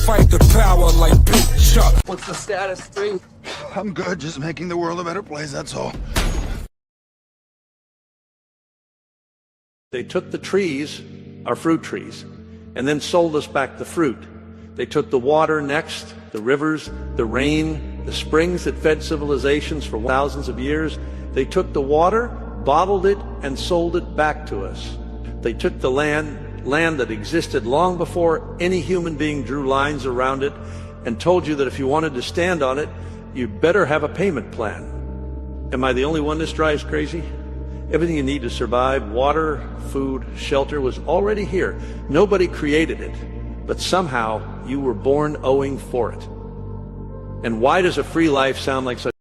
fight the power like Big Chuck. What's the status, 3? I'm good, just making the world a better place, that's all. They took the trees, our fruit trees, and then sold us back the fruit. They took the water next, the rivers, the rain, the springs that fed civilizations for thousands of years. They took the water, bottled it, and sold it back to us. They took the land that existed long before any human being drew lines around it, and told you that if you wanted to stand on it, you better have a payment plan. Am I the only one this drives crazy? Everything you need to survive, water, food, shelter, was already here. Nobody created it, but somehow you were born owing for it. And why does a free life sound like such?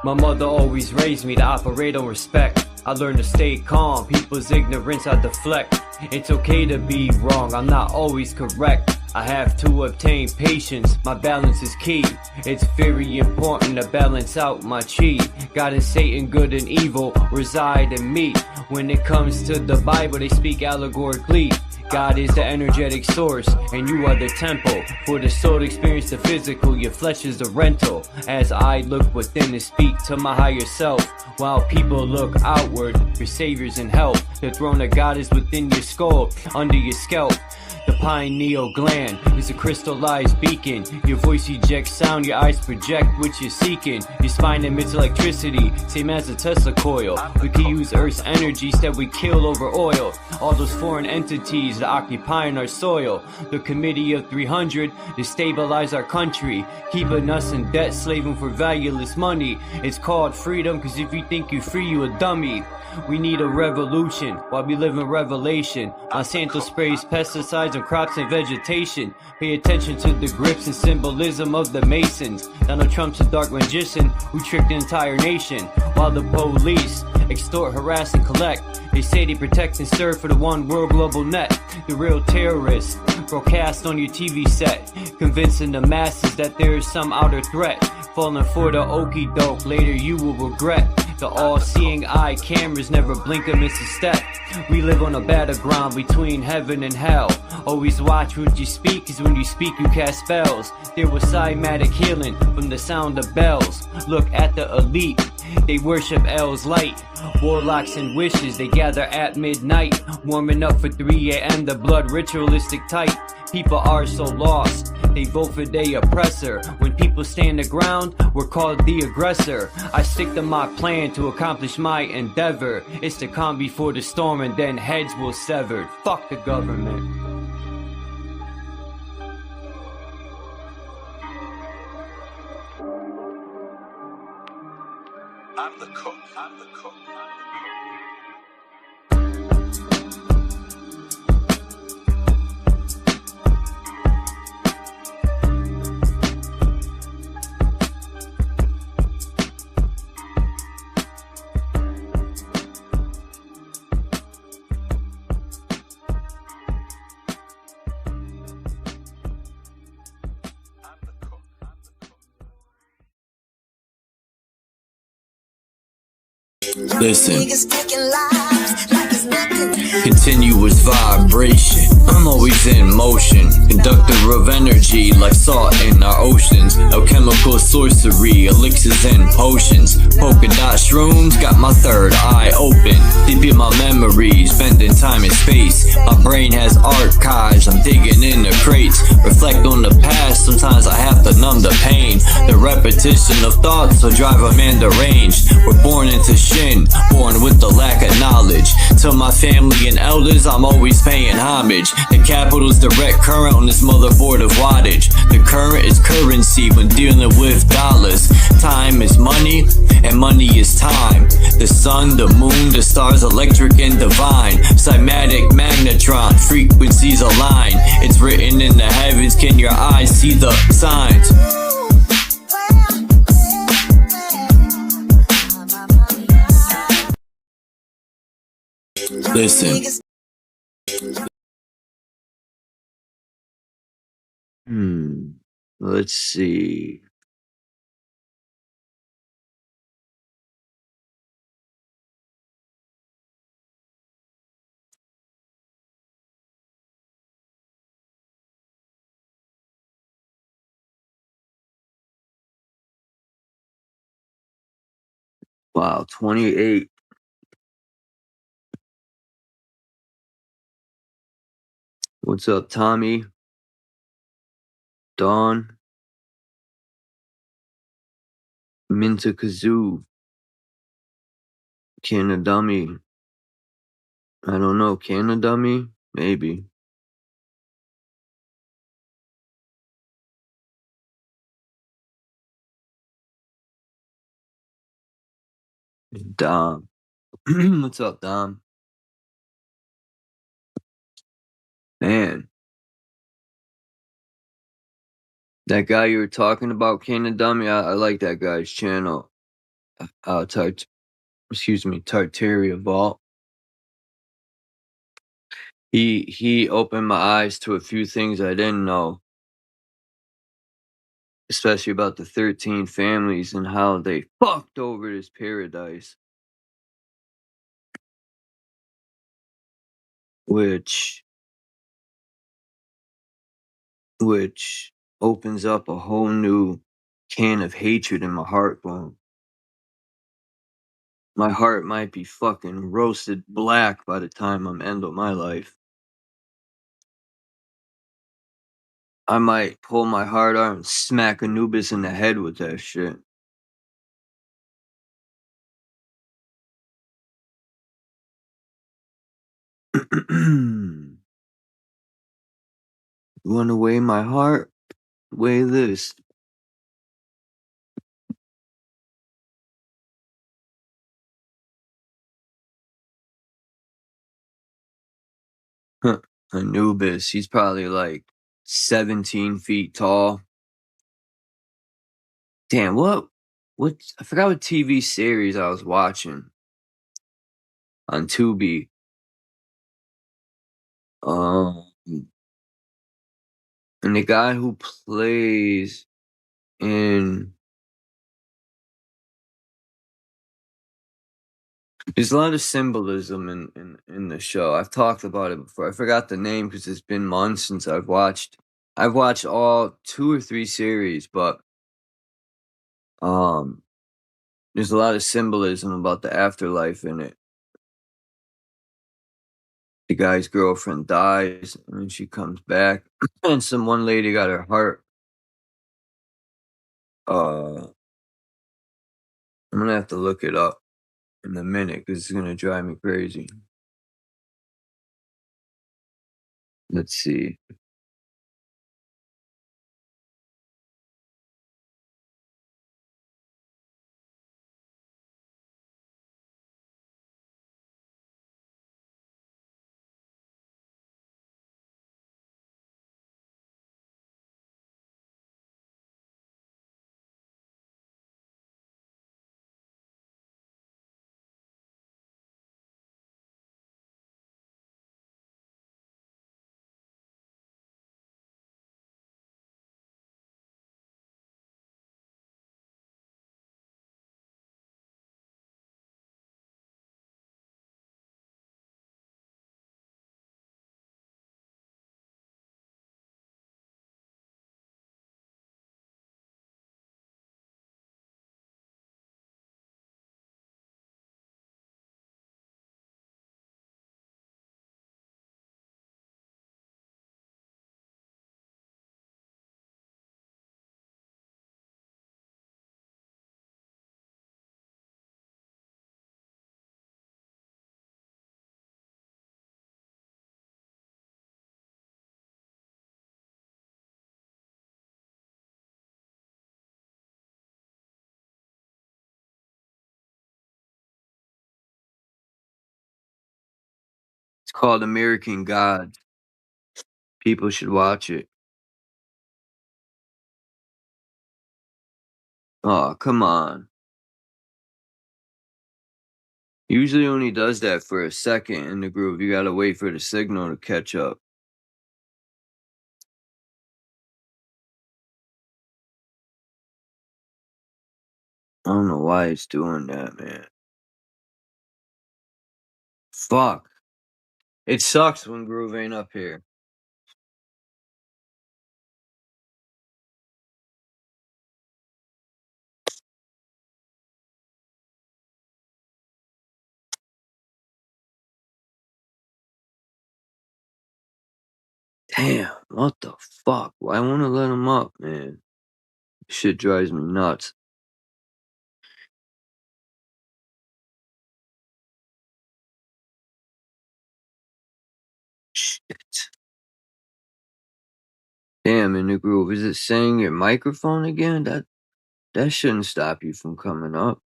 My mother always raised me to operate on respect. I learned to stay calm, people's ignorance I deflect. It's okay to be wrong, I'm not always correct. I have to obtain patience, my balance is key. It's very important to balance out my chi. God and Satan, good and evil, reside in me. When it comes to the Bible, they speak allegorically. God is the energetic source, and you are the temple. For the soul to experience the physical, your flesh is the rental. As I look within and speak to my higher self, while people look outward for saviors and help. The throne of God is within your skull, under your scalp. The pineal gland is a crystallized beacon. Your voice ejects sound, your eyes project what you're seeking. Your spine emits electricity, same as a Tesla coil. We can use Earth's energy, instead we kill over oil. All those foreign entities that occupying our soil. The Committee of 300 to stabilize our country, keeping us in debt, slaving for valueless money. It's called freedom, cause if you think you're free, you a dummy. We need a revolution while we live in revelation. Monsanto sprays pesticides on crops and vegetation. Pay attention to the grips and symbolism of the Masons. Donald Trump's a dark magician who tricked the entire nation. While the police extort, harass, and collect, they say they protect and serve for the one world global net. The real terrorists broadcast on your TV set, convincing the masses that there is some outer threat. Falling for the okie doke, later you will regret. The all-seeing eye cameras never blink or miss a step. We live on a battleground between heaven and hell. Always watch what you speak, cause when you speak you cast spells. There was cymatic healing from the sound of bells. Look at the elite, they worship L's light. Warlocks and wishes, they gather at midnight. Warming up for 3 a.m. the blood ritualistic type. People are so lost, they vote for their oppressor. When people stand the ground, we're called the aggressor. I stick to my plan to accomplish my endeavor. It's the calm before the storm and then heads will sever. Fuck the government. I'm the cook. I'm the cook. Listen, continuous vibration, I'm always in motion, conductor of energy like salt in our oceans, alchemical sorcery, elixirs and potions, polka dot shrooms, got my third eye open, deep in my memories, bending time and space, my brain has archives, I'm digging in the crates, reflect on the past, sometimes I have to numb the pain, the repetition of thoughts will drive a man deranged, we're born into shin, born with the lack of knowledge. To my family and elders, I'm always paying homage. The capital's direct current on this motherboard of wattage. The current is currency when dealing with dollars. Time is money, and money is time. The sun, the moon, the stars, electric and divine. Cymatic magnetron, frequencies align. It's written in the heavens, can your eyes see the signs? listen. Let's see. Wow, 28. What's up, Tommy? Dawn? Minta Kazoo? Canadummy? I don't know, Canadummy? Maybe. Dom. What's up, Dom? Man. That guy you were talking about, Canadummy, I like that guy's channel. Tartaria Vault. He opened my eyes to a few things I didn't know, especially about the 13 families and how they fucked over this paradise, which opens up a whole new can of hatred in my heart. My heart might be fucking roasted black by the time I'm end of my life. I might pull my heart out and smack Anubis in the head with that shit. You wanna weigh my heart? Weigh this. Anubis, he's probably like 17 feet tall. Damn, what I forgot what TV series I was watching on Tubi. And the guy who plays in, there's a lot of symbolism in the show. I've talked about it before. I forgot the name because it's been months since I've watched all 2 or 3 series, but there's a lot of symbolism about the afterlife in it. The guy's girlfriend dies and then she comes back and one lady got her heart. I'm gonna have to look it up in a minute because it's gonna drive me crazy. Let's see. It's called American Gods. People should watch it. Oh, come on. Usually only does that for a second in the groove. You gotta wait for the signal to catch up. I don't know why it's doing that, man. Fuck. It sucks when groove ain't up here. Damn, what the fuck? Why won't it let him up, man? Shit drives me nuts. Shit. Damn, in the groove. Is it saying your microphone again? That shouldn't stop you from coming up.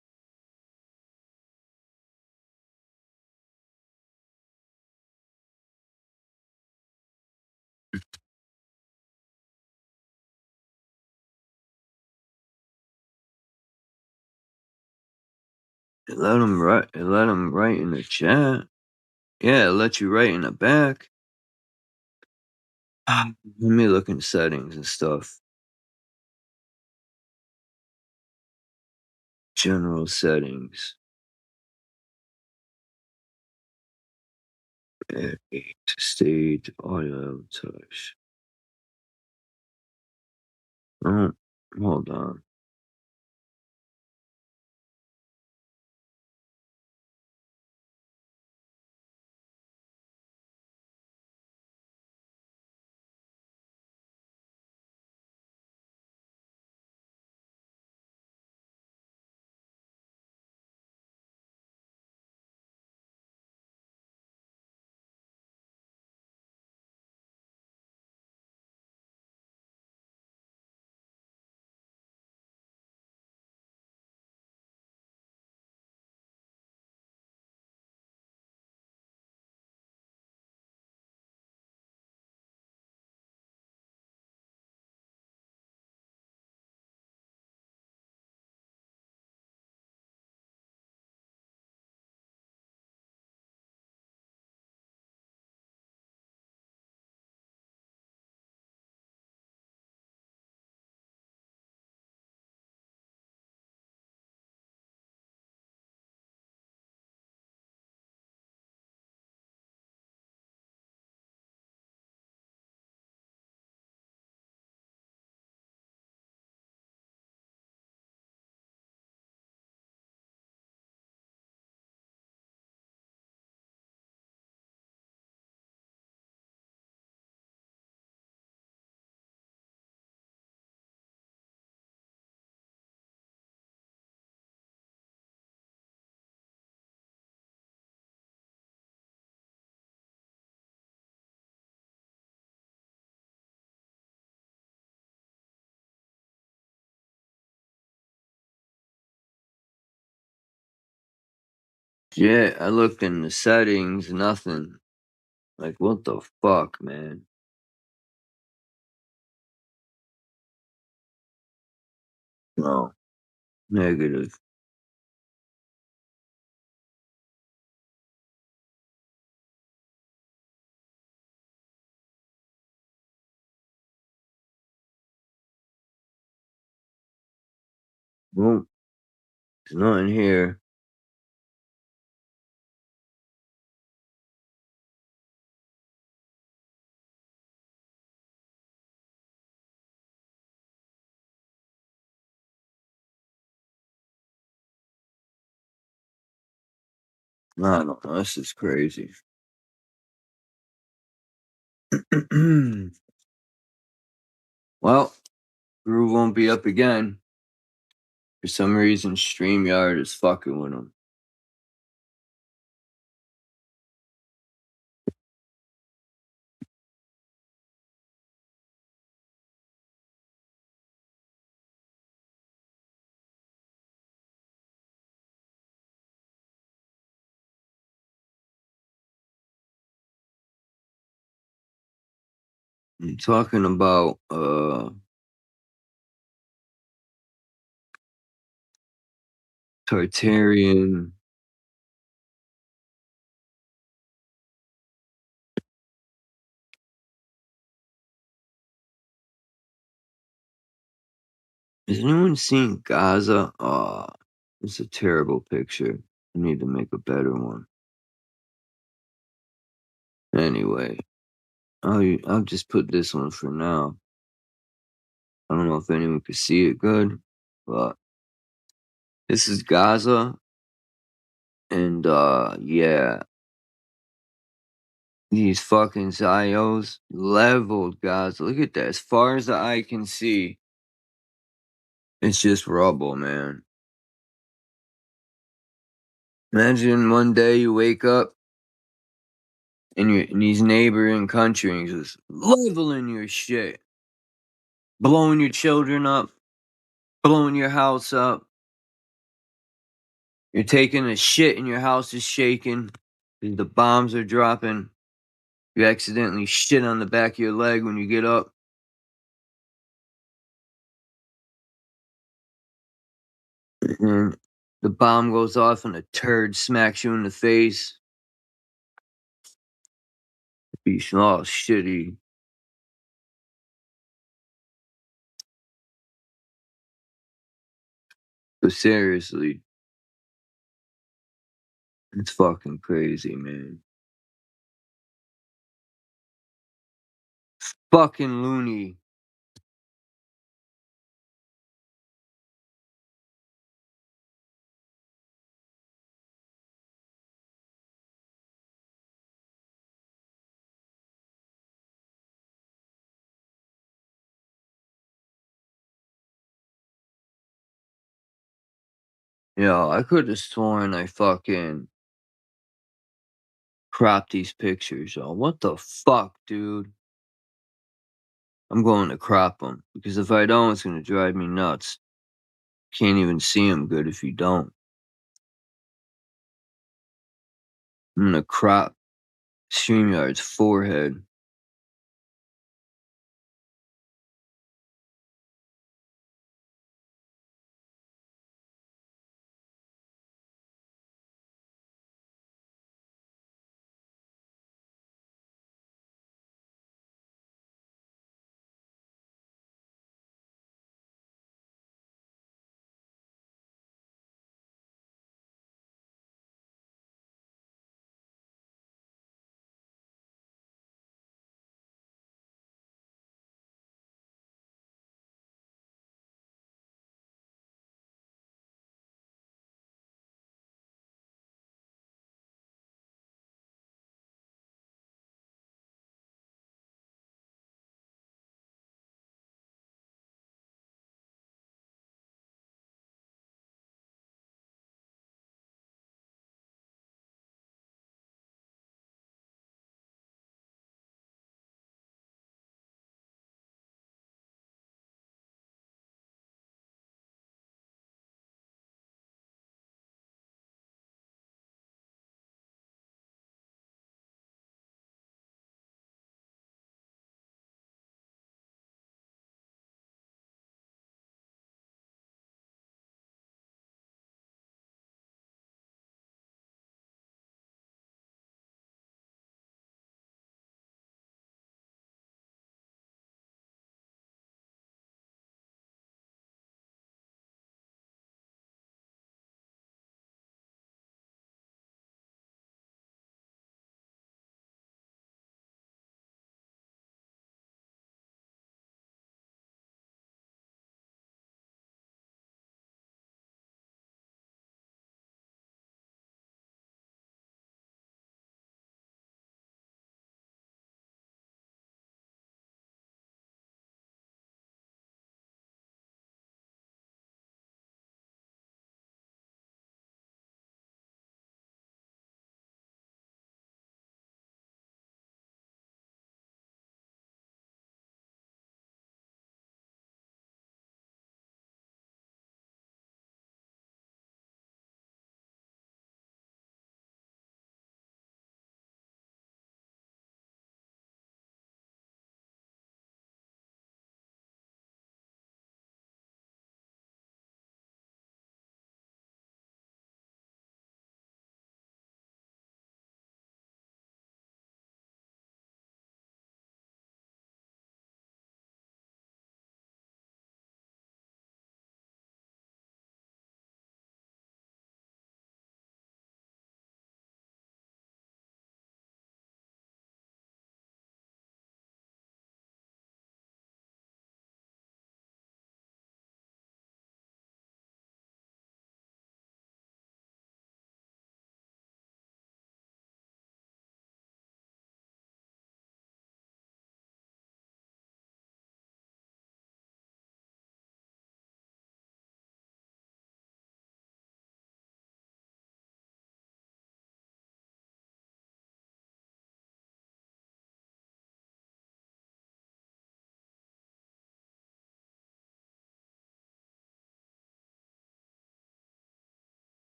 It let him write in the chat. Yeah, it let you write in the back. Let me look in settings and stuff. General settings. Stage audio touch. Oh, hold on. Yeah, I looked in the settings, nothing. Like, what the fuck, man? No. Negative. Well, there's nothing here. I don't know. This is crazy. Well, Groove won't be up again. For some reason, StreamYard is fucking with him. I'm talking about Tartarian Has anyone seen Gaza? It's a terrible picture. I need to make a better one. Anyway, I'll just put this one for now. I don't know if anyone could see it good, but this is Gaza, and yeah, these fucking Zios leveled Gaza. Look at that. As far as the eye can see, it's just rubble, man. Imagine one day you wake up and you're in these neighboring countries just leveling your shit, blowing your children up, blowing your house up. You're taking a shit and your house is shaking. The bombs are dropping. You accidentally shit on the back of your leg when you get up. And the bomb goes off and a turd smacks you in the face. Be all shitty. But seriously, it's fucking crazy, man. Fucking loony. Yo, I could have sworn I fucking cropped these pictures, yo. What the fuck, dude? I'm going to crop them. Because if I don't, it's going to drive me nuts. Can't even see them good if you don't. I'm going to crop StreamYard's forehead.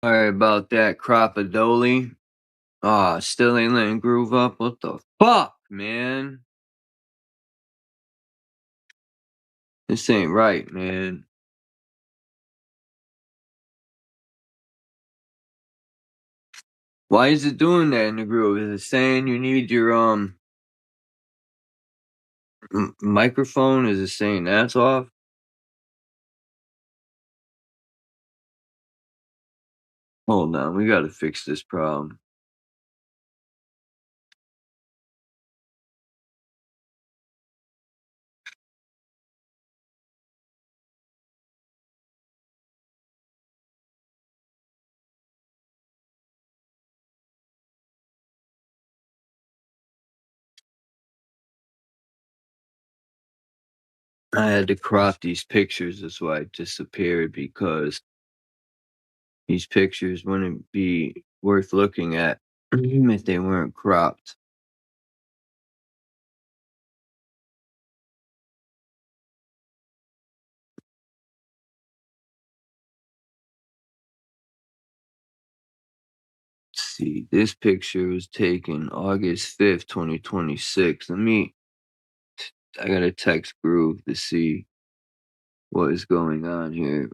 Sorry about that, Cropadoli. Ah, still ain't letting groove up. What the fuck, man? This ain't right, man. Why is it doing that in the groove? Is it saying you need your microphone? Is it saying that's off? Hold on, we gotta fix this problem. I had to crop these pictures, that's why it disappeared, because these pictures wouldn't be worth looking at if they weren't cropped. Let's see, this picture was taken August 5th, 2026. I gotta text Groove to see what is going on here.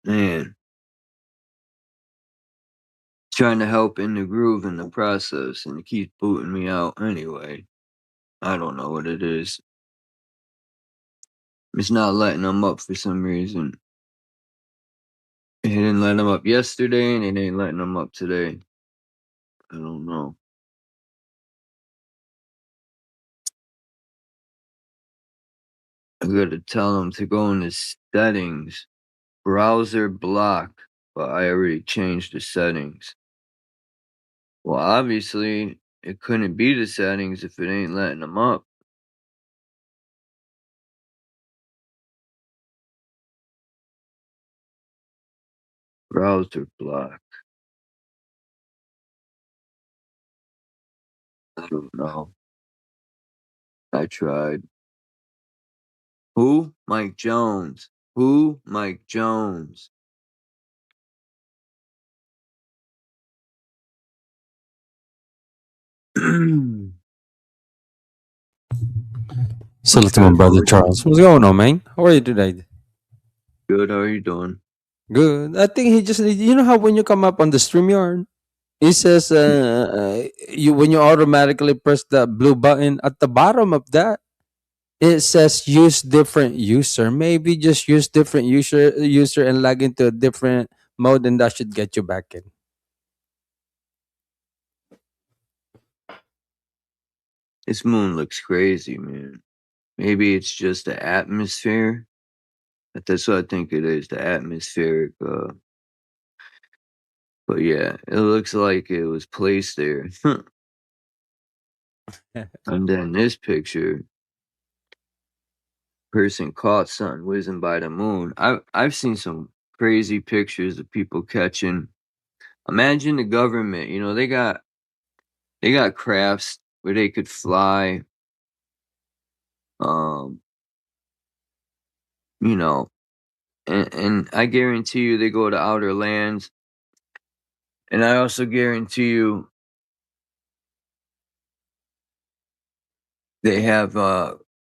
Man, trying to help in the groove in the process, and it keeps booting me out anyway. I don't know what it is. It's not letting them up for some reason. It didn't let them up yesterday, and it ain't letting them up today. I don't know. I gotta tell them to go into settings, browser block, but I already changed the settings. Well, obviously, it couldn't be the settings if it ain't letting them up. Browser block. I don't know. I tried. Who? Mike Jones. Who? Mike Jones. Salute to my brother Charles. What's going on, man? How are you today? Good, how are you doing? Good. I think he just, you know how when you come up on the StreamYard, it says you when you automatically press the blue button at the bottom of that, it says use different user. Maybe just use different user and log into a different mode, and that should get you back in. This moon looks crazy, man. Maybe it's just the atmosphere. But that's what I think it is, the atmospheric. But yeah, it looks like it was placed there. And then this picture, person caught something whizzing by the moon. I've seen some crazy pictures of people catching. Imagine the government, you know, they got crafts where they could fly, you know, and I guarantee you they go to outer lands. And I also guarantee you they have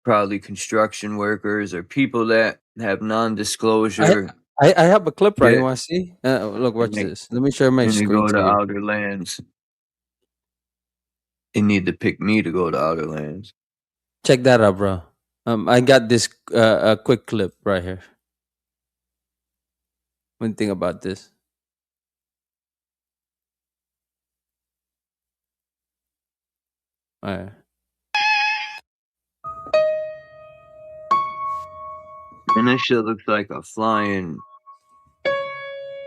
probably construction workers or people that have I non-disclosure. I have a clip right. Yeah, You want to see? Look, and watch this. Let me share my they screen go to to you. outer lands. They need to pick me to go to outer lands. Check that out, bro. I got this a quick clip right here. What do you think about this? All right. And that shit looks like a flying,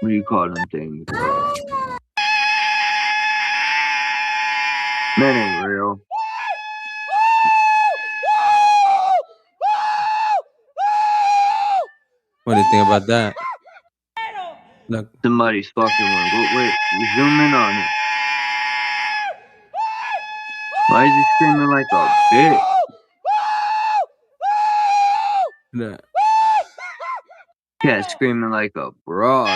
what do you call them things? That ain't real. What do you think about that? Look, Somebody's fucking one. Go, wait, zoom in on it. Why is he screaming like a bitch? look. Cat screaming like a broad.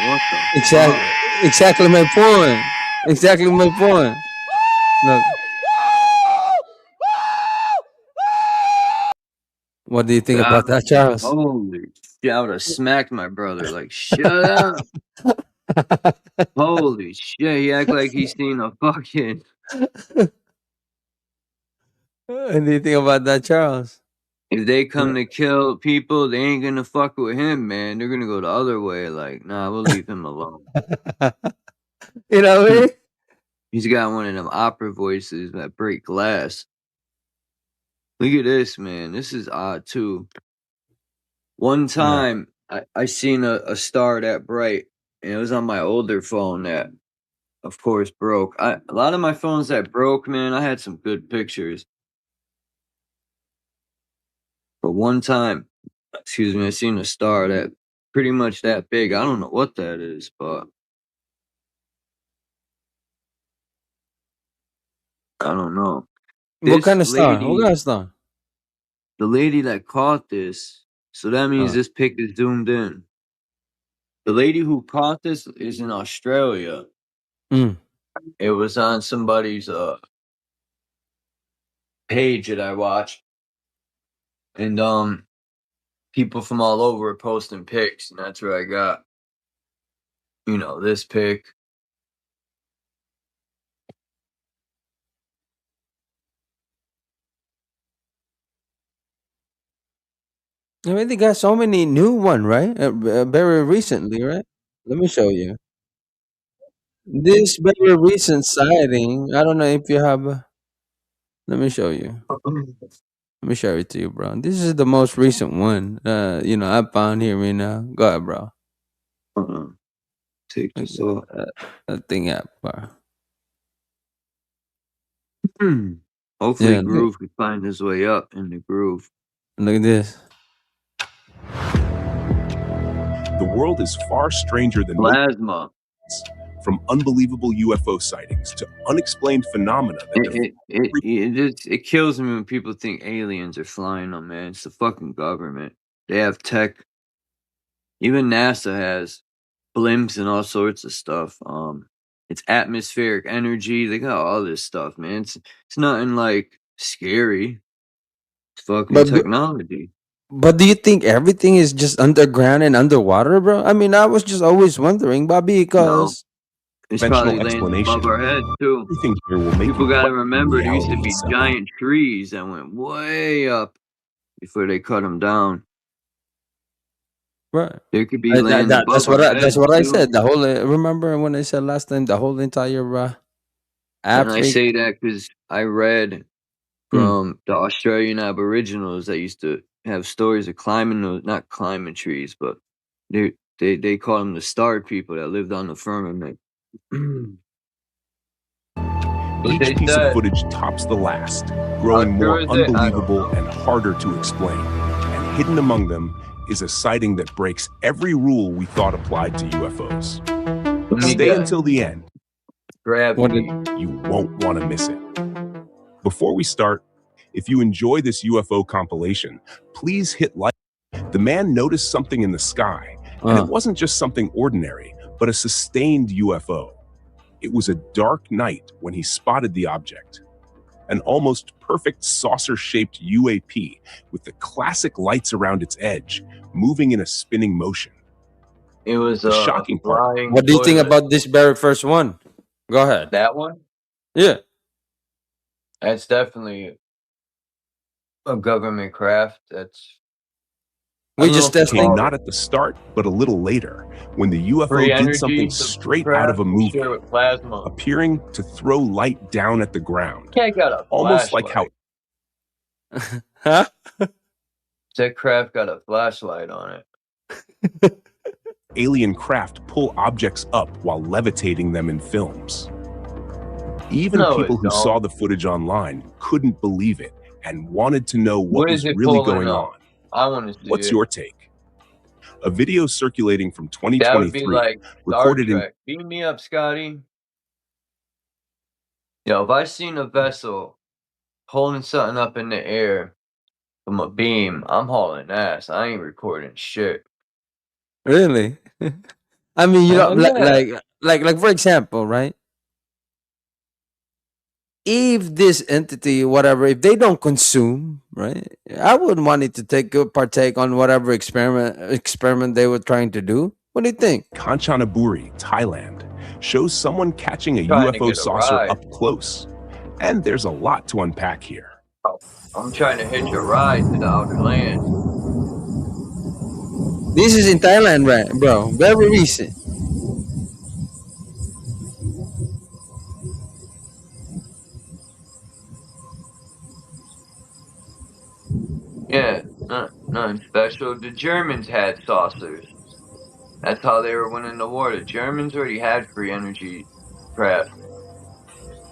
What the Exactly, fuck? exactly my point. Exactly my point. Look, what do you think God, about that, Charles? holy shit, I would have smacked my brother. Like, shut up. Holy shit, he act like he's seen a fucking. What do you think about that, Charles? If they come to kill people, they ain't gonna fuck with him, man. They're gonna go the other way. Like, nah, we'll leave him alone. You know what I mean? He's got one of them opera voices that break glass. Look at this, man. This is odd too. One Yeah. time, I seen a star that bright, and it was on my older phone that, of course, broke. A lot of my phones that broke, man, I had some good pictures. But one time, excuse me, I seen a star that pretty much that big. I don't know what that is, but I don't know. What This kind of star? What lady, kind of star? the lady that caught this, so that means Uh, this pic is zoomed in. The lady who caught this is in Australia. mm. It was on somebody's page that I watched, and people from all over are posting pics, and that's what I got. you know, this pic. I mean, they got so many new one, right? Very recently, right? Let me show you. This very recent sighting. I don't know if you have. Let me show you. Let me share it to you, bro. This is the most recent one. I found here right now. Go ahead, bro. Take Like, this off. that thing app, bro. Hopefully Yeah, Groove can find his way up in the groove. look at this. The world is far stranger than most, Plasma. from unbelievable UFO sightings to unexplained phenomena that It kills me when people think aliens are flying them, man. It's the fucking government. They have tech. Even NASA has blimps and all sorts of stuff. It's atmospheric energy. They got all this stuff, man. It's nothing like scary. It's fucking But technology. but do you think everything is just underground and underwater, bro? I mean, I was just always wondering, Bobby, No, because it's conventional probably laying explanation. above our heads too. Everything here will make People you gotta question remember there used to reality be itself. giant trees that went way up before they cut them down. right. They could be laying That's above our what that's heads what I too. said. The whole remember when I said last time the whole entire And I Africa. say that because I read Mm. from the Australian Aboriginals that used to have stories of climbing those, not climbing trees, but they call them the star people that lived on the firmament. What Each they piece of said. footage tops the last, growing How more true is it? I don't unbelievable know. and harder to explain. And hidden among them is a sighting that breaks every rule we thought applied to UFOs. Let me Stay guess. until the end. Gravity. You won't want to miss it. Before we start, if you enjoy this UFO compilation, please hit like. The man noticed something in the sky, and it wasn't just something ordinary, but a sustained UFO. It was a dark night when he spotted the object. An almost perfect saucer-shaped UAP with the classic lights around its edge, moving in a spinning motion. It was The shocking part. flying What do you think toilet. about this very first one? Go ahead. That one? Yeah. That's definitely a government craft. That's I We don't know just if you testing. Came call not it at the start, but a little later, when the UFO free did energy. something The straight out of a craft movie, share with plasma. appearing to throw light down at the ground. Cat got a Almost like how Huh? that craft got a flashlight on it. alien craft pull objects up while levitating them in films. Even No, people it who don't. saw the footage online couldn't believe it and wanted to know what What was is it really pulling going up? on. I want to see What's it. your take? A video circulating from That would be 2023 like Star recorded in Trek. Beam me up, Scotty. Yo, if I seen a vessel holding something up in the air from a beam, I'm hauling ass. I ain't recording shit. Really? I mean, Hell yeah. like for example, right? If this entity, whatever, if they don't consume, right, I would want it to partake on whatever experiment they were trying to do. What do you think? Kanchanaburi, Thailand, shows someone catching a Trying to UFO get a saucer ride. up close. And there's a lot to unpack here. I'm trying to hitch a ride to the outer land. This is in Thailand, right, bro? Very recent. Yeah, nothing special. The Germans had saucers. That's how they were winning the war. The Germans already had free energy craft.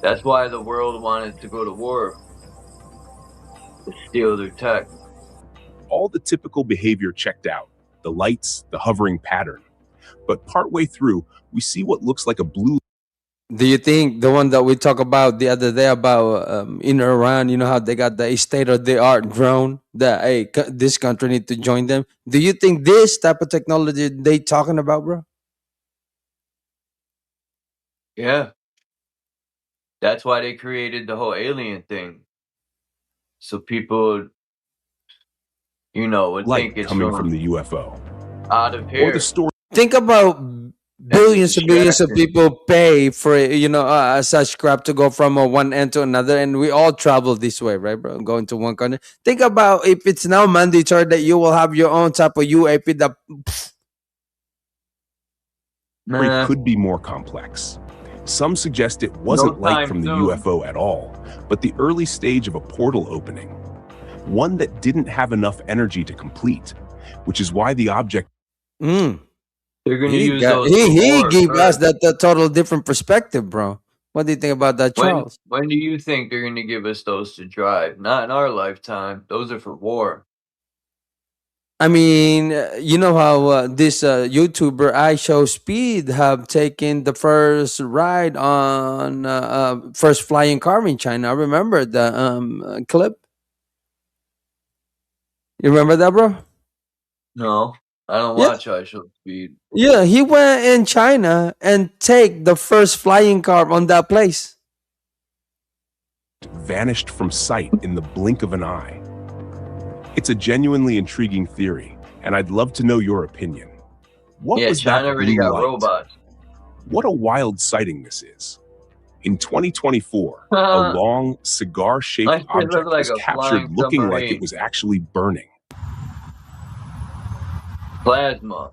That's why the world wanted to go to war. To steal their tech. All the typical behavior checked out, the lights, the hovering pattern. But partway through, we see what looks like a blue Do you think the one that we talked about the other day about in Iran, you know how they got the state of the art drone that this country need to join them? Do you think this type of technology they talking about, bro? Yeah. That's why they created the whole alien thing. So people, would light think it's coming from the UFO. out of Or here. the story Think about billions and billions of distraction. people pay for such crap to go from one end to another, and we all travel this way, right, bro? Going to one country. Think about if it's now mandatory that you will have your own type of UAP. That Story Nah, could be more complex. Some suggest it no wasn't light time from the soon. UFO at all, but the early stage of a portal opening, one that didn't have enough energy to complete, which is why the object mm, They're gonna he use got those for he war gave us first. that total different perspective, bro. What do you think about that, Charles? When do you think they're gonna give us those to drive? Not in our lifetime. Those are for war. I mean, you know how this YouTuber I Show Speed have taken the first ride on first flying car in China. I remember the clip. You remember that, bro? No, I don't Yeah, watch I Show Speed. yeah. He went in China and take the first flying car on that place. vanished from sight in the blink of an eye. It's a genuinely intriguing theory, and I'd love to know your opinion. What Yeah, was China that already blue got light? robots. What a wild sighting this is. In 2024, a My long, cigar-shaped shit look object like was a captured flying looking like it submarine. was actually burning. Plasma.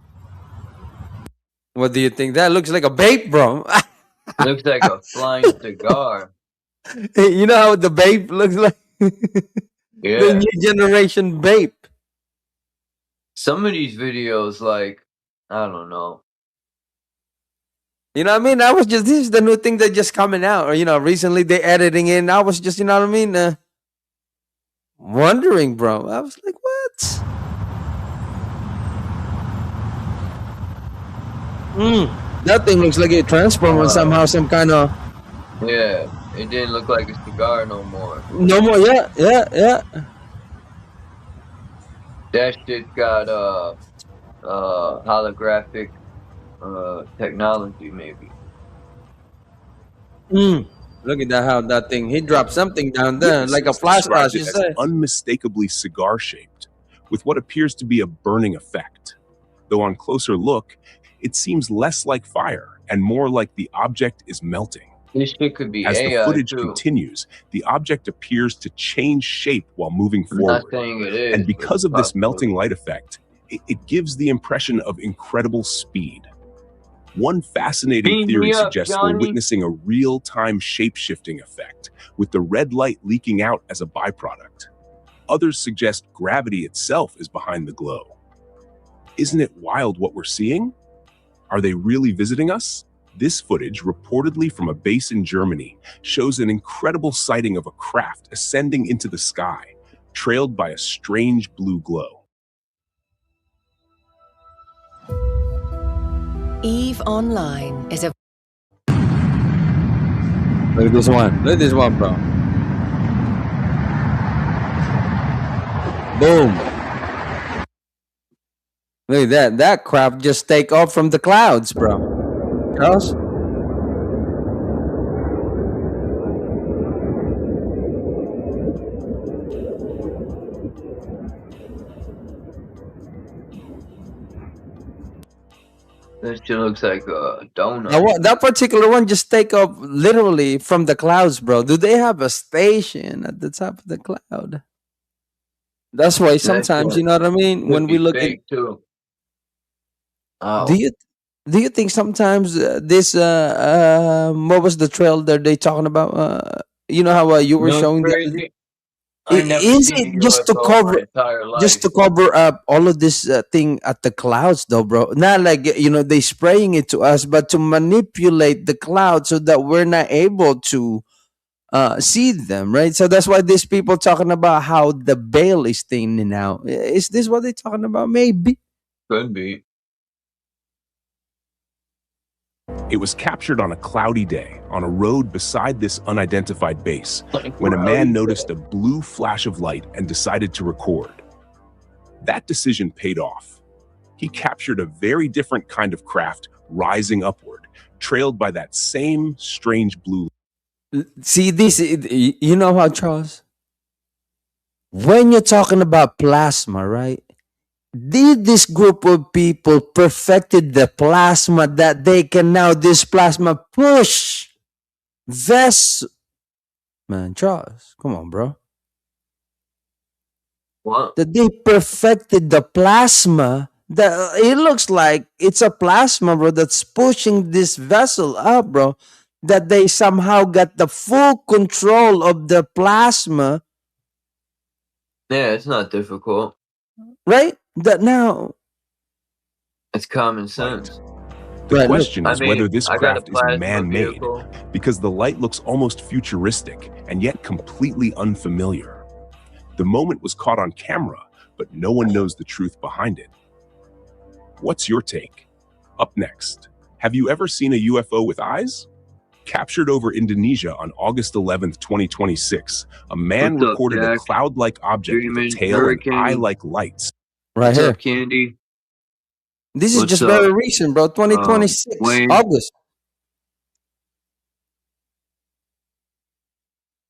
What do you think? That looks like a vape, bro. Looks like a flying cigar. You know how the vape looks like? The Yeah. new generation vape. Some of these videos, like, I don't know. You know what I mean? I was just, this is the new thing that just coming out. Or, recently they editing it. And I was just, you know what I mean? Wondering, bro. I was like, what? That thing looks like it transformed somehow, some kind of. Yeah, it didn't look like a cigar no more. No more. Yeah. That shit got holographic technology, maybe. Look at that, how that thing, he dropped something down there, like a Witnesses flashlight, described you it as say. unmistakably cigar-shaped, with what appears to be a burning effect. Though on closer look, it seems less like fire and more like the object is melting. This shit could be As the AI footage too. continues, the object appears to change shape while moving I'm not forward. saying it is, And but because it's of this possible. melting light effect, it gives the impression of incredible speed. One fascinating Beam theory me up, suggests we're Johnny. witnessing a real-time shape-shifting effect, with the red light leaking out as a byproduct. Others suggest gravity itself is behind the glow. Isn't it wild what we're seeing? Are they really visiting us? This footage, reportedly from a base in Germany, shows an incredible sighting of a craft ascending into the sky, trailed by a strange blue glow. EVE Online is a Look at this one. Look at this one, bro. Boom. Look at that. That craft just take off from the clouds, bro. Charles? That shit looks like a donut. That particular one just take off literally from the clouds, bro. Do they have a station at the top of the cloud? That's why sometimes, shit you know what I mean? could When we be look at, fake too. Oh, do you think sometimes this what was the trailer they talking about? You know how you were you know showing what's the, crazy? I never is seen it a just to UFO my cover entire just to life. cover up all of this thing at the clouds, though, bro? Not like they spraying it to us, but to manipulate the clouds so that we're not able to see them, right? So that's why these people talking about how the veil is thinning out. Is this what they're talking about? Maybe. Could be. It was captured on a cloudy day on a road beside this unidentified base when a man noticed a blue flash of light and decided to record. That decision paid off. He captured a very different kind of craft rising upward, trailed by that same strange blue. See this, you know how, Charles? When you're talking about plasma, right? did this group of people perfected the plasma that they can now this plasma push man, Charles, come on, bro. What? That they perfected the plasma that it looks like it's a plasma, bro, that's pushing this vessel up, bro. That they somehow got the full control of the plasma, Yeah, it's not difficult. right? That now, It's common sense. The Right, look. question is whether this I got a craft is plasma man-made, vehicle. because the light looks almost futuristic and yet completely unfamiliar. The moment was caught on camera, but no one knows the truth behind it. What's your take? Up next, have you ever seen a UFO with eyes? Captured over Indonesia on August 11th, 2026, a man What's up, recorded a Jack? cloud-like object with a Dreaming, tail and Hurricane. eye-like lights. right What's here. up, Candy? This is What's just up? very recent, bro. 2026, Wayne? August.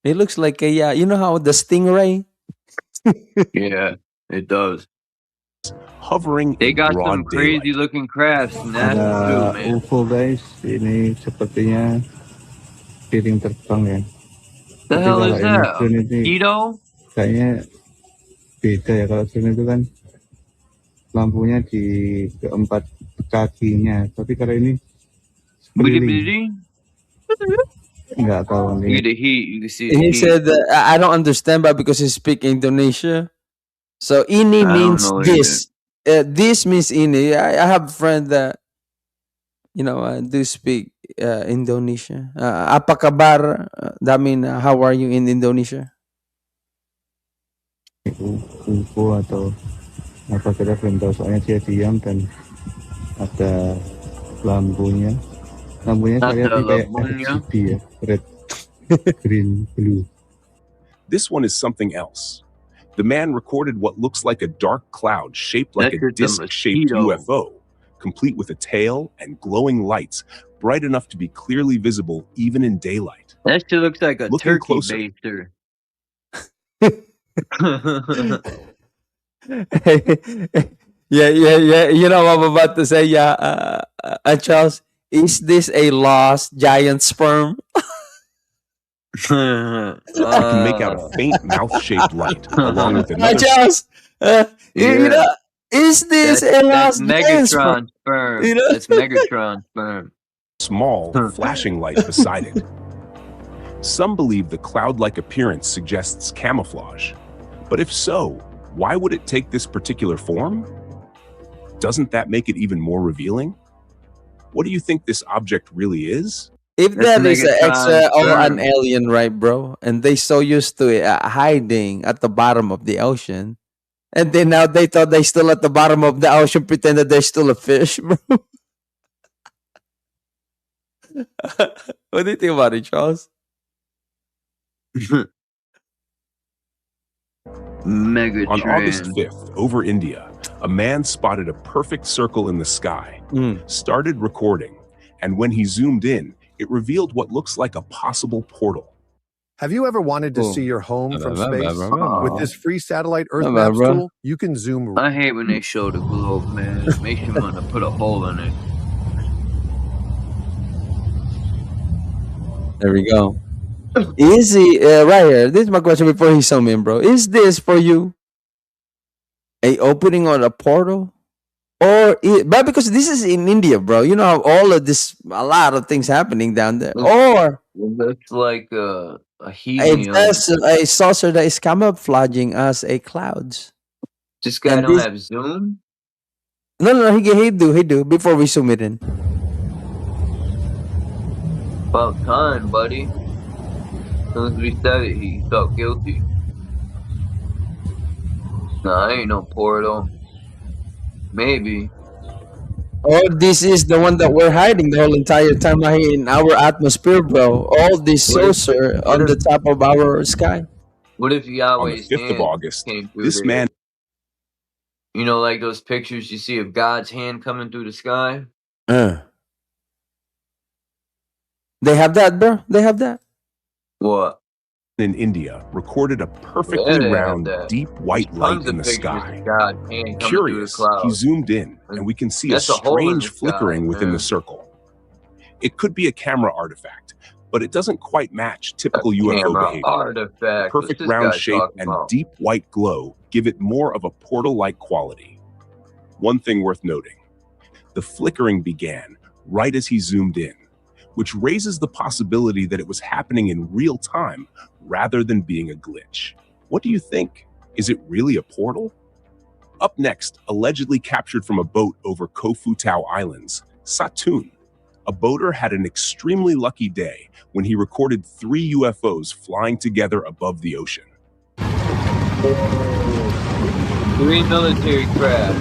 It looks like a you know how the stingray. Yeah, it does. Hovering They in got some broad crazy daylight. looking crafts, and that's Ada true, man. UFO guys, ini sepertinya piring terbang ya. The Tapi hell kalau is ini that? drone ini Keto? kayaknya beda ya. Kalau drone itu kan lampunya di keempat kakinya, tapi kalau ini Bitty sekeliling. bitty? Nggak tahu You nih. get the heat. You can see the He heat. said, I don't understand, but because he speak Indonesia. So ini I don't means know this. This means ini. I have a friend that, do speak Indonesia. Apa kabar? That mean, how are you in Indonesia? UFO atau apa, kita belum tahu, soalnya dia diam dan ada lampunya. Lampunya saya lihat ini kayak RGB ya, red, green, blue. This one is something else. The man recorded what looks like a dark cloud shaped like That's a just a disc-shaped mosquito. UFO, complete with a tail and glowing lights, bright enough to be clearly visible even in daylight. That shit looks like a Looking turkey closer. baster. Yeah. You know what I'm about to say, Charles? Is this a lost giant sperm? I can make out a faint mouth-shaped light, along with another Charles, is this a That's lost giant sperm? Megatron sperm. You know? That's Megatron sperm. small, flashing light beside it. Some believe the cloud-like appearance suggests camouflage. But if so, why would it take this particular form? Doesn't that make it even more revealing? What do you think this object really is? If That's that is an Megatron extra or an sperm. alien, right, bro? And they so used to it hiding at the bottom of the ocean, and then now they thought they still at the bottom of the ocean, pretend that they're still a fish, bro. What do you think about it, Charles? Megatron. On August 5th, over India, a man spotted a perfect circle in the sky, started recording, and when he zoomed in, it revealed what looks like a possible portal. Have you ever wanted to Oh. see your home from My bad, space? my bad. With this free satellite Earth My bad, Maps bro. tool, you can zoom. I hate when they show the globe, man. It makes you want to put a hole in it. There we go. Is he right here? This is my question before he zoom in, bro. Is this for you a opening on a portal, but because this is in India, bro? You know how all of this, a lot of things happening down there, or That's like a a helium. vessel, a saucer that is camouflaging as a clouds. This guy and don't this- have zoom? No, he do before we zoom it in. About time, buddy. As soon as we said it, he felt guilty. Nah, ain't no portal. Maybe. Or this is the one that we're hiding the whole entire time in our atmosphere, bro. All this What if- saucer on the top of our sky. What if On the Yahweh's 5th of hand August, came through this there? man You know, like those pictures you see of God's hand coming through the sky? They have that, bro. They have that. What? in India recorded a Yeah, perfectly they have round, that. deep There's white light tons in of the pictures sky. of God's hand coming through the Curious, he clouds. zoomed in, and we can see a That's a hole in the strange sky, flickering within the man. circle. It could be a camera artifact, but it doesn't quite match A typical UFO camera behavior. The artifact. What's perfect this round guy shape talking and about? deep white glow give it more of a portal-like quality. One thing worth noting, the flickering began right as he zoomed in, which raises the possibility that it was happening in real time rather than being a glitch. What do you think? Is it really a portal? Up next, allegedly captured from a boat over Kofu Tao Islands, Satun. A boater had an extremely lucky day when he recorded 3 UFOs flying together above the ocean. 3 military craft.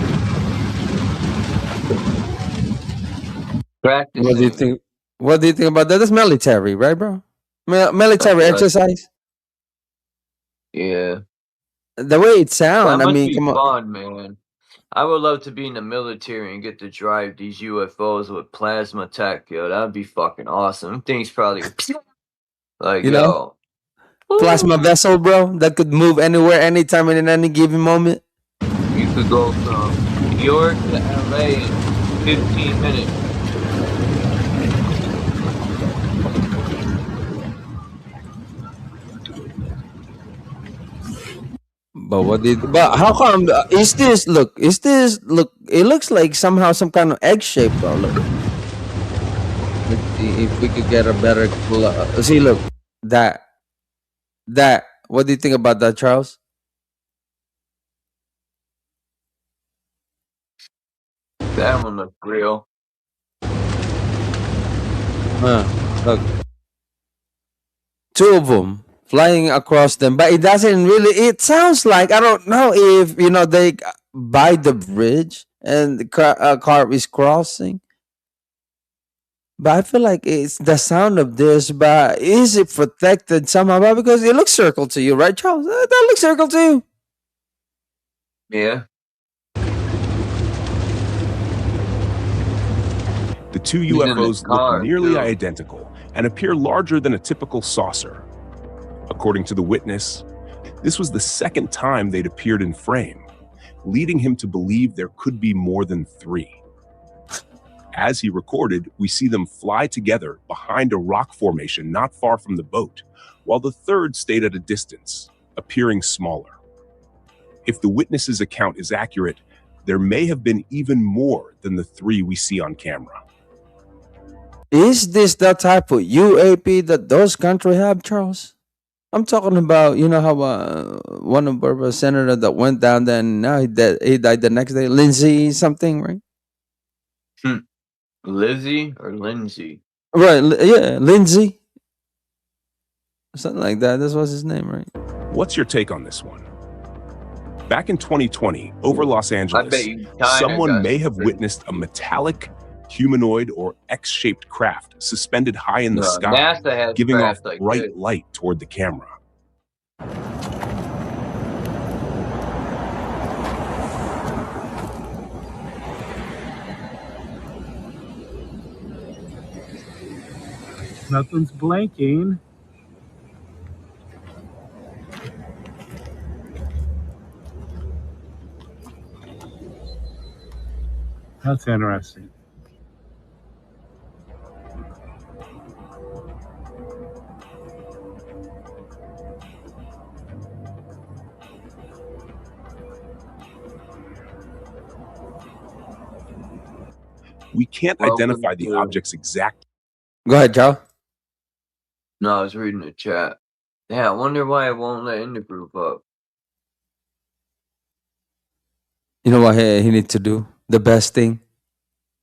Practicing. What do you think? What do you think about that? That's military, right, bro? Military exercise. Yeah. The way it That sounds, I must mean, be come on. fun, man. I would love to be in the military and get to drive these UFOs with plasma tech, yo. That'd be fucking awesome. Things probably like, You know, yo. plasma vessel, bro, that could move anywhere, anytime, and in any given moment. You could go from New York to LA in 15 minutes. But how come? Is this look? It looks like somehow some kind of egg shape, bro. Look. Let's see if we could get a better. See, look that. What do you think about that, Charles? That one looks real. Look, 2 of them flying across them, but it doesn't really. It sounds like, I don't know if they by the bridge and the car is crossing. But I feel like it's the sound of this. But is it protected somehow? But because it looks circle to you, right, Charles? That looks circle to you. Yeah. The 2 He's in the UFOs car, look nearly too. identical and appear larger than a typical saucer. According to the witness, this was the second time they'd appeared in frame, leading him to believe there could be more than 3. As he recorded, we see them fly together behind a rock formation not far from the boat, while the third stayed at a distance, appearing smaller. If the witness's account is accurate, there may have been even more than the 3 we see on camera. Is this the type of UAP that those countries have, Charles? I'm talking about, how one of our senator that went down there and now he died the next day, Lindsay something, right? Lizzie or Lindsay? Right, yeah, Lindsay. Something like that. That was his name, right? What's your take on this one? Back in 2020, over Los Angeles, someone may have witnessed a metallic, humanoid, or X-shaped craft suspended high in the sky, giving off bright light toward the camera. Nothing's blinking. That's interesting. We can't identify the object's exact. Go ahead, Joe. No, I was reading the chat. Yeah, I wonder why it won't let in the group up. You know what he needs to do? The best thing.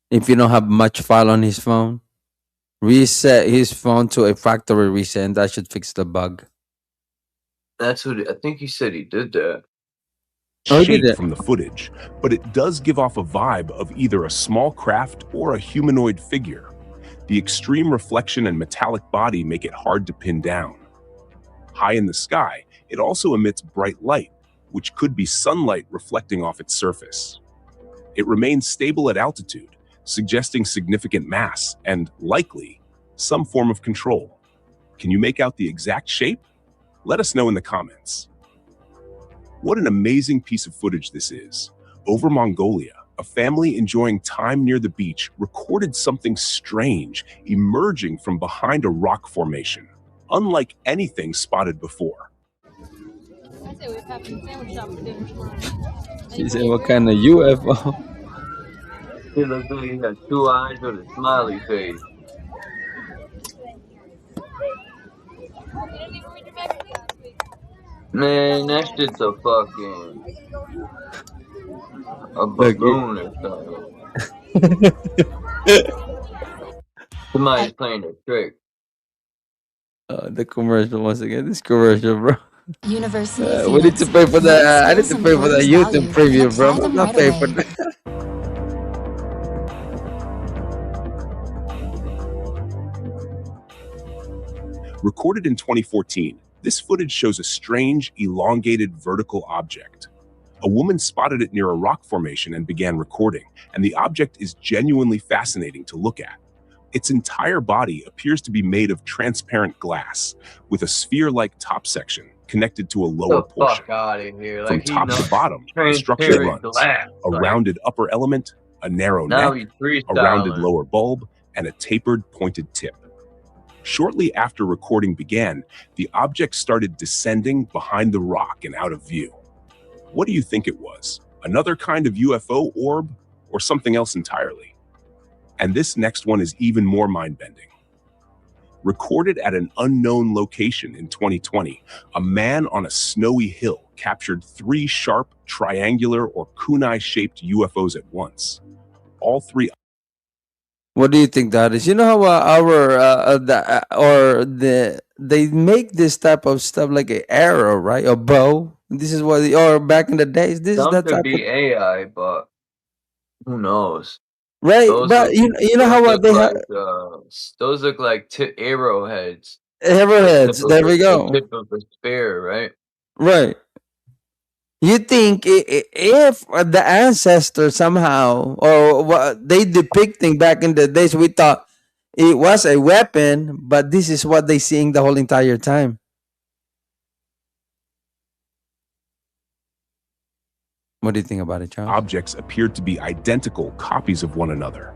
If you don't have much file on his phone, reset his phone to a factory reset, and that should fix the bug. That's what I think he said. He did that. Shape from the footage, but it does give off a vibe of either a small craft or a humanoid figure. The extreme reflection and metallic body make it hard to pin down. High in the sky, it also emits bright light, which could be sunlight reflecting off its surface. It remains stable at altitude, suggesting significant mass and, likely, some form of control. Can you make out the exact shape? Let us know in the comments. What an amazing piece of footage this is. Over Mongolia, a family enjoying time near the beach recorded something strange emerging from behind a rock formation, unlike anything spotted before. She said, what kind of UFO? He looks like he has 2 eyes with a smiley face. Man, that shit's a fucking balloon or something. Somebody's playing a trick. The commercial once again. This commercial, bro. University We need to pay for the. I need to pay for the YouTube preview, bro. I'm not paying for that. Recorded in 2014, this footage shows a strange, elongated vertical object. A woman spotted it near a rock formation and began recording, and the object is genuinely fascinating to look at. Its entire body appears to be made of transparent glass, with a sphere-like top section connected to a lower portion. Fuck out of here. From Like, top to bottom, the structure runs. Glass, a rounded upper element, a narrow now neck, a rounded lower bulb, and a tapered, pointed tip. Shortly after recording began, the object started descending behind the rock and out of view. What do you think it was? Another kind of UFO orb, or something else entirely? And this next one is even more mind-bending. Recorded at an unknown location in 2020, a man on a snowy hill captured 3 sharp, triangular, or kunai-shaped UFOs at once. All 3. What do you think that is? You know how they make this type of stuff like an arrow, right? A bow. This is what or back in the days. This Some is that could type be of AI, but who knows? right. Those But look, you know those how look they like have those look like arrowheads. arrowheads. There we The go. tip of a spear, right? Right. You think if the ancestors somehow or what they depicting back in the days, we thought it was a weapon, but this is what they seeing the whole entire time. What do you think about it, Charles? Objects appeared to be identical copies of one another.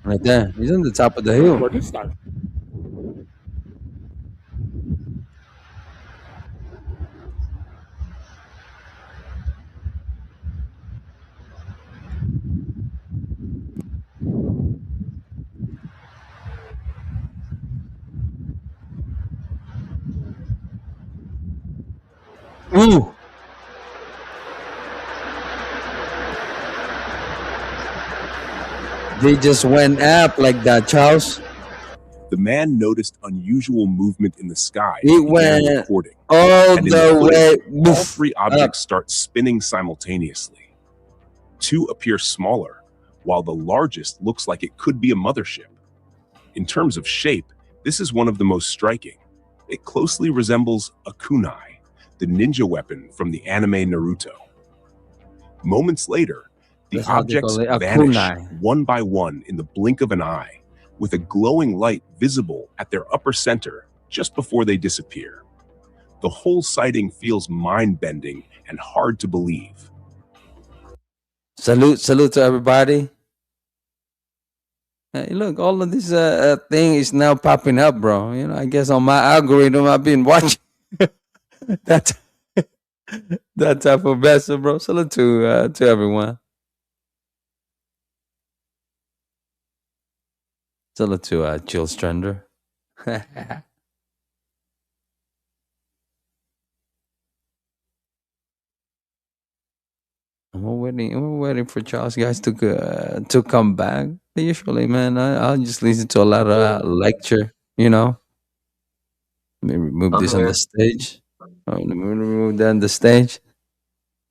Right there. He's on the top of the hill. Ooh. They just went up like that, Charles. The man noticed unusual movement in the sky It and began went recording. all And in the way. footage, all 3 objects start spinning simultaneously. 2 appear smaller, while the largest looks like it could be a mothership. In terms of shape, this is one of the most striking. It closely resembles a kunai, the ninja weapon from the anime Naruto. Moments later, the That's how they objects call it, a vanish kunai. one by one in the blink of an eye, with a glowing light visible at their upper center just before they disappear. The whole sighting feels mind-bending and hard to believe. Salute to everybody. Hey, look, all of this thing is now popping up, bro. You know, I guess on my algorithm, I've been watching that that type of vessel, bro. Salute to everyone. Salute to Jill Strander. We're waiting for Charles guys to come back. Usually, man, I'll just listen to a lot of lecture. You know, let me remove this on the stage. Let me remove that on the stage.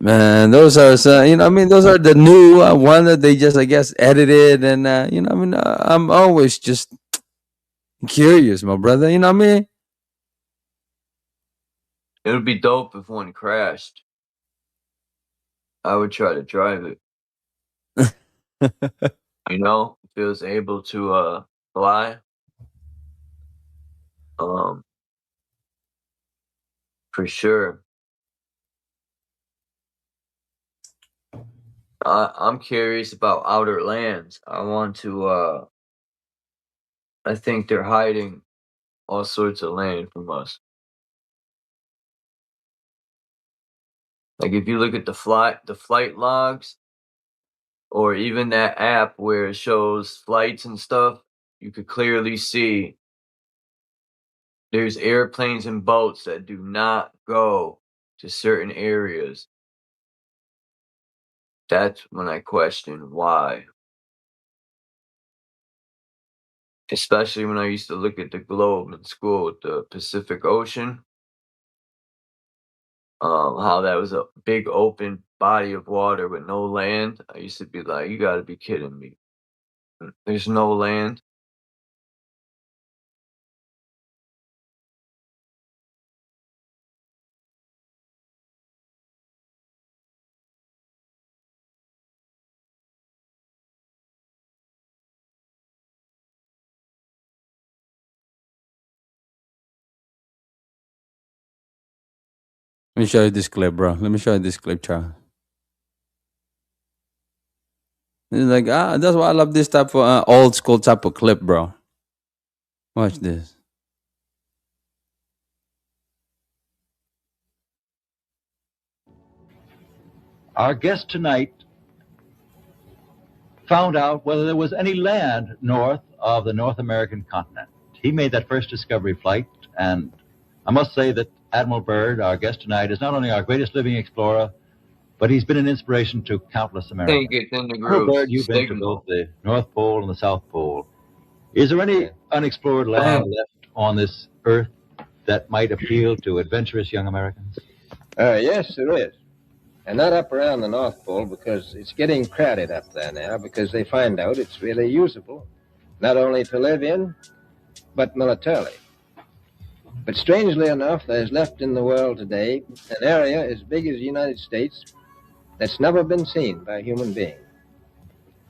Man, those are I mean, those are the new one that they just, I guess, edited, and you know, I mean, I'm always just curious, my brother. You know what I mean? It would be dope if one crashed. I would try to drive it. You know, feels able to fly. For sure. I'm curious about outer lands. I want to I think they're hiding all sorts of land from us. Like if you look at the flight logs, or even that app where it shows flights and stuff, you could clearly see there's airplanes and boats that do not go to certain areas. That's when I question why. Especially when I used to look at the globe in school with the Pacific Ocean. How that was a big open body of water with no land. I used to be like, you gotta be kidding me. There's no land. Let me show you this clip, bro. Let me show you this clip, Charles. It's like, that's why I love this type of old school type of clip, bro. Watch this. Our guest tonight found out whether there was any land north of the North American continent. He made that first discovery flight, and I must say that Admiral Byrd, our guest tonight, is not only our greatest living explorer, but he's been an inspiration to countless Americans. Admiral Byrd, you've been to both the North Pole and the South Pole. Is there any unexplored land left on this earth that might appeal to adventurous young Americans? Yes, there is. And not up around the North Pole, because it's getting crowded up there now, because they find out it's really usable, not only to live in, but militarily. But strangely enough, there's left in the world today an area as big as the United States that's never been seen by a human being.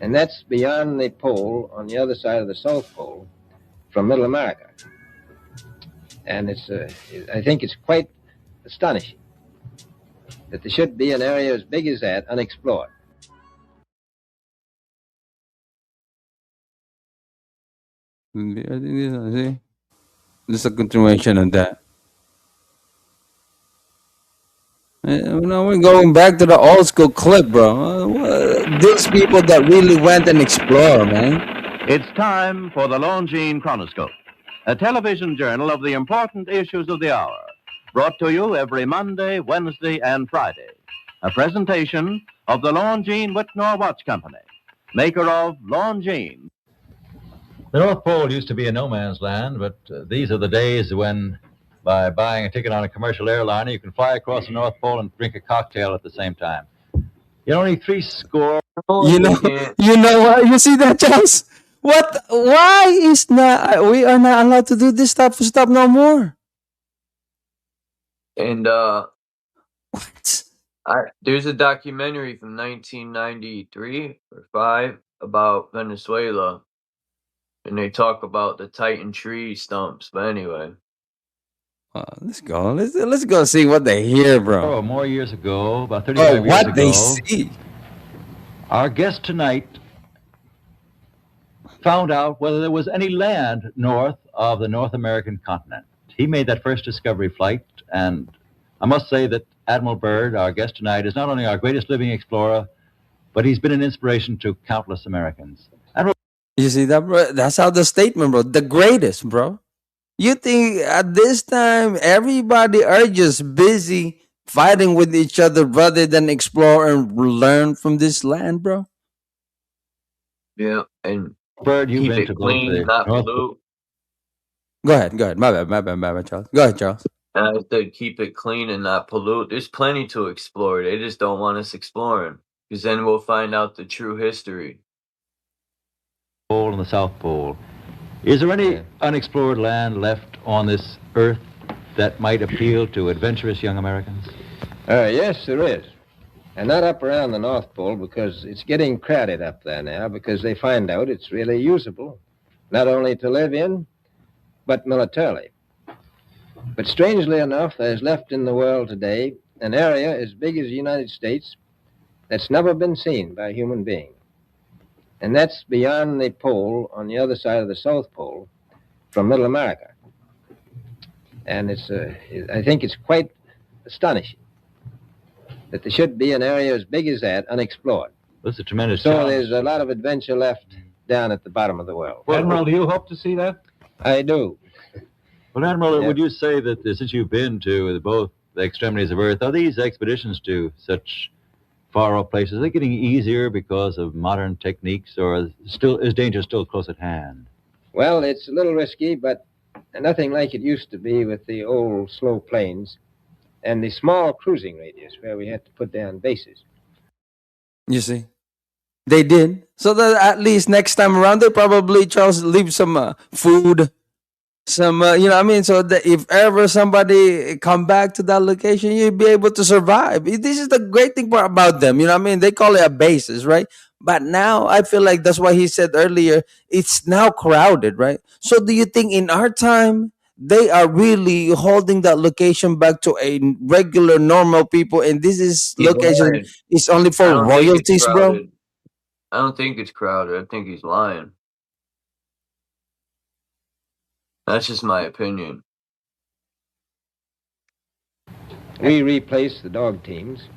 And that's beyond the pole on the other side of the South Pole from Middle America. And I think it's quite astonishing that there should be an area as big as that unexplored. See? This is a continuation of that. Now we're going back to the old school clip, bro. These people that really went and explored, man. It's time for the Longines Chronoscope, a television journal of the important issues of the hour, brought to you every Monday, Wednesday, and Friday. A presentation of the Longines Whitnor Watch Company, maker of Longines. The North Pole used to be a no man's land, but these are the days when, by buying a ticket on a commercial airliner, you can fly across the North Pole and drink a cocktail at the same time. You only 3 score. You know what? You see that, Charles? What? Why is not we are not allowed to do this type of stuff no more? And there's a documentary from 1993 or 5 about Venezuela, and they talk about the Titan tree stumps. But anyway, let's go. Let's go see what they hear, bro. Oh, more years ago, about 35 years ago. What they see. Our guest tonight found out whether there was any land north of the North American continent. He made that first discovery flight, and I must say that Admiral Byrd, our guest tonight, is not only our greatest living explorer, but he's been an inspiration to countless Americans. You see that, bro? That's how the statement, bro. The greatest, bro. You think at this time everybody are just busy fighting with each other rather than explore and learn from this land, bro? Yeah, and Byrd, you've keep been it to clean, not pollute. Go ahead. My bad, Charles. Go ahead, Charles. And I said keep it clean and not pollute. There's plenty to explore. They just don't want us exploring, because then we'll find out the true history. Pole and the South Pole. Is there any unexplored land left on this earth that might appeal to adventurous young Americans? Yes, there is. And not up around the North Pole because it's getting crowded up there now because they find out it's really usable, not only to live in, but militarily. But strangely enough, there's left in the world today an area as big as the United States that's never been seen by a human being. And that's beyond the pole on the other side of the South Pole from Middle America. And I think it's quite astonishing that there should be an area as big as that unexplored. That's a tremendous So challenge. there's a lot of adventure left down at the bottom of the world. Admiral, do you hope to see that? I do. Well, Admiral, Yeah. would you say that since you've been to both the extremities of Earth, are these expeditions to such far-off places, are they getting easier because of modern techniques, or is danger still close at hand? Well, it's a little risky, but nothing like it used to be with the old slow planes and the small cruising radius where we had to put down bases. You see, they did. So that at least next time around, they probably Charles leave some food, some you know what I mean. So that if ever somebody come back to that location, you'll be able to survive. This is the great thing about them. You know what I mean? They call it a basis, right? But now I feel like that's why he said earlier. It's now crowded, right? So do you think in our time they are really holding that location back to a regular normal people, and this is He's location lying. is only I for don't think it's royalties, bro? crowded. I don't think it's crowded. I think he's lying. That's just my opinion. We replaced the dog teams,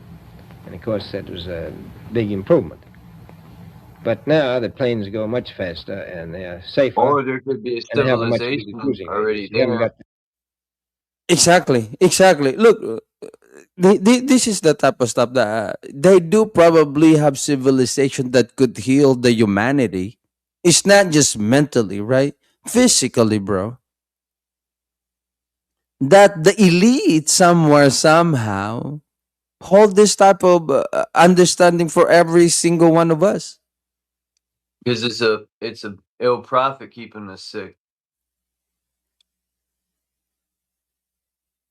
and of course that was a big improvement. But now the planes go much faster and they are safer. Or there could be a and they have a much bigger civilization cruising already radius. You haven't there. got Exactly. Look, this is the type of stuff that they do probably have civilization that could heal the humanity. It's not just mentally, right? Physically, bro. That the elite somewhere somehow hold this type of understanding for every single one of us. Because it's a ill profit keeping us sick.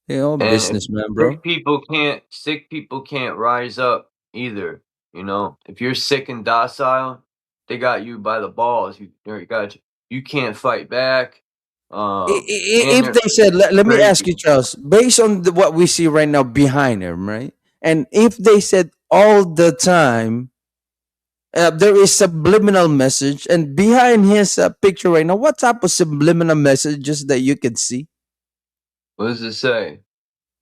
You know, And if businessman, bro. sick people can't rise up either. You know, if you're sick and docile, they got you by the balls. You can't fight back. And If they're they said, let me ask crazy. you, Charles, based on what we see right now behind him, right? And if they said all the time, there is subliminal message, and behind his picture right now, what type of subliminal messages that you can see? What does it say?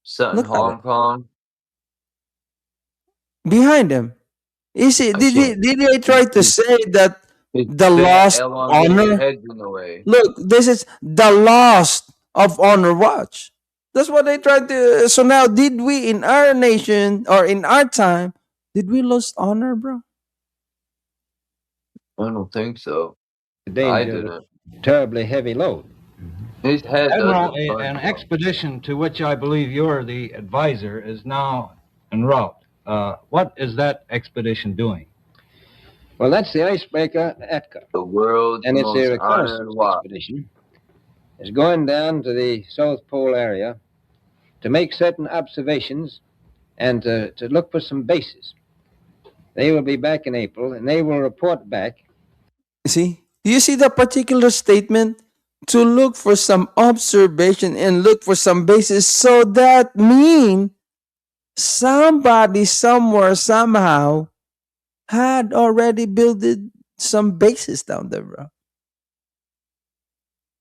Something Look at Hong it. Kong. Behind him. Is it? I Did can't. they try to say that His the fat, lost elongated honor? head's in the way. Look, this is the lost of honor watch. That's what they tried to. So now, did we in our nation or in our time, did we lost honor, bro? I don't think so. the I danger of didn't. a terribly heavy load. His head Admiral, doesn't an budge. expedition to which I believe you're the advisor is now en route. What is that expedition doing? Well, that's the icebreaker Atka. The world's And it's a most reconnaissance honored watch. expedition. It's going down to the South Pole area to make certain observations and to look for some bases. They will be back in April, and they will report back. See, do you see that particular statement? To look for some observation and look for some basis. So that mean somebody somewhere somehow had already built some bases down there, bro.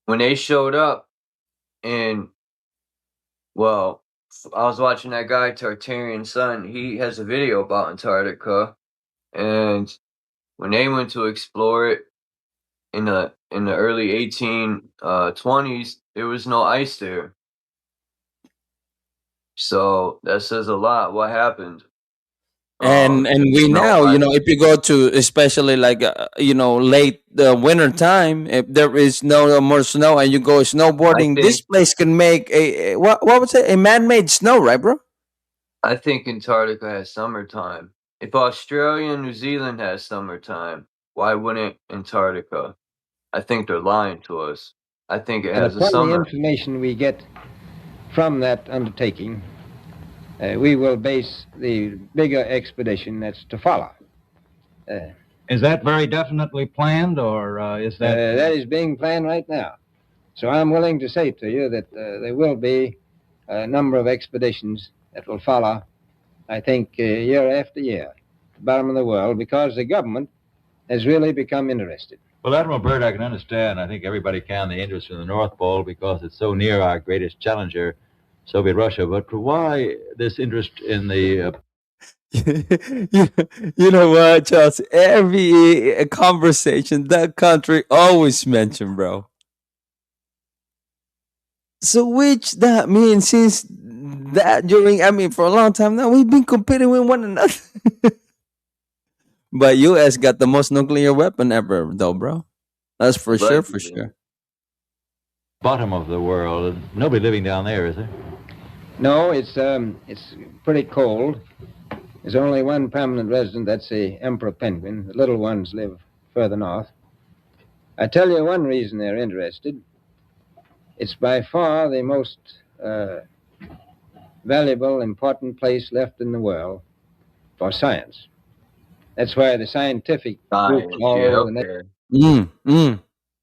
When they showed up, and well, I was watching that guy Tartarian Sun. He has a video about Antarctica, and when they went to explore it in the early 1820s, there was no ice there. So that says a lot. What happened? And we no now, ice. if you go to especially like late winter time, if there is no more snow and you go snowboarding, this think- place can make a what was it, a man-made snow, right, bro? I think Antarctica has summertime. If Australia and New Zealand has summertime, why wouldn't Antarctica? I think they're lying to us. I think it And has a upon the summer. information we get from that undertaking, we will base the bigger expedition that's to follow. Is that very definitely planned, or is that... That is being planned right now. So I'm willing to say to you that there will be a number of expeditions that will follow, I think, year after year, to the bottom of the world, because the government has really become interested. Well, Admiral Byrd, I can understand. I think everybody can, the interest in the North Pole, because it's so near our greatest challenger, Soviet Russia. But why this interest in the... You know what, Charles? Every conversation, that country always mentioned, bro. So which that means since that for a long time now, we've been competing with one another. But US got the most nuclear weapon ever, though, bro. That's for sure, for sure. Bottom of the world. Nobody living down there, is there? No, it's pretty cold. There's only one permanent resident, that's the emperor penguin. The little ones live further north. I tell you one reason they're interested. It's by far the most valuable, important place left in the world for science. That's why the scientific groups all over the okay.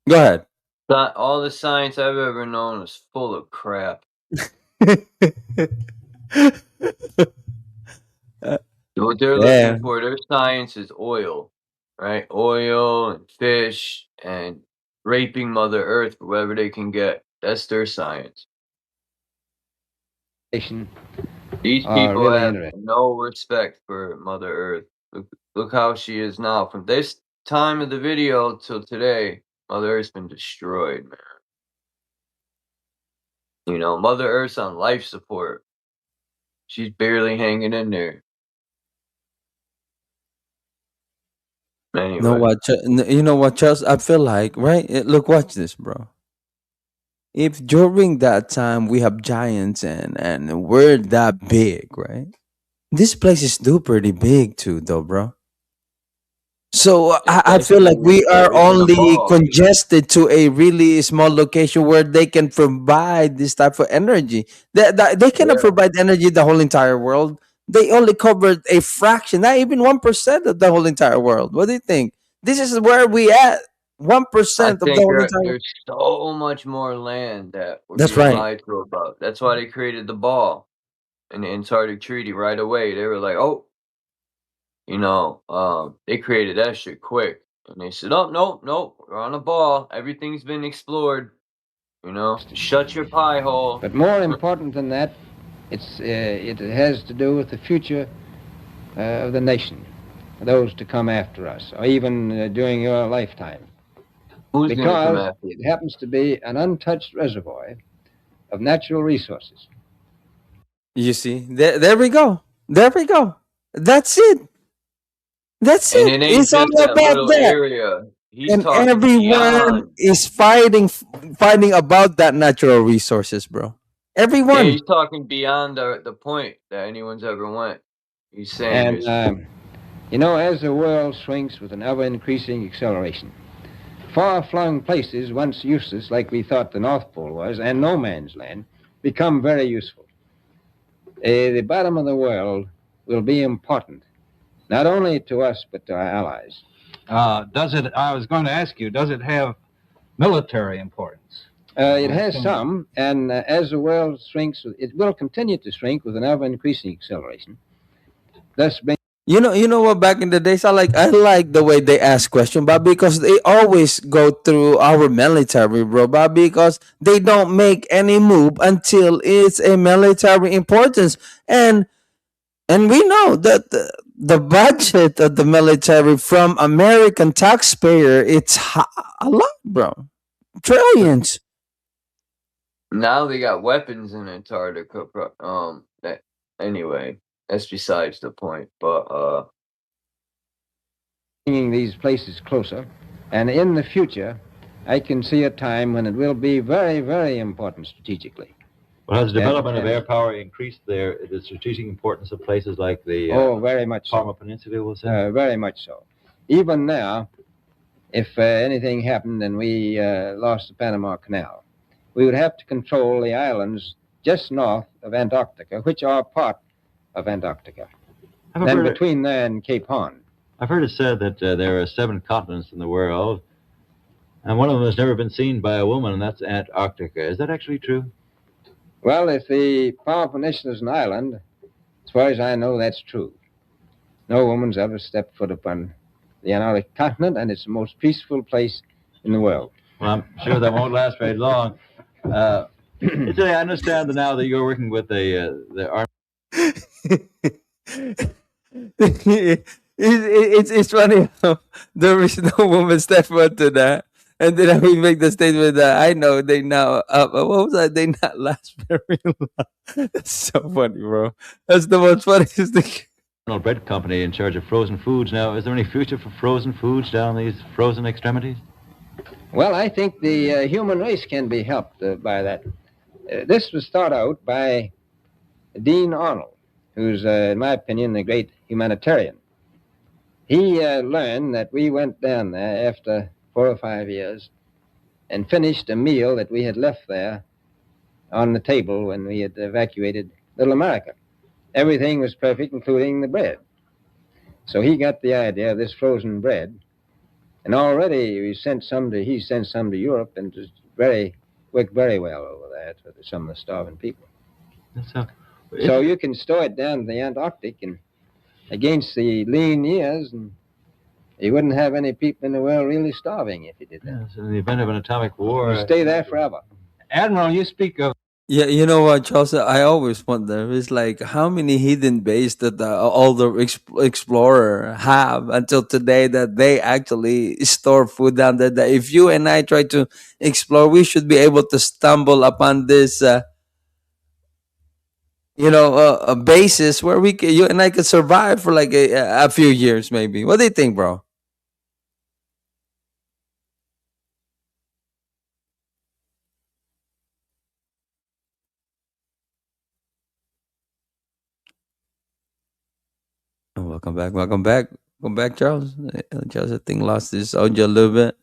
Go ahead. All the science I've ever known is full of crap. What they're looking for, their science is oil, right? Oil and fish and raping Mother Earth for whatever they can get. That's their science. These people really have interesting. no respect for Mother Earth. Look how she is now. From this time of the video till today, Mother Earth's been destroyed, man. You know, Mother Earth's on life support. She's barely hanging in there. Anyway. You know what, Charles? I feel like, right? Look, watch this, bro. If during that time we have giants and we're that big, right? This place is still pretty big too, though, bro. So I feel like we are only congested to a really small location where they can provide this type of energy. They cannot provide energy the whole entire world. They only covered a fraction, not even 1% of the whole entire world. What do you think? This is where we at. 1% of the whole entire world. There's so much more land that we're That's being right. lied to about. That's why they created the ball in the Antarctic Treaty right away. They were like, oh, you know, they created that shit quick. And they said, oh, no, we're on a ball. Everything's been explored. You know, shut your pie hole. But more important than that, it has to do with the future of the nation, those to come after us, or even during your lifetime. Who's going to come Because after you? it happens to be an untouched reservoir of natural resources. You see, there we go. There we go. That's it. That's And it. it ain't It's all just that about little that. area. He's And talking everyone beyond. is fighting about that natural resources, bro. Yeah, Everyone. he's talking beyond the point that anyone's ever went. He's saying And, you know, as the world shrinks with an ever-increasing acceleration, far-flung places once useless, like we thought the North Pole was, and no man's land, become very useful. The bottom of the world will be important, not only to us, but to our allies. I was going to ask you, does it have military importance? It has some, and as the world shrinks, it will continue to shrink with an ever-increasing acceleration. Thus, You know what? Back in the days, I like the way they ask questions, but because they always go through our military, bro. But because they don't make any move until it's a military importance, and we know that the budget of the military from American taxpayer, it's a lot, bro. Trillions. now they got weapons in Antarctica. Anyway, that's besides the point. But bringing these places closer, and in the future, I can see a time when it will be very, very important strategically. Well, has the development of air power increased the strategic importance of places like the very much Parma Peninsula, was it? Very much so. Even now, if anything happened and we lost the Panama Canal, we would have to control the islands just north of Antarctica, which are part of Antarctica. I've Then heard it- between there and Cape Horn. I've heard it said that there are 7 continents in the world, and one of them has never been seen by a woman, and that's Antarctica. Is that actually true? Well, if the Power Peninsula is an island, as far as I know, that's true. No woman's ever stepped foot upon the Antarctic continent, and it's the most peaceful place in the world. Well, I'm sure that won't last very long. I understand now that you're working with the Army. It's funny how there is no woman step to that, and then we make the statement that I know they now. What was that? They not last very long. That's so funny, bro. That's the most funniest thing. Bread company in charge of frozen foods. Now, is there any future for frozen foods down these frozen extremities? Well, I think the human race can be helped by that. This was thought out by Dean Arnold, who's, in my opinion, a great humanitarian. He learned that we went down there after 4 or 5 years and finished a meal that we had left there on the table when we had evacuated Little America. Everything was perfect, including the bread. So he got the idea of this frozen bread, and already he sent some to Europe, and it worked very well over there for some of the starving people. So you can store it down in the Antarctic and against the lean years, and you wouldn't have any people in the world really starving if you did that. Yes, in the event of an atomic war. You stay there forever. Admiral, you speak of. Yeah, you know what, Charles? I always wonder. It's like how many hidden bases that all the explorer have until today that they actually store food down there. That if you and I try to explore, we should be able to stumble upon this, a basis where you and I could survive for like a few years, maybe. What do you think, bro? Oh, welcome back, Charles. Charles, I think lost his audio a little bit.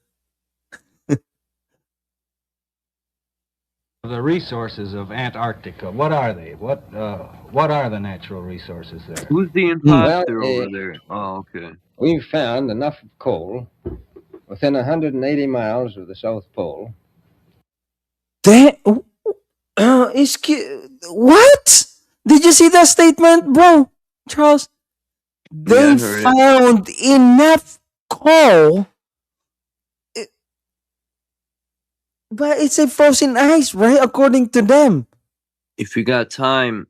The resources of Antarctica. What are they? What are the natural resources there? Who's the imposter over there? Oh, okay. We've found enough coal within 180 miles of the South Pole. What? Did you see that statement, bro? Charles? They found enough coal. But it's a frozen ice, right? According to them. If you got time,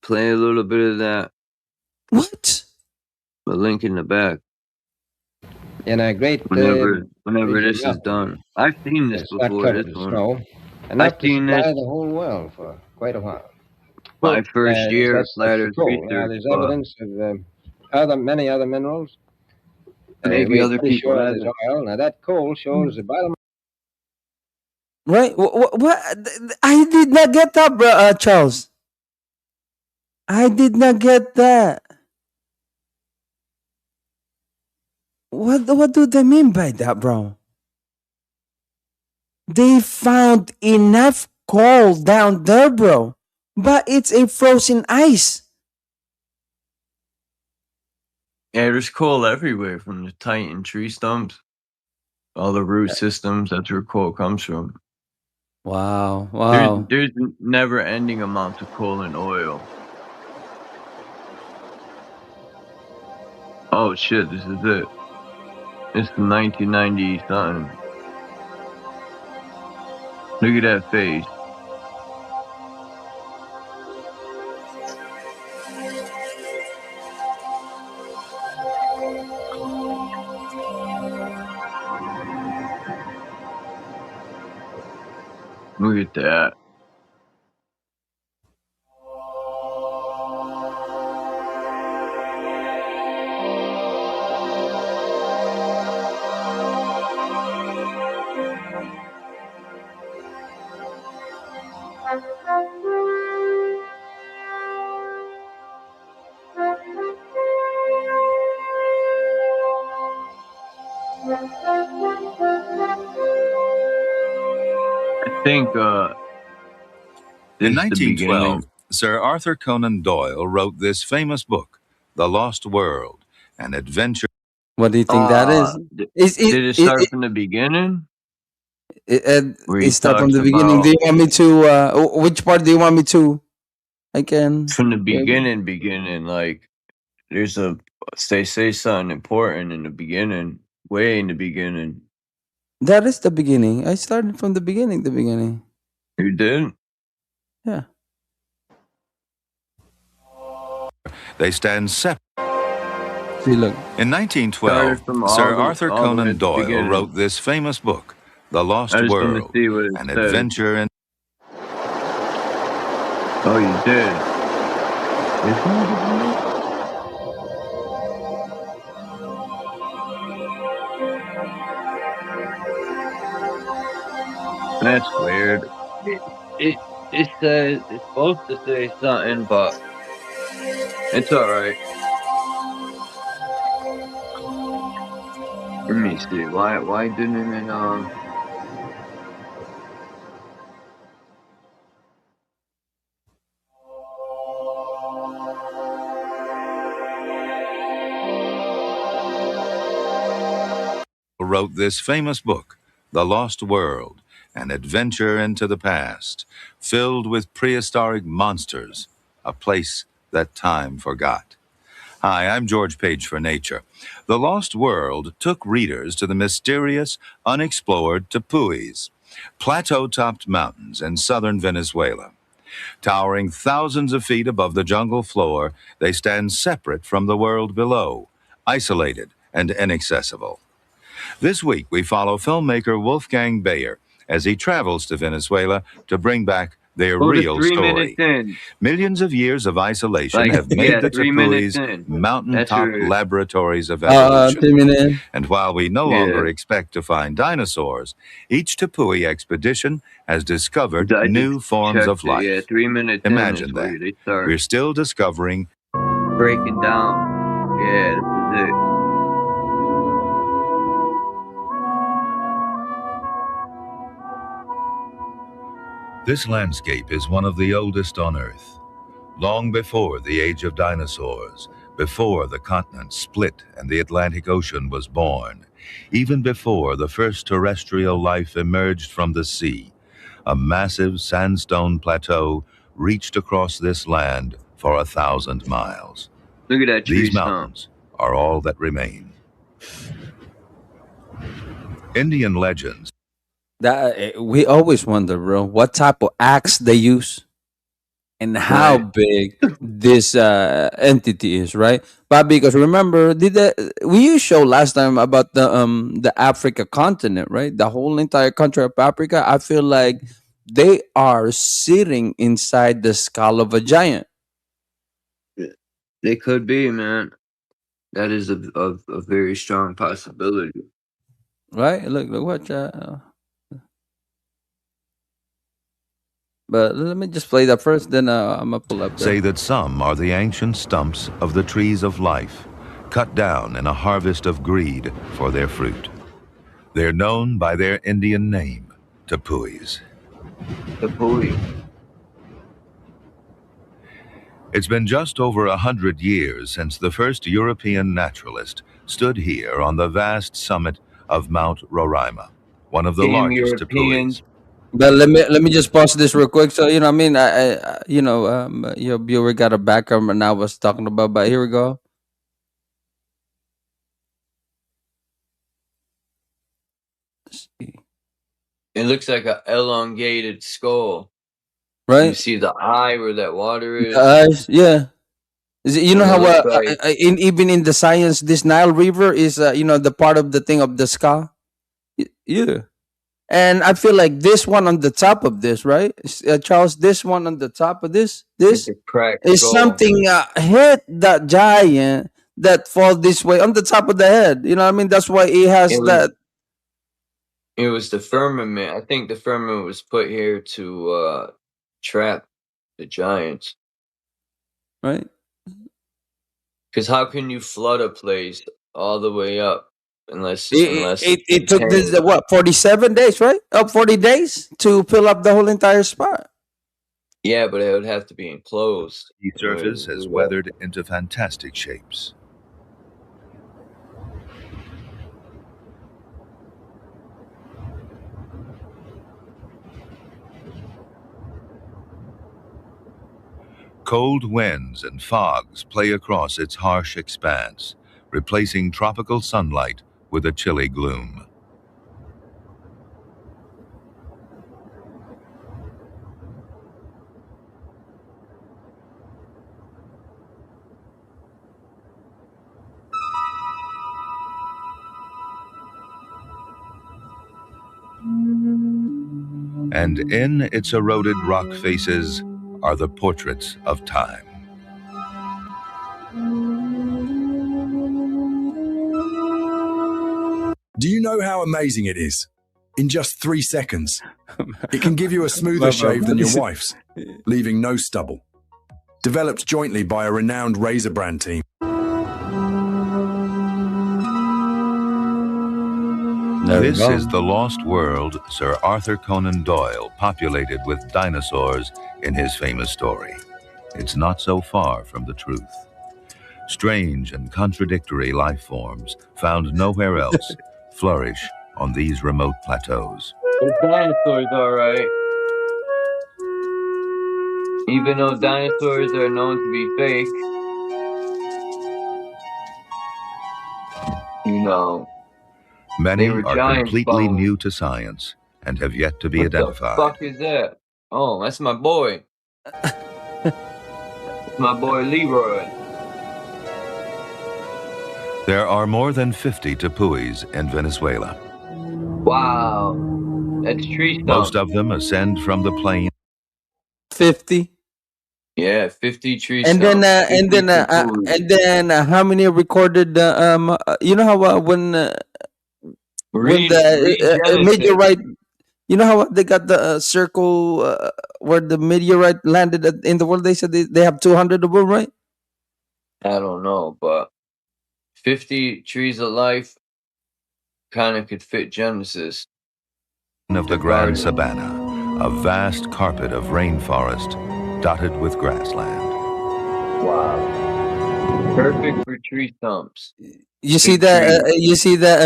play a little bit of that. What? The link in the back. In a great whenever this is done. I've seen this before. This one. Snow, enough to supply the whole world for quite a while. My first year of flat Earth research. There's evidence of many other minerals. Maybe other people sure have there's it. oil. Now that coal shows the bottom. Right? What? I did not get that, bro, Charles. I did not get that. What do they mean by that, bro? They found enough coal down there, bro. But it's a frozen ice. Yeah, there's coal everywhere from the Titan tree stumps. All the root systems, that's where coal comes from. Wow. There's never-ending amounts of coal and oil. Oh shit, this is it. It's the 1990 something. Look at that face. Look at that. I think in 1912, Sir Arthur Conan Doyle wrote this famous book, The Lost World, an adventure. What do you think that is? Is Did it start from the beginning? Where he it start from talks the beginning. Do about you want me to? Which part do you want me to? I can. from the beginning, like there's they say something important in the beginning, way in the beginning. That is the beginning. I started from the beginning. The beginning. You did? Yeah. They stand separate. See, look. In 1912, Sir Arthur Conan Doyle wrote this famous book, The Lost World, an adventure in... Oh, you did? That's weird. It says it's supposed to say something, but it's alright. Let me see. Why didn't it wrote this famous book, The Lost World, an adventure into the past, filled with prehistoric monsters, a place that time forgot. Hi, I'm George Page for Nature. The Lost World took readers to the mysterious, unexplored Tepuis, plateau-topped mountains in southern Venezuela. Towering thousands of feet above the jungle floor, they stand separate from the world below, isolated and inaccessible. This week, we follow filmmaker Wolfgang Bayer as he travels to Venezuela to bring back their real story. Millions of years of isolation have made the Tepuis mountaintop laboratories of evolution. And while we no longer expect to find dinosaurs, each Tepui expedition has discovered new forms of life. Imagine that. We're still discovering... breaking down. Yeah, this is it. This landscape is one of the oldest on Earth. Long before the age of dinosaurs, before the continents split and the Atlantic Ocean was born, even before the first terrestrial life emerged from the sea, a massive sandstone plateau reached across this land for 1,000 miles. Look at that tree. These mountains are all that remain. Indian legends. That we always wonder, bro, what type of axe they use and how big this entity is, right? But because remember, we show last time about the Africa continent, right? The whole entire country of Africa. I feel like they are sitting inside the skull of a giant. They could be, man. That is a very strong possibility. Right? Look what. But let me just play that first, then I'm gonna pull up. Say that some are the ancient stumps of the trees of life, cut down in a harvest of greed for their fruit. They're known by their Indian name, Tepuis. Tepui. It's been just over 100 years since the first European naturalist stood here on the vast summit of Mount Roraima, one of the largest Tepuis. But let me just pause this real quick. So I mean, your viewer got a background, and I was talking about. But here we go. Let's see. It looks like an elongated skull. Right. You see the eye where that water is. The eyes, yeah. You know how even in the science, this Nile River is the part of the thing of the sky. Yeah. And I feel like this one on the top of this, right, Charles? This one on the top of this is something hit that giant that fall this way on the top of the head. You know what I mean? That's why it has that. It was the firmament. I think the firmament was put here to trap the giants. Right. Because how can you flood a place all the way up? Unless it took this, 47 days, right? 40 days to fill up the whole entire spot. Yeah, but it would have to be enclosed. The surface has weathered into fantastic shapes. Cold winds and fogs play across its harsh expanse, replacing tropical sunlight with a chilly gloom. And in its eroded rock faces are the portraits of time. Do you know how amazing it is? In just 3 seconds, it can give you a smoother shave than your wife's, leaving no stubble. Developed jointly by a renowned razor brand team. This is the lost world Sir Arthur Conan Doyle populated with dinosaurs in his famous story. It's not so far from the truth. Strange and contradictory life forms found nowhere else flourish on these remote plateaus. The dinosaurs, alright. Even though dinosaurs are known to be fake, you know, Many they were are giant completely bones. new to science and have yet to be What identified. the fuck is that? Oh, that's my boy. That's my boy Leroy. There are more than 50 tepuis in Venezuela. Wow. That's tree stump. Most of them ascend from the plain. 50. Yeah, 50 tree And then, stumps. how many recorded? You know how when the meteorite, you know how they got the circle where the meteorite landed in the world? They said they have 200 of them, right? I don't know, but 50 trees of life kind of could fit Genesis. Of the Grand Savannah, a vast carpet of rainforest dotted with grassland. Wow. Perfect for tree stumps. You see that? You see that,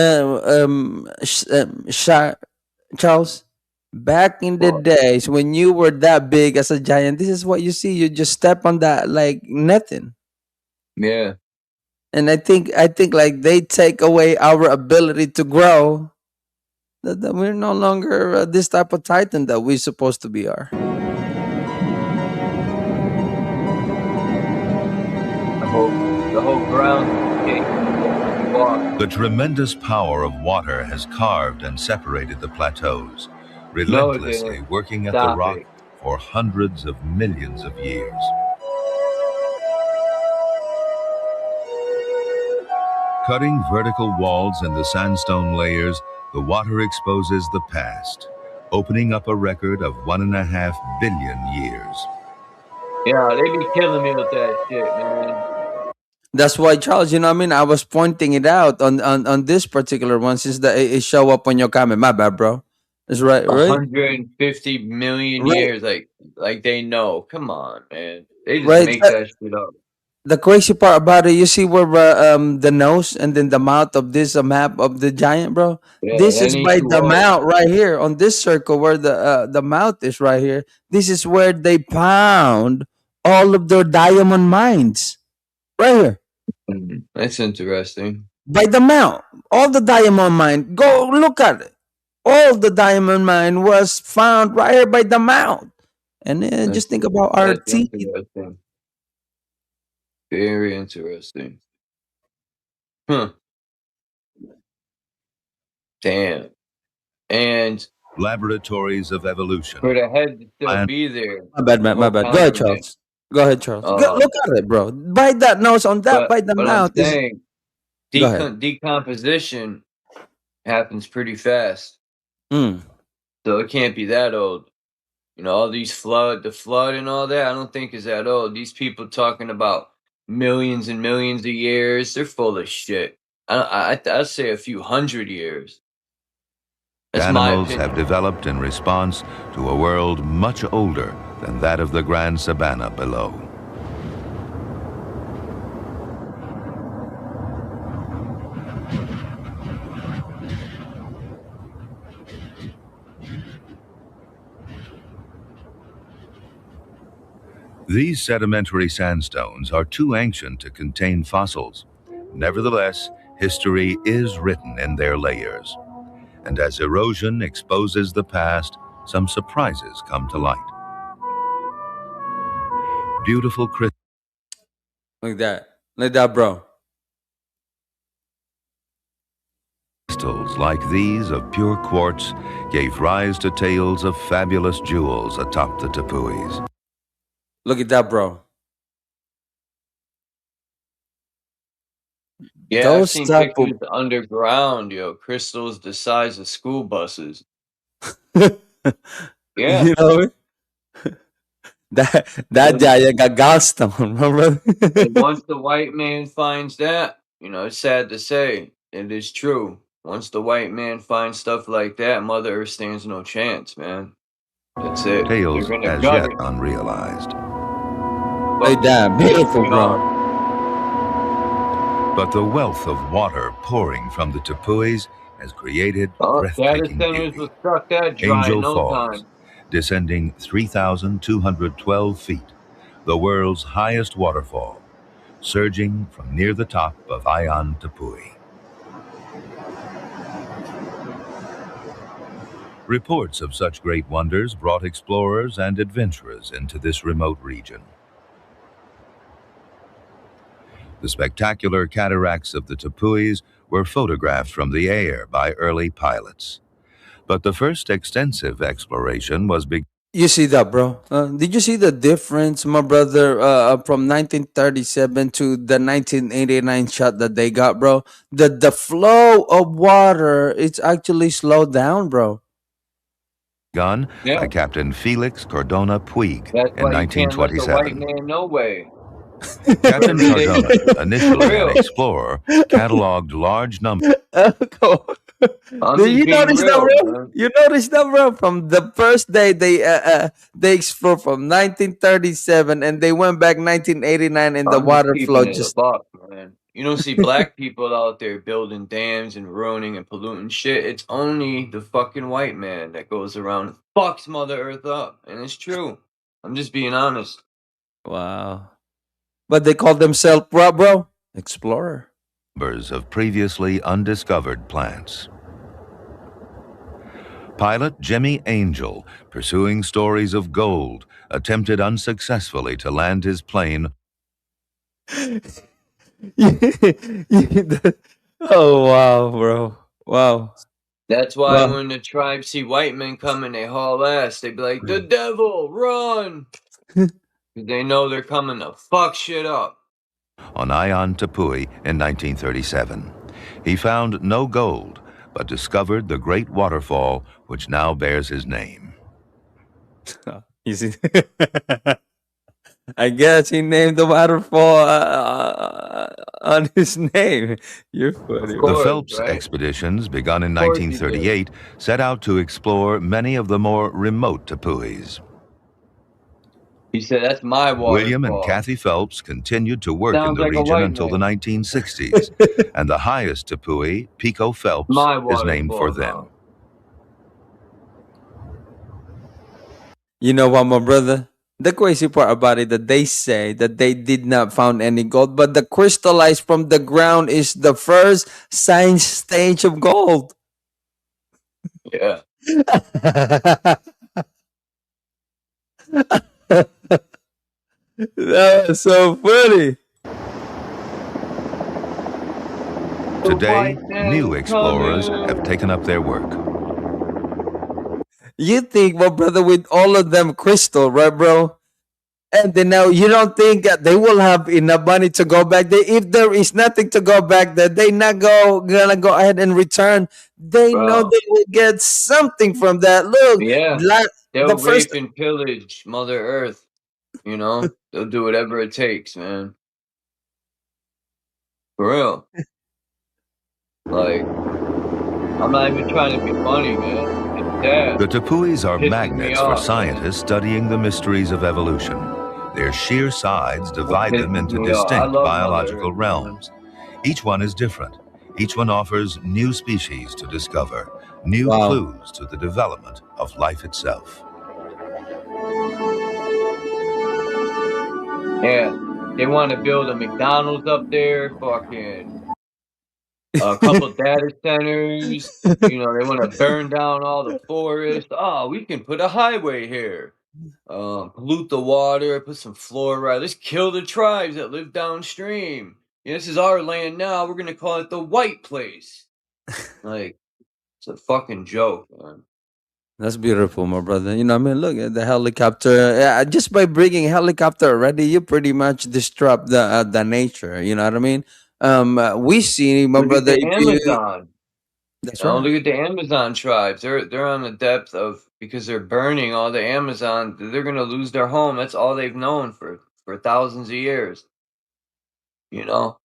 Charles? Back in the days when you were that big as a giant, this is what you see. You just step on that like nothing. Yeah. And I think like they take away our ability to grow. That we're no longer this type of titan that we're supposed to be are. The whole ground. The tremendous power of water has carved and separated the plateaus, relentlessly working at the rock for hundreds of millions of years. Cutting vertical walls in the sandstone layers, the water exposes the past, opening up a record of 1.5 billion years. Yeah, they be killing me with that shit, man. That's why, Charles, you know what I mean? I was pointing it out on this particular one since it show up on your comment. My bad, bro. That's right, right? 150 million years, like they know. Come on, man. They just Right. make that shit up. The crazy part about it, you see where the nose and then the mouth of this map of the giant, bro. Yeah, This that is ain't by too the old. mouth right here on this circle where the mouth is right here. This is where they found all of their diamond mines, right here. That's interesting. By the mount, all the diamond mine. Go look at it. All the diamond mine was found right here by the mount. And then just think about our That's teeth. interesting. Very interesting. Huh. Damn. And Laboratories of evolution. for the head to still be there. My bad, man. My bad. Go ahead, Charles. Go ahead, Charles. Look at it, bro. By that nose on that, by the But mouth. I'm saying, Go ahead. decomposition happens pretty fast. Mm. So it can't be that old. You know, all these the flood and all that, I don't think is that old. These people talking about millions and millions of years, they're full of shit. I'd say a few hundred years. That's my Animals opinion. have developed in response to a world much older than that of the Grand Savanna below. These sedimentary sandstones are too ancient to contain fossils. Nevertheless, history is written in their layers. And as erosion exposes the past, some surprises come to light. Beautiful Like that, bro. crystals like these of pure quartz gave rise to tales of fabulous jewels atop the tepuis. Look at that, bro. Yeah, I've Those seen type of pictures underground, yo. Crystals the size of school buses. Yeah. you know that guy got gallstone, bro. And once the white man finds that, you know, it's sad to say, it is true. Once the white man finds stuff like that, Mother Earth stands no chance, man. That's it. Tales They're gonna as gut yet it. unrealized. Like that, beautiful, bro. But the wealth of water pouring from the tepuis has created Oh, data breathtaking centers beauty. will suck that dry Angel in no Falls, time. descending 3,212 feet, the world's highest waterfall, surging from near the top of Ayan Tepui. Reports of such great wonders brought explorers and adventurers into this remote region. The spectacular cataracts of the tepuis were photographed from the air by early pilots. But the first extensive exploration was You see that, bro? Did you see the difference, my brother, from 1937 to the 1989 shot that they got, bro? The flow of water, it's actually slowed down, bro. begun Yeah. by Captain Felix Cardona Puig That's in why you can't let the white 1927. man no way. Captain They- Cardona, initially Real. an explorer, cataloged large numbers. I'm Do just you being notice that, real, bro? man. You notice that, bro? From the first day they explored from 1937 and they went back 1989 and the I'm just water flow keeping it a just buck, man. You don't see black people out there building dams and ruining and polluting shit. It's only the fucking white man that goes around and fucks Mother Earth up. And it's true. I'm just being honest. wow. But they call themselves what, bro? Explorer. Of previously undiscovered plants. Pilot Jimmy Angel, pursuing stories of gold, attempted unsuccessfully to land his plane. Oh wow, bro. Wow. That's why Wow. when the tribes see white men coming, they haul ass. They be like, the devil, run! 'Cause they know they're coming to fuck shit up. On Ayan Tepui in 1937. He found no gold, but discovered the great waterfall which now bears his name. You see? I guess he named the waterfall on his name. You're funny. The Phelps expeditions, begun in 1938, set out to explore many of the more remote tepuis. He said, that's my waterfall. William and Kathy Phelps continued to work Sounds in the like a region white until the man. 1960s, and the highest tepui, Pico Phelps, My is named for waterfall them. You know what, my brother? The crazy part about it that they say that they did not found any gold, but the crystallized from the ground is the first science stage of gold. Yeah. That was so funny. Today, new explorers have taken up their work. You think, my brother, with all of them crystal, right, bro? And then now you don't think that they will have enough money to go back there. If there is nothing to go back there, they not gonna go ahead and return. They know Bro. they will get something from that. Look, Yeah. the They'll first rape and pillage Mother Earth. You know? They'll do whatever it takes, man. For real. Like, I'm not even trying to be funny, man. It's The Tepuis are pisses me magnets for off. scientists studying the mysteries of evolution. Their sheer sides divide them Pisses into me off. I distinct love Mother biological Earth, man. realms. Each one is different. Each one offers new species to discover, new Wow. clues to the development of life itself. Yeah, they want to build a McDonald's up there, fucking a couple data centers. You know, they want to burn down all the forests. Oh, we can put a highway here. Pollute the water, put some fluoride. Let's kill the tribes that live downstream. Yeah, this is our land now. We're gonna call it the White Place. Like, it's a fucking joke, man. That's beautiful, my brother. You know, I mean, look at the helicopter. Just by bringing helicopter already, you pretty much disrupt the nature. You know what I mean? We see, my Look at brother. the If you, Amazon. that's You know, right. look at the Amazon tribes. They're on the depth of because they're burning all the Amazon. They're gonna lose their home. That's all they've known for thousands of years. You know,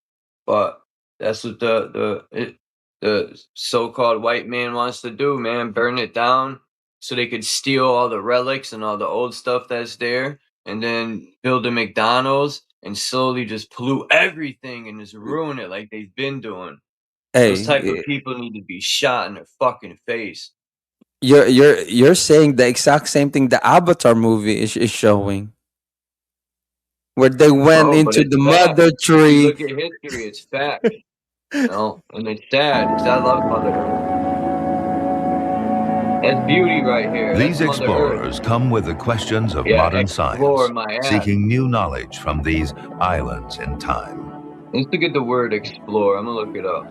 but that's what the so-called white man wants to do, man. Burn it down so they could steal all the relics and all the old stuff that's there, and then build a McDonald's and slowly just pollute everything and just ruin it like they've been doing. Those type of Hey, people need to be shot in their fucking face. you're saying the exact same thing the Avatar movie is showing, where they went Oh, but into it's the fact. mother If you tree. look at history, it's fact. You know, and it's sad because I love Mother Earth. That's beauty right here. These That's Mother Earth. explorers come with the questions of Yeah, modern explore science, my ass. seeking new knowledge from these islands in time. Let's look at the word explore. I'm gonna look it up.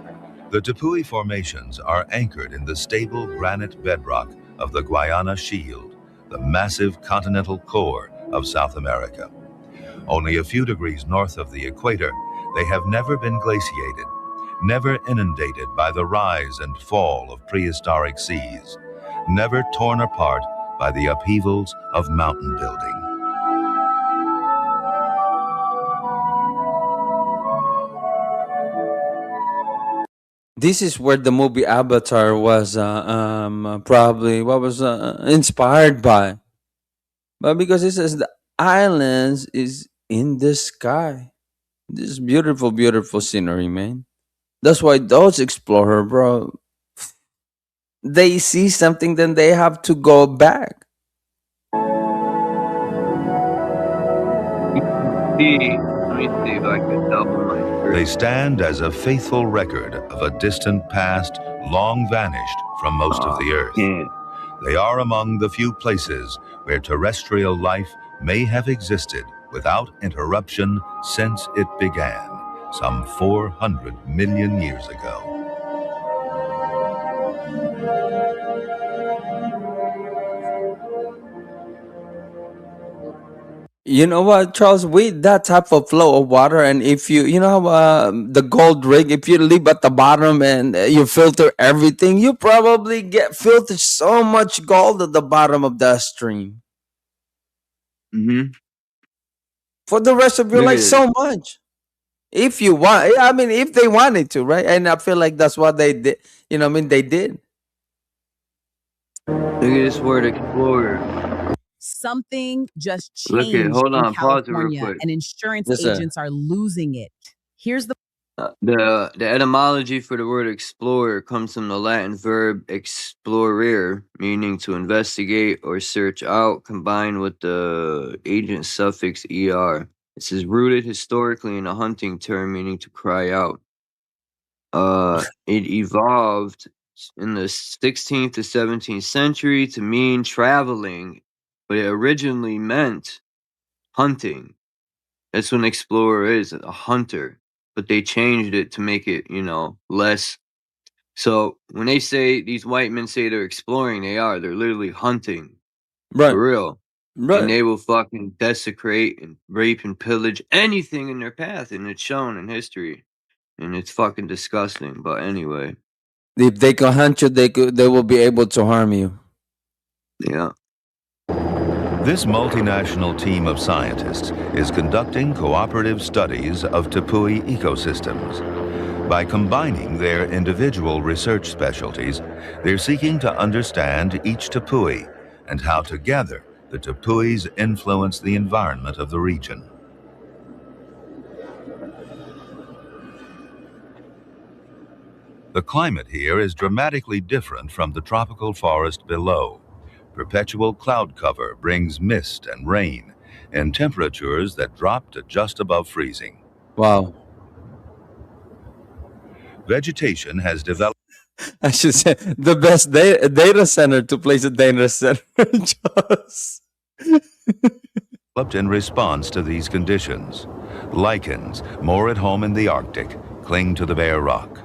The Tepui formations are anchored in the stable granite bedrock of the Guiana Shield, the massive continental core of South America. Only a few degrees north of the equator, they have never been glaciated, never inundated by the rise and fall of prehistoric seas, never torn apart by the upheavals of mountain building. This is where the movie Avatar was probably what was inspired by. But because it says the islands is in the sky. This beautiful, beautiful scenery, man. That's why those explorer, bro, they see something, then they have to go back. Let me see if I can double my screen. They stand as a faithful record of a distant past long vanished from most of the earth. They are among the few places where terrestrial life may have existed without interruption since it began, some 400 million years ago. You know what, Charles? With that type of flow of water, and if you know how the gold rig, if you leave at the bottom and you filter everything, you probably get filter so much gold at the bottom of the stream Mm-hmm. for the rest of your Look life. at So much, if you want. I mean, if they wanted to, right? And I feel like that's what they did. You know, what I mean, they did. Look at this word explorer. Something just Look changed at, hold in on, pause it real California, quick. and insurance Yes, sir. agents are losing it. Here's the The etymology for the word explorer comes from the Latin verb explorere, meaning to investigate or search out, combined with the agent suffix er. This is rooted historically in a hunting term meaning to cry out. It evolved in the 16th to 17th century to mean traveling, but it originally meant hunting. That's what an explorer is, a hunter. But they changed it to make it, you know, less. So when they say, these white men say they're exploring, they're literally hunting. Right. For real. Right. And they will fucking desecrate and rape and pillage anything in their path, and it's shown in history. And it's fucking disgusting. But anyway. If they can hunt you, they will be able to harm you. Yeah. This multinational team of scientists is conducting cooperative studies of Tepui ecosystems. By combining their individual research specialties, they're seeking to understand each tepui and how together the tepuis influence the environment of the region. The climate here is dramatically different from the tropical forest below. Perpetual cloud cover brings mist and rain and temperatures that drop to just above freezing. Wow. Vegetation has developed. I should say the best data center to place a data center. Just In response to these conditions. Lichens, more at home in the Arctic, cling to the bare rock.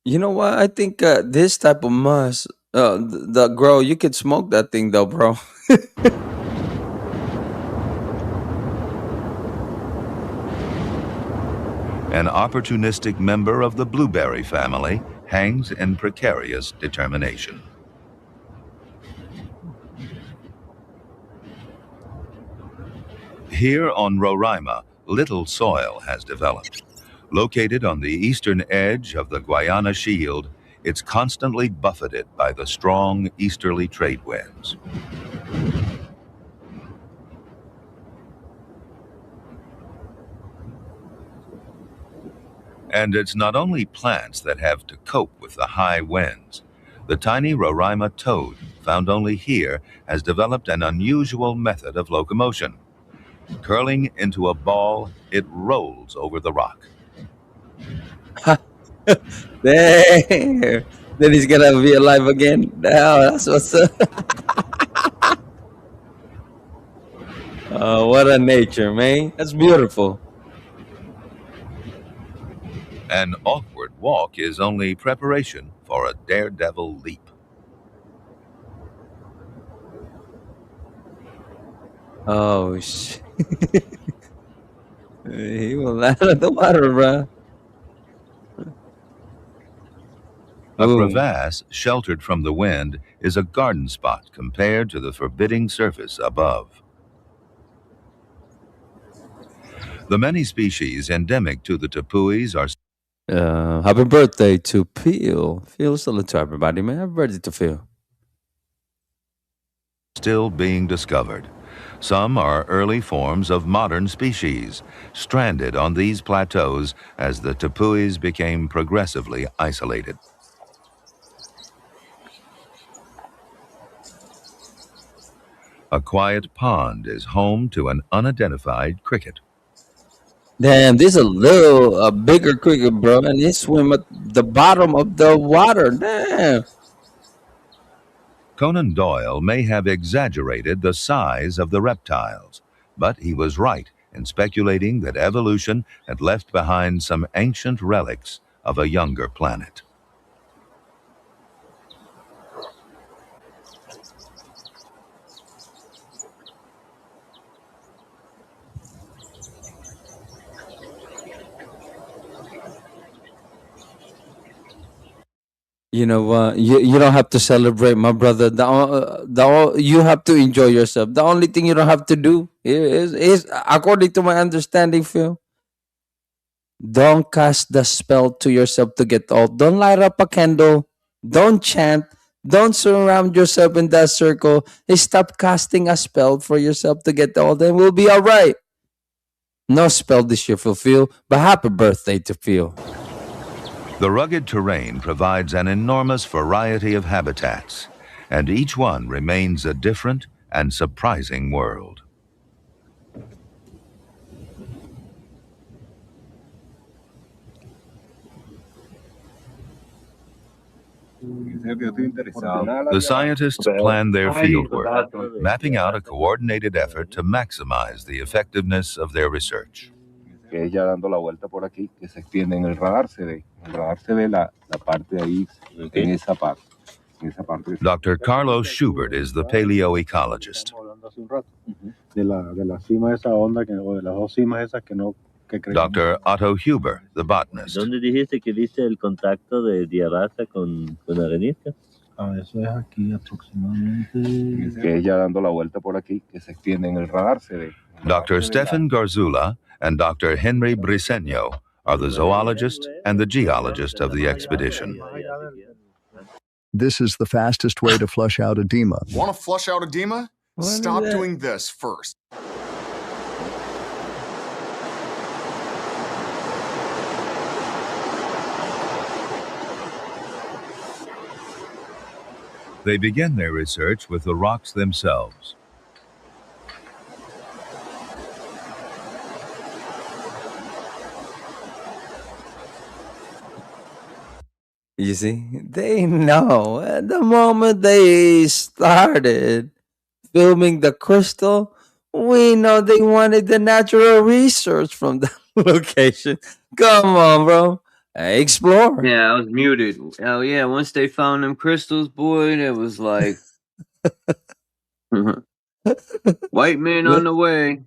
You know what? I think this type of moss, the grow, you could smoke that thing though, bro. An opportunistic member of the blueberry family hangs in precarious determination. Here on Roraima, little soil has developed. Located on the eastern edge of the Guayana Shield, it's constantly buffeted by the strong easterly trade winds. And it's not only plants that have to cope with the high winds. The tiny Roraima toad, found only here, has developed an unusual method of locomotion. Curling into a ball, it rolls over the rock. There. Then he's gonna be alive again. Oh, that's what's up. Oh, what a nature, man. That's beautiful. An awkward walk is only preparation for a daredevil leap. Oh, shit. He will out of the water, bro. A crevasse sheltered from the wind is a garden spot compared to the forbidding surface above. The many species endemic to the tepuis are Happy birthday to Phil. Phil, salute to everybody, man. Happy birthday to Phil. still being discovered. Some are early forms of modern species, stranded on these plateaus as the tepuis became progressively isolated. A quiet pond is home to an unidentified cricket. Damn, this is a bigger cricket, bro, and they swim at the bottom of the water. Damn. Conan Doyle may have exaggerated the size of the reptiles, but he was right in speculating that evolution had left behind some ancient relics of a younger planet. You know what? You don't have to celebrate, my brother. You have to enjoy yourself. The only thing you don't have to do is according to my understanding, Phil, don't cast the spell to yourself to get old. Don't light up a candle. Don't chant. Don't surround yourself in that circle. Stop casting a spell for yourself to get old, and we'll be all right. No spell this year for Phil, but happy birthday to Phil. The rugged terrain provides an enormous variety of habitats, and each one remains a different and surprising world. The scientists plan their fieldwork, mapping out a coordinated effort to maximize the effectiveness of their research. Que es ya dando la vuelta por aquí, que se extiende en el radar, el radar se ve la parte ahí, en esa parte. Dr. Carlos Schubert is the paleoecologist. Dr. Otto Huber, the botanist. ¿Dónde dijiste que dice el contacto de diarasa con arenisca? Eso es aquí aproximadamente. Que es ya dando la vuelta por aquí, que se extiende en el radar, se ve. Dr. Stefan Garzula and Dr. Henry Briceño are the zoologist and the geologist of the expedition. This is the fastest way to flush out edema. Want to flush out edema? Stop that? doing this first. They begin their research with the rocks themselves. You see, they know at the moment they started filming the crystal, we know they wanted the natural research from the location. Come on, bro. Explore. Yeah, I was muted. Oh yeah, once they found them crystals, boy, it was like white men on the way.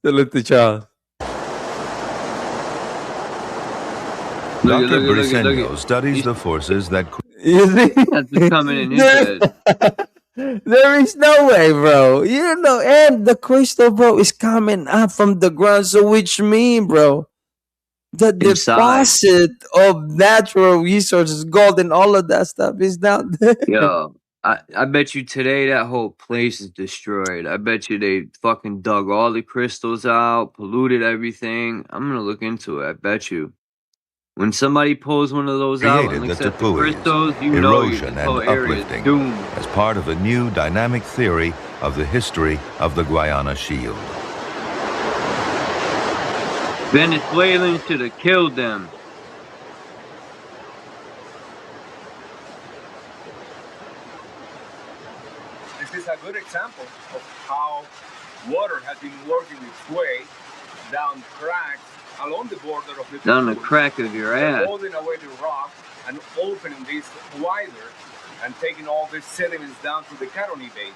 Salute to Charles. Dr. Briceño studies the forces that... You see? That's just coming in his head. There is no way, bro. You know, and the crystal, bro, is coming up from the ground. So which mean, bro, the deposit of natural resources, gold and all of that stuff is down there. Yo, I bet you today that whole place is destroyed. I bet you they fucking dug all the crystals out, polluted everything. I'm gonna look into it. I bet you. When somebody pulls one of those out and looks at the crystals, you know erosion this and whole area is uplifting doomed. as part of a new dynamic theory of the history of the Guayana Shield. Venezuelans should have killed them. This is a good example of how water has been working its way down cracks along the border of the Down the crack of your ass. holding away the rock and opening this wider and taking all these sediments down to the Caroni Bay.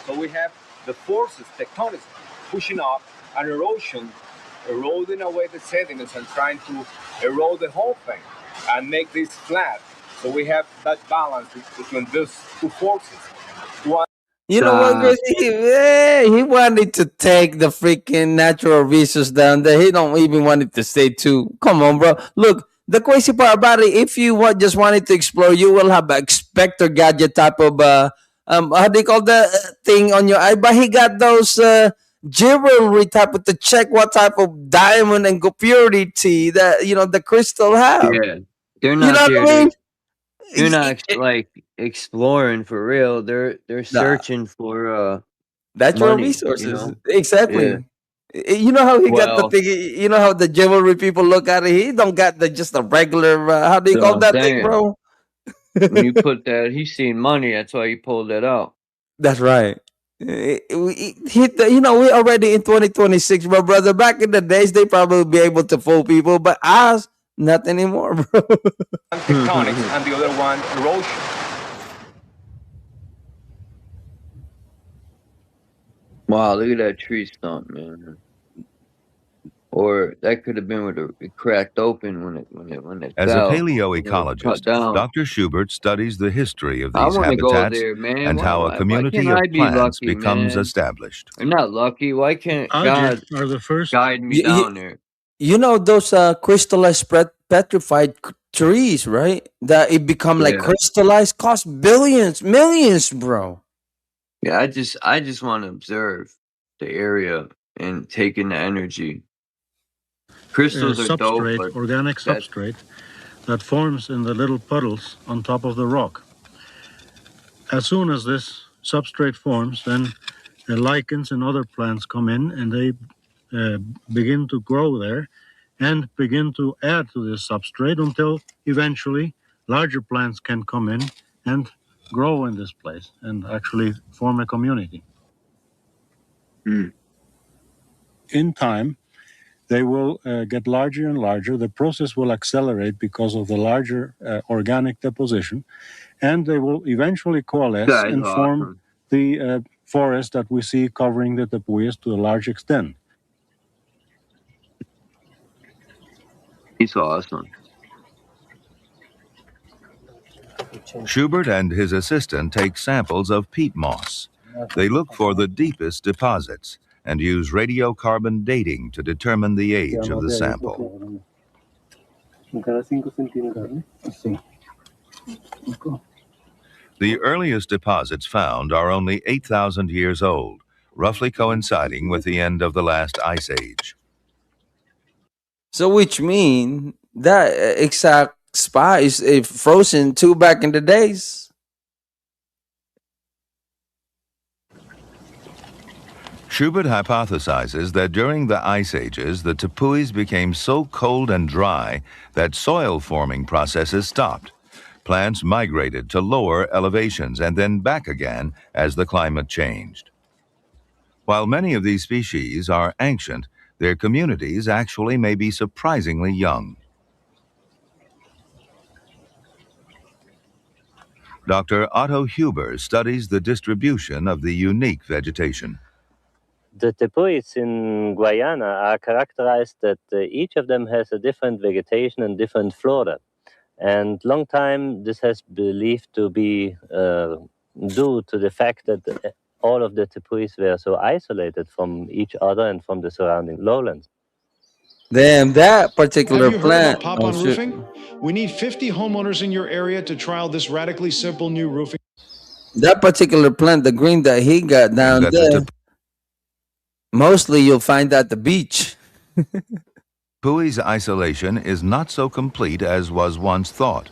So we have the forces, tectonics, pushing up and erosion, eroding away the sediments and trying to erode the whole thing and make this flat. So we have that balance between those two forces. One You know what, Gracie? He wanted to take the freaking natural resource down there. He don't even want it to stay too. Come on, bro. Look, the crazy part about it, if you just wanted to explore, you will have a Spectre gadget type of how do you call the thing on your eye? But he got those jewelry type of to check what type of diamond and purity that the crystal have. Yeah, they're not. You know what I mean? They're not like exploring for real. They're searching for natural money, resources. you know? Exactly. Yeah. You know how he got the Well- thing. You know how the jewelry people look at it. He don't got just a regular. How do you call that thing, Damn. bro? When you put that, he's seen money. That's why he pulled that out. That's right. We already in 2026, bro, brother. Back in the days, they probably be able to fool people, but us, not anymore, bro. tectonics and the other one erosion. Wow, look at that tree stump, man. Or that could have been when it cracked open when it As fell. a paleoecologist, Cut down. Dr. Schubert studies the history of I these wanna go habitats there, man. and how Why a community can't of I be plants lucky, becomes man? established. I'm not lucky. Why can't Algae God are the first. guide me You- down there? You know those crystallized petrified trees, right? That it become like Yeah. crystallized, cost billions, millions, bro. Yeah, I just want to observe the area and take in the energy. Crystals are dope, substrate, but organic that- substrate that forms in the little puddles on top of the rock. As soon as this substrate forms, then the lichens and other plants come in and they begin to grow there and begin to add to this substrate until eventually larger plants can come in and grow in this place and actually form a community. In time, they will get larger and larger. The process will accelerate because of the larger organic deposition, and they will eventually coalesce Guys and are form awesome. the forest that we see covering the Tepuyes to a large extent. He's awesome. Schubert and his assistant take samples of peat moss. They look for the deepest deposits and use radiocarbon dating to determine the age of the sample. The earliest deposits found are only 8,000 years old, roughly coinciding with the end of the last ice age. So which mean that exact spot is frozen too back in the days. Schubert hypothesizes that during the ice ages, the tepuis became so cold and dry that soil-forming processes stopped. Plants migrated to lower elevations and then back again as the climate changed. While many of these species are ancient, their communities actually may be surprisingly young. Dr. Otto Huber studies the distribution of the unique vegetation. The tepuis in Guyana are characterized that each of them has a different vegetation and different flora. And long time this has believed to be due to the fact that all of the tepuis were so isolated from each other and from the surrounding lowlands. Damn, that particular Have you heard plant. about pop-on roofing? We need 50 homeowners in your area to trial this radically simple new roofing. That particular plant, the green that he got down there, mostly you'll find at the beach. Tepui's isolation is not so complete as was once thought.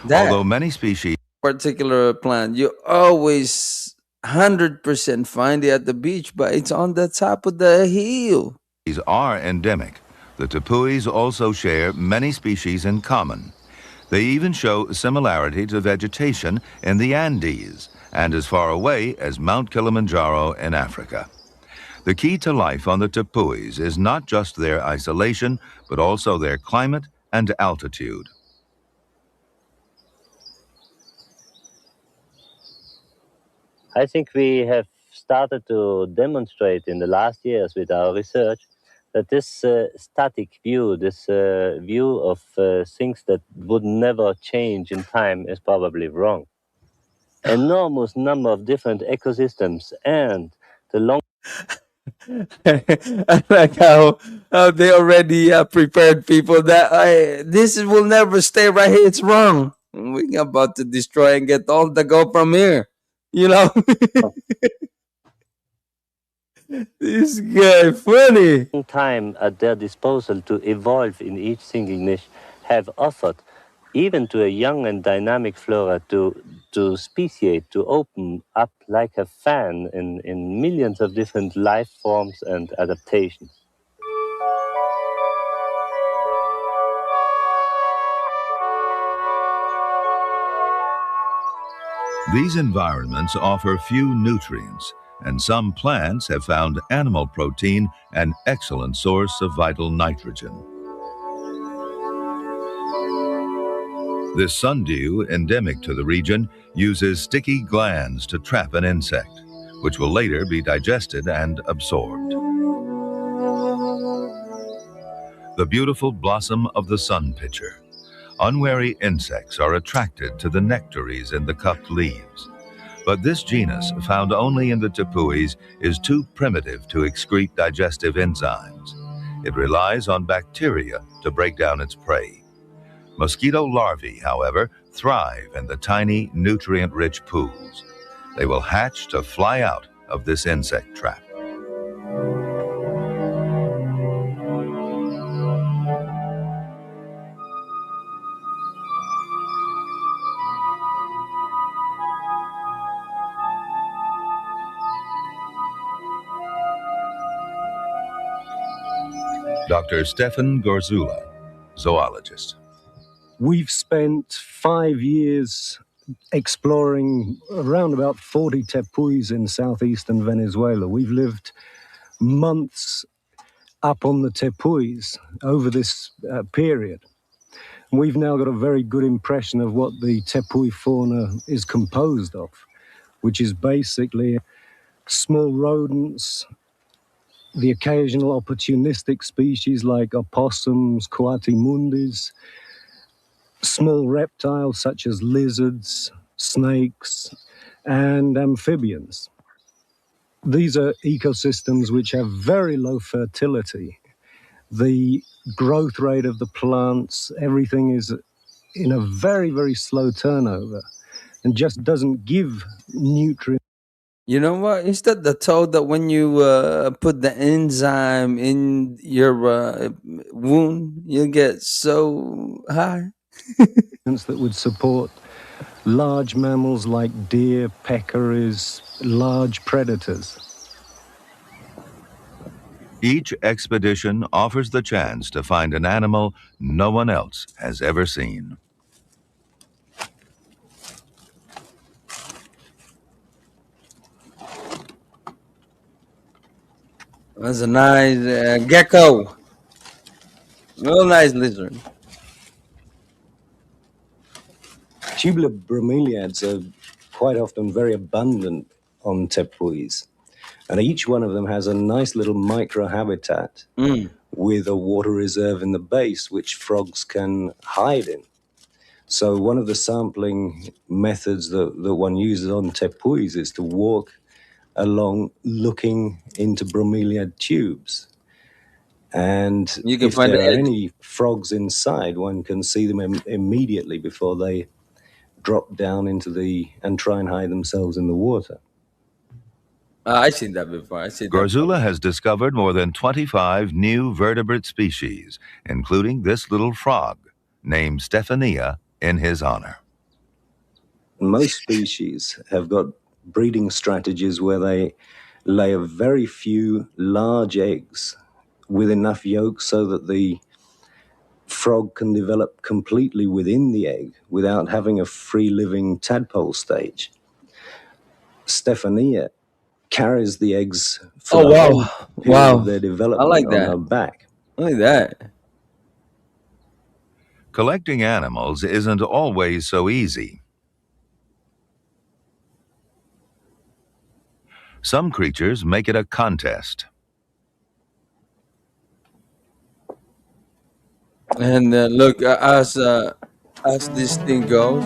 Although many species particular plant, you always 100% find it at the beach, but it's on the top of the hill. These are endemic. The tepuis also share many species in common. They even show similarity to vegetation in the Andes and as far away as Mount Kilimanjaro in Africa. The key to life on the tepuis is not just their isolation, but also their climate and altitude. I think we have started to demonstrate in the last years with our research that this static view, this view of things that would never change in time is probably wrong. Enormous number of different ecosystems and the long... I like how they already prepared people that this will never stay right here. It's wrong. We're about to destroy and get all the gold from here. You know? This guy funny. Time at their disposal to evolve in each singing niche have offered even to a young and dynamic flora to speciate, to open up like a fan in millions of different life forms and adaptations. These environments offer few nutrients, and some plants have found animal protein an excellent source of vital nitrogen. This sundew, endemic to the region, uses sticky glands to trap an insect, which will later be digested and absorbed. The beautiful blossom of the sun pitcher. Unwary insects are attracted to the nectaries in the cupped leaves. But this genus, found only in the tepuis, is too primitive to excrete digestive enzymes. It relies on bacteria to break down its prey. Mosquito larvae, however, thrive in the tiny, nutrient-rich pools. They will hatch to fly out of this insect trap. Dr. Stefan Gorzula, zoologist. We've spent 5 years exploring around about 40 tepuis in southeastern Venezuela. We've lived months up on the tepuis over this period. We've now got a very good impression of what the tepui fauna is composed of, which is basically small rodents, the occasional opportunistic species like opossums, coatimundis, small reptiles such as lizards, snakes, and amphibians. These are ecosystems which have very low fertility. The growth rate of the plants, everything is in a very, very slow turnover and just doesn't give nutrients. You know what? Instead, the told that when you put the enzyme in your wound, you get so high. That would support large mammals like deer, peccaries, large predators. Each expedition offers the chance to find an animal no one else has ever seen. That's a nice gecko. Real nice lizard. Tubular bromeliads are quite often very abundant on tepuis, and each one of them has a nice little microhabitat with a water reserve in the base which frogs can hide in. So one of the sampling methods that one uses on tepuis is to walk along looking into bromeliad tubes. And You can if find there the are egg. any frogs inside, one can see them immediately before they drop down into and try and hide themselves in the water. I've seen that before. Gorzula has discovered more than 25 new vertebrate species, including this little frog, named Stephania in his honor. Most species have got breeding strategies where they lay a very few large eggs with enough yolk so that the frog can develop completely within the egg without having a free-living tadpole stage. Stephania carries the eggs for the whole period of their development on her back. I like that. Collecting animals isn't always so easy. Some creatures make it a contest. And look, as this thing goes,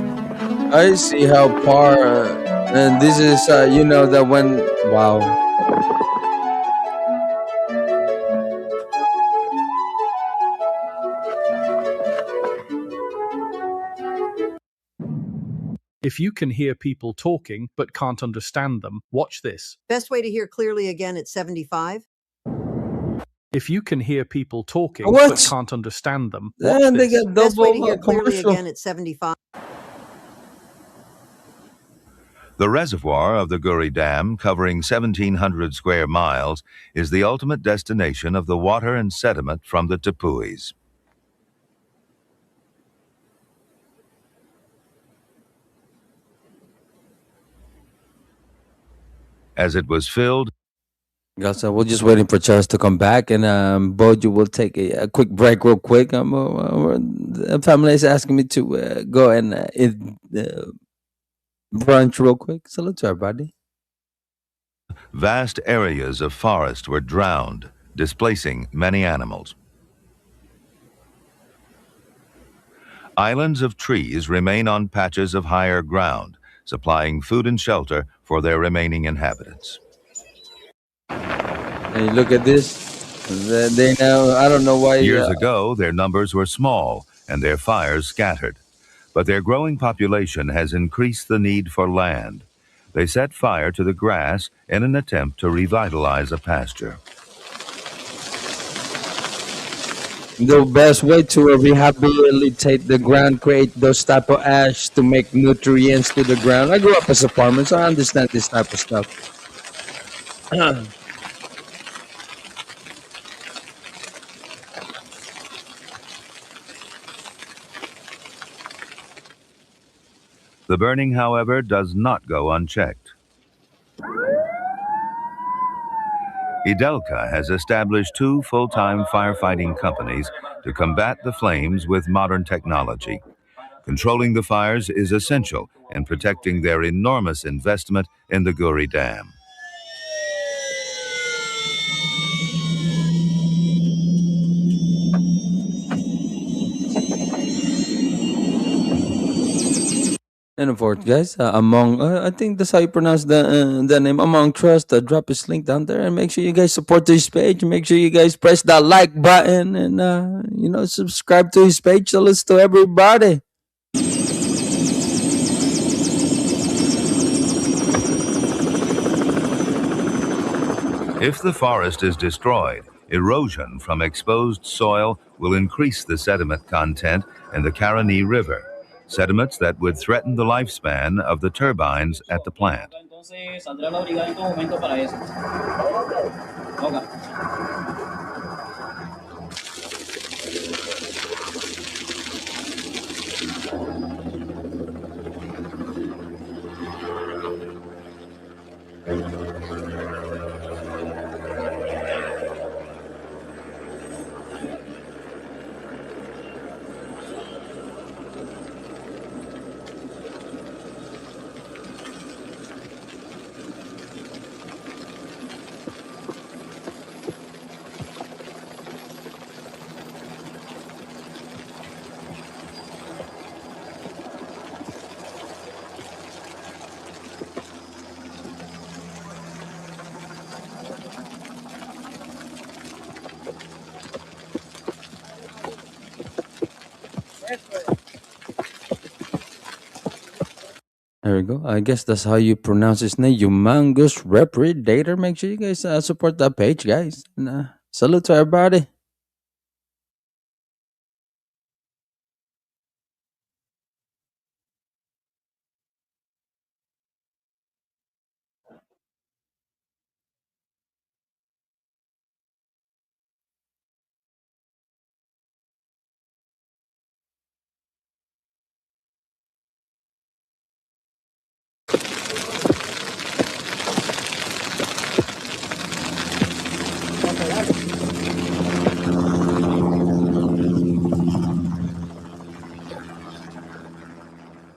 I see how far, and this is, you know, that when, wow. If you can hear people talking but can't understand them, watch this. Best way to hear clearly again at 75? If you can hear people talking What? but can't understand them, watch And they this. got Best way to double hear clearly commercial. again at 75. The reservoir of the Guri Dam, covering 1,700 square miles, is the ultimate destination of the water and sediment from the tepuis. As it was filled, Guys, we're just waiting for Charles to come back, and Bojo will take a quick break real quick. The family is asking me to go and eat brunch real quick. So let's everybody. vast areas of forest were drowned, displacing many animals. Islands of trees remain on patches of higher ground, supplying food and shelter for their remaining inhabitants. Hey, look at this. They now, I don't know why. Years ago, their numbers were small and their fires scattered. But their growing population has increased the need for land. They set fire to the grass in an attempt to revitalize a pasture. The best way to rehabilitate the ground, create those type of ash to make nutrients to the ground. I grew up as a farmer, so I understand this type of stuff. The burning, however, does not go unchecked. Idelka has established 2 full-time firefighting companies to combat the flames with modern technology. Controlling the fires is essential in protecting their enormous investment in the Guri Dam. And of course, guys, among I think that's how you pronounce the name. Among Trust, drop his link down there, and make sure you guys support his page. Make sure you guys press that like button and subscribe to his page. So let's to everybody. If the forest is destroyed, erosion from exposed soil will increase the sediment content in the Caroni River, sediments that would threaten the lifespan of the turbines at the plant. There we go. I guess that's how you pronounce his name. Humongous Repredator. Make sure you guys support that page, guys. And salute to everybody.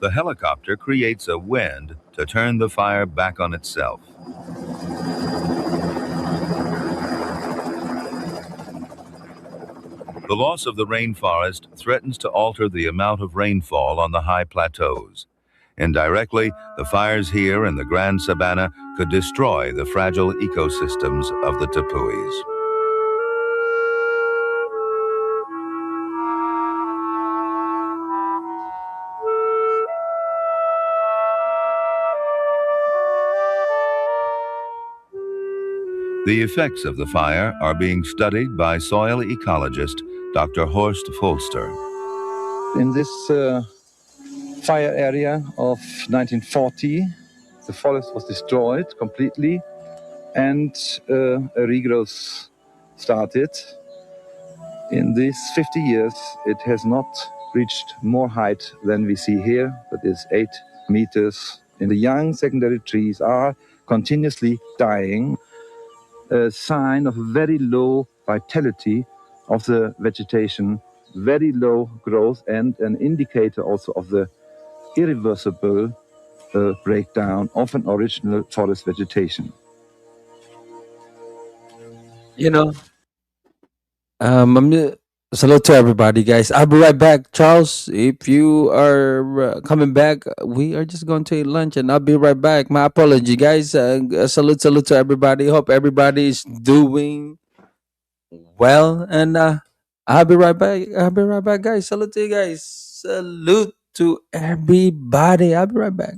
The helicopter creates a wind to turn the fire back on itself. The loss of the rainforest threatens to alter the amount of rainfall on the high plateaus. Indirectly, the fires here in the Grand Sabana could destroy the fragile ecosystems of the tepuis. The effects of the fire are being studied by soil ecologist Dr. Horst Folster. In this fire area of 1940, the forest was destroyed completely and a regrowth started. In these 50 years, it has not reached more height than we see here, that is 8 meters. And the young secondary trees are continuously dying, a sign of very low vitality of the vegetation, very low growth, and an indicator also of the irreversible breakdown of an original forest vegetation. Salute to everybody, guys. I'll be right back. Charles, if you are coming back, we are just going to eat lunch and I'll be right back. My apology, guys. Salute to everybody. Hope everybody is doing well. And I'll be right back. I'll be right back, guys. Salute to you guys. Salute to everybody. I'll be right back.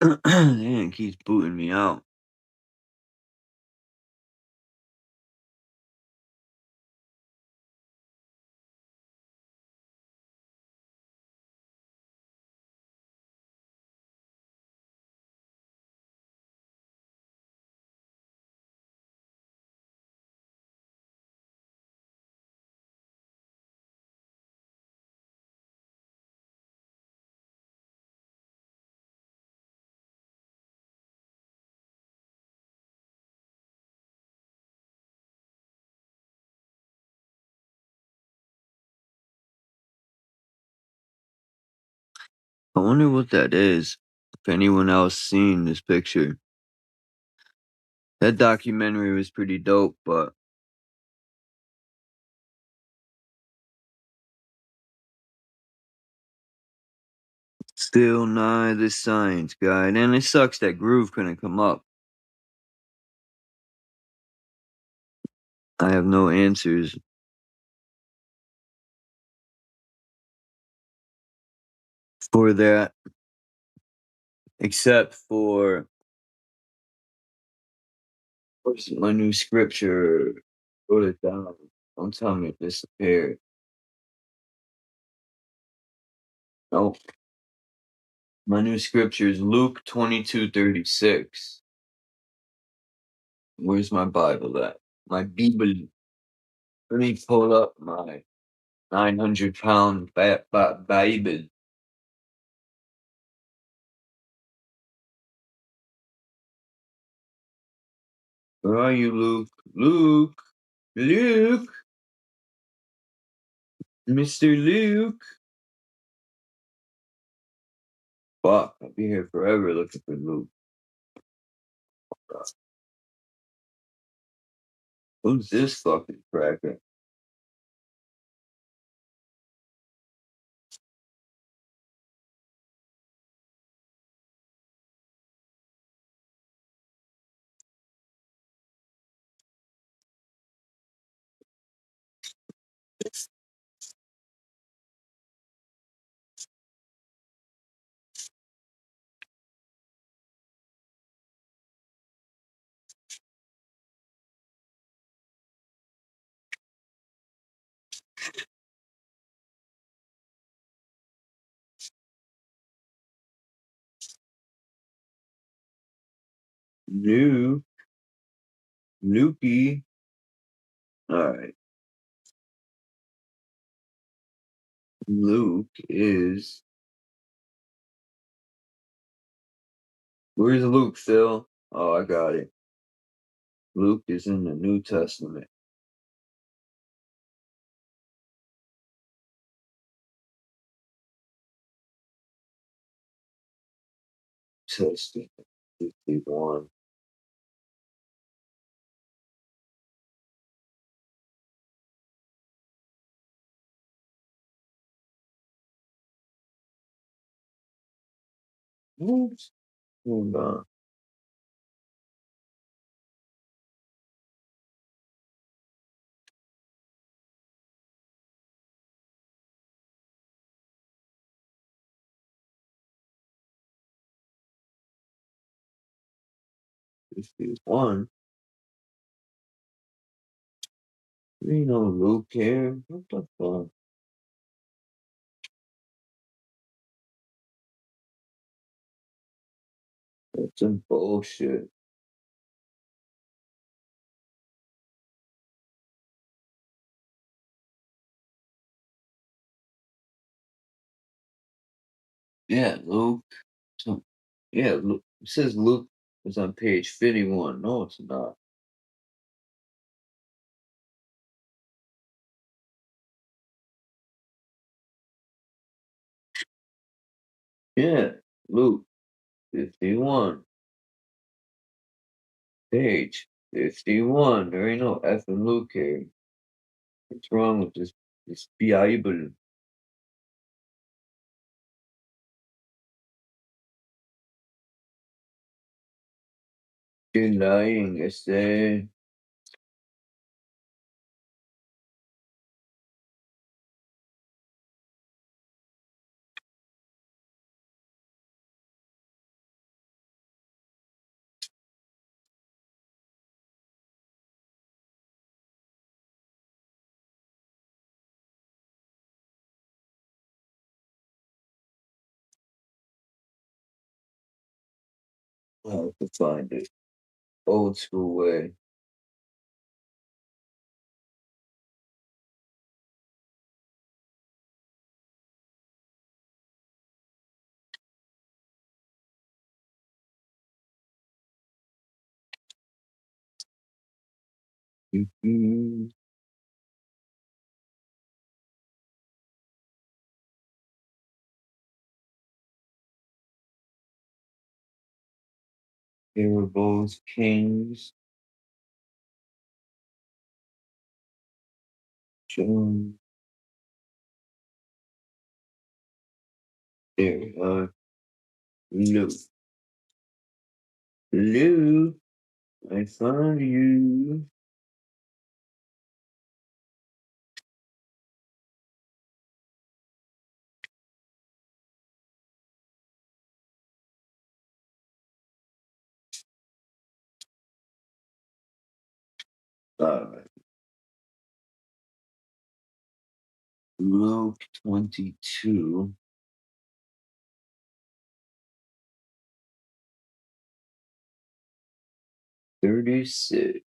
Man, it keeps booting me out. I wonder what that is. If anyone else seen this picture. That documentary was pretty dope, but still nigh the science guide. And it sucks that Groove couldn't come up. I have no answers for that. Except for what's my new scripture. Wrote it down. Don't tell me it disappeared. Nope. My new scripture is Luke 22:36. Where's my Bible at? My Bible. Let me pull up my 900-pound Bible. Where are you, Luke? Luke! Luke! Mr. Luke! Fuck, I'll be here forever looking for Luke. Who's this fucking cracker? Luke. Lukey. Alright. Luke is... Where's Luke, Phil? Oh, I got it. Luke is in the New Testament. Testament 51. Oops. Hold on. This is one. You know Luke here. What the fuck? That's some bullshit. Yeah, Luke. Yeah, Luke. It says Luke is on page 51. No, it's not. Yeah, Luke 51. Page 51. There ain't no effing Luke here. What's wrong with this Bible? You're lying, I say. I can find it. Old school way. Mhm. They were both kings. John. There, Lou. Lou, I found you. Alright. Luke 22. $36.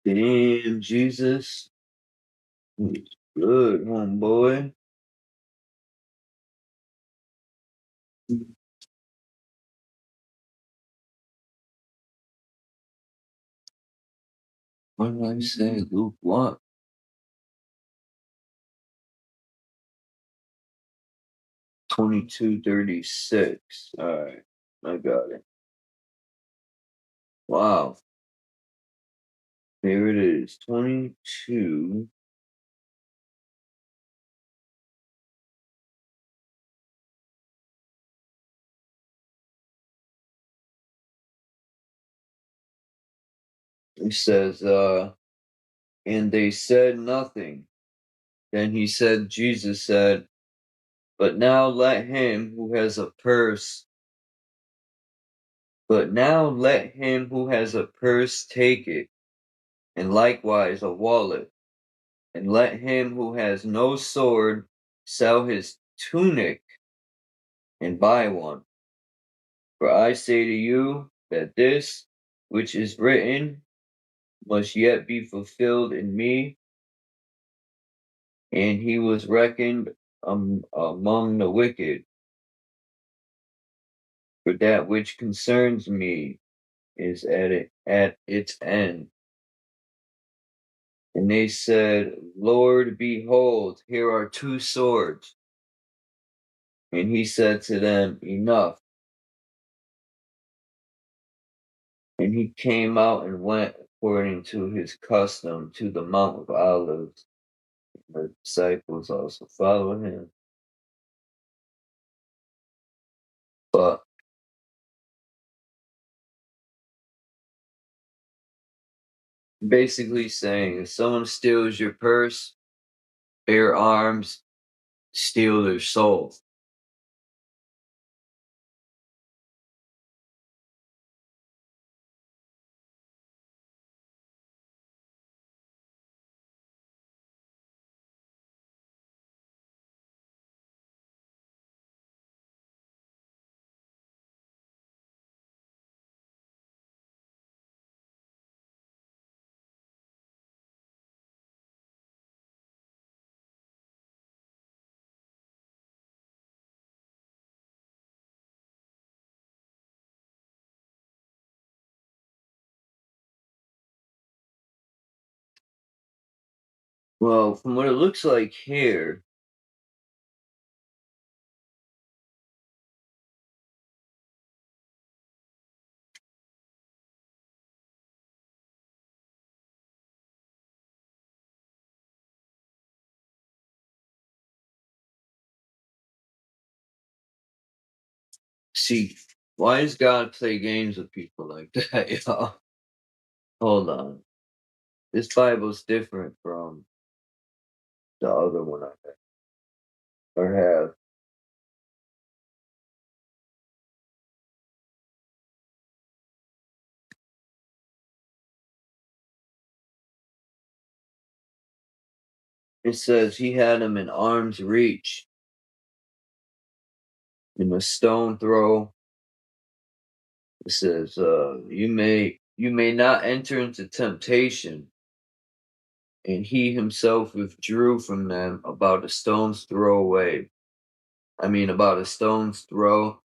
Damn, Jesus. Good, homeboy. What did I say? Luke what? 22:36. Alright, I got it. Wow. Here it is. 22. It says, and they said nothing. Then Jesus said, but now let him who has a purse take it, and likewise a wallet, and let him who has no sword sell his tunic and buy one. For I say to you that this which is written must yet be fulfilled in me. And he was reckoned among the wicked. For that which concerns me is at its end. And they said, Lord, behold, here are 2 swords. And he said to them, enough. And he came out and went according to his custom to the Mount of Olives. The disciples also followed him. But basically saying, if someone steals your purse, bear arms, steal their soul. Well, from what it looks like here, see, why does God play games with people like that, y'all? Hold on. This Bible's different from the other one I have. Or have. It says he had him in arm's reach, in a stone throw. It says, you may not enter into temptation. And he himself withdrew from them about a stone's throw away. About a stone's throw.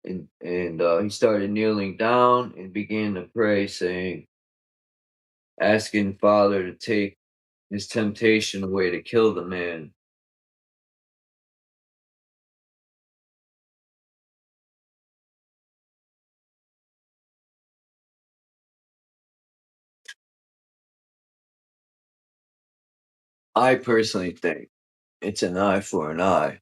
And he started kneeling down and began to pray, saying, asking Father to take his temptation away to kill the man. I personally think it's an eye for an eye.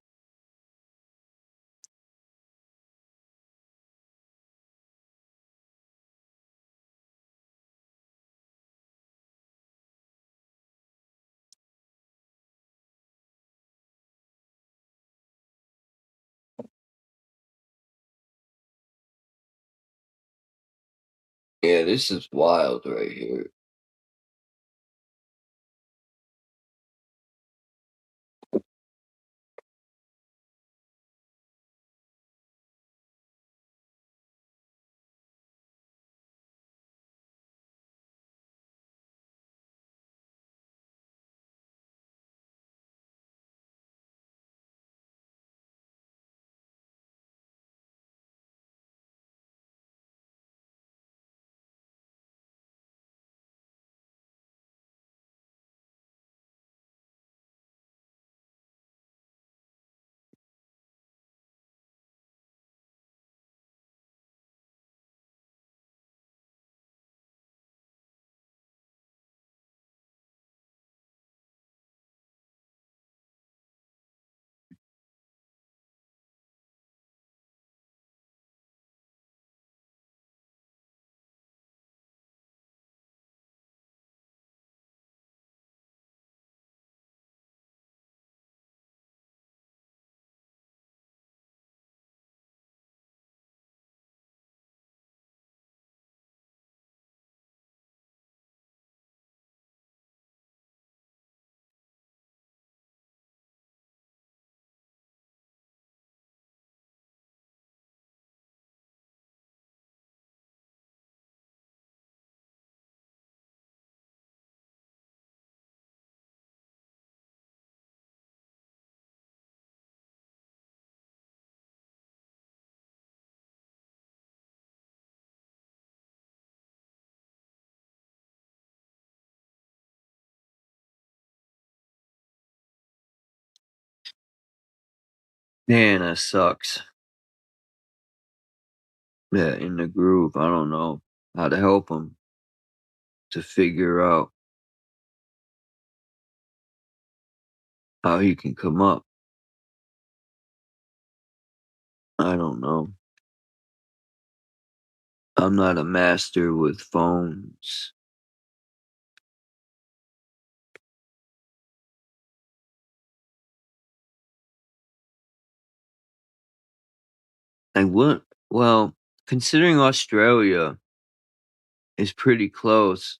Yeah, this is wild right here. Man, that sucks. Yeah, in the groove. I don't know how to help him to figure out how he can come up. I don't know. I'm not a master with phones. Well, considering Australia is pretty close,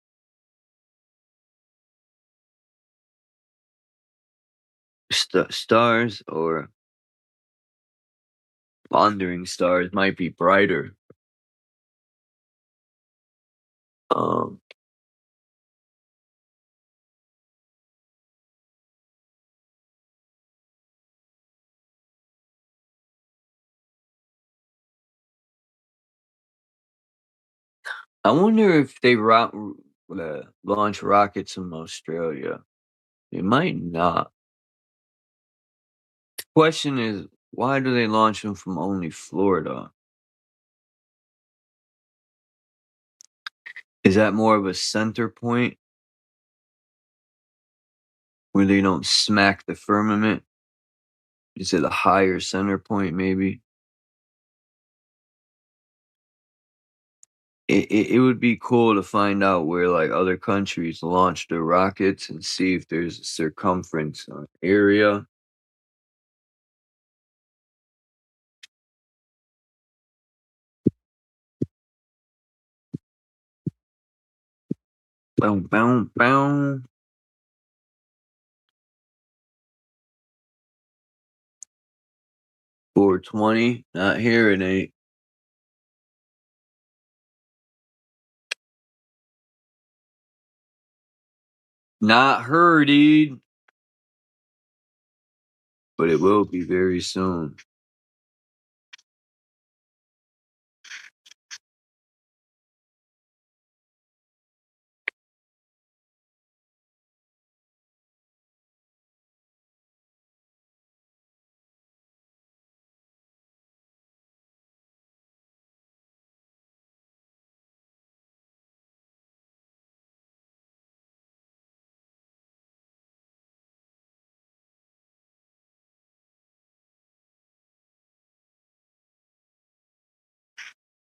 stars or wandering stars might be brighter. Um, I wonder if they launch rockets from Australia. They might not. The question is, why do they launch them from only Florida? Is that more of a center point where they don't smack the firmament? Is it a higher center point, maybe? it would be cool to find out where like other countries launch their rockets and see if there's a circumference area. Boom, boom, boom. $420. Not here, it ain't. Not her, dude. But it will be very soon.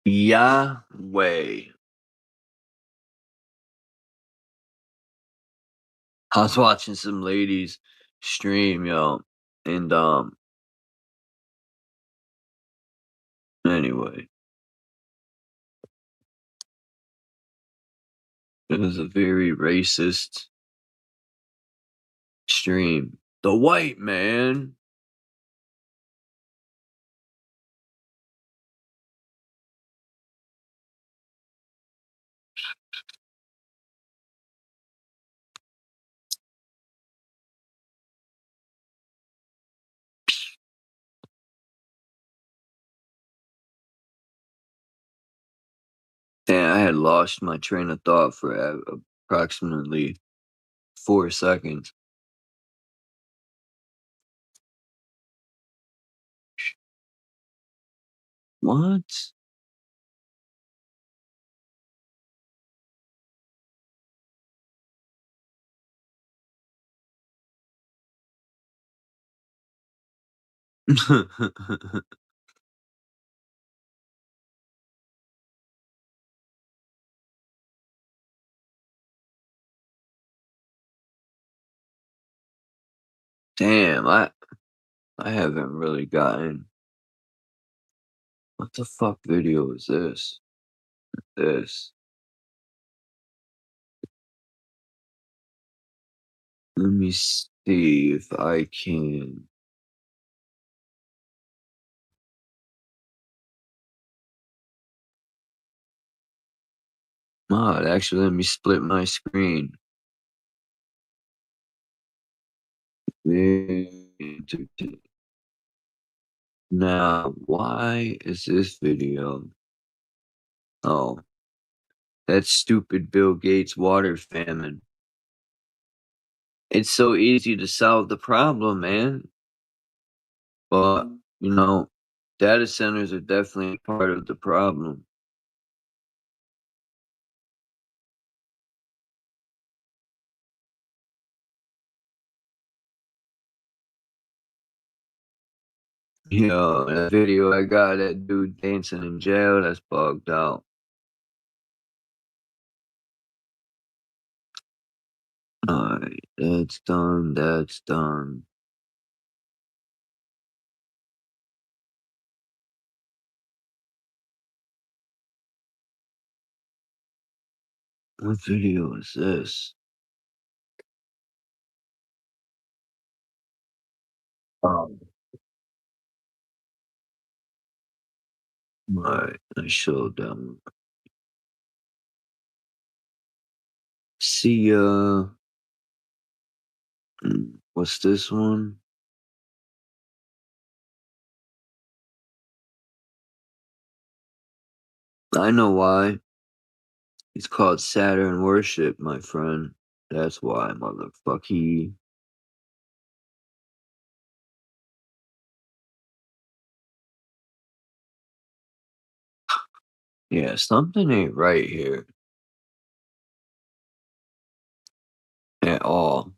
Yahweh. I was watching some ladies stream, yo, and anyway, it was a very racist stream. The white man. Damn, I had lost my train of thought for approximately 4 seconds. What? Damn, I haven't really gotten. What the fuck video is this? This. Let me see if I can. Mod, actually, let me split my screen. Now, why is this video? Oh, that stupid Bill Gates water famine. It's so easy to solve the problem, man. But, you know, data centers are definitely part of the problem. Yo, that video I got that dude dancing in jail, that's bugged out. Alright, that's done, that's done. What video is this? Alright, I showed them. See, what's this one? I know why. It's called Saturn Worship, my friend. That's why, motherfucky. Yeah, something ain't right here. At all.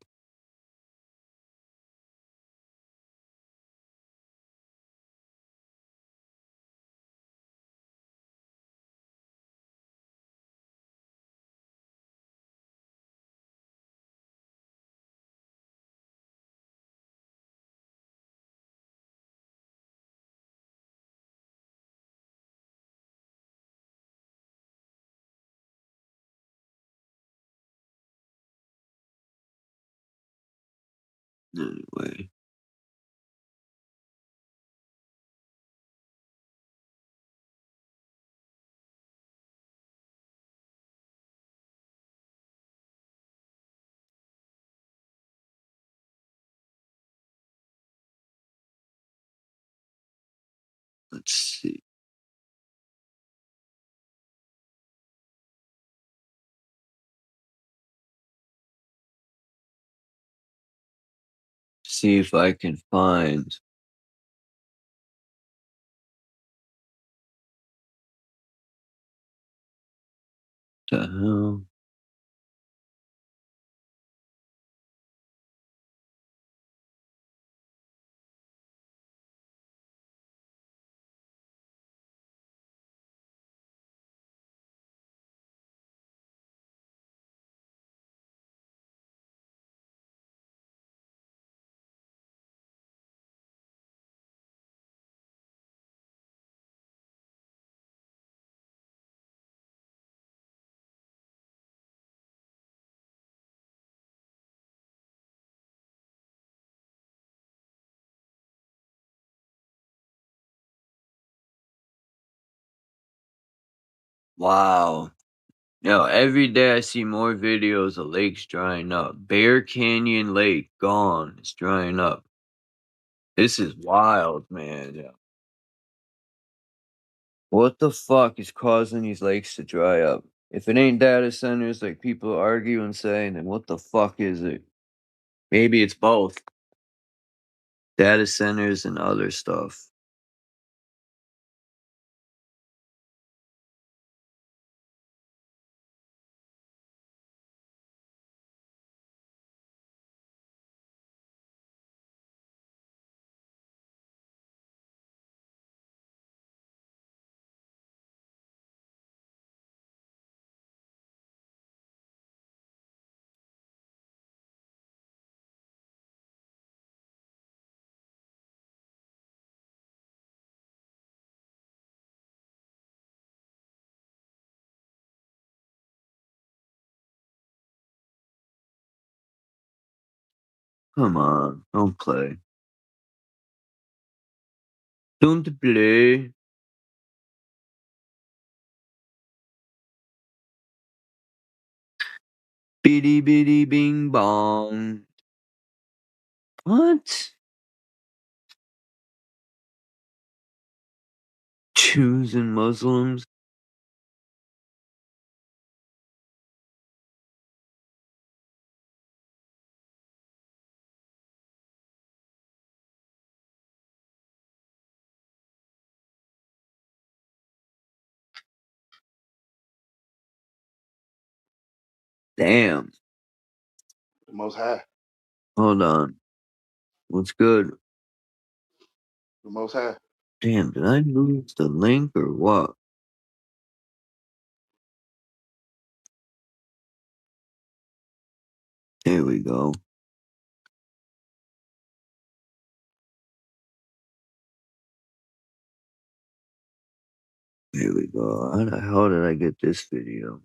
Anyway. Let's see. See if I can find the hell. Wow. Yo, every day I see more videos of lakes drying up. Bear Canyon Lake gone. It's drying up. This is wild, man. Yeah. What the fuck is causing these lakes to dry up? If it ain't data centers like people argue and say, then what the fuck is it? Maybe it's both. Data centers and other stuff. Come on, don't play. Don't play. Bitty bitty bing bong. What? Jews and Muslims? Damn. The Most High. Hold on. What's good? The Most High. Damn, did I lose the link or what? There we go. There we go. How the hell did I get this video?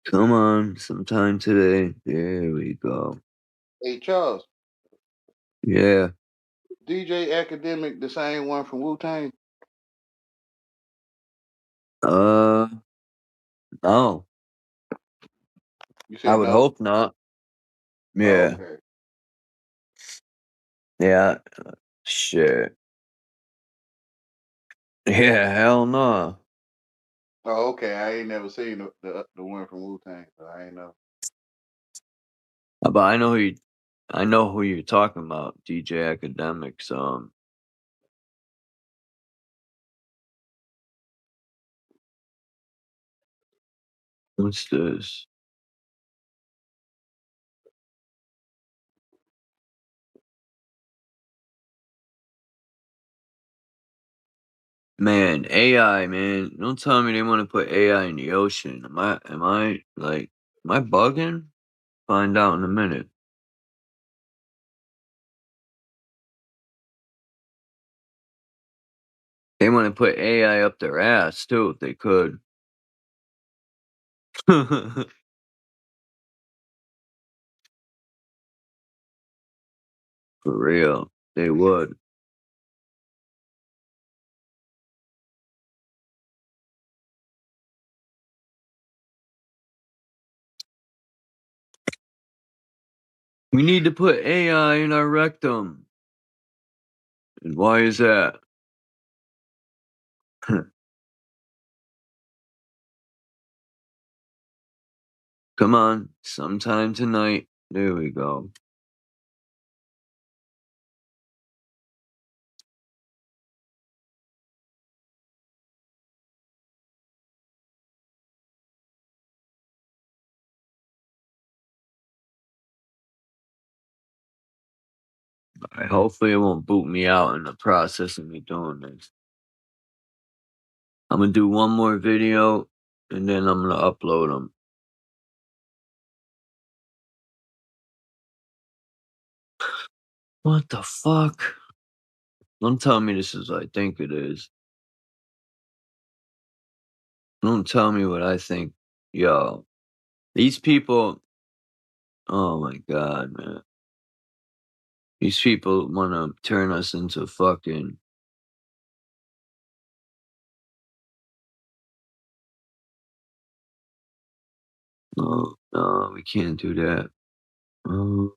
Come on, sometime today. There we go. Hey, Charles. Yeah. DJ Academic, the same one from Wu-Tang? No. You I said would no? hope not. Oh, Yeah. okay. Yeah. Shit. Yeah, hell no. Oh, okay. I ain't never seen the one from Wu-Tang, so I ain't know. But I know who you're talking about, DJ Academics. What's this? Man, AI, man. Don't tell me they want to put AI in the ocean. Am I bugging? Find out in a minute. They want to put AI up their ass too if they could. For real, they would. We need to put AI in our rectum. And why is that? Come on, sometime tonight. There we go. Hopefully it won't boot me out in the process of me doing this. I'm gonna do one more video and then I'm gonna upload them. What the fuck? Don't tell me this is what I think it is. Don't tell me what I think. Yo, these people, oh my god, man. These people want to turn us into fucking... Oh, no, we can't do that. Oh,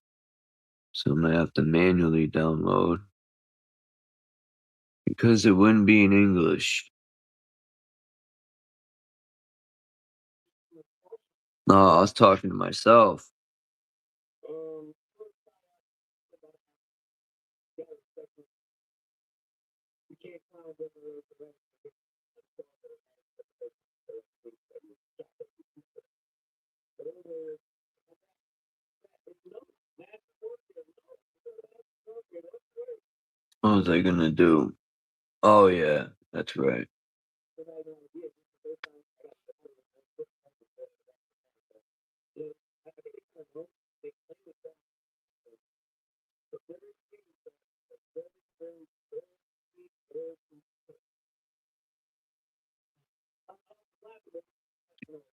so I'm gonna have to manually download. Because it wouldn't be in English. No, I was talking to myself. What was I gonna do? Oh yeah, that's right.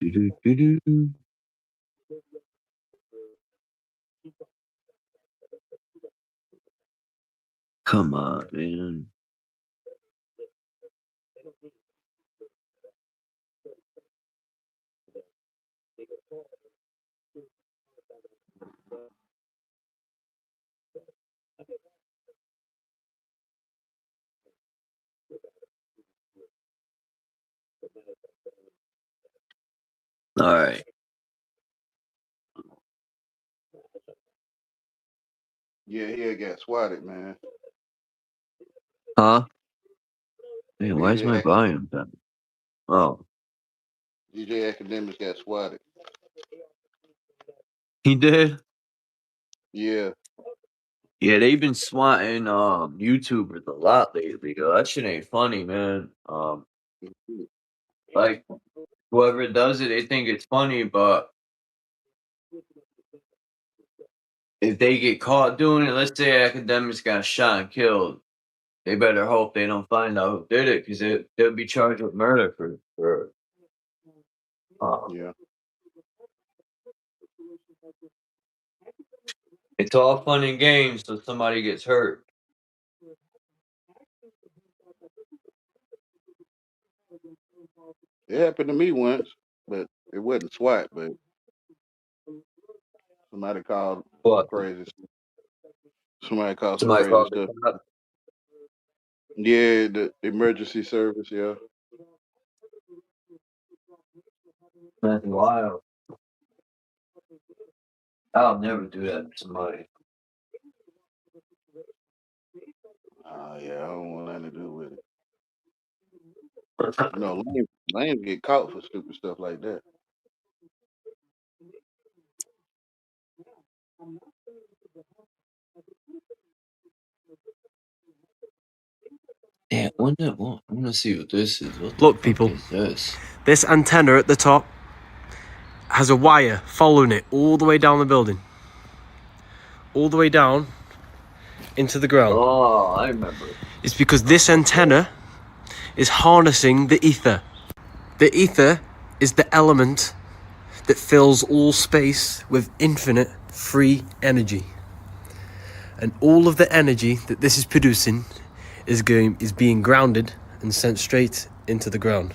Do-do-do-do. Come on, man. All right. Yeah, he got swatted, man. Huh? Man, why is DJ my volume down? Oh, DJ Academics got swatted. he did? Yeah. Yeah, they've been swatting YouTubers a lot lately, though. That shit ain't funny, man. Like, whoever does it, they think it's funny, but if they get caught doing it, let's say academics got shot and killed, they better hope they don't find out who did it, because they'll be charged with murder for Yeah. It's all fun and games till somebody gets hurt. It happened to me once, but it wasn't SWAT, but somebody called some What? crazy stuff. Somebody called some Somebody crazy called the stuff. cops? Yeah, the emergency service, yeah. That's wild. I'll never do that to somebody. Yeah, I don't want nothing to do with it. You know, lames get caught for stupid stuff like that. Yeah, I want to see what this is. What the Look, fuck people, is this? this antenna at the top has a wire following it all the way down the building. All the way down into the ground. Oh, I remember. It's because this antenna is harnessing the ether. The ether is the element that fills all space with infinite free energy. And all of the energy that this is producing is being grounded and sent straight into the ground.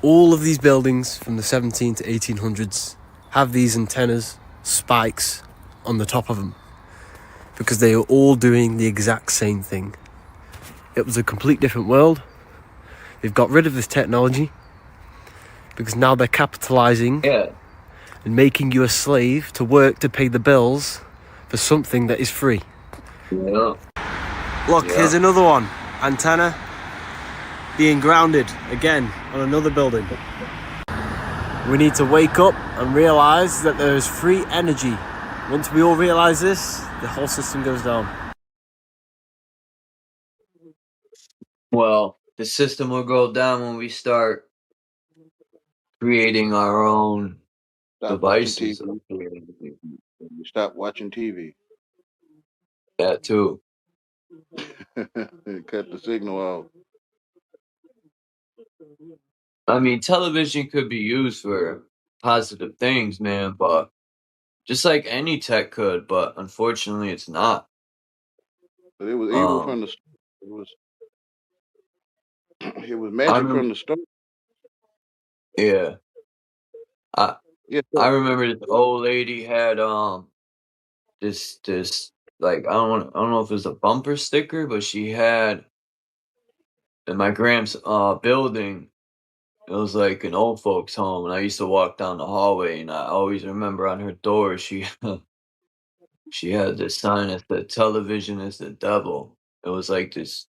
All of these buildings from the 17 to 1800s have these antennas, spikes on the top of them, because they are all doing the exact same thing. It was a complete different world. They've got rid of this technology because now they're capitalizing and making you a slave to work to pay the bills for something that is free. Yeah. Look, here's another one. Antenna being grounded again on another building. We need to wake up and realize that there is free energy. Once we all realize this, the whole system goes down. Well, the system will go down when we start creating our own Stop watching devices. TV. Stop watching TV. That too. Cut the signal off. I mean, television could be used for positive things, man, but just like any tech could, but unfortunately it's not. But it was evil from the start. It was magic from the start. Yeah. I remember this old lady had this like I don't know if it was a bumper sticker, but she had in my gram's building. It was like an old folks home, and I used to walk down the hallway, and I always remember on her door she she had this sign that said "Television is the devil." It was like this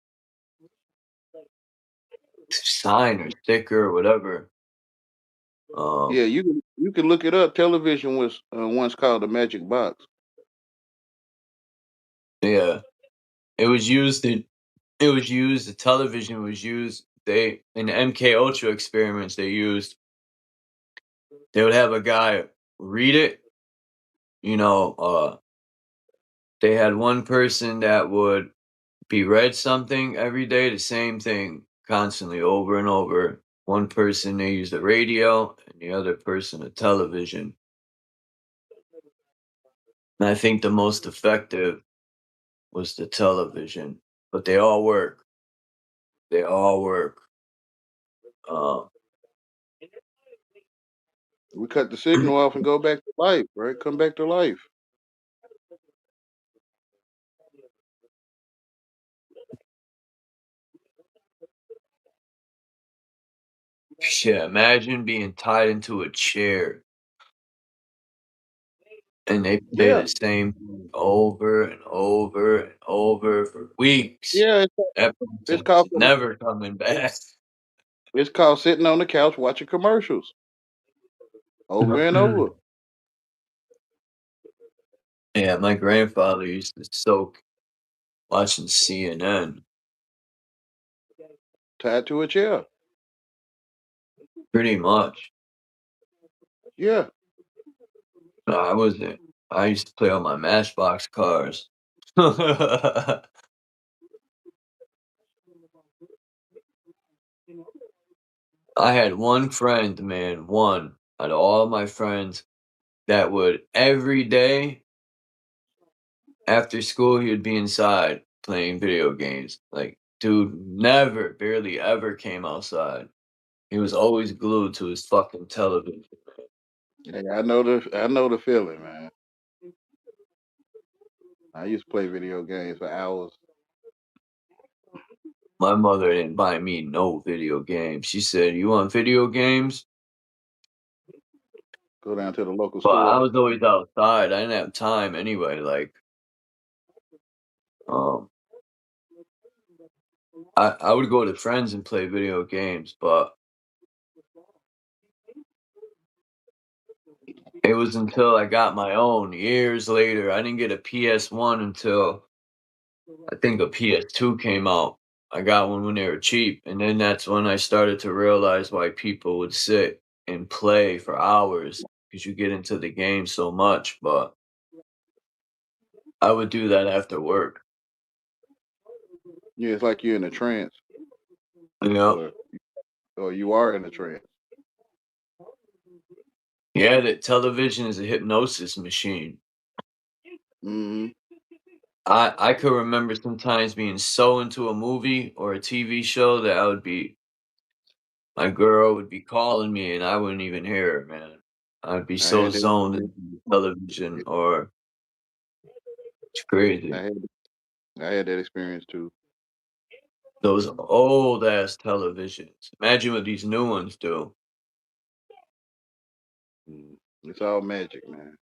sign or sticker or whatever. Yeah, you can look it up. Television was once called the magic box. Yeah, it was used. The television was used. They in the MK Ultra experiments they would have a guy read it. You know, they had one person that would be read something every day, the same thing constantly over and over. One person they used the radio, and the other person a television. And I think the most effective was the television, but they all work. They all work. We cut the signal off and go back to life, right? Come back to life. Yeah, imagine being tied into a chair and they play the same thing over and over and over for weeks. Yeah, That it's person's called never coming back. It's called sitting on the couch watching commercials over and over. Yeah, my grandfather used to soak watching CNN. Tied to a chair. Pretty much. Yeah. I used to play on my Matchbox cars. I had one friend, man, one out of all my friends that would every day after school he would be inside playing video games. Like, dude barely ever came outside. He was always glued to his fucking television. Yeah, I know the feeling, man. I used to play video games for hours. My mother didn't buy me no video games. She said, "You want video games?" Go down to the local But I store. was always outside. I didn't have time anyway. Like, I would go to friends and play video games, but it was until I got my own years later. I didn't get a PS1 until I think a PS2 came out. I got one when they were cheap, and then that's when I started to realize why people would sit and play for hours because you get into the game so much. But I would do that after work. Yeah, it's like you're in a trance, Yeah. or you are in a trance. Yeah, that television is a hypnosis machine. Mm-hmm. I could remember sometimes being so into a movie or a TV show that my girl would be calling me and I wouldn't even hear her, man. I'd be I so had that. zoned into the television, or it's crazy. I had that experience too. Those old ass televisions. Imagine what these new ones do. It's all magic, man.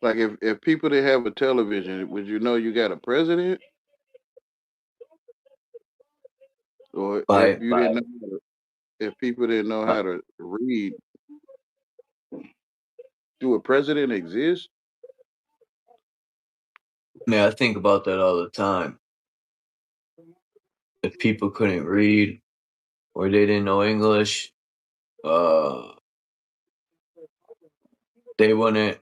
Like if people didn't have a television, would you know you got a president? Or if you didn't know, if people didn't know how to read, do a president exist? Man, I think about that all the time. If people couldn't read or they didn't know English, they wouldn't,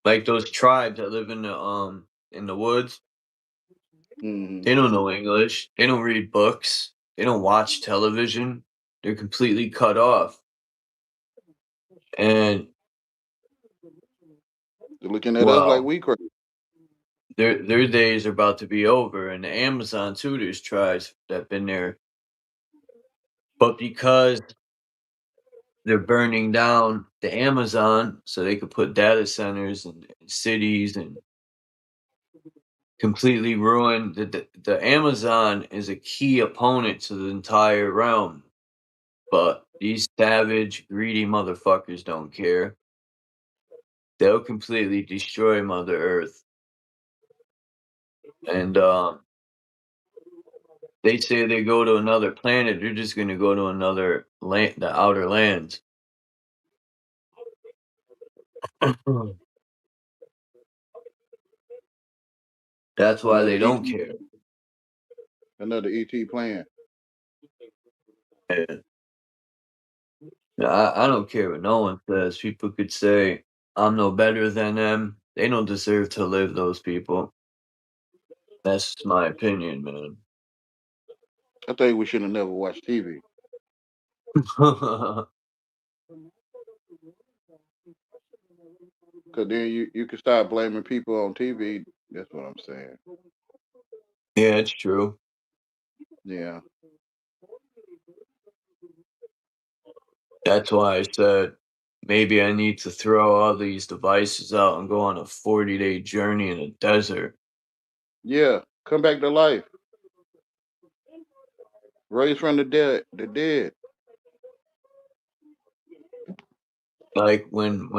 like those tribes that live in the woods. They don't know English. They don't read books. They don't watch television. They're completely cut off. And They're looking at us like we crazy. their days are about to be over. And the Amazon too, there's tribes that been there. But because they're burning down the Amazon so they could put data centers in cities and completely ruin the Amazon is a key opponent to the entire realm. But these savage, greedy motherfuckers don't care. They'll completely destroy Mother Earth. And they say they go to another planet, they're just gonna go to another land, the outer lands. That's why they don't care. Another ET plan. Yeah. I don't care what no one says. People could say I'm no better than them. They don't deserve to live, those people. That's my opinion, man. I think we should have never watched TV. Because then you can start blaming people on TV. That's what I'm saying. Yeah, it's true. Yeah. That's why I said maybe I need to throw all these devices out and go on a 40-day journey in a desert. Yeah. Come back to life. Raised from the dead. The dead. Like when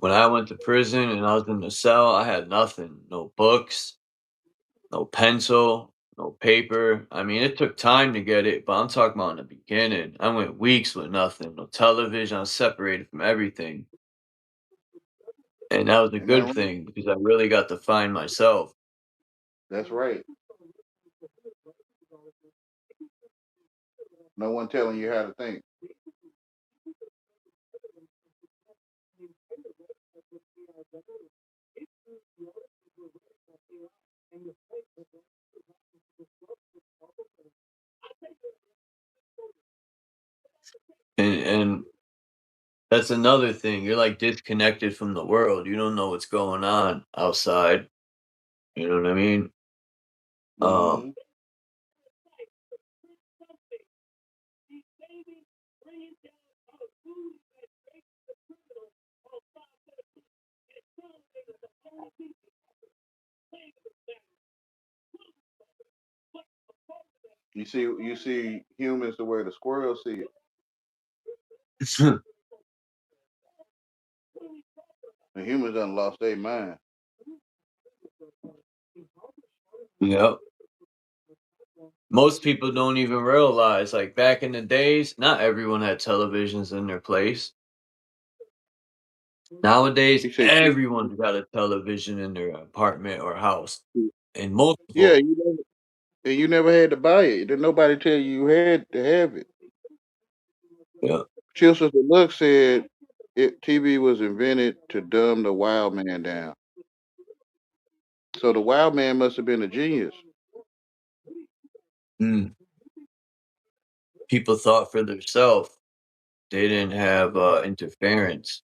I went to prison and I was in the cell, I had nothing. No books, no pencil, no paper. I mean, it took time to get it, but I'm talking about in the beginning. I went weeks with nothing. No television. I was separated from everything. And that was a good thing because I really got to find myself. That's right. No one telling you how to think. And that's another thing. You're like disconnected from the world. You don't know what's going on outside. You know what I mean? You see humans the way the squirrels see it. The humans done lost their mind. Yep. Most people don't even realize, like back in the days, not everyone had televisions in their place. Nowadays, everyone's got a television in their apartment or house, and multiple. Yeah, and you never had to buy it. Did nobody tell you had to have it? Yeah. Chilson Deluxe said TV was invented to dumb the wild man down. So the wild man must have been a genius. Mm. People thought for themselves. They didn't have interference.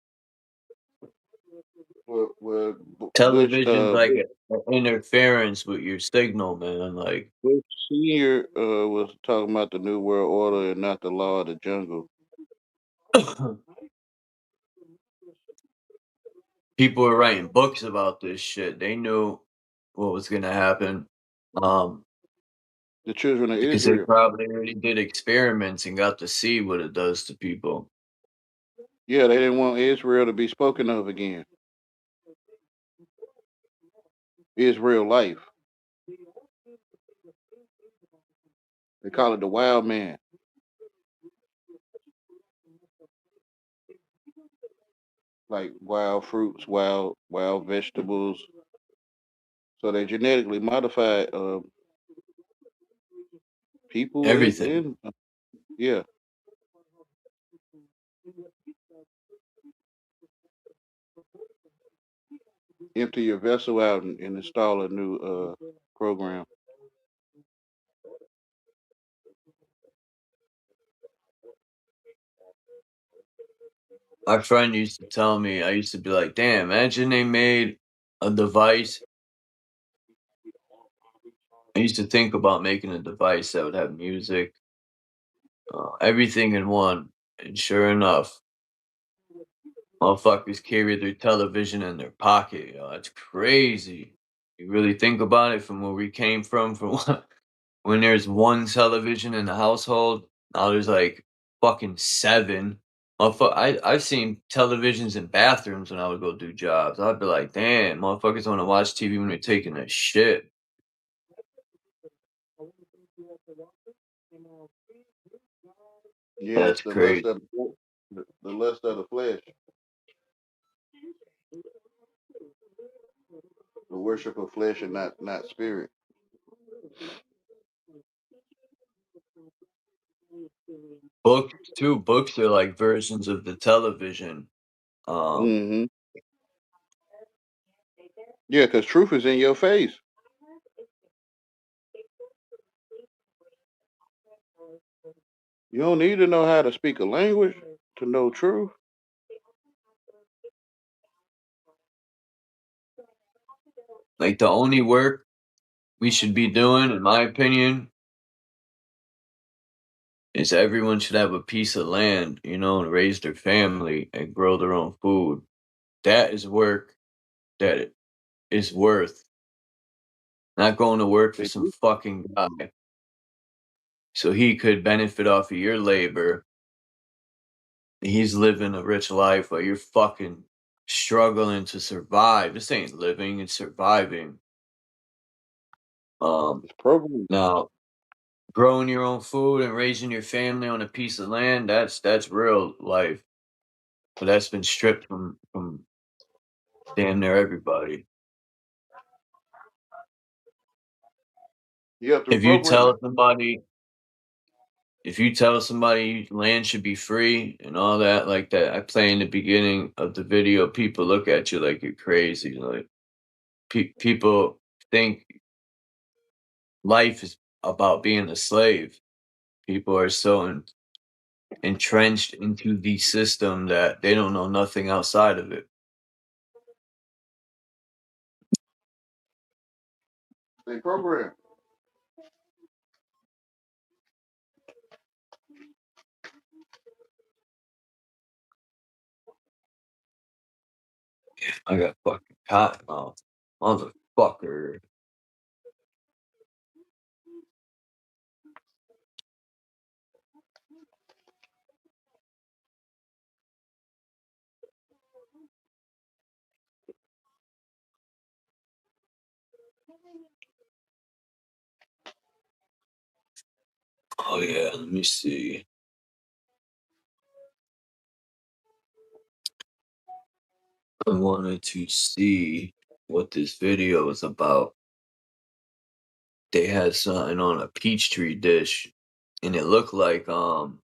Well, Bush, Television's like an interference with your signal, man. Like Bush Senior was talking about the New World Order and not the law of the jungle. people were writing books about this shit. They knew what was gonna happen. The children of Because they Israel. probably already did experiments and got to see what it does to people. Yeah, they didn't want Israel to be spoken of again. Israel life. They call it the wild man. Like wild fruits, wild vegetables. So they genetically modified people Everything. and yeah. Empty your vessel out and install a new program. My friend used to tell me, I used to be like, damn, imagine they made a device. I used to think about making a device that would have music, everything in one. And sure enough, motherfuckers carry their television in their pocket. Yo, that's crazy. You really think about it from where we came from when there's one television in the household, now there's like fucking 7. I've seen televisions in bathrooms when I would go do jobs. I'd be like, damn, motherfuckers want to watch TV when they're taking a shit. Yeah, it's That's the lust crazy. of the lust of the flesh. The worship of flesh and not spirit. Books are like versions of the television. Mm-hmm. Yeah, because truth is in your face. You don't need to know how to speak a language to know truth. Like the only work we should be doing, in my opinion, is everyone should have a piece of land, and raise their family and grow their own food. That is work that is worth not going to work for They some do. fucking guy so he could benefit off of your labor. He's living a rich life while you're fucking struggling to survive. This ain't living, it's surviving. It's programmed. Now growing your own food and raising your family on a piece of land, that's real life. But that's been stripped from damn near everybody. Yeah, through If you programming. tell somebody if you tell somebody land should be free and all that like that, I play in the beginning of the video, people look at you like you're crazy. Like people think life is about being a slave. People are so entrenched into the system that they don't know nothing outside of it. They programmed. I got fucking cotton mouth, motherfucker. Oh yeah, let me see. I wanted to see what this video is about. they had something on a Peachtree dish, and it looked like that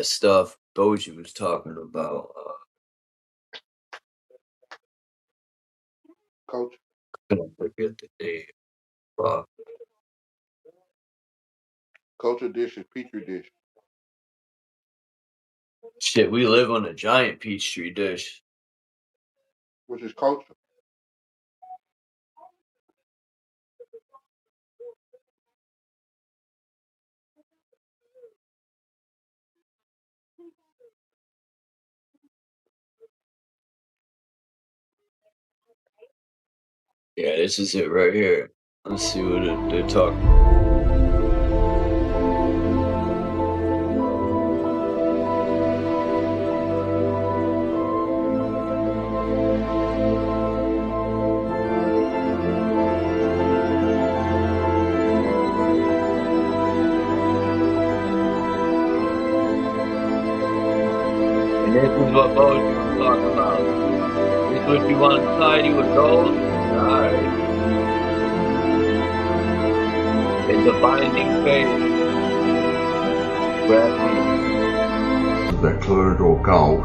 stuff Doji was talking about. Coach. I forget the name. Fuck. Culture dish is Petri dish. Shit, we live on a giant Peachtree dish. Which is culture. Yeah, this is it right here. Let's see what they're talking. And this is what Boji was talking about. This is what you want inside you with gold? Alright. It's a binding faith. Graphene. The colloidal gold.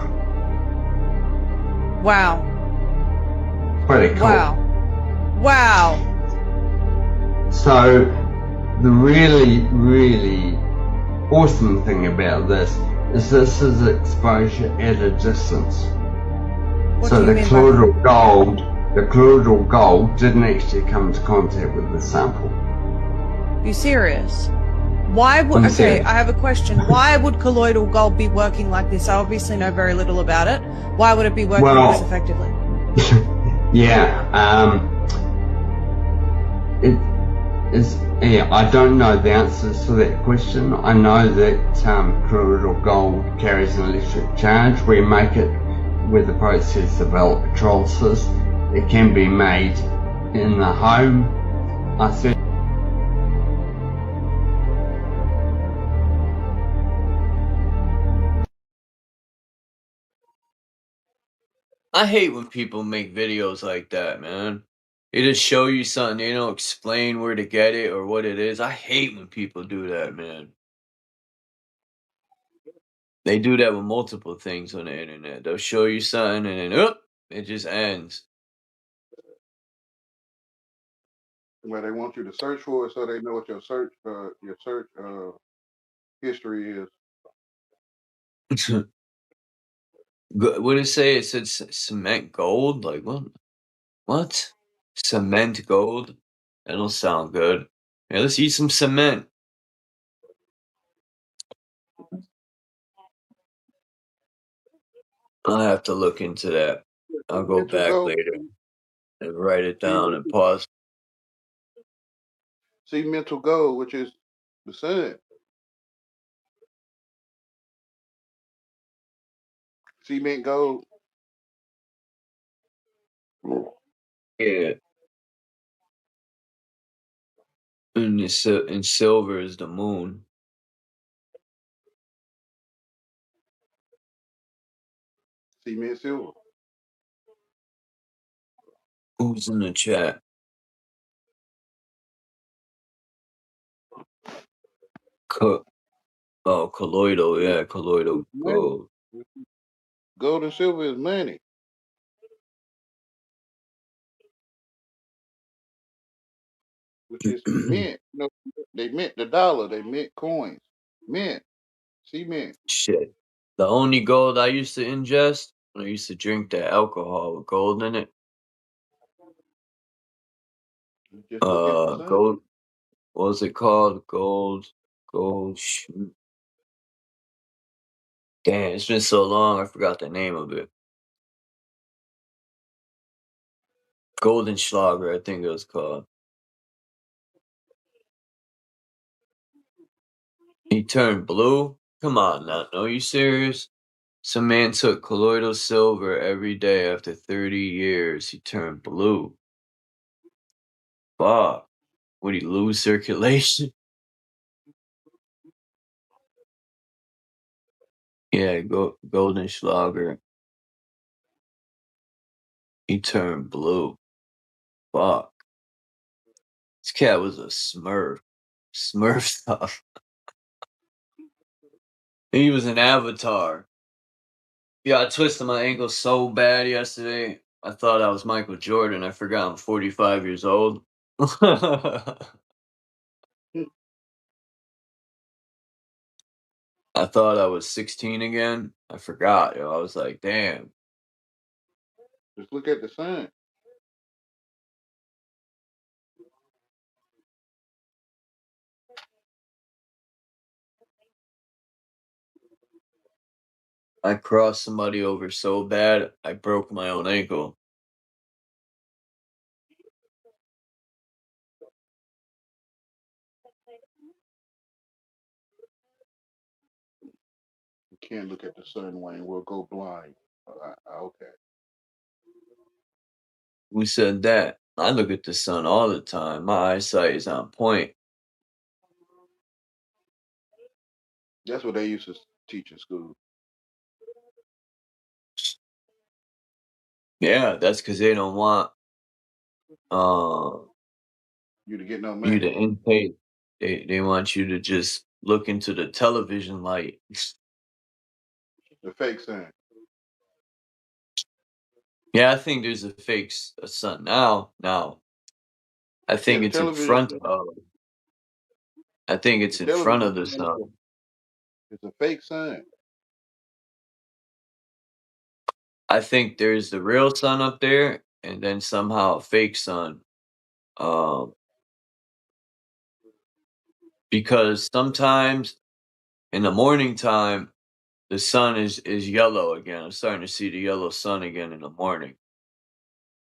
Wow. Pretty cool. Wow. Wow. So, the really, really awesome thing about this is exposure at a distance. What So do you the mean colloidal gold didn't actually come into contact with the sample. You serious? Why would? I'm Okay, serious. I have a question. Why would colloidal gold be working like this? I obviously know very little about it. Why would it be working Well- this effectively? I don't know the answers to that question. I know that colloidal gold carries an electric charge. We make it with the process of electrolysis. It can be made in the home. I hate when people make videos like that, man. They just show you something, they don't explain where to get it or what it is. I hate when people do that, man. They do that with multiple things on the internet. They'll show you something and then, it just ends. Where they want you to search for it so they know what your search history is. What did it say? It said cement gold? Like, what? What? Cement gold? That don't sound good. Hey, let's eat some cement. I'll have to look into that. I'll go Mental back gold. later and write it down and pause. See mental gold, which is the sun. Cement gold. Yeah. And silver is the moon. Cement silver. Who's in the chat? Colloidal, yeah, colloidal gold. Gold and silver is money. Which is mint. No, they mint the dollar. They mint coins. Mint. Cement. Shit. The only gold I used to ingest when I used to drink that alcohol with gold in it. Just look at the sun. Gold. What was it called? Gold. Shoot. Damn, it's been so long. I forgot the name of it. Golden Schlager, I think it was called. He turned blue? Come on now. No, you serious? Some man took colloidal silver every day after 30 years. He turned blue. Fuck. Would he lose circulation? Yeah, Golden Schlager. He turned blue. Fuck. This cat was a Smurf. Smurf stuff. He was an avatar. Yeah, I twisted my ankle so bad yesterday. I thought I was Michael Jordan. I forgot I'm 45 years old. I thought I was 16 again. I forgot, yo. I was like, damn. Just look at the sun. I crossed somebody over so bad, I broke my own ankle. You can't look at the sun, Wayne. We'll go blind. Okay. Who said that? I look at the sun all the time. My eyesight is on point. That's what they used to teach in school. Yeah, that's because they don't want You to get no you money. to intake. They want you to just look into the television light. The fake sun. Yeah, I think there's a fake sun now. I Yeah, think the it's in television. front of. I think it's The in front of television the sun sun. is a fake sun. I think there's the real sun up there, and then somehow a fake sun. Because sometimes in the morning time, the sun is yellow again. I'm starting to see the yellow sun again in the morning.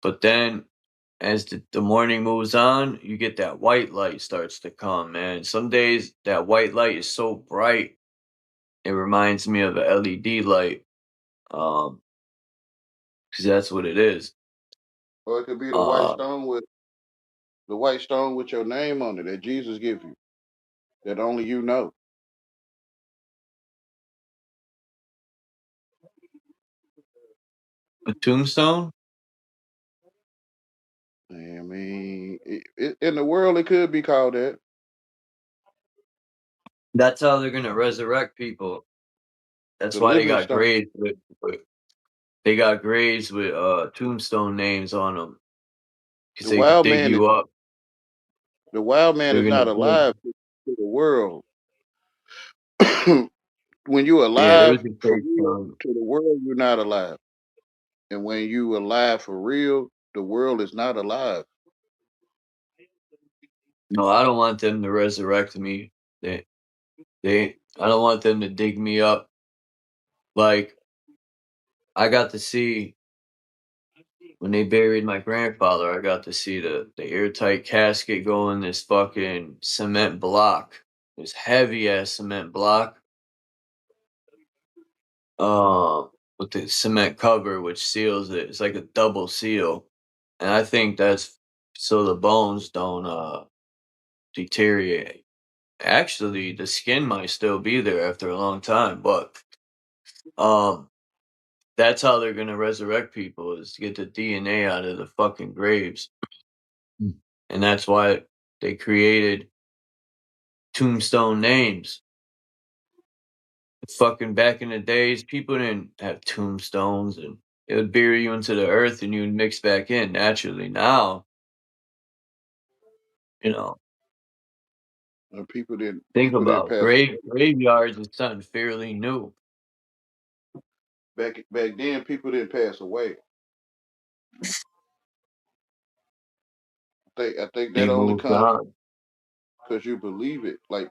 But then as the morning moves on, you get that white light starts to come, man. Some days that white light is so bright, it reminds me of a LED light. Because that's what it is. Or it could be the Uh, white stone with your name on it that Jesus give you. That only you know. a tombstone? I mean, in the world, it could be called that. That's how they're gonna resurrect people. That's The why they living got stone. graves they got graves with tombstone names on them because The they could wild dig man is you up. the wild man They're is gonna not dig. alive to the world. When you're Yeah, there alive was a for fake real sun. to the world, you're not alive. And when you alive for real, the world is not alive. No, I don't want them to resurrect me. I don't want them to dig me up. Like I got to see when they buried my grandfather. I got to see the airtight casket go in this fucking cement block, this heavy ass cement block. With the cement cover which seals it. It's like a double seal. And I think that's so the bones don't deteriorate. Actually, the skin might still be there after a long time, but um that's how they're gonna resurrect people is to get the DNA out of the fucking graves. And that's why they created tombstone names. Fucking back in the days, people didn't have tombstones and it would bury you into the earth and you would mix back in naturally. Now, you know, And think people didn't about pass graveyards is something fairly new. back then. People didn't pass away. I think They that only moved comes on. because you believe it. Like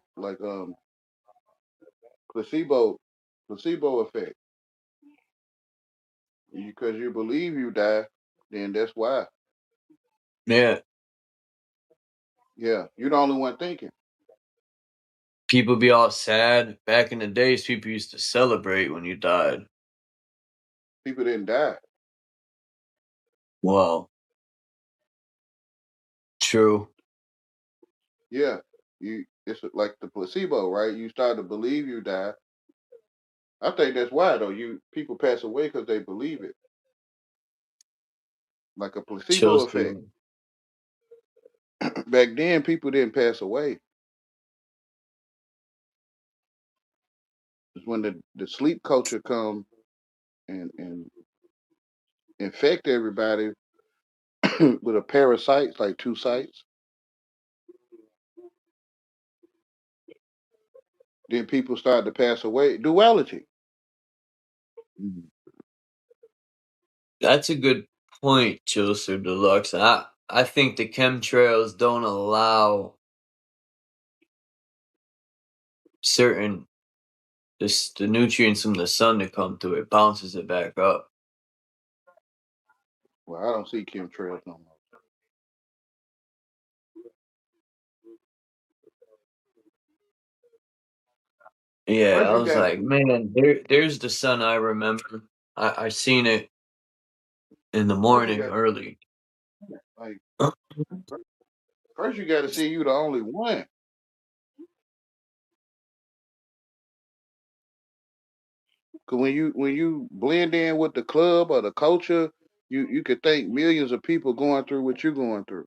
placebo effect. Because you believe you die, then that's why. Yeah. Yeah, you're the only one thinking. People be all sad. Back in the days, people used to celebrate when you died. People didn't die. Well, true. Yeah, it's like the placebo, right? You start to believe you die. I think that's why though. People pass away because they believe it, like a placebo Chill effect. feeling. Back then, people didn't pass away. It's when the sleep culture come and infect everybody with a pair of sights, like two sights. Then people start to pass away. Duality. That's a good point, Joseph Deluxe. I think the chemtrails don't allow certain the nutrients from the sun to come through. It bounces it back up. Well, I don't see chemtrails no more. Yeah, First, I you was got like, man, there's the sun I remember. I seen it in the first you morning got early. like first you got to see you the only one. Cause when you blend in with the club or the culture, you could think millions of people going through what you're going through.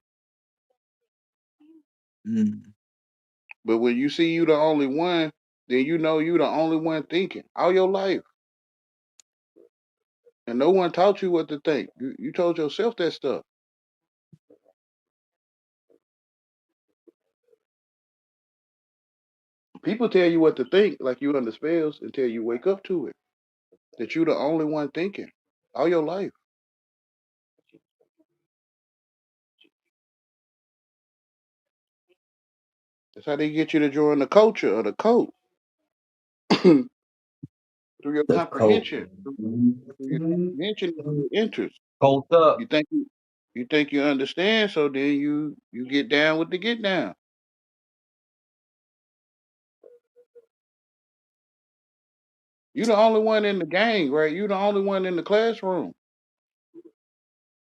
But when you see you the only one, then you know you the only one thinking all your life, and no one taught you what to think. You told yourself that stuff. People tell you what to think, like you under spells, until you wake up to it. That you the only one thinking all your life. That's how they get you to join the culture or the cult through your The cult. comprehension, through your comprehension of your interest. Cult up. You think you understand, so then you get down with the get down. You the only one in the gang, right? You the only one in the classroom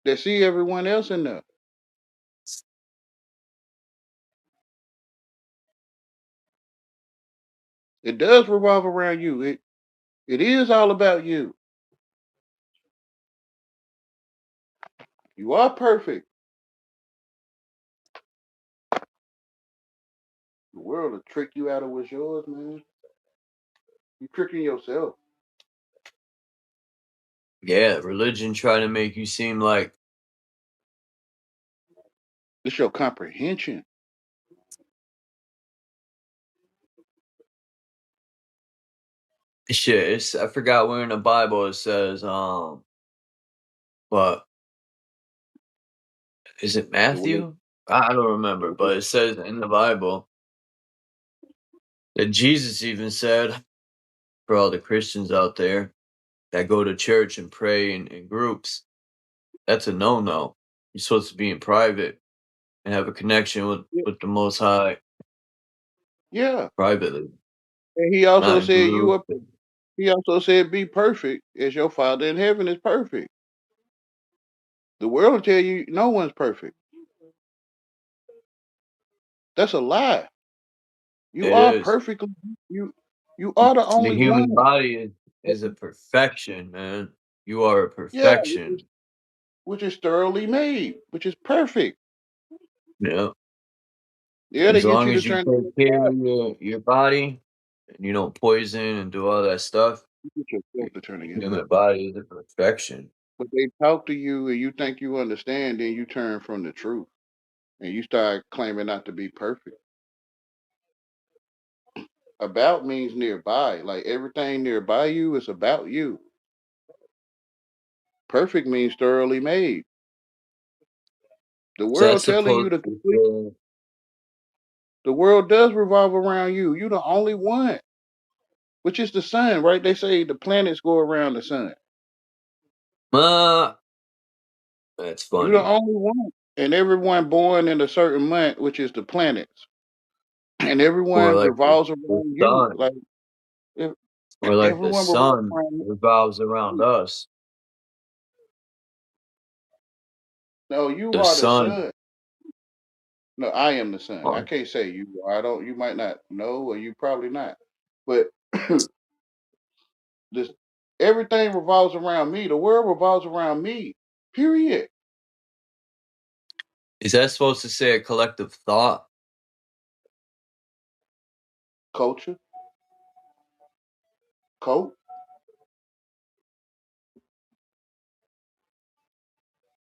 that see everyone else in there. It does revolve around you. It is all about you. You are perfect. The world will trick you out of what's yours, man. You tricking yourself. Yeah, religion trying to make you seem like It's your comprehension. shit. I forgot where in the Bible it says, but is it The way Matthew? I don't remember, but it says in the Bible that Jesus even said for all the Christians out there that go to church and pray in groups, that's a no-no. You're supposed to be in private and have a connection with the Most High Yeah. privately, And he not also in said groups. he also said be perfect as your father in heaven is perfect. The world will tell you no one's perfect. That's a lie. You It are is. perfectly you you are the The only human one. body is a perfection, man. You are a Yeah, perfection. which is thoroughly made, which is perfect. Yeah. Yeah, they As get long you to as you turn take care of your body and you don't poison and do all that stuff, get your yourself to turn against God. human body is a perfection. But they talk to you and you think you understand, then you turn from the truth and you start claiming not to be perfect. About means nearby. Like everything nearby you is about you. Perfect means thoroughly made. The So world that's telling you supposed to to complete. feel The world does revolve around you. You the only one, which is the sun, right? They say the planets go around the sun. that's You the funny. only one, and everyone born in a certain month, which is the planets, and Or everyone like revolves the around you. sun. Like if, Or like the everyone revolves sun around revolves around you. us. No, you The are the sun sun. No, I am the sun. I or can't say you. I don't. You might not know, or you probably not. But this everything revolves around me. The world revolves around me. Period. Is that supposed to say a collective thought? Culture, code.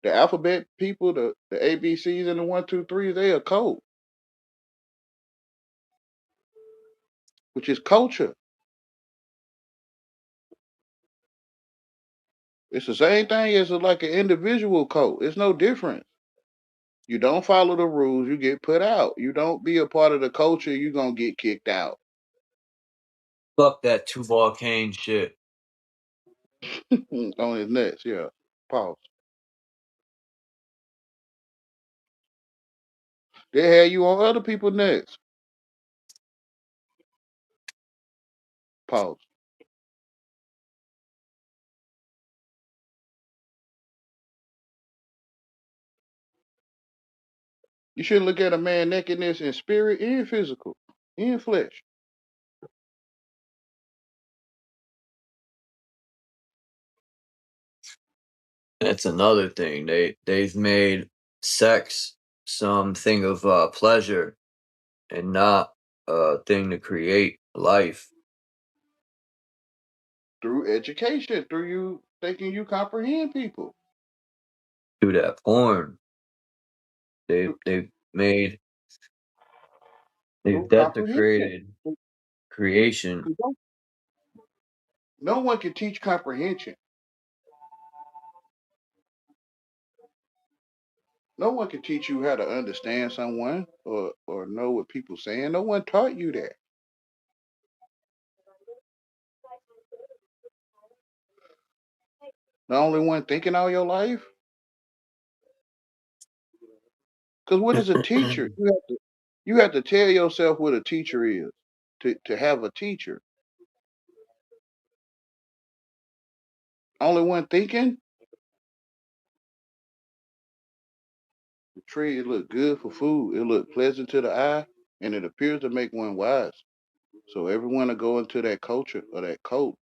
The alphabet people, the ABCs and the 1, 2, 3s, they are code, which is culture. It's the same thing as like an individual code. It's no difference. You don't follow the rules, you get put out. You don't be a part of the culture, you're gonna get kicked out. Fuck that 2-ball cane shit. On his nuts, yeah. Pause. They had you on other people's nuts. Pause. You shouldn't look at a man nakedness in spirit and physical, in flesh. That's another thing. They've made sex something of pleasure and not a thing to create life. Through education, through you thinking you comprehend people. Through that porn, they've made they've Through comprehension. desecrated creation. No one can teach comprehension. No one can teach you how to understand someone or know what people saying. No one taught you that. The only one thinking all your life. Because what is a teacher? You have to tell yourself what a teacher is to have a teacher. Only one thinking. The tree, it look good for food. It look pleasant to the eye, and it appears to make one wise. So everyone will go into that culture or that code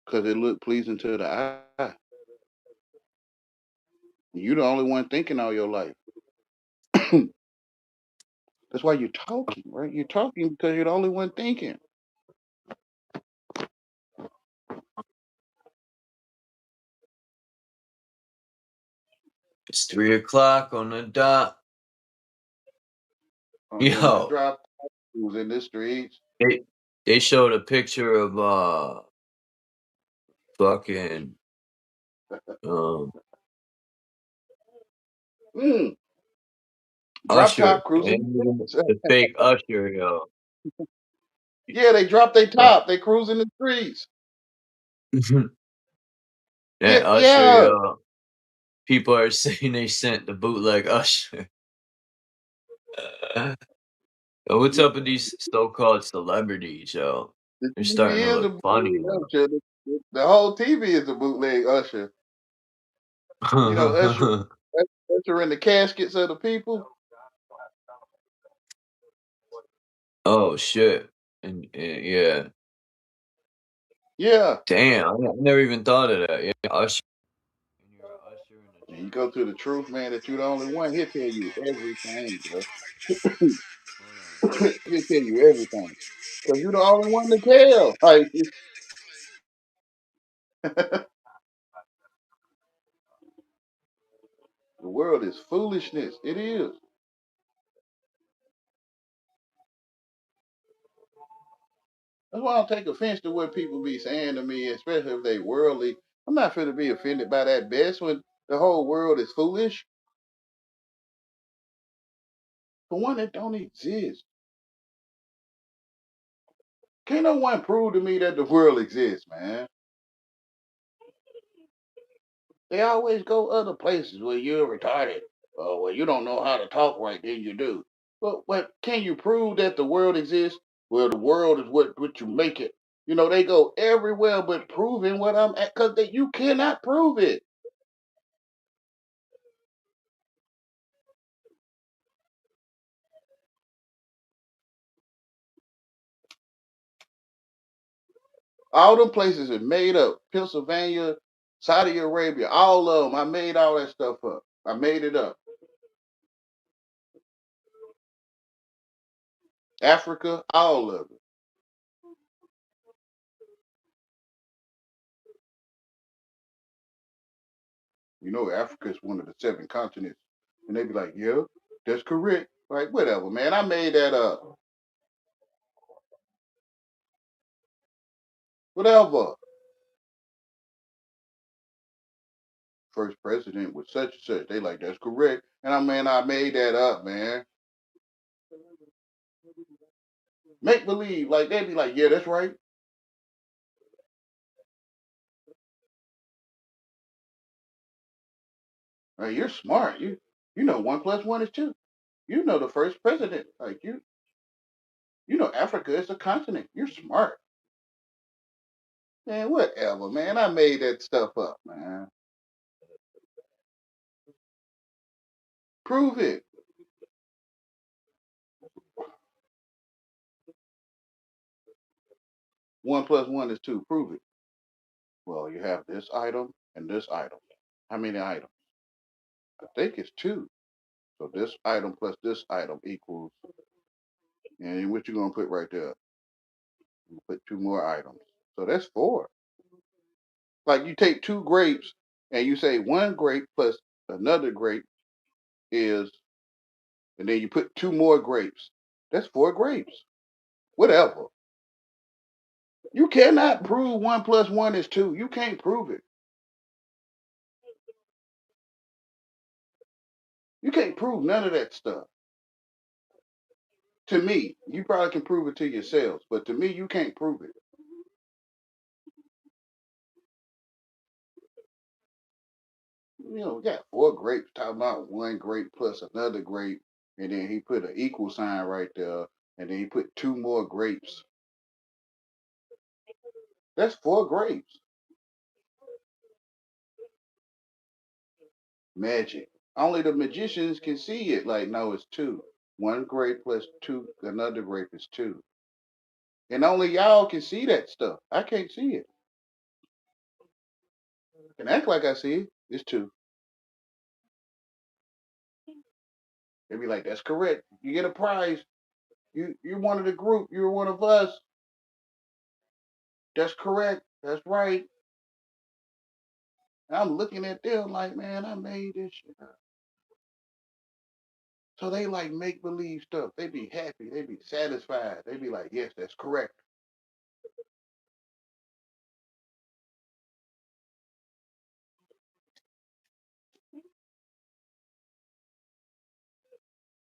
because it look pleasing to the eye. You the only one thinking all your life. That's why you're talking, right? You're talking because you're the only one thinking. It's 3 o'clock on the dot. Just Yo, drop who's in the streets. they showed a picture of fucking Drop Usher top cruising. and the fake Usher, yo. Yeah, they dropped their top. They cruising the streets. That Usher, Yeah. yo. People are saying they sent the bootleg Usher. What's up with these so-called celebrities, yo? The They're TV starting to is a look funny, bootleg Usher. The whole TV is a bootleg Usher. You know, yo. Usher in the caskets of the people. Oh shit! And yeah, Yeah. damn, I never even thought of that. Yeah, Usher. And you go to the truth, man, that you're the only one. He'll tell you everything, bro. He'll tell you everything. Because you're the only one to tell. Like, the world is foolishness. It is. That's why I don't take offense to what people be saying to me, especially if they worldly. I'm not going to be offended by that best when the whole world is foolish. For one, it don't exist. Can't no one prove to me that the world exists, man. They always go other places where you're retarded or where you don't know how to talk right, then you do. But what can you prove that the world exists? Well, the world is what you make it. You know, they go everywhere but proving what I'm at because you cannot prove it. All them places are made up. Pennsylvania, Saudi Arabia, all of them. I made all that stuff up. I made it up. Africa, all of it. You know, Africa is one of the 7 continents. And they be like, yeah, that's correct. Like, whatever, man. I made that up. Whatever. First president was such and such. They like, that's correct. And I made that up, man. Make believe. Like, they be like, yeah, that's right. Like, you're smart. You know 1 + 1 is 2. You know the first president. Like, you know Africa is a continent. You're smart. Man, whatever, man. I made that stuff up, man. Prove it. 1 + 1 is 2. Prove it. Well, you have this item and this item. How many items? I think it's 2. So this item plus this item equals, and what you gonna put right there? You put 2 more items. So that's 4. Like you take 2 grapes and you say 1 grape plus another grape is, and then you put 2 more grapes. That's 4 grapes. Whatever. You cannot prove 1 + 1 is 2. You can't prove it. You can't prove none of that stuff. To me, you probably can prove it to yourselves, but to me, you can't prove it. You know, we got 4 grapes talking about 1 grape plus another grape, and then he put an equal sign right there, and then he put 2 more grapes. That's 4 grapes. Magic. Only the magicians can see it. Like, no, it's 2. 1 grape plus 2, another grape is 2. And only y'all can see that stuff. I can't see it. I can act like I see it. It's 2. They be like, that's correct. You get a prize. You're one of the group. You're one of us. That's correct. That's right. And I'm looking at them like, man, I made this shit up. So they like make believe stuff. They be happy. They be satisfied. They be like, yes, that's correct.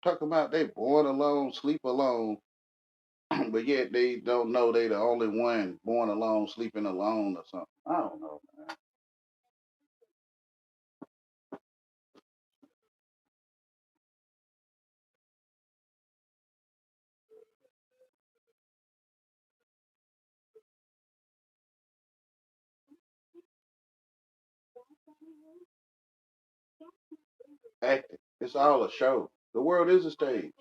Talking about they born alone, sleep alone, but yet they don't know they the only one born alone, sleeping alone or something. I don't know, man. Acting. It's all a show. The world is a stage.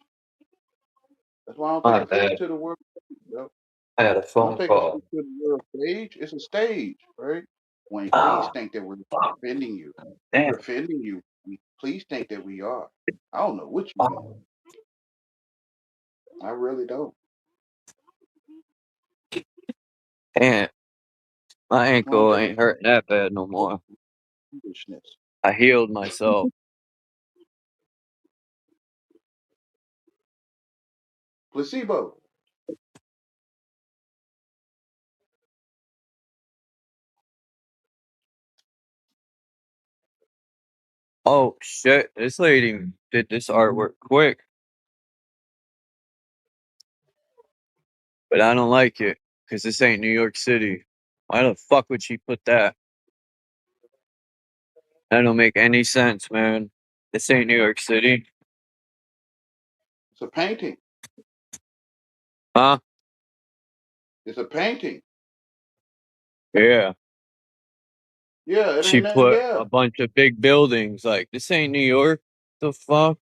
That's why I don't take My offense bad. to the word. You know? I had a I don't phone take offense call. to the word stage. It's a stage, right? Wayne, please Ah, think that we're offending you. damn. We're offending you. Please think that we are. I don't know what you mean. Oh, I really don't. damn. My What's wrong ankle with ain't hurting that bad no more. that foolishness? I healed myself. Placebo. Oh shit, this lady did this artwork quick, but I don't like it because this ain't New York City. Why the fuck would she put that? That don't make any sense, man. This ain't New York City. It's a painting. Huh? It's a painting. Yeah. Yeah, it She ain't nothing put there. a bunch of big buildings. Like, this ain't New York. The fuck?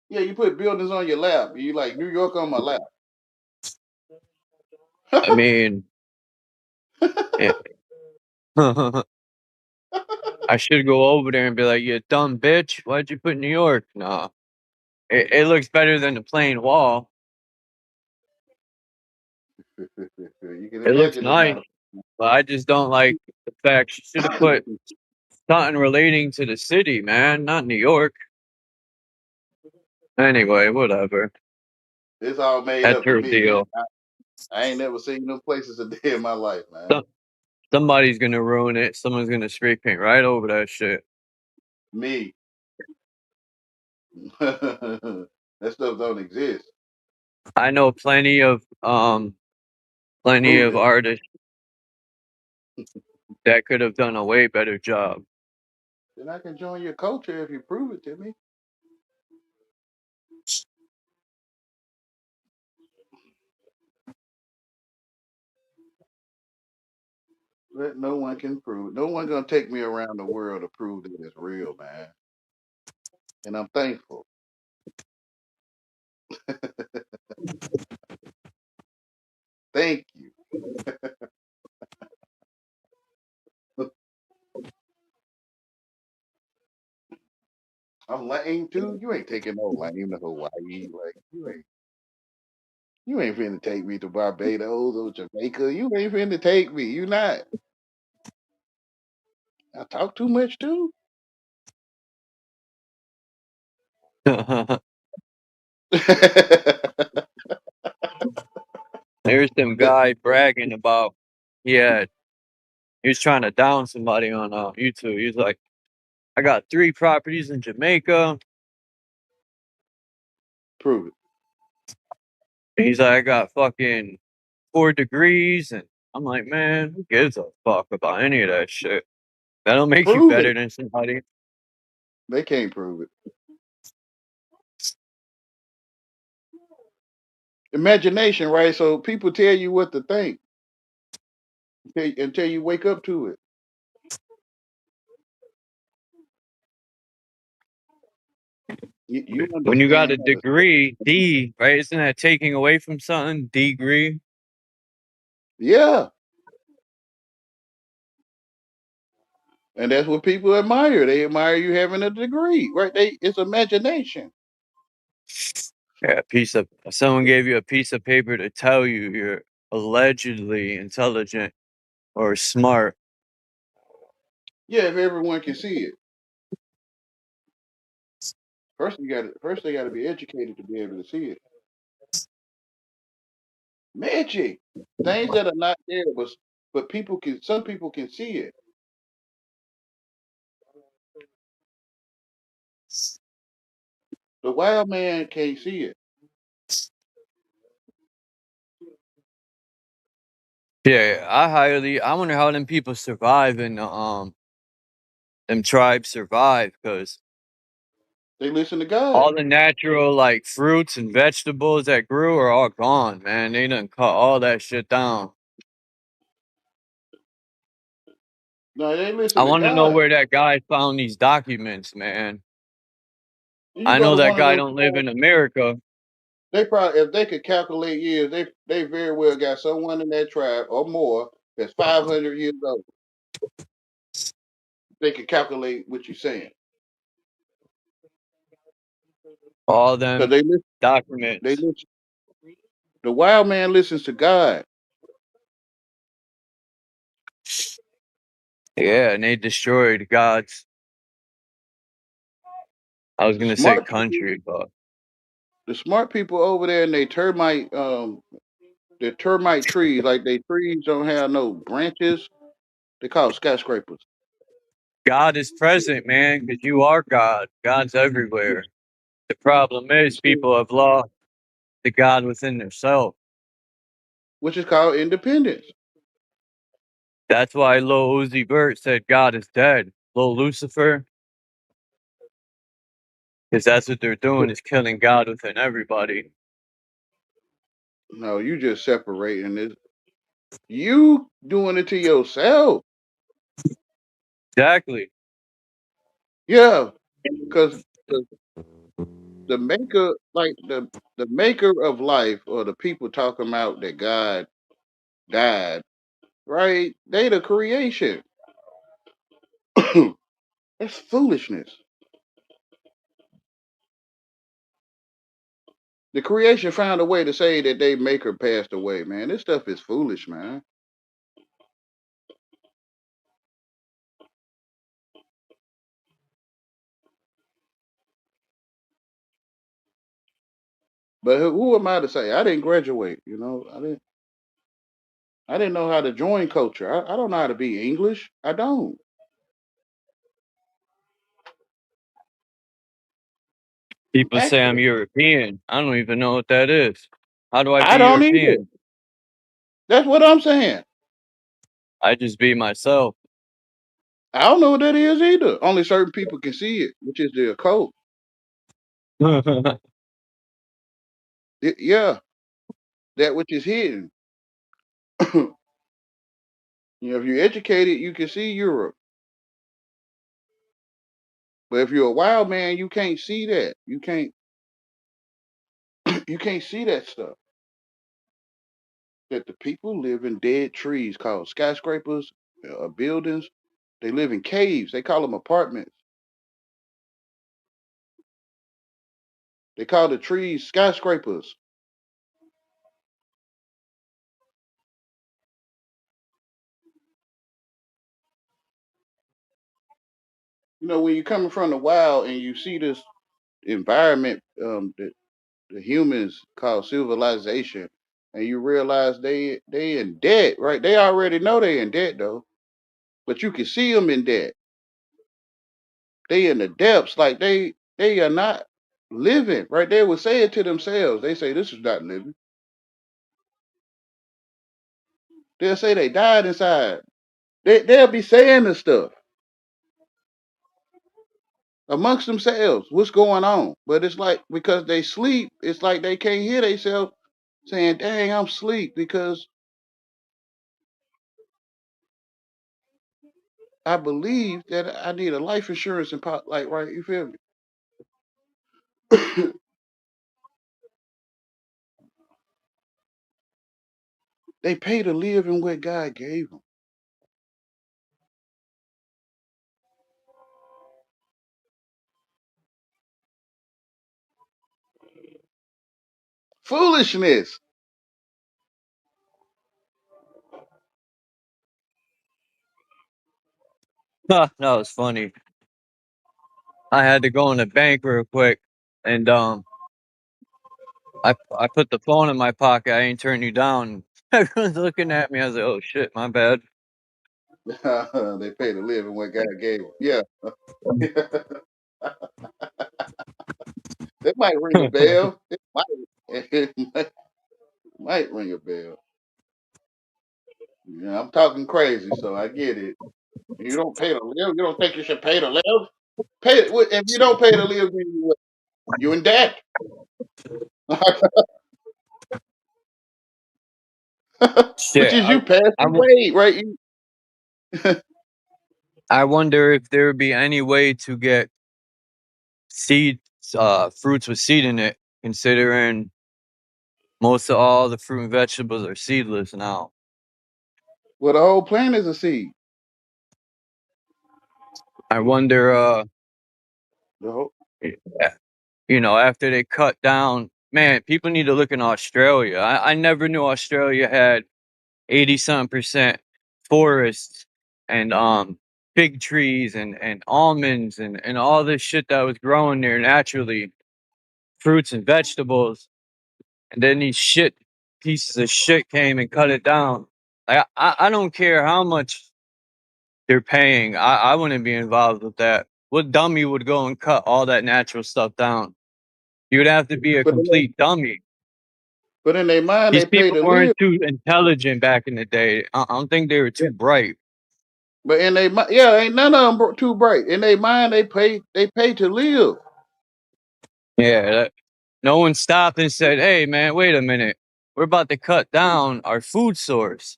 Yeah, you put buildings on your lap. You like New York on my lap. I mean, yeah. I should go over there and be like, "You dumb bitch! Why'd you put New York?" No, it looks better than the plain wall. You can It looks imagine it's nice, not. but I just don't like the fact she should have put something relating to the city, man, not New York. Anyway, whatever. It's all made That's up to her me, man. deal. I ain't never seen them places a day in my life, man. Somebody's gonna ruin it. Someone's gonna spray paint right over that shit. Me. That stuff don't exist. I know plenty of Prove it. artists that could have done a way better job. Then I can join your culture if you prove it to me. But no one can prove. No one gonna take me around the world to prove that it's real, man. And I'm thankful. Thank you. I'm lame too. You ain't taking no lame to Hawaii. Like you ain't finna take me to Barbados or Jamaica. You ain't finna take me. You not. I talk too much too. There's some guy bragging about he was trying to down somebody on YouTube. He's like, I got 3 properties in Jamaica. Prove it. He's like, I got fucking 4 degrees, and I'm like, man, who gives a fuck about any of that shit? That don't make you Prove it. better than somebody. They can't prove it. Imagination, right? So people tell you what to think until you wake up to it. You When you got understand a how to. degree, D, right? Isn't that taking away from something? Degree. Yeah. And that's what people admire. They admire you having a degree, right? It's imagination. Yeah, someone gave you a piece of paper to tell you you're allegedly intelligent or smart. Yeah, if everyone can see it. First they gotta be educated to be able to see it. Magic. Things that are not there, but some people can see it. The wild man can't see it. Yeah, I wonder how them people survive and them tribes survive because They listen to God. all the natural like fruits and vegetables that grew are all gone, man. They done cut all that shit down. No, they I listen to want to know God. where that guy found these documents, man. You I go know to that one of guy those don't live in America. they probably if they could calculate years, they very well got someone in that tribe or more that's 500 years old. They could calculate what you're saying. All Because them they listen, they documents. listen. The wild man listens to God. Yeah, and they destroyed God's. I was The gonna say smart people, country, but the smart people over there, and their termite trees, like they trees don't have no branches. They call it skyscrapers. God is present, man, because you are God. God's everywhere. The problem is people have lost the God within themselves. Which is called independence. That's why Lil Uzi Vert said God is dead. Lil Lucifer, because that's what they're doing is killing God within everybody. No, you just separating this. You doing it to yourself. Exactly. Yeah, because the maker, like the maker of life, or the people talking about that God died, right? They the creation. That's foolishness. The creation found a way to say that they maker passed away, man. This stuff is foolish, man. But who am I to say? I didn't graduate, you know. I didn't know how to join culture. I don't know how to be English. I don't. People say I'm Accurate. European. I don't even know what that is. How do I I be don't either. European? That's what I'm saying. I just be myself. I don't know what that is either. Only certain people can see it, which is the occult. Yeah, that which is hidden. You know, if you're educated, you can see Europe. But if you're a wild man, you can't see that. You can't. You can't see that stuff. That the people live in dead trees called skyscrapers, buildings. They live in caves. They call them apartments. They call the trees skyscrapers. You know, when you're coming from the wild and you see this environment that the humans call civilization, and you realize they in debt, right? They already know they in debt though, but you can see them in debt. They in the depths, like they are not living, right? They would say it to themselves. They say this is not living. They'll say they died inside. They'll be saying this stuff amongst themselves. What's going on? But it's like because they sleep, it's like they can't hear themselves saying, "Dang, I'm asleep," because I believe that I need a life insurance and like right. You feel me? They pay to live in what God gave them. Foolishness. That was funny. I had to go in the bank real quick, and I put the phone in my pocket. I ain't turning you down. Everyone's looking at me. I was like, "Oh shit, my bad." They pay to live in what God gave them. Yeah. That might ring a bell. It might, it might ring a bell. Yeah, I'm talking crazy, so I get it. You don't pay to live. You don't think you should pay to live? If you don't pay to live, then you in debt. Which Shit, is you passing away, right? I wonder if there would be any way to get seeds, fruits with seed in it, considering most of all the fruit and vegetables are seedless now. Well, the whole plant is a seed. I wonder, The whole, after they cut down, man, people need to look in Australia. I never knew Australia had 80-something% forests and fig trees and almonds and all this shit that was growing there naturally, fruits and vegetables. And then these pieces of shit came and cut it down. Like I don't care how much they're paying. I wouldn't be involved with that. What dummy would go and cut all that natural stuff down? You would have to be a but complete dummy. in their mind, These they pay people to weren't live. too intelligent back in the day. I don't think they were too bright. But in they mind, yeah, ain't none of them too bright. In their mind, they pay to live. Yeah, no one stopped and said, "Hey, man, wait a minute. We're about to cut down our food source."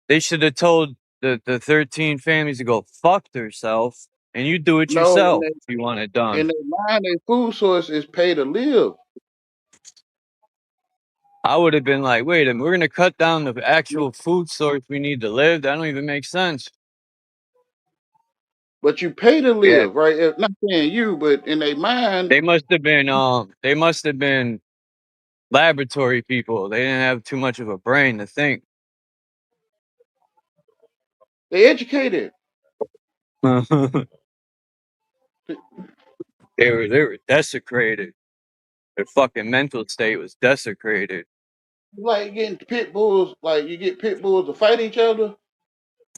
They should have told the 13 families to go fuck themselves, and you do it No, yourself if you want it in done. their mind, their food source is pay to live. I would have been like, wait a minute, we're going to cut down the actual food source we need to live? That don't even make sense. But you pay to Yeah, live, right? Not saying you, but in their mind, they must have been laboratory people. They didn't have too much of a brain to think. they educated. they were desecrated. Their fucking mental state was desecrated. Like getting pit bulls, like you get pit bulls to fight each other,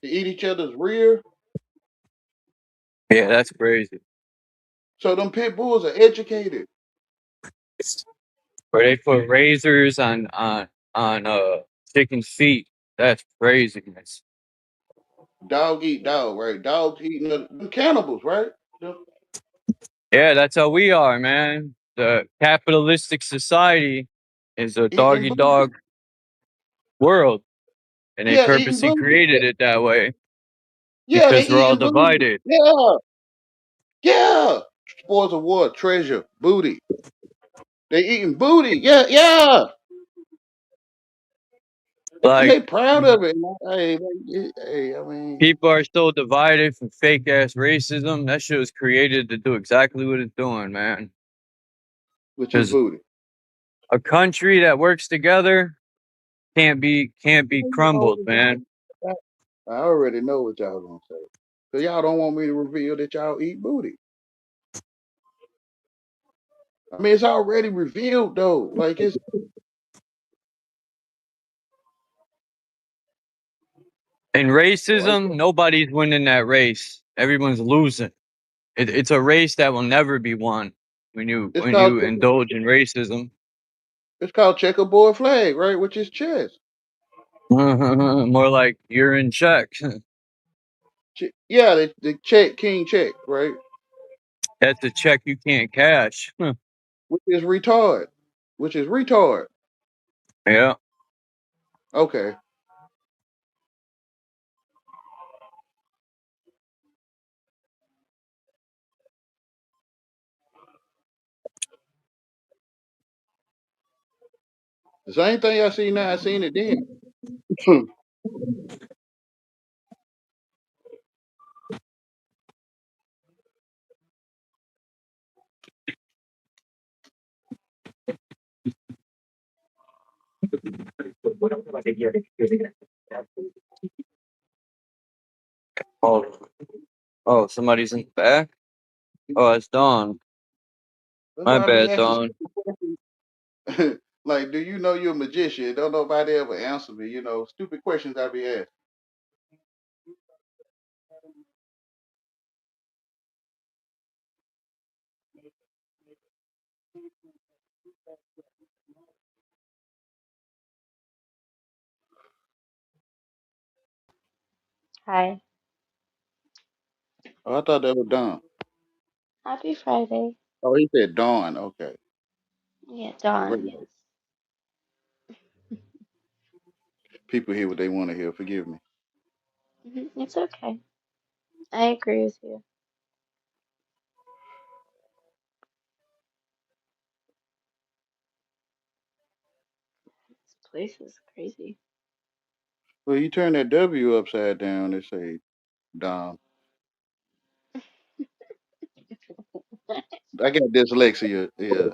to eat each other's rear. Yeah, that's crazy. So them pit bulls are educated. Where they put razors on chicken feet. That's craziness. Dog eat dog, right? Dogs eating them cannibals, right? Them Yeah, that's how we are, man. The capitalistic society is a eating doggy booty. dog world, and they Yeah, eating purposely booty. created it that way Yeah, they because we're all eating booty. divided. Yeah, yeah. Spoils of war, treasure, booty. They eating booty. Yeah, yeah. And Like they proud of it. Hey, hey, I mean, people are so divided from fake ass racism. That shit was created to do exactly what it's doing, man. which is Because booty. a country that works together can't be crumbled, man. I already know what y'all gonna say. So y'all don't want me to reveal that y'all eat booty. I mean, it's already revealed though. Like it's In like racism, nobody's winning that race. Everyone's losing. It's a race that will never be won when you it's when called you indulge in racism. it's called checkerboard flag, right? Which is chess. More like you're in check. Yeah, the check king check, right? That's a check you can't cash. Which is retard. Which is retard. Yeah. Okay. The same thing I see now, I seen it then. Oh, oh, somebody's in the back. Oh, it's Dawn. That's My why I be bad, asking Dawn. stupid questions. Like, do you know you're a magician? Don't nobody ever answer me, stupid questions I be asking. Hi. Oh, I thought that was Don. Happy Friday. Oh, he said Dawn. Okay. Yeah, Great. Dawn, yes. People hear what they want to hear. Forgive me. It's okay. I agree with you. This place is crazy. Well, you turn that W upside down and say Dom. I got dyslexia. Yeah.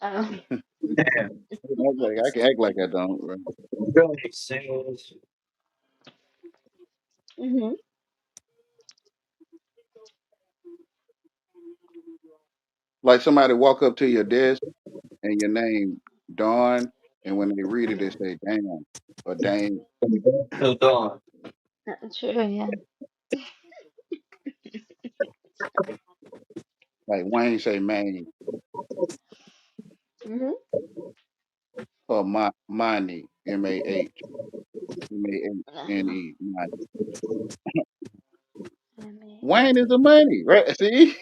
Um, I can act like I don't. Right? hmm Like somebody walk up to your desk and your name Dawn, and when they read it, they say damn or dang. So Dawn. True, yeah. Like Wayne say man hmm or Mani Mahmane Mani. Wayne is the money, right? See.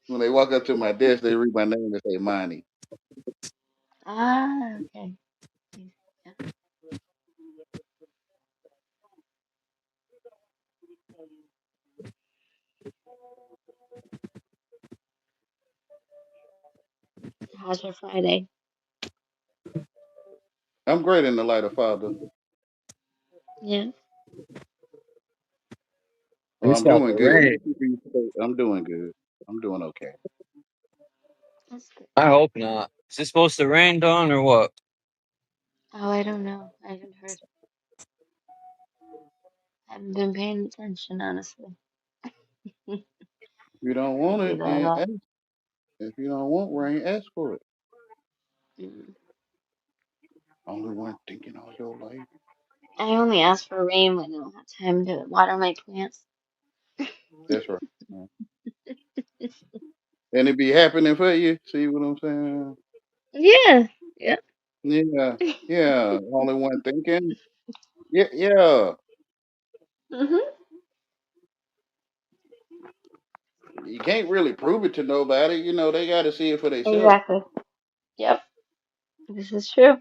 When they walk up to my desk, they read my name and say Mani. Ah, okay. Yeah. How's your Friday? I'm great in the light of Father. Yeah, Well, It's I'm about doing to good. What rain. you keeping you safe? I'm doing good. I'm doing okay. that's good. I hope not. Is it supposed to rain, Dawn, or what? Oh, I don't know. I haven't heard. I haven't been paying attention, honestly. If you don't I want do it, that a then lot. ask. If you don't want rain, ask for it. Mm. Only one thinking all your life. I only ask for rain when I don't have time to water my plants. That's right. And it be happening for you. See what I'm saying? Yeah, yeah. Yeah, yeah. Only one thinking. Yeah, yeah. Mhm. You can't really prove it to nobody. You know, they got to see it for themselves. Exactly. Yep. This is true.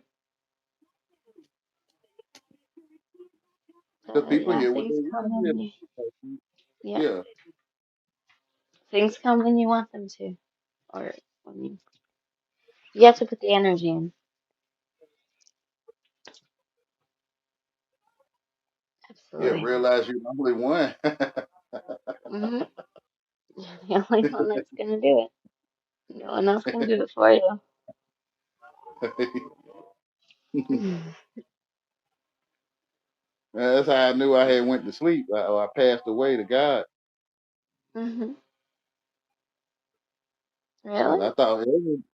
Because But people yeah, hear what they things want come to when you. hear. Yep. Yeah, Things come when you want them to, or when you have to put the energy in. yeah. Absolutely. Realize you're the only one. Mhm. You're the only one that's gonna do it. No one else can do it for you. That's how I knew I had went to sleep. I passed away to God. Mhm. Because Really? I thought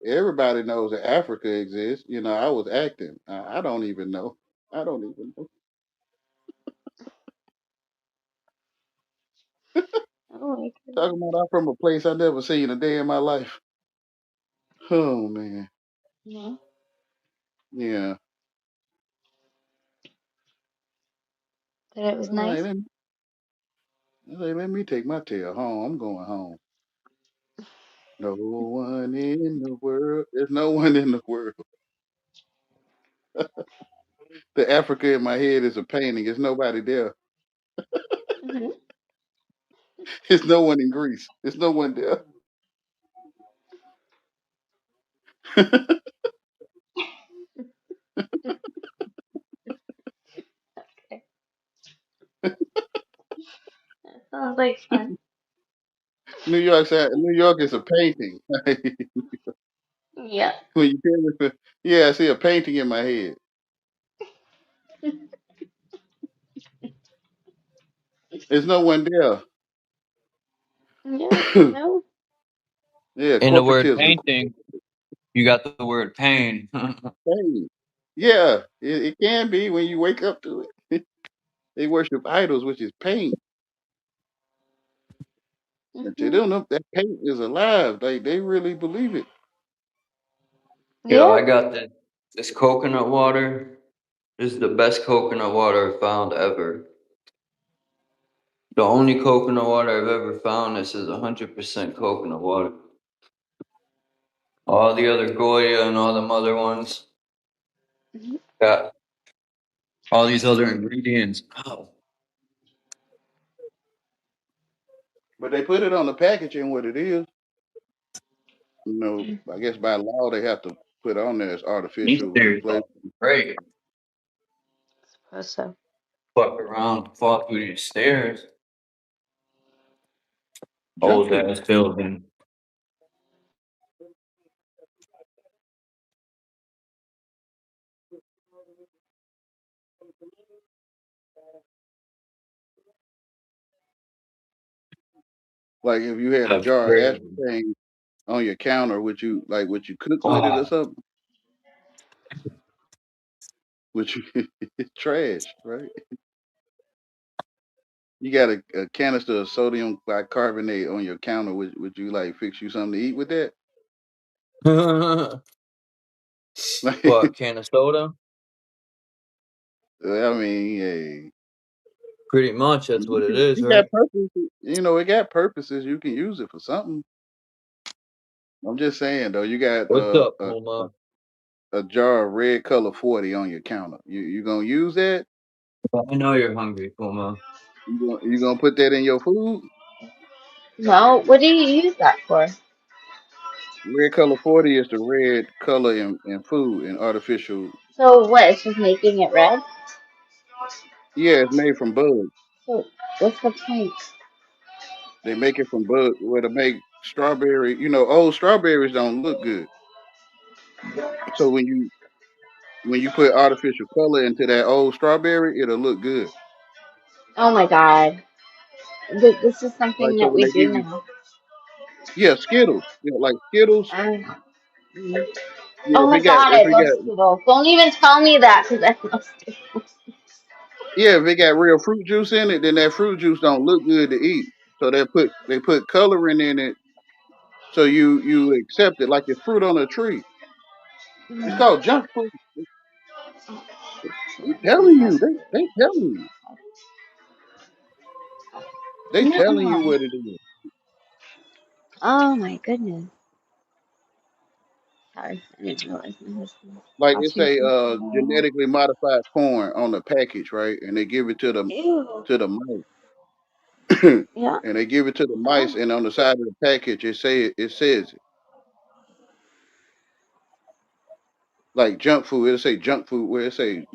everybody knows that Africa exists. You know, I was acting. I don't even know. I don't even know. Oh my Talking goodness. about I'm from a place I never seen a day in my life. Oh man. Yeah. Yeah. But it was All right, nice. let me take my tail home. I'm going home. No one in the world. There's no one in the world. The Africa in my head is a painting. There's nobody there. Mhm. There's no one in Greece. There's no one there. Okay. That sounds like fun. New York is a painting. Yeah. When you tell me, yeah, I see a painting in my head. There's no one there. Yeah. No. Yeah, In the word corporatism. painting, you got the word pain. Pain. Yeah, it can be when you wake up to it. They worship idols, which is paint. But they Mhm. don't know if that paint is alive. They really believe it. Yo, Yeah. I got this coconut water. This is the best coconut water I found ever. The only coconut water I've ever found. This is 100% coconut water. All the other Goya and all them other ones Mhm. got all these other ingredients. Oh. But they put it on the packaging what it is. You know, I guess by law they have to put on there as These artificial stairs flavor. are great. Suppose so. Fuck around, fall through these stairs. Jump Old through them. ass building. Like if you had a That's jar of crazy. aspartame on your counter, would you cook with it or Fuck. something? Would you it's trash, right? You got a canister of sodium bicarbonate on your counter. Would you like fix you something to eat with that? Like, What, can of soda? I mean, hey, Pretty much, that's what it is, you got right? purposes. You know, it got purposes. You can use it for something. I'm just saying though. You got What's up, Puma? a jar of red color 40 on your counter. You gonna use that? I know you're hungry, Puma. You gonna put that in your food? No. What do you use that for? Red color 40 is the red color in food in artificial. So what? It's just making it red? Yeah, it's made from bugs. So what's the point? They make it from bugs. Where to make strawberry, old strawberries don't look good. So when you put artificial color into that old strawberry, it'll look good. Oh my god. This is Like something so that when we they do give you, now. yeah, Skittles, like Skittles. Mm. Yeah, Oh if my it got god, if I it love got Skittles. Don't even tell me that because I love Skittles. yeah, if it got real fruit juice in it, then that fruit juice don't look good to eat. So they put coloring in it, so you accept it like it's fruit on a tree. It's called junk food. They telling you, they telling you, they telling you No. what it is. Oh my goodness. Sorry, I didn't realize my husband was Like it's watching a something. genetically modified corn on the package, right? And they give it to the Ew. to the mice, Yeah. and they give it to the mice, Oh. and on the side of the package it says it like junk food. It'll say junk food where it say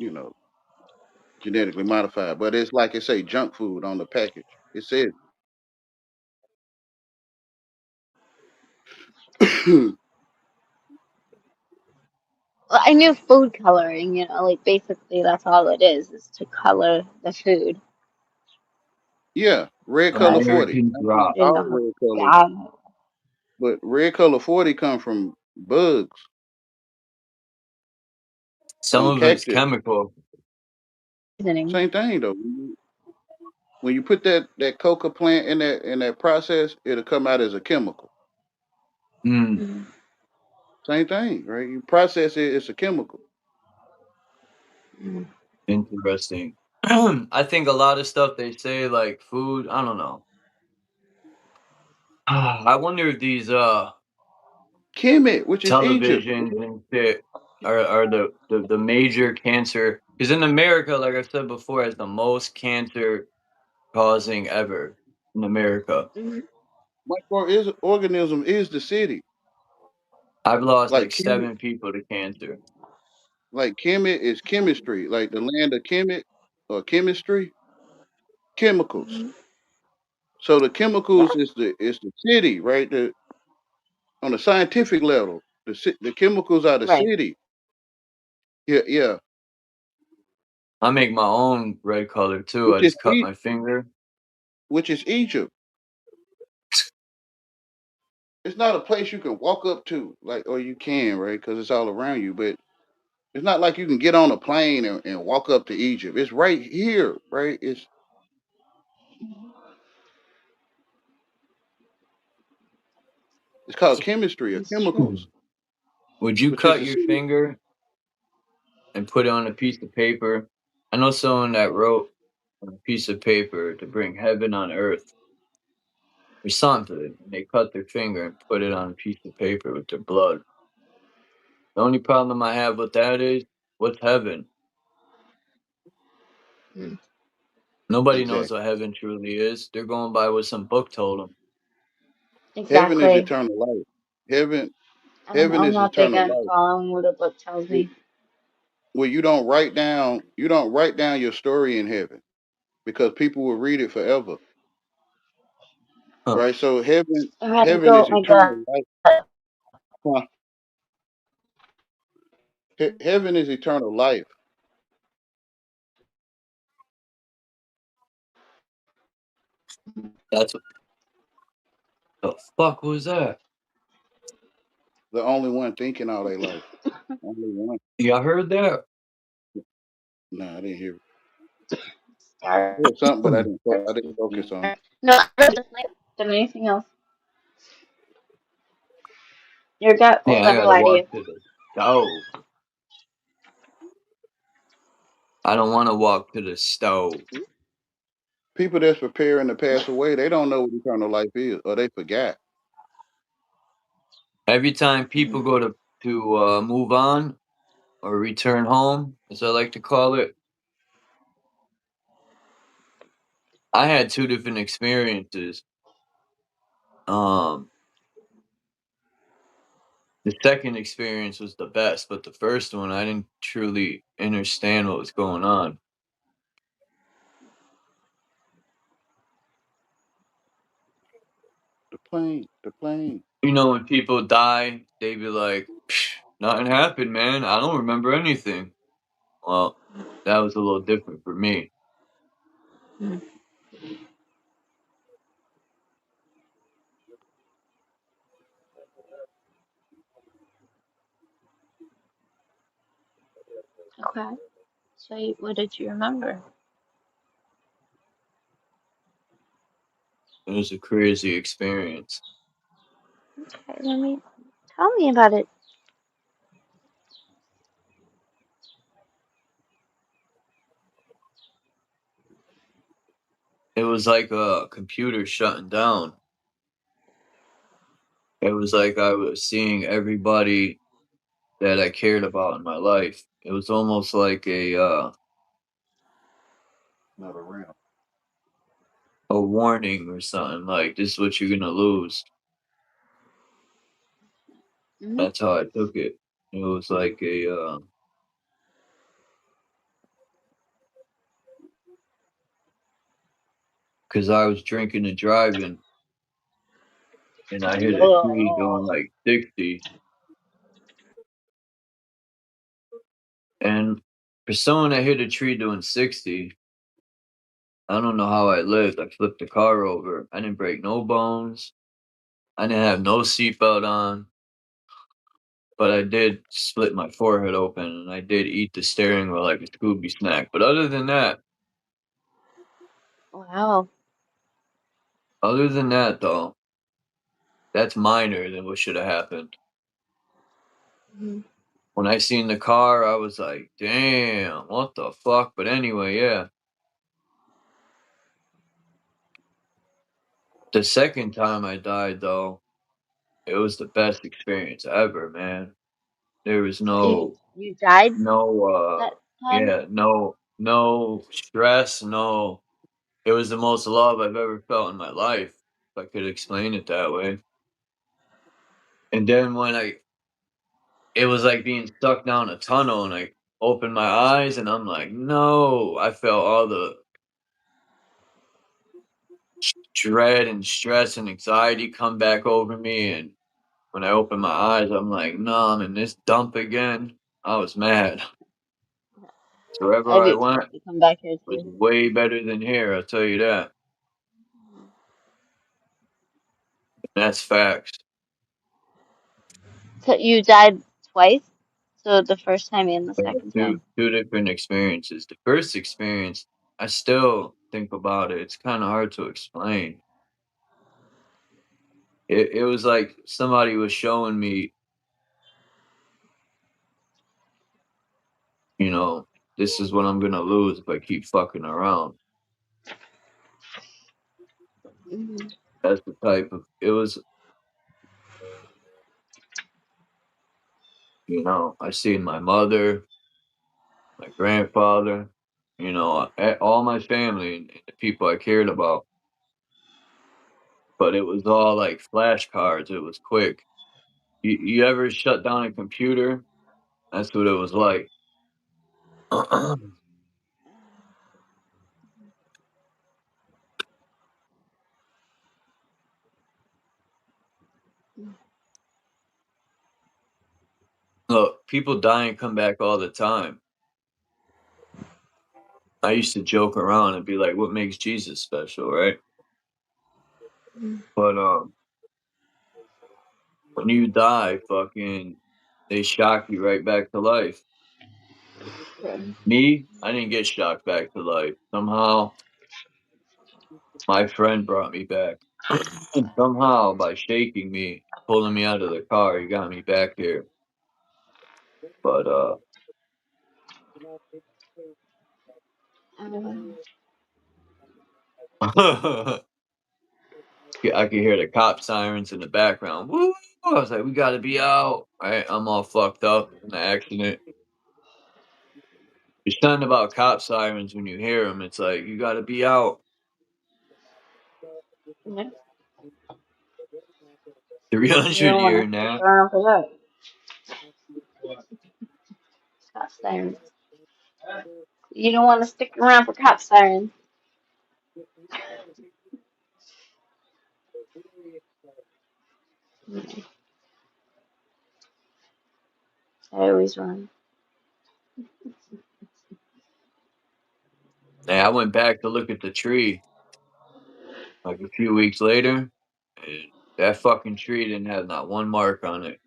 genetically modified, but it's like it say junk food on the package. It says Well, I knew food coloring, like basically that's all it is to color the food. yeah, red color 40. American I drop. didn't All know how red colors, bad but red color 40 come from bugs Some on of it's cactus. chemical. seasoning. Same thing though. When you put that coca plant in that process, it'll come out as a chemical. Mm, Mm. Same thing, right? You process it, it's a chemical. Mm. interesting. I think a lot of stuff they say, like food, I don't know. I wonder if these Kemet, which is Egypt. televisions and shit are the major cancer. Because in America, like I said before, has the most cancer causing ever in America. Mhm. Microorganism is the city. I've lost Like like Kemet, 7 people to cancer. like Kemet is chemistry, like the land of Kemet or chemistry, chemicals. Mhm. So the Yeah. chemicals is the city, right? On the scientific level, the chemicals are the Right. city. Yeah, yeah. I make my own red color too. Which I is just cut my finger. which is Egypt. It's not a place you can walk up to, like, or you can, right? Because it's all around you. But it's not like you can get on a plane and walk up to Egypt. It's right here, right? It's called chemistry or It's true. chemicals, Would you which is cut the your city. finger and put it on a piece of paper? I know someone that wrote on a piece of paper to bring heaven on earth or something. And they cut their finger and put it on a piece of paper with their blood. The only problem I have with that is, what's heaven? Mm. Nobody knows Exactly. what heaven truly is. They're going by what some book told them. Heaven is Exactly. eternal life. Heaven, heaven I'm is not big eternal on life. following what a book tells Where me. where you don't write down your story in heaven because people will read it forever, Huh. right? So heaven, I had to heaven go. is My God. eternal life. Huh. Heaven is eternal life. That's what the fuck was that? The only one thinking all their life. Only one. Y'all heard that? Nah, I didn't hear. Sorry. I heard something, but I didn't focus on it. No, I really just like than anything else. Your gut will Yeah, I never gotta lie to you. walk to the stove. I don't want to walk to the stove. People that's preparing to pass away, they don't know what eternal life is, or they forgot. Every time people go to move on or return home, as I like to call it, I had 2 different experiences. Um, the second experience was the best, but the first one I didn't truly understand what was going on. The plane. You know, when people die, they be like, "Psh, nothing happened, man. I don't remember anything." Well, that was a little different for me. Okay. So what did you remember? It was a crazy experience. Okay, tell me about it. It was like a computer shutting down. It was like I was seeing everybody that I cared about in my life. It was almost like Another round. a warning or something, like this is what you're gonna lose. Mm-hmm. That's how I took it. It was like because I was drinking and driving, and I hit a tree going like 60. And for someone that hit a tree doing 60, I don't know how I lived. I flipped the car over. I didn't break no bones. I didn't have no seatbelt on, but I did split my forehead open, and I did eat the steering wheel like a Scooby snack. But Wow. other than that though, that's minor than what should have happened. Mm-hmm. When I seen the car, I was like, damn, what the fuck? But anyway, yeah. The second time I died though, it was the best experience ever, man. There was You died no that time? yeah, no stress, no, it was the most love I've ever felt in my life, if I could explain it that way. And then it was like being stuck down a tunnel, and I opened my eyes and I'm like, no, I felt all the dread and stress and anxiety come back over me. And when I opened my eyes, I'm like, no, I'm in this dump again. I was mad. So wherever I'd I went expect to come back here was too. way better than here, I'll tell you that. That's facts. So you died twice? So the first time and the Yeah, second time. two different experiences. The first experience, I still think about it. It's kind of hard to explain. It was like somebody was showing me, you know, this is what I'm gonna lose if I keep fucking around. Mm-hmm. That's the type of it was. You know, I seen my mother, my grandfather, all my family and the people I cared about. But it was all like flashcards. It was quick. You ever shut down a computer? That's what it was like. Look, people die and come back all the time. I used to joke around and be like, "What makes Jesus special, right?" But when you die, fucking, they shock you right back to life. Me, I didn't get shocked back to life. Somehow, my friend brought me back. Somehow, by shaking me, pulling me out of the car, he got me back here. But Um, I could hear the cop sirens in the background. Woo! I was like, we gotta be out. Right? I'm all fucked up in the accident. There's something about cop sirens when you hear them. It's like, you gotta be out. yeah. You 300 don't want year to stick now. around for that. Cop sirens. You don't want to stick around for cop sirens. Mm. I always run. Hey, I went back to look at the tree like a few weeks later, and that fucking tree didn't have not one mark on it.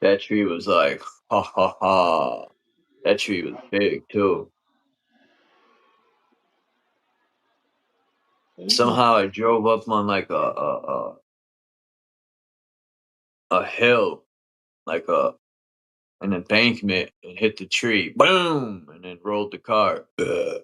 That tree was like, ha ha ha. That tree was big too. Damn. Somehow I drove up on like a hill, like an embankment, and hit the tree. Boom! And then rolled the car. Ugh.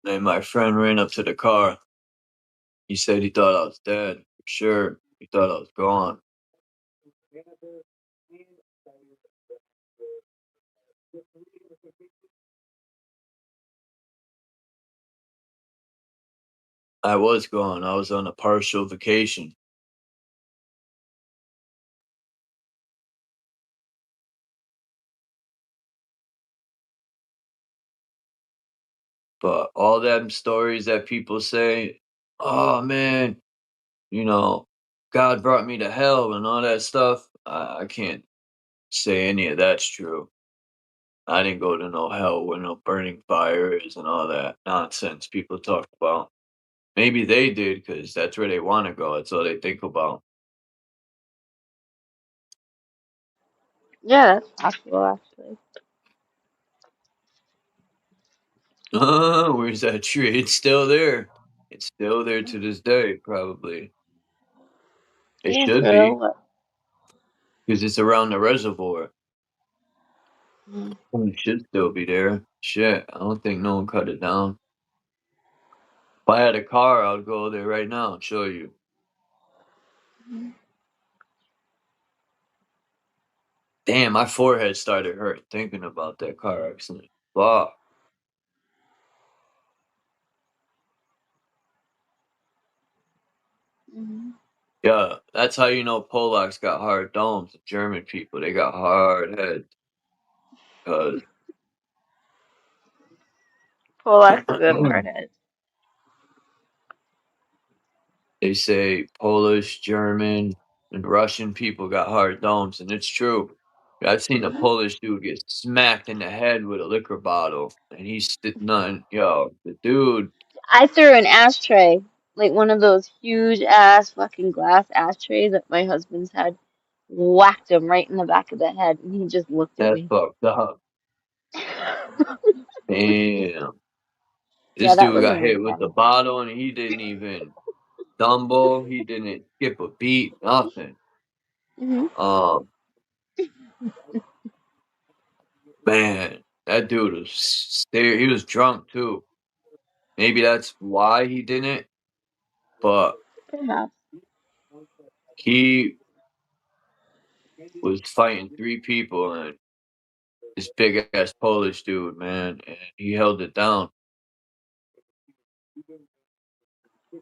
And my friend ran up to the car. He said he thought I was dead. For sure. He thought I was gone. I was gone. I was on a partial vacation. But all them stories that people say, oh man, you know, God brought me to hell and all that stuff. I can't say any of that's true. I didn't go to no hell where no burning fires and all that nonsense people talk about. Maybe they did because that's where they want to go. That's all they think about. Yeah, that's possible actually. Where's that tree? It's still there. It's still there to this day, probably. It Yeah, should so be what? because it's around the reservoir. Mm. It should still be there. Shit, I don't think no one cut it down. If I had a car, I'd go there right now and show you. Mhm. Damn, my forehead started hurting thinking about that car accident. Fuck. Mhm. Yeah, that's how you know Polacks got hard domes. German people, they got hard heads. Cause Polacks do have hard heads. they say Polish, German, and Russian people got hard domes, and it's true. I've seen a Mhm. Polish dude get smacked in the head with a liquor bottle, and he's nothing. Yo, the dude, I threw an ashtray, like one of those huge ass fucking glass ashtrays that my husband's had, whacked him right in the back of the head, and he just looked at that's me. fucked up. Damn, Yeah, this that dude was got really hit with the funny. bottle, and he didn't even stumble. He didn't skip a beat. Nothing. Mhm. Um, man, that dude was he was drunk too. Maybe that's why he didn't. But Perhaps. he was fighting 3 people and this big ass Polish dude, man, and he held it down.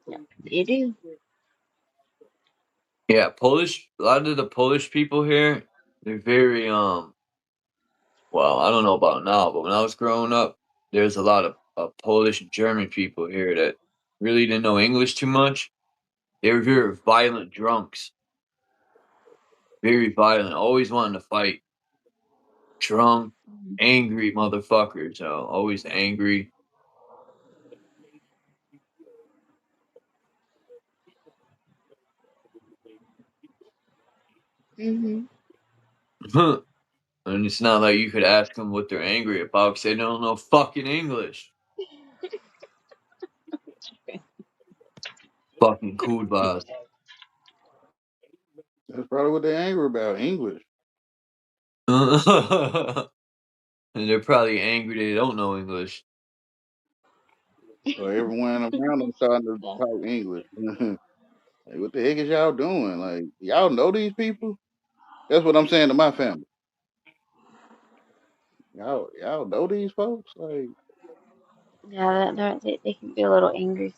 Yeah, they do. Yeah, Polish. A lot of the Polish people here, they're very well, I don't know about now, but when I was growing up, there's a lot of Polish and German people here that really didn't know English too much. They were very violent drunks, very violent, always wanting to fight. Drunk, angry motherfuckers, always angry. Mhm. And it's not like you could ask them what they're angry about because they don't know fucking English. Fucking kudwas. That's probably what they're angry about. English. And they're probably angry they don't know English. Or everyone around them starting to Yeah. talk English. Like, what the heck is y'all doing? Like, y'all know these people? That's what I'm saying to my family. Y'all know these folks? Like, Yeah, they can be a little angry.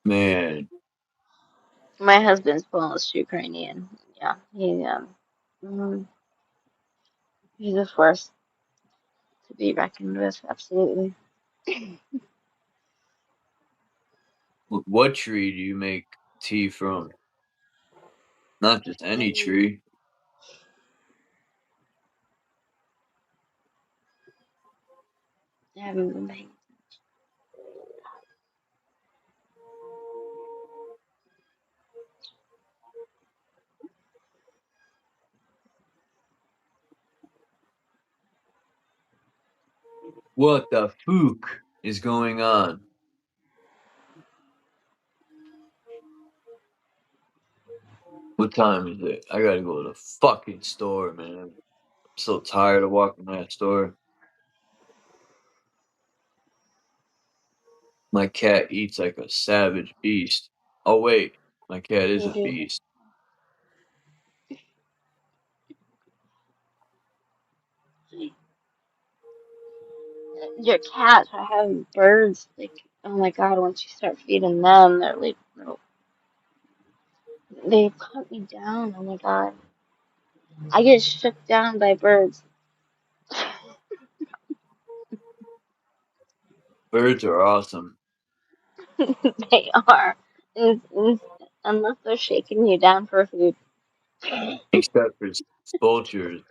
Man, My husband's Polish Ukrainian. Yeah, mm, he's a force to be reckoned with. Absolutely. what tree do you make tea from? Not just any tree. I haven't been paying. What the fuck is going on? What time is it? I gotta go to the fucking store, man. I'm so tired of walking that store. My cat eats like a savage beast. Oh wait, my cat is You a do. beast. Your cats are having birds. Like, oh my God, once you start feeding them, they're like little. They cut me down. Oh my God. I get shook down by birds. Birds are awesome, They are. And unless they're shaking you down for food. except for vultures.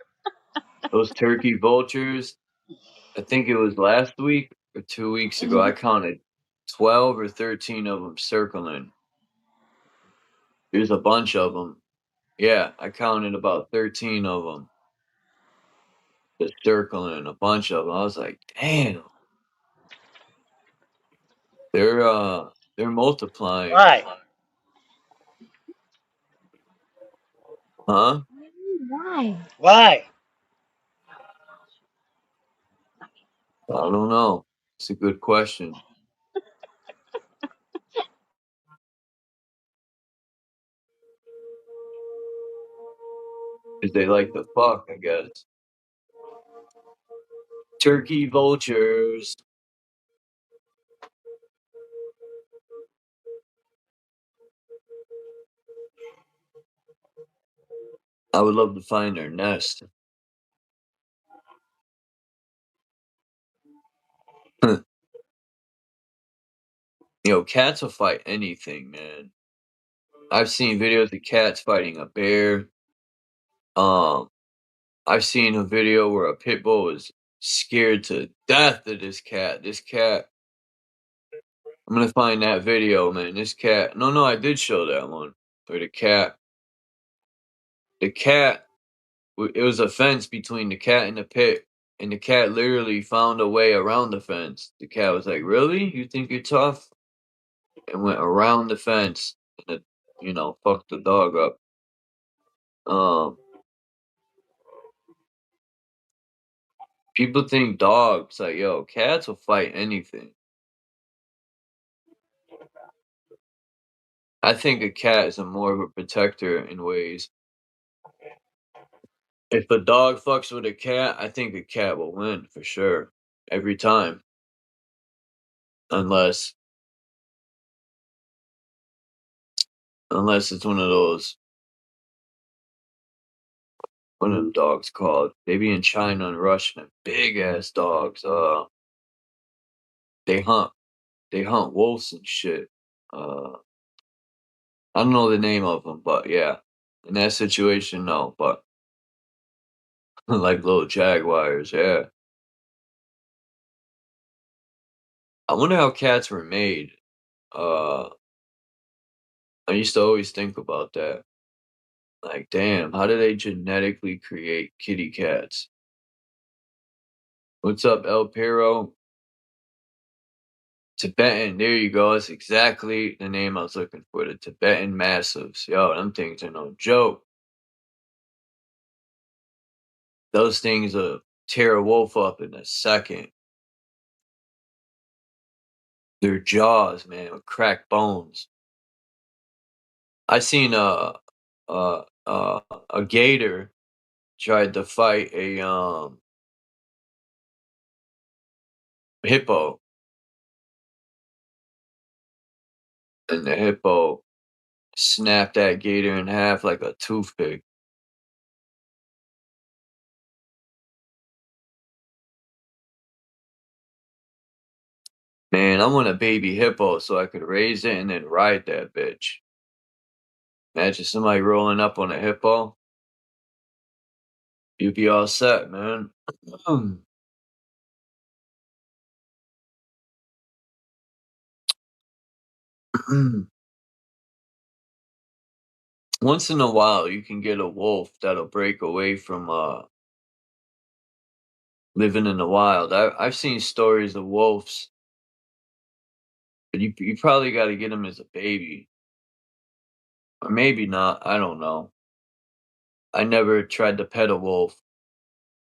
Those turkey vultures. I think it was last week or 2 weeks ago. I counted 12 or 13 of them circling. There's a bunch of them. Yeah, I counted about 13 of them. Just circling a bunch of them. I was like, damn, they're multiplying, Why? huh? Why? Why? I don't know. It's a good question. Cause they like to fuck, I guess. Turkey vultures. I would love to find their nest. Cats will fight anything, man. I've seen videos of cats fighting a bear. Um, I've seen a video where a pit bull was scared to death of this cat. This cat, I'm gonna find that video, man. This cat, no, I did show that one. Where the cat, it was a fence between the cat and the pit, and the cat literally found a way around the fence. The cat was like, "Really? You think you're tough?" And went around the fence, and fucked the dog up. Um, People think dogs like, yo, cats will fight anything. I think a cat is more of a protector in ways. If a dog fucks with a cat, I think a cat will win for sure. Every time. Unless it's one of those, what are them dogs called? They be in China and Russia, big ass dogs. They hunt wolves and shit. I don't know the name of them, but yeah. In that situation, no, but like little jaguars, yeah. I wonder how cats were made. Uh, I used to always think about that. Like, damn, how do they genetically create kitty cats? What's up, El Piro? Tibetan, there you go. That's exactly the name I was looking for. The Tibetan Massives. Yo, them things are no joke. Those things are tear a wolf up in a second. Their jaws, man, would crack bones. I seen a gator tried to fight a hippo, and the hippo snapped that gator in half like a toothpick. Man, I want a baby hippo so I could raise it and then ride that bitch. Imagine somebody rolling up on a hippo. You'd be all set, man. Once in a while, you can get a wolf that'll break away from living in the wild. I've seen stories of wolves, but you probably got to get them as a baby, or maybe not. I don't know. I never tried to pet a wolf,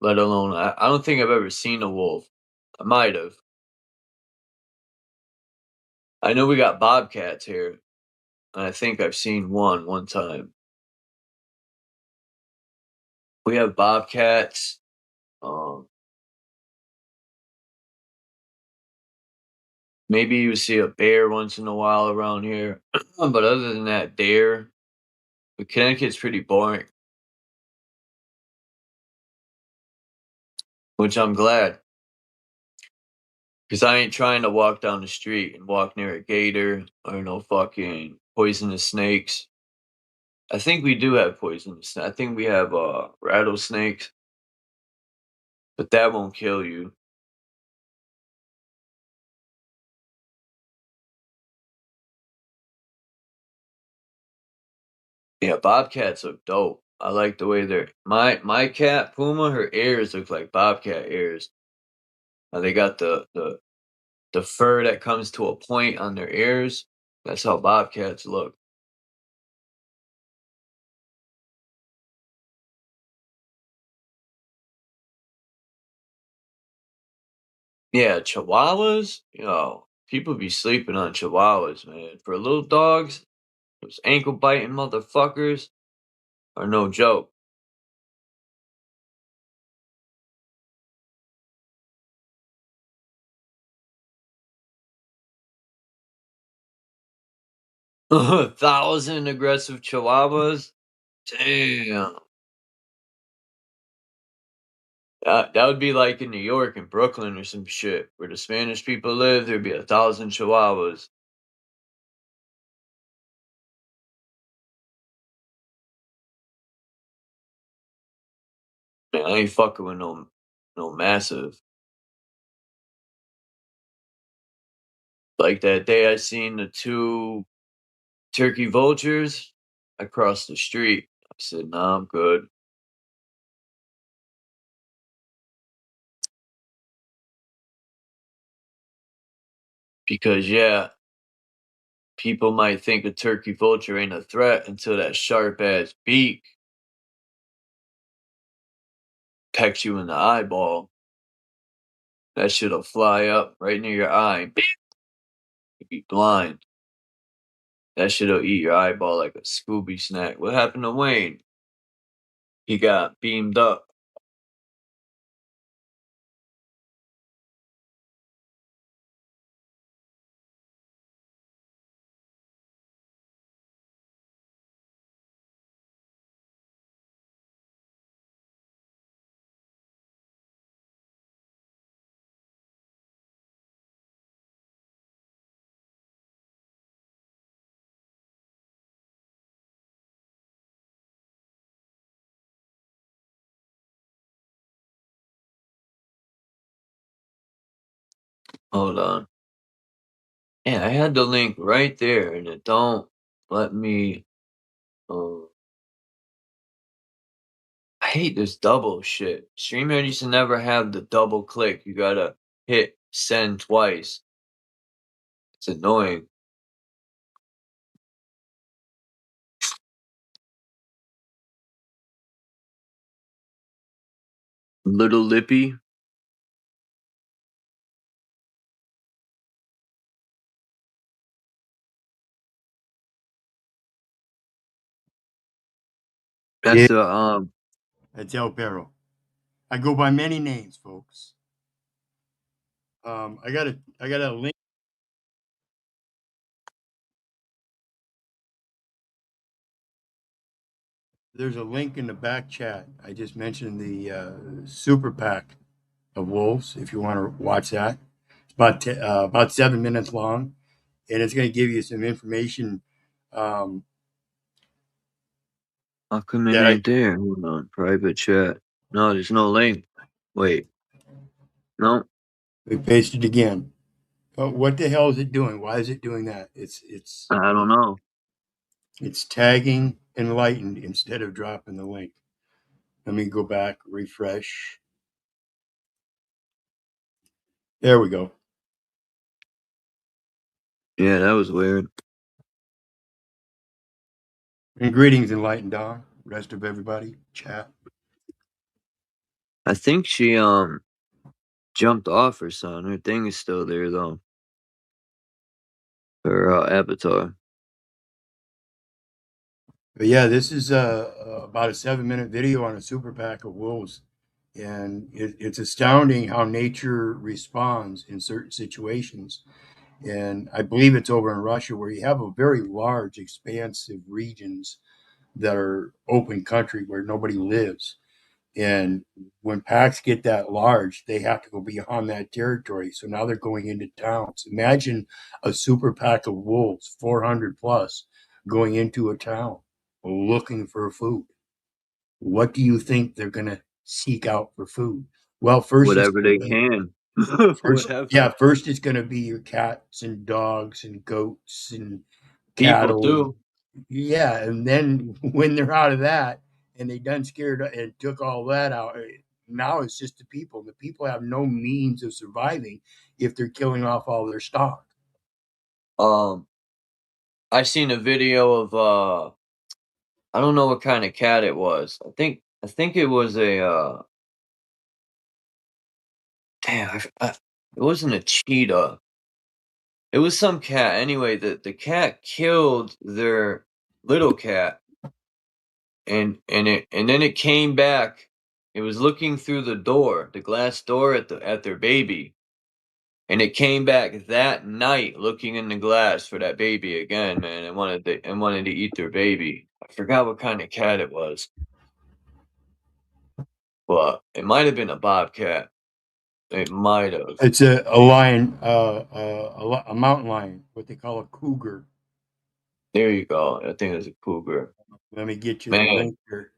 let alone I don't think I've ever seen a wolf. I might have. I know we got bobcats here, and I think I've seen one time. We have bobcats. Um, Maybe you see a bear once in a while around here, but other than that, deer. But Connecticut's pretty boring, which I'm glad, because I ain't trying to walk down the street and walk near a gator or no fucking poisonous snakes. I think we do have poisonous. I think we have rattlesnakes, but that won't kill you. Yeah, bobcats look dope. I like the way they're my cat Puma. Her ears look like bobcat ears. They got the fur that comes to a point on their ears. That's how bobcats look. Yeah, chihuahuas. People be sleeping on chihuahuas, man. For little dogs, those ankle biting motherfuckers are no joke. A thousand aggressive chihuahuas. Damn. That would be like in New York and Brooklyn or some shit where the Spanish people live. There'd be 1,000 chihuahuas. Man, I ain't fucking with no massive. Like that day I seen the two turkey vultures. I crossed the street. I said, "Nah, I'm good." Because yeah, people might think a turkey vulture ain't a threat until that sharp ass beak pecks you in the eyeball. That shit'll fly up right near your eye. Beep. You'll be blind. That shit'll eat your eyeball like a Scooby snack. What happened to Wayne? He got beamed up. Hold on. Yeah, I had the link right there, and it don't let me. Uh, I hate this double shit. StreamYard used to never have the double click. You gotta hit send twice. It's annoying. Little Lippy. That's the That's El Perro. I go by many names, folks. I got a link. There's a link in the back chat. I just mentioned the super pack of wolves. If you want to watch that, it's about 7 minutes long, and it's going to give you some information. How come it That ain't there? Hold on, private chat. No, there's no link. Wait, no. We pasted again. Oh, what the hell is it doing? Why is it doing that? I don't know. It's tagging enlightened instead of dropping the link. Let me go back, refresh. There we go. Yeah, that was weird. And greetings, enlightened Dawn. Rest of everybody, chat. I think she jumped off or something. Her thing is still there though. Her avatar. But yeah, this is about a 7 minute video on a super pack of wolves. And it's astounding how nature responds in certain situations. And I believe it's over in Russia where you have a very large, expansive regions that are open country where nobody lives. And when packs get that large, they have to go beyond that territory. So now they're going into towns. Imagine a super pack of wolves, 400 plus, going into a town looking for food. What do you think they're going to seek out for food? Well, first it's Whatever going to they be can. Whatever. first it's going to be your cats and dogs and goats and People cattle. too. Yeah, and then when they're out of that and they done scared and took all that out, now it's just the people. The people have no means of surviving if they're killing off all their stock. I seen a video of I don't know what kind of cat it was. I think it was a damn it wasn't a cheetah. It was some cat. Anyway, the cat killed their little cat and then it came back. It was looking through the door, the glass door at their baby. And it came back that night looking in the glass for that baby again, man, and wanted to eat their baby. I forgot what kind of cat it was. But it might have been a bobcat. It might have. It's a lion, a mountain lion, what they call a cougar. There you go. I think it's a cougar. Let me get you the Man. link here.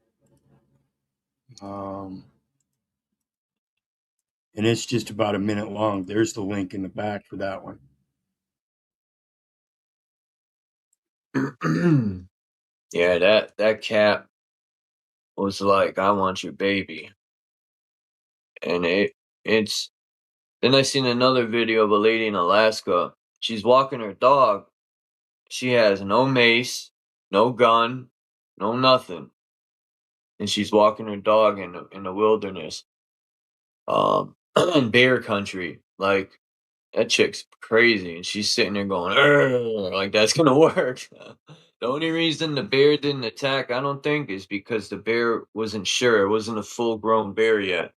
And it's just about a minute long. There's the link in the back for that one. Yeah, that cat was like, I want your baby. And it's then I seen another video of a lady in Alaska. She's walking her dog. She has no mace, no gun, no nothing. And she's walking her dog in the wilderness. In bear country. Like that chick's crazy, and she's sitting there going, "Arr," like that's gonna work. The only reason the bear didn't attack, I don't think, is because the bear wasn't sure. It wasn't a full grown bear yet.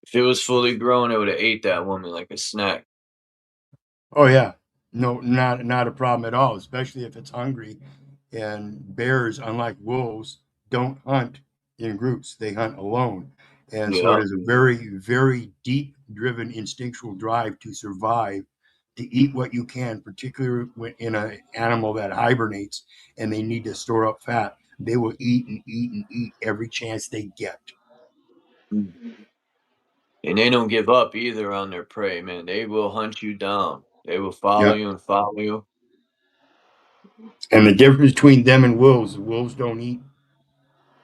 If it was fully grown, it would have ate that woman like a snack. Oh yeah, no, not a problem at all, especially if it's hungry. And bears, unlike wolves, don't hunt in groups; they hunt alone. And so it Yeah. is a very, very deep driven instinctual drive to survive, to eat what you can, particularly in an animal that hibernates and they need to store up fat. They will eat and eat and eat every chance they get. Mm. And they don't give up either on their prey, man. They will hunt you down. They will follow Yeah. you and follow you. And the difference between them and wolves don't eat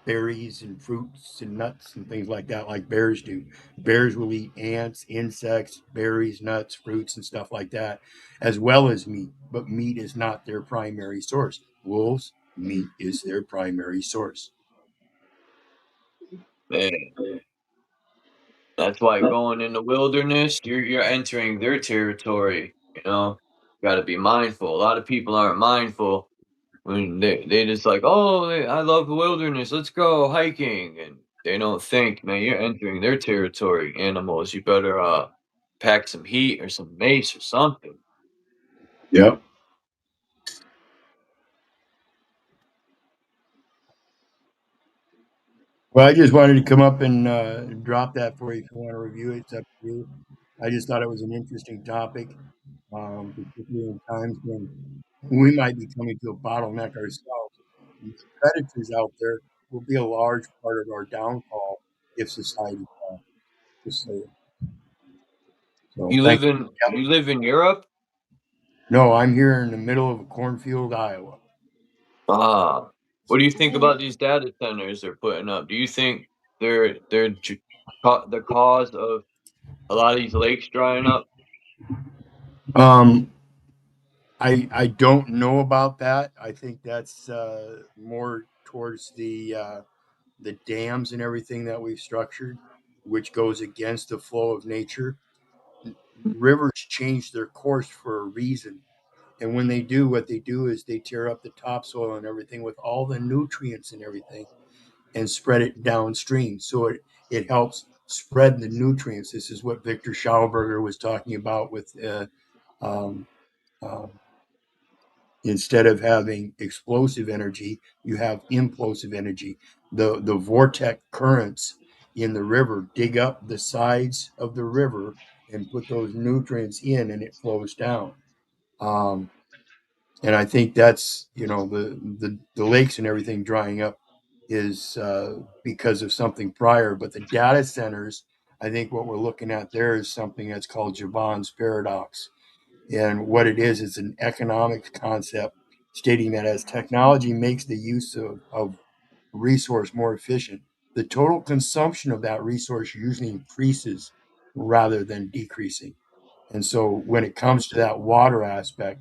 berries and fruits and nuts and things like that like bears do. Bears will eat ants, insects, berries, nuts, fruits, and stuff like that, as well as meat. But meat is not their primary source. Wolves, meat is their primary source. Man. That's why going in the wilderness, you're entering their territory. You know, got to be mindful. A lot of people aren't mindful when they just like, oh, I love the wilderness. Let's go hiking, and they don't think, man, you're entering their territory. Animals, you better pack some heat or some mace or something. Yep. Well, I just wanted to come up and drop that for you if you want to review it. It's up to you. I just thought it was an interesting topic, particularly in times when we might be coming to a bottleneck ourselves. These predators out there will be a large part of our downfall if society falls. Just saying. So, thank you. You live in Europe? No, I'm here in the middle of a cornfield, Iowa. Ah, what do you think about these data centers they're putting up? Do you think they're the cause of a lot of these lakes drying up? Um, I don't know about that. I think that's more towards the dams and everything that we've structured, which goes against the flow of nature. Rivers change their course for a reason. And when they do, what they do is they tear up the topsoil and everything with all the nutrients and everything and spread it downstream. So it helps spread the nutrients. This is what Victor Schauberger was talking about with um, uh, instead of having explosive energy, you have implosive energy. The vortex currents in the river dig up the sides of the river and put those nutrients in, and it flows down. Um, and I think that's the lakes and everything drying up is because of something prior. But the data centers, I think what we're looking at there is something that's called Jevons paradox. And what it is an economics concept stating that as technology makes the use of resource more efficient, the total consumption of that resource usually increases rather than decreasing. And so when it comes to that water aspect,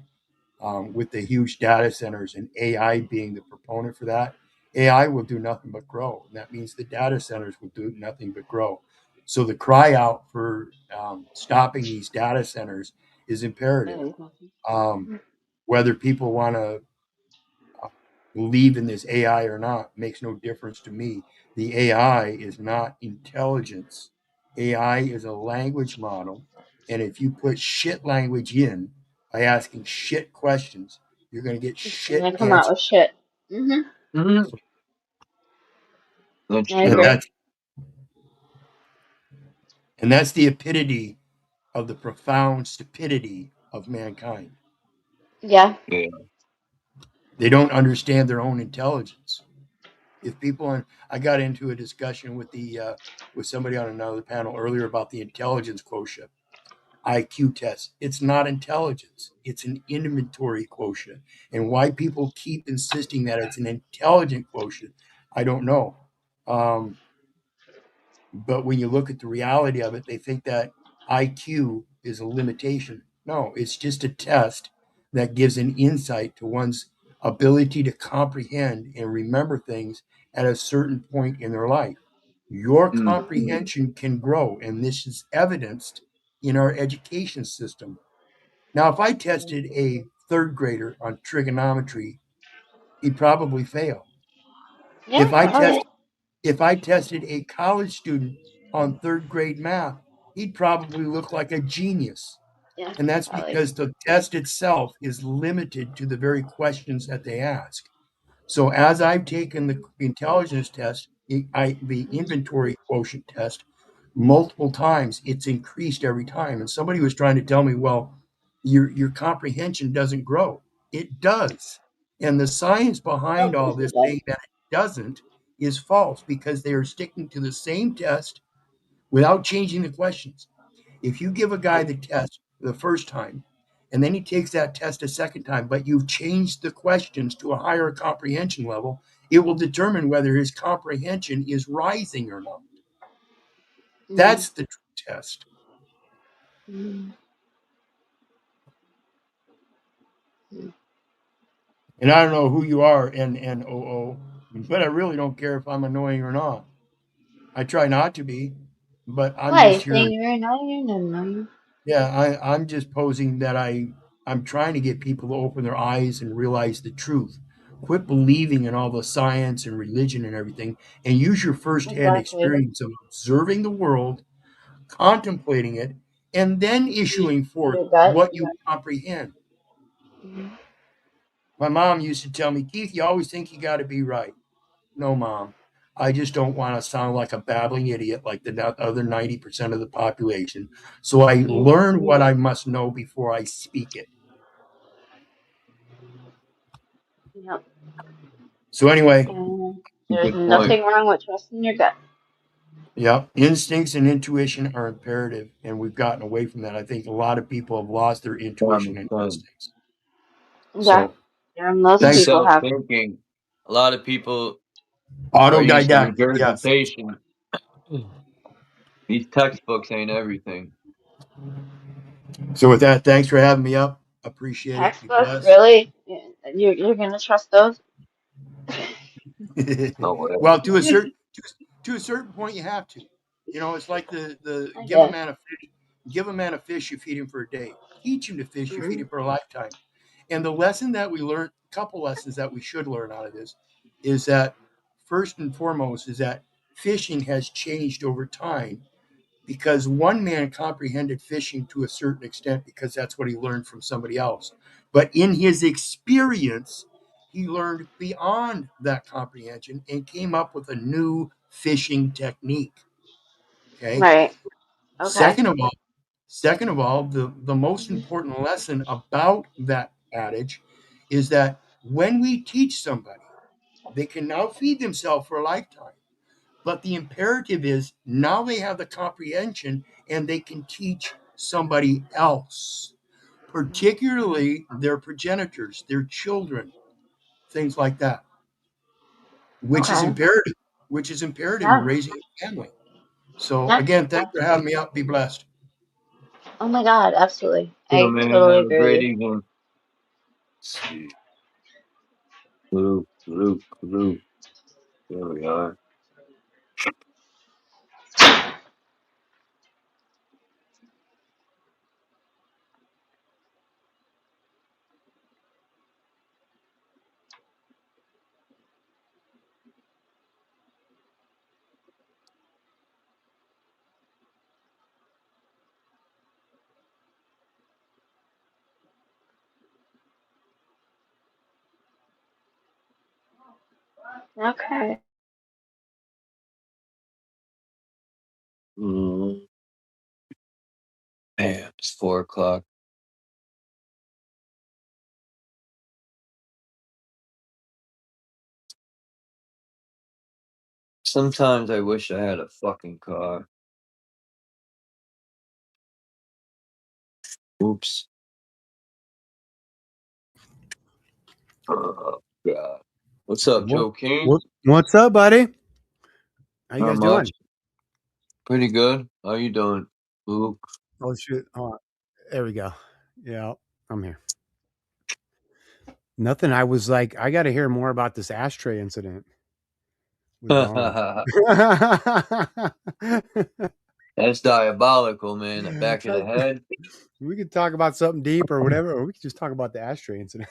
with the huge data centers and AI being the proponent for that, AI will do nothing but grow. And that means the data centers will do nothing but grow. So the cry out for stopping these data centers is imperative. Whether people want to believe in this AI or not makes no difference to me. The AI is not intelligence. AI is a language model. And if you put shit language in by asking shit questions, you're going to get It's shit gonna come out answers. with shit. Mm-hmm. That's I And agree. true. that's the epitome of the profound stupidity of mankind. Yeah. Yeah. They don't understand their own intelligence. If people, I got into a discussion with with somebody on another panel earlier about the intelligence quotient. IQ test. It's not intelligence. It's an inventory quotient. And why people keep insisting that it's an intelligent quotient, I don't know. Um, but when you look at the reality of it, they think that IQ is a limitation. No, it's just a test that gives an insight to one's ability to comprehend and remember things at a certain point in their life. Your Mm. comprehension can grow, and this is evidenced in our education system. Now, if I tested a third grader on trigonometry, he'd probably fail. Yeah, If I probably. test if I tested a college student on third grade math, he'd probably look like a genius. Yeah, And that's probably. because the test itself is limited to the very questions that they ask. So as I've taken the intelligence test, the inventory quotient test, multiple times, it's increased every time. And somebody was trying to tell me, well, your comprehension doesn't grow. It does. And the science Oh, behind of all course this it does. saying that it doesn't is false because they are sticking to the same test without changing the questions. If you give a guy the test the first time and then he takes that test a second time, but you've changed the questions to a higher comprehension level, it will determine whether his comprehension is rising or not. That's the true test. Mm-hmm. And I don't know who you are, NNOO, but I really don't care if I'm annoying or not. I try not to be. but I'm Why? just here. Saying you're annoying and annoying? Yeah, I'm just posing that I'm trying to get people to open their eyes and realize the truth. Quit believing in all the science and religion and everything, and use your firsthand Exactly. experience of observing the world, contemplating it, and then issuing forth Your gut. what you comprehend. Mhm. My mom used to tell me, Keith, you always think you got to be right. No, Mom. I just don't want to sound like a babbling idiot like the other 90% of the population. So I learn what I must know before I speak it. Yep. So anyway, And there's Good point. nothing wrong with trusting your gut. yeah, instincts and intuition are imperative, and we've gotten away from that. I think a lot of people have lost their intuition and instincts. Yeah. So And most thanks. people have. Self-thinking. A lot of people are used to Autodidactic, yes. regurgitation. These textbooks ain't everything. So with that, thanks for having me up. Appreciate it. Be Textbooks, blessed. really? You're gonna trust those? No way. Well, to a certain point, you have to. You know, it's like the I give a guess. man a fish, give a man a fish, you feed him for a day. Teach him to fish, you feed Mhm. him for a lifetime. And the lesson that we learned, a couple lessons that we should learn out of this, is that first and foremost is that fishing has changed over time because one man comprehended fishing to a certain extent because that's what he learned from somebody else. But in his experience, he learned beyond that comprehension and came up with a new fishing technique. Okay. Right. Okay. Second of all, the most important lesson about that adage is that when we teach somebody, they can now feed themselves for a lifetime. But the imperative is now they have the comprehension and they can teach somebody else, particularly their progenitors, their children, things like that, which is Okay. imperative, which is imperative in Yeah. raising a family. So Yeah. again, thanks for having me up. Be blessed. Oh my God, absolutely. Yeah, I man. totally Have a agree with great you. evening. Let's see. Luke. There we are. Okay. Mm, Damn, it's 4 o'clock. Sometimes I wish I had a fucking car. Oops. Oh, God. What's up, Joe King? What's up, buddy? How you Not guys much. doing? Pretty good. How you doing, Luke? Oh shoot! There we go. Yeah, I'm here. Nothing. I was like, I got to hear more about this ashtray incident with Donald. That's diabolical, man. The back of the head. We could talk about something deep or whatever, or we could just talk about the ashtray incident.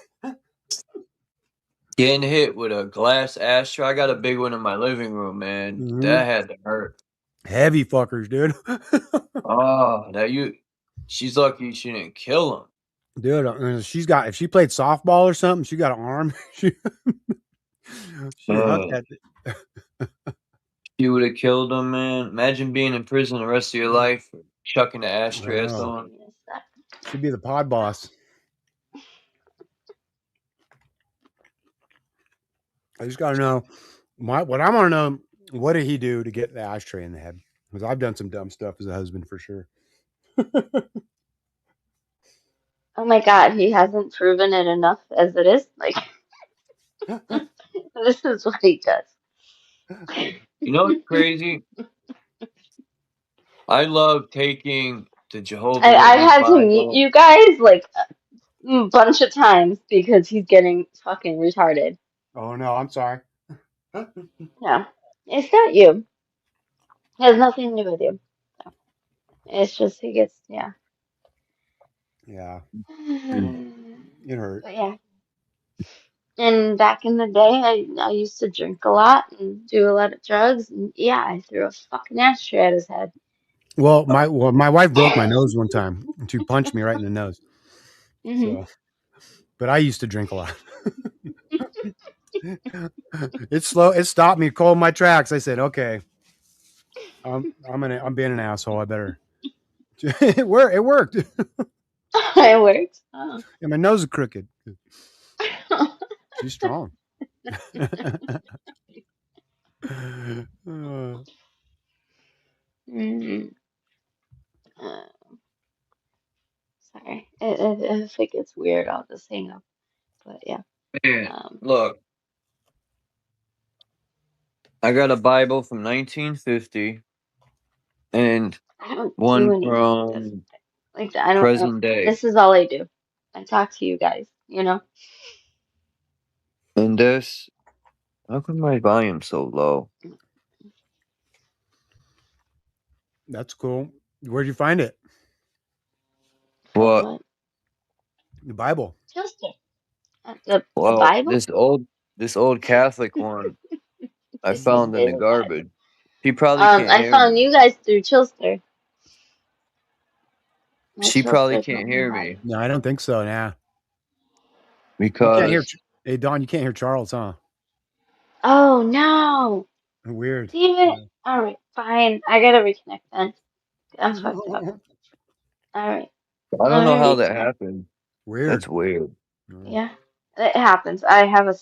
Getting hit with a glass ashtray. I got a big one in my living room, man. Mhm. That had to hurt. Heavy fuckers, dude. Oh, she's lucky she didn't kill him. Dude, she's got, if she played softball or something, she got an arm. she hucked Man, that. she would have killed him, man. Imagine being in prison the rest of your life, for chucking the ashtray at someone. She'd be the pod boss. I just got to know what I want to know. What did he do to get the ashtray in the head? Because I've done some dumb stuff as a husband for sure. Oh my God, he hasn't proven it enough as it is. Like, this is what he does. You know what's crazy? I love taking the Jehovah I've Witness had to mute Bible. you guys like a bunch of times because he's getting fucking retarded. Oh no, I'm sorry. No, it's not you. It has nothing to do with you. It's just he gets yeah. Yeah, But it hurt. yeah. And back in the day, I used to drink a lot and do a lot of drugs. And yeah, I threw a fucking ashtray at his head. Well, my wife broke my nose one time, and she punched me right in the nose. Hmm. So, but I used to drink a lot. It stopped me cold in my tracks. I said, "Okay, I'm being an asshole. I better." It worked. It worked. Oh. And my nose is crooked. She's strong. Uh, Mm, uh, sorry. If it gets weird, I'll just hang up. But yeah. Man, Um, look, I got a Bible from 1950 and I don't do one anything like this. from Like I don't. present day. This is all I do. I talk to you guys. You know. And this, how come my volume so low? that's cool. Where'd you find it? Find What? what? The Bible. Chester. The Well, Bible. this old Catholic one I If you found in say the the Bible. garbage. She probably can't I hear found me. you guys through Chilster. My She probably Chilster told can't me hear about it. me No, I don't think so. Nah, you can't hear. because Hey, Don, you can't hear Charles, huh? Oh no! Weird. Damn it! All right, fine. I gotta reconnect then. I'm fucked up. Yeah. All right, I don't let know how me that reconnect. happened. That's Weird. weird. Yeah, it happens. I have an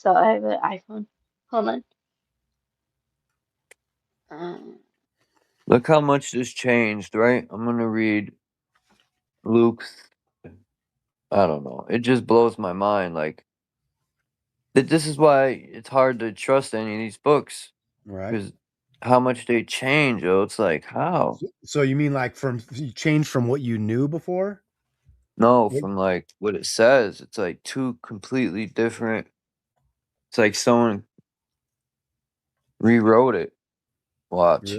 iPhone. Hold on. Um, Look how much this changed, right? I'm gonna read Luke's. I don't know. It just blows my mind. Like this is why it's hard to trust any of these books Right. because how much they change. Oh, it's like how? So you mean like you changed from what you knew before? No, What? from like what it says, it's like two completely different. It's like someone rewrote it. Yeah. Watch.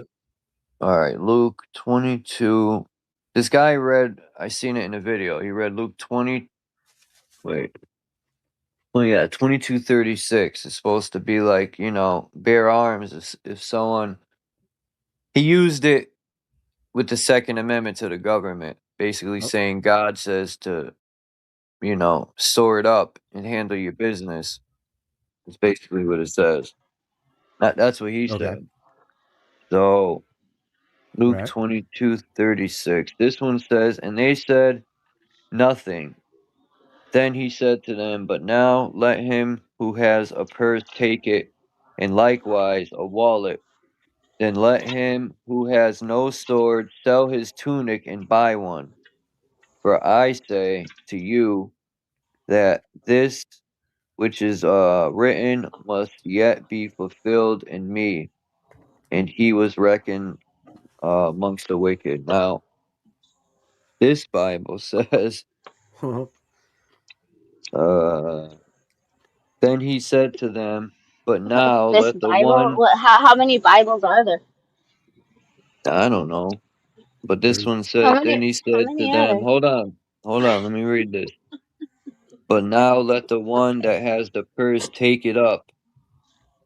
All right, Luke 22. This guy read. I seen it in a video. He read Luke 20. Wait. Well, yeah, 22:36 is supposed to be like, bear arms if someone he used it with the Second Amendment to the government, basically Oh, saying God says to, sword up and handle your business. It's basically what it says. That's what he okay. said. So Luke Right. 22:36. This one says, and they said nothing. Then he said to them, but now let him who has a purse take it, and likewise a wallet. Then let him who has no sword sell his tunic and buy one. For I say to you that this which is written must yet be fulfilled in me. And he was reckoned amongst the wicked. Now, this Bible says, uh, then he said to them, but now this let the Bible. one, What? How many Bibles are there? I don't know, but this There's one How says, then many? he How said to many are them, there? hold on, let me read this. But now let the one that has the purse take it up,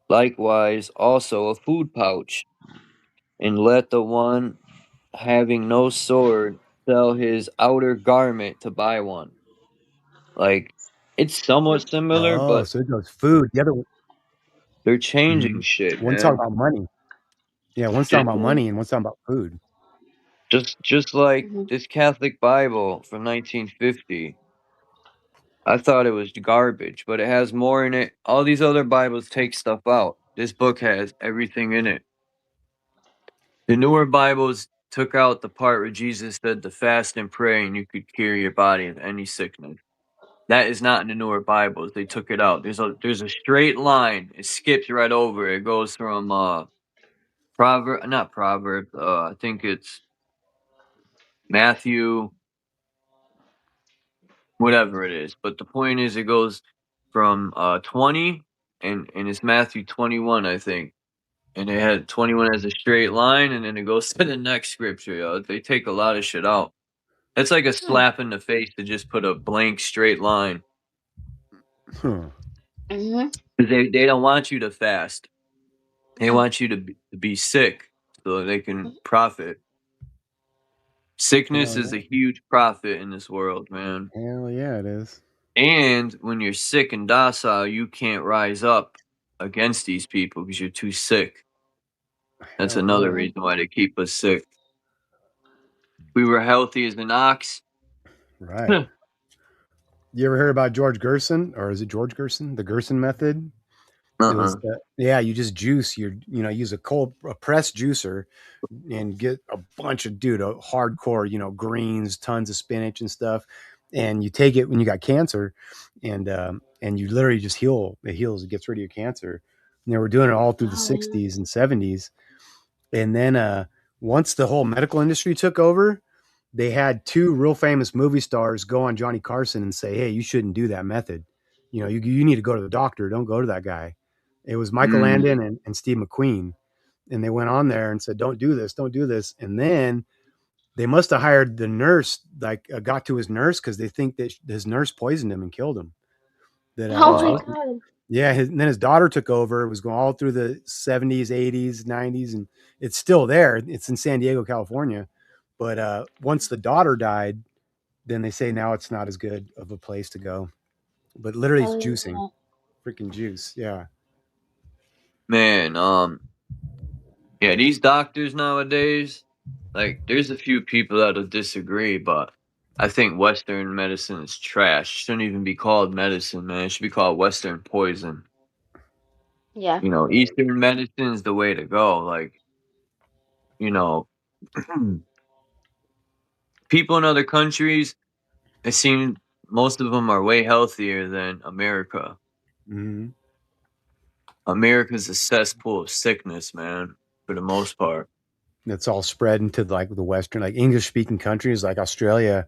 likewise also a food pouch, and let the one having no sword sell his outer garment to buy one. Like, it's somewhat similar, oh, but so it goes food. The other one, they're changing mhm. shit, One's talking man. about money. Yeah, one's talking Just, about money and one's talking about food. just like Mm-hmm. this Catholic Bible from 1950. I thought it was garbage, but it has more in it. All these other Bibles take stuff out. This book has everything in it. The newer Bibles took out the part where Jesus said to fast and pray and you could cure your body of any sickness. That is not in the newer Bibles. They took it out. There's a straight line. It skips right over. It goes from not Proverbs. I think it's Matthew, whatever it is. But the point is, it goes from 20 and it's Matthew 21, I think, and they had 21 as a straight line, and then it goes to the next scripture, yo. They take a lot of shit out. It's like a slap in the face to just put a blank straight line. Huh. Mm-hmm. They don't want you to fast. They want you to be sick so they can profit. Sickness Hell is yeah. a huge profit in this world, man. Hell yeah, it is. And when you're sick and docile, you can't rise up against these people because you're too sick. That's Hell another yeah. reason why they keep us sick. If we were healthy as an ox. Right. You ever heard about George Gerson, or is it George Gerson? The Gerson method. It was yeah, you just juice use a press juicer and get a bunch of a hardcore, greens, tons of spinach and stuff. And you take it when you got cancer and you literally just it gets rid of your cancer. And they were doing it all through the 60s and 70s. And then once the whole medical industry took over, they had two real famous movie stars go on Johnny Carson and say, "Hey, you shouldn't do that method. You need to go to the doctor. Don't go to that guy." It was Michael Landon and Steve McQueen. And they went on there and said, "Don't do this. Don't do this." And then they must have hired the nurse, got to his nurse because they think that his nurse poisoned him and killed him. Oh my god. Yeah, and then his daughter took over. It was going all through the 70s, 80s, 90s, and it's still there. It's in San Diego, California. But once the daughter died, then they say now it's not as good of a place to go. But literally, it's juicing, freaking juice. Yeah. Man, yeah, these doctors nowadays, like, there's a few people that'll disagree, but I think Western medicine is trash. It shouldn't even be called medicine, man. It should be called Western poison. Yeah. Eastern medicine is the way to go. Like, you know, people in other countries, it seems most of them are way healthier than America. Mm-hmm. America's a cesspool of sickness, man, for the most part. It's all spread into the Western, English speaking countries like Australia.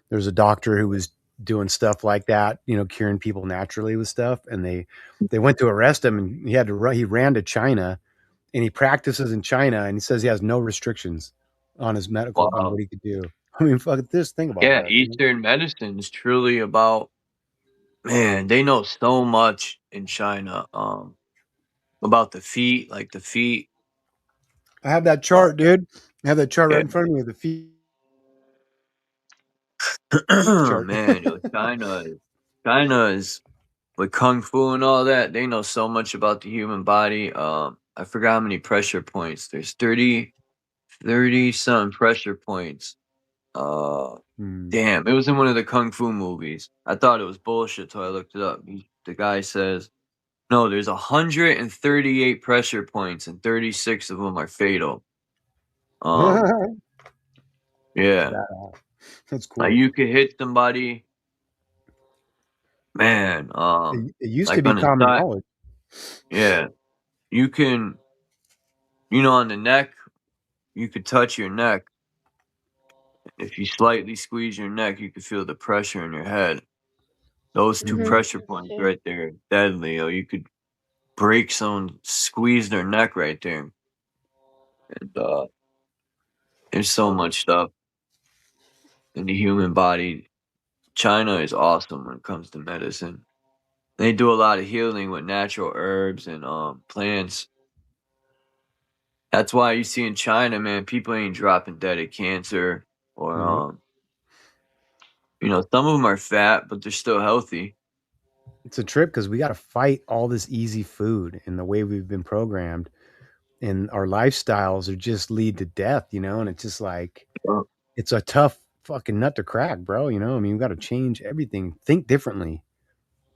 There's a doctor who was doing stuff like that, curing people naturally with stuff. And they went to arrest him and he ran to China and he practices in China and he says he has no restrictions on his medical, on what he could do. I mean, fuck this, think about Yeah, that. Eastern medicine is truly about, man, they know so much in China about the feet, like the feet. I have that chart, dude. I have that chart right in front of me with the feet chart. Man, China is with kung fu and all that. They know so much about the human body. I forgot how many pressure points. There's 30 some pressure points. Damn, it was in one of the kung fu movies. I thought it was bullshit, so I looked it up. The guy says, no, there's 138 pressure points, and 36 of them are fatal. Yeah, that's cool. like you could hit somebody, man. It used like to be on the common side. knowledge. Yeah, you can, on the neck, you could touch your neck. If you slightly squeeze your neck, you can feel the pressure in your head. Those two pressure points right there, deadly. You could break someone, squeeze their neck right there. And there's so much stuff in the human body. China is awesome when it comes to medicine. They do a lot of healing with natural herbs and plants. That's why you see in China, man, people ain't dropping dead of cancer or some of them are fat, but they're still healthy. It's a trip because we got to fight all this easy food and the way we've been programmed, and our lifestyles are just lead to death, and it's just like it's a tough fucking nut to crack, bro. I mean, we got to change everything, think differently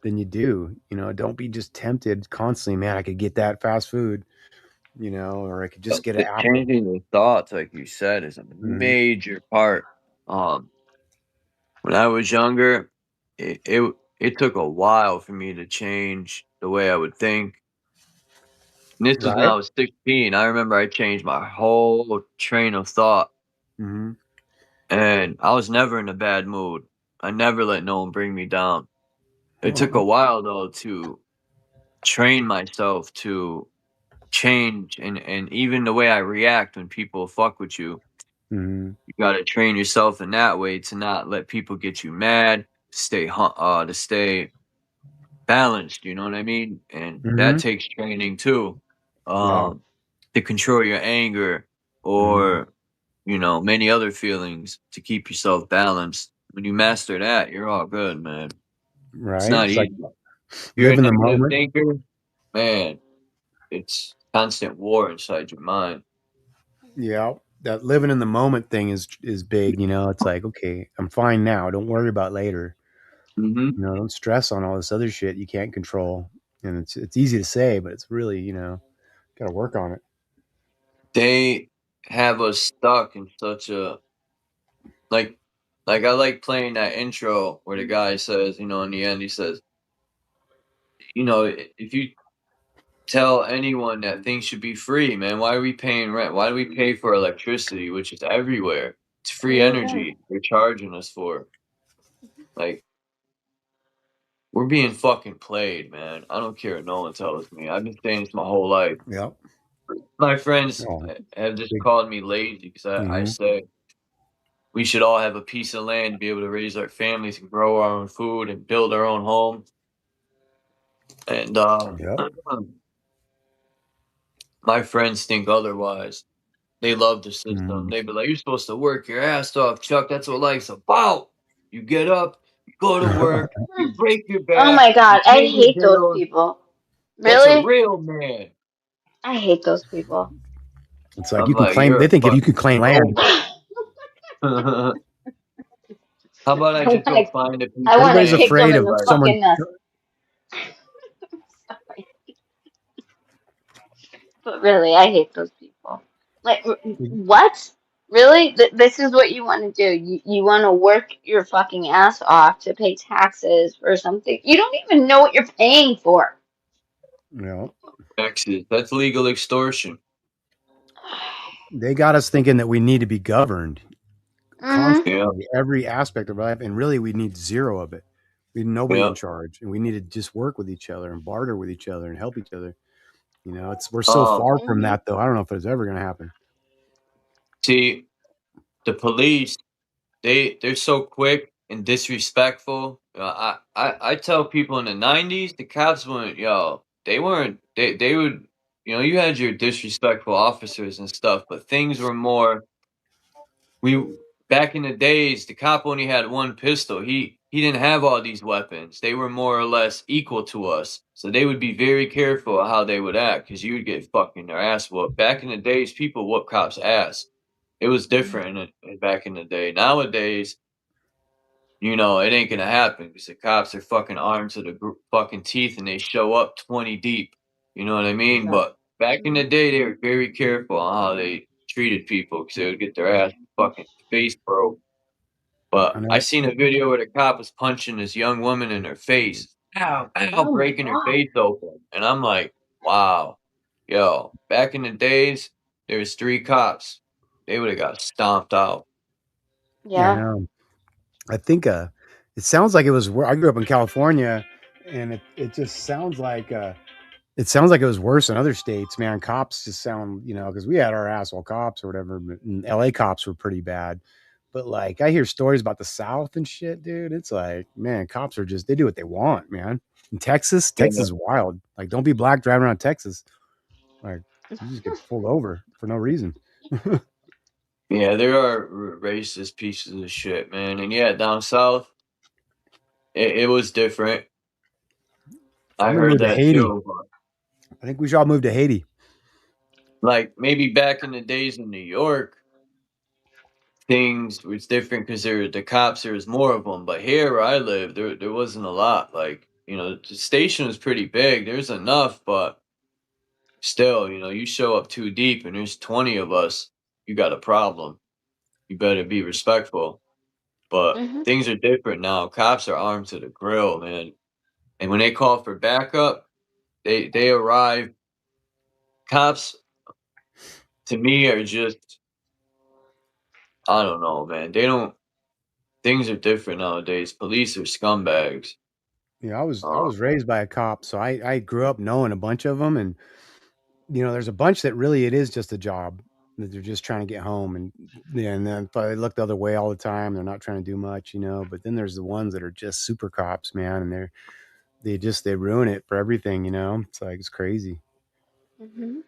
than you do. Don't be just tempted constantly. Man, I could get that fast food, or I could just get an apple. Changing the thoughts, like you said, is a major part. When I was younger, it took a while for me to change the way I would think. And this was when I was 16. I remember I changed my whole train of thought. Mm-hmm. And I was never in a bad mood. I never let no one bring me down. It took a while, though, to train myself to change, and even the way I react when people fuck with you. Mhm. You gotta train yourself in that way to not let people get you mad, to stay balanced, you know what I mean? And that Mhm. takes training too. Yeah. To control your anger Mhm. or, many other feelings to keep yourself balanced. When you master that, you're all good, man. It's Right? not It's like easy. If you're a live in the negative moment. thinker, man, it's constant war inside your mind. Yeah. That living in the moment thing is big, you know. It's like, okay, I'm fine now. Don't worry about later. Mm-hmm. You know, don't stress on all this other shit you can't control. And it's easy to say, but it's really, you know, got to work on it. They have us stuck in such a like like I like playing that intro where the guy says, in the end he says, if you tell anyone that things should be free, man, why are we paying rent? Why do we pay for electricity, which is everywhere? It's free There you go. energy they're charging us for. Like, we're being fucking played, man. I don't care what no one tells me. I've been saying this my whole life. Yep. My friends Oh, have just big. called me lazy because I Mhm. say we should all have a piece of land, be able to raise our families and grow our own food and build our own home. And Yep. my friends think otherwise. They love the system. Mhm. They be like, "You're supposed to work your ass off, Chuck. That's what life's about. You get up, you go to work, you break your Oh back, my you God, I pay your hate those bills. people. That's a Really? real man." I hate those people. It's like I'm you can like, claim. "You're They a think if you fucking can claim land, robot." How about I I just go wanna, find a piece I of wanna everybody's land kick and them afraid in of the everybody? someone. fucking nuts. Sorry. But really, I hate those people. Like, what? Really? This is what you want to do? You want to work your fucking ass off to pay taxes for something you don't even know what you're paying for. You know, Taxes. That's legal extortion. they got us thinking that we need to be governed Mm-hmm. Yeah, constantly, every aspect of life, and really we need zero of it. We need nobody yeah. in charge, and we need to just work with each other and barter with each other and help each other. You know, we're so far from Mm-hmm. that, though. I don't know if it's ever going to happen. See, the police, they're so quick and disrespectful. I tell people in the '90s, the cops weren't, they weren't, they would, you had your disrespectful officers and stuff, but things were more. We Back in the days, the cop only had one pistol. He didn't have all these weapons. They were more or less equal to us, so they would be very careful of how they would act because you would get fucking their ass whooped. Back in the days, people whoop cops' ass. It was different back in the day. Nowadays, it ain't gonna happen because the cops are fucking armed to the fucking teeth and they show up 20 deep. You know what I mean? Exactly. But back in the day, they were very careful on how they treated people because they would get their ass fucking face broke. I But I know. seen a video where the cop was punching this young woman in her face, ow, ow, Oh my breaking her God. face open. And I'm like, wow, back in the days, there was 3 cops. They would have got stomped out. I Yeah. know. I think it sounds like it was. I grew up in California, and it just sounds like it sounds like it was worse in other states. Man, cops just sound, you know, because we had our asshole cops or whatever. But LA cops were pretty bad. But like, I hear stories about the South and shit, dude. It's like, man, cops are just they do what they want, man. In Texas is wild. Like, don't be black driving around Texas. Like, you just get pulled over for no reason. Yeah, there are racist pieces of shit, man. And yeah, down south, it was different. I'm I gonna heard move to that Haiti. too. But I think we should all move to Haiti. like maybe back in the days in New York, things was different because the cops, there was more of them. But here where I live, there wasn't a lot. Like, the station was pretty big. There's enough, but still, you show up too deep and there's 20 of us, you got a problem. You better be respectful. But Mm-hmm. things are different now. Cops are armed to the grill, man. And when they call for backup, they arrive. Cops to me are just, I don't know, man. They don't. Things are different nowadays. Police are scumbags. I Uh, was raised by a cop, so I grew up knowing a bunch of them, and there's a bunch that really it is just a job that they're just trying to get home, and then they look the other way all the time. They're not trying to do much, But then there's the ones that are just super cops, man, and they ruin it for everything, It's like it's crazy. Mm-hmm.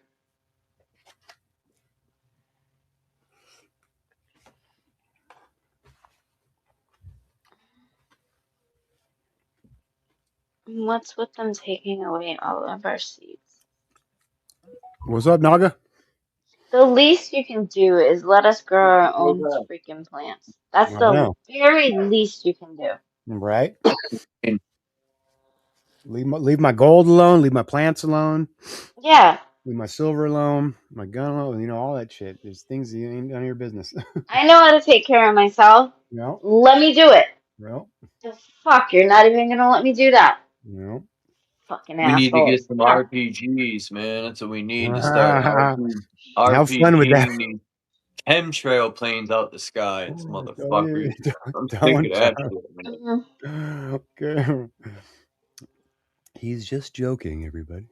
What's with them taking away all of our seeds? What's up, Naga? The least you can do is let us grow our What's own that? freaking plants. That's I the know, very least you can do. right? Leave my gold alone. Leave my plants alone. Yeah, Leave my silver alone. My gun alone. All that shit. There's things that ain't none of your business. I know how to take care of myself. No, Let me do it. no, The fuck, you're not even gonna let me do that. no. Fucking We need to get assholes. some Yeah. RPGs, man. That's what we need to start Have fun with that. RPGing these chemtrail planes out the sky. It's Oh, motherfuckers. I'm sick of don't, that shit, Mm-hmm. okay. He's just joking, everybody.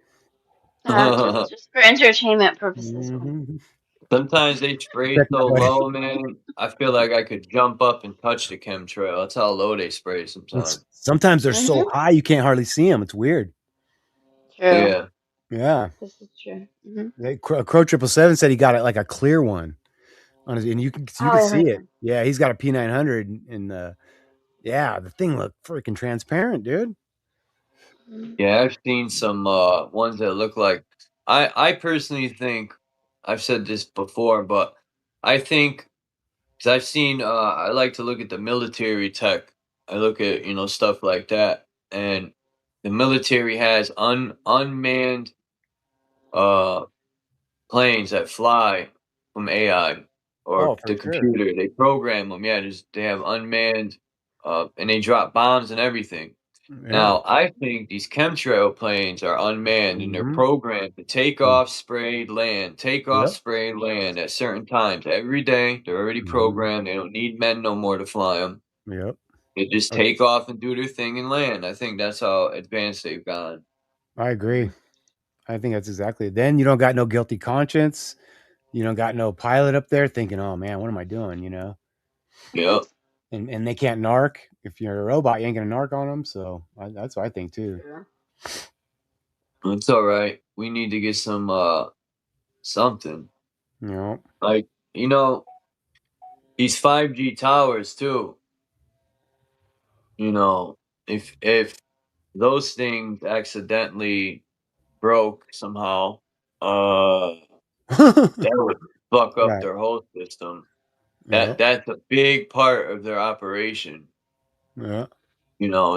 man. Just for entertainment purposes only. Mm-hmm. Sometimes they spray Protect my so buddy. low, man. I feel like I could jump up and touch the chemtrail. That's how low they spray sometimes. Sometimes they're so Mm-hmm. high you can't hardly see them. It's weird. True. Yeah. Yeah. This is true. Mm-hmm. Crow 777 said he got it like a clear one on his, and you can Oh, I see heard it. that. Yeah, he's got a P900, and yeah, the thing looked freaking transparent, dude. Yeah, I've seen some ones that look like I personally think I've said this before, but I think because I've seen I like to look at the military tech. I look at, stuff like that. And the military has unmanned uh planes that fly from AI or Oh, for the sure. computer. They program them. Yeah, just they have unmanned and they drop bombs and everything. Yeah. Now, I think these chemtrail planes are unmanned and they're Mm-hmm. programmed to take off, spray, land, take off, Yep. spray, land at certain times every day. They're already Mm-hmm. programmed. They don't need men no more to fly them. Yep. They just take off and do their thing and land. I think that's how advanced they've gone. I agree. I think that's exactly it. Then you don't got no guilty conscience. You don't got no pilot up there thinking, "Oh man, what am I doing?" Yep. And they can't narc. If you're a robot, you ain't gonna narc on them. So that's what I think too. True. It's all right. We need to get some something. You know. Like, these 5G towers too. You know, if those things accidentally broke somehow, that would fuck up Right. their whole system. Yeah. That's a big part of their operation. Yeah.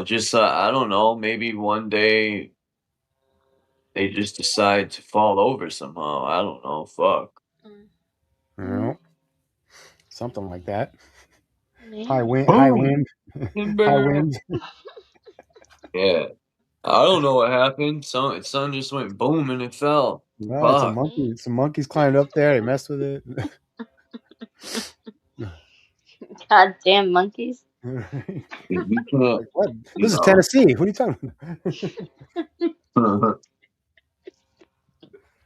Just I don't know, maybe one day they just decide to fall over somehow. I don't know. Fuck. You Mm-hmm. know. Something like that. High Yeah. wind. High Boom. wind. High wind. Yeah. I don't know what happened. Sun just went boom and it fell. No, it's a Fuck. monkey. Some monkeys climbed up there. They messed with it. Goddamn monkeys. You can't, Like what? you This is know. Tennessee. What are you talking about?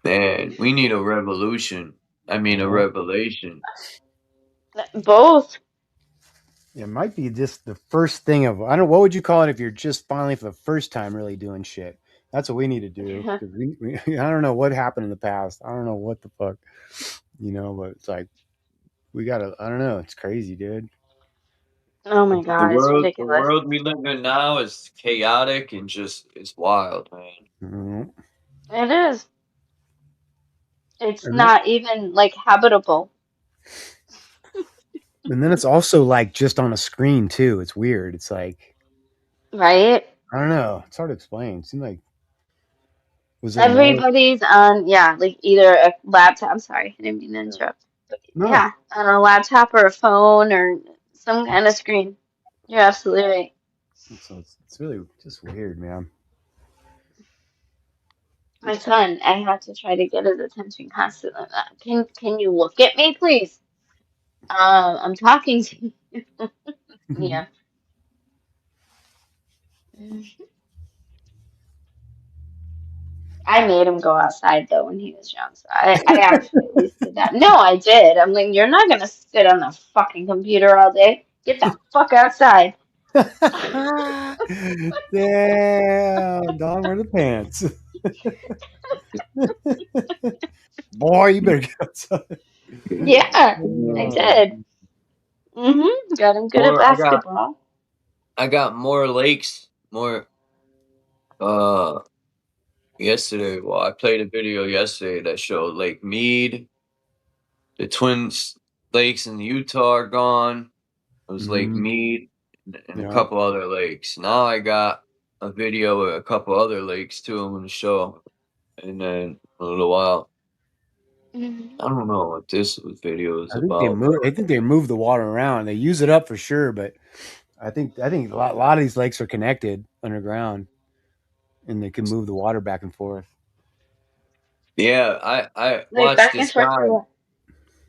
Man, we need a revolution. I mean, a Well, revelation. Both. it might be just the first thing of I don't. What would you call it if you're just finally for the first time really doing shit? That's what we need to do Yeah. because I don't know what happened in the past. I don't know what the fuck, but it's like we gotta. I don't know. It's crazy, dude. Oh my The god, it's world, the ridiculous. world we live in now is chaotic and just it's wild, man. Mhm. It is. It's And then, not even like habitable. and then it's also like just on a screen too. It's weird. It's like Right? I don't know. It's hard to explain. It seemed like was there more? Everybody's on, yeah, like either a laptop. I'm sorry, I didn't mean to interrupt. But No. yeah, on a laptop or a phone or some kind of screen. You're absolutely right. So it's really just weird, man. My son, I have to try to get his attention constantly. Can you look at me, please? I'm talking to you. Yeah. I made him go outside though when he was young, so I actually at least did that. No, I did. I'm like, you're not gonna sit on the fucking computer all day. Get the fuck outside. Damn, Don, where the pants? Boy, you better get outside. Yeah, I did. Got him good at More, basketball. I got more lakes, more yesterday. Well, I played a video yesterday that showed Lake Mead, the Twin Lakes in Utah are gone. It was Lake Mead and a Yeah. couple other lakes. Now I got a video of a couple other lakes too. I'm gonna show, and then a little while. I don't know what this video is I think they about. move. I think they move the water around. They use it up for sure, but I think a lot of these lakes are connected underground, and they can move the water back and forth. Yeah, I Like watched back and this forth guy. for what?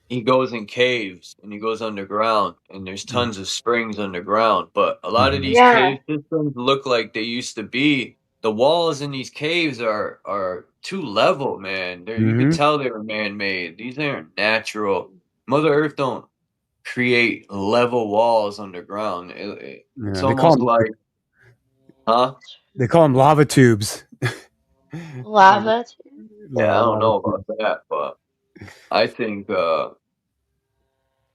He goes in caves and he goes underground, and there's tons of springs underground. But a lot of these Yeah. cave systems look like they used to be. The walls in these caves are too level, man. You could tell they were man made. These aren't natural. Mother Earth don't create level walls underground. It's Yeah, they call almost them like, huh? they call them lava tubes. Lava. Yeah, I don't Lava know tubes. about that, but I think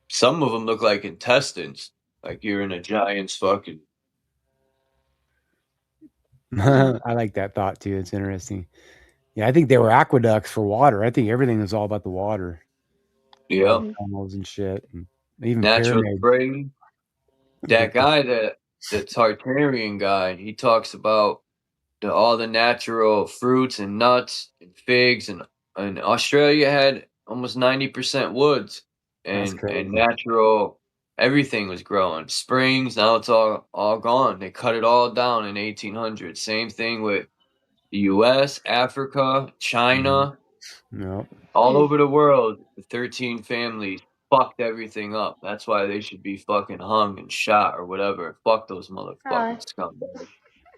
some of them look like intestines, like you're in a giant's fucking. I like that thought too. It's interesting. Yeah, I think they were aqueducts for water. I think everything is all about the water. All Yeah. the tunnels and shit, and even Natural pyramids. spring. That guy, the Tartarian guy, he talks about all the natural fruits and nuts and figs, and Australia had almost 90% woods That's and crazy. natural. Everything was growing. Springs, now it's all gone. They cut it all down in 1800. Same thing with the U.S., Africa, China. No. All over the world, the 13 families fucked everything up. That's why they should be fucking hung and shot or whatever. Fuck those motherfucking scumbags.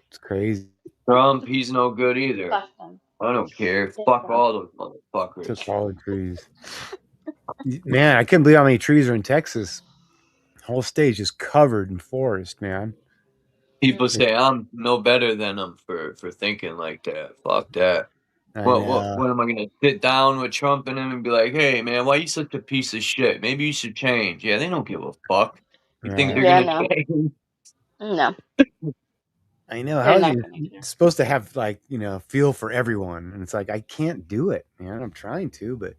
It's crazy. Trump, he's no good either. Fuck them. I don't care. They Fuck suck. all those motherfuckers. Took all the trees. Man, I couldn't believe how many trees are in Texas. The whole state just covered in forest, man. People say I'm no better than them for thinking like that. Fuck that. I What know. am I gonna sit down with Trump and him and be like, hey man, why you such a piece of shit? Maybe you should change. Yeah, they don't give a fuck. You think they're Yeah, gonna no. change? No. I know. They're How is not you gonna care. supposed to have like, feel for everyone? And it's like I can't do it, man. I'm trying to, but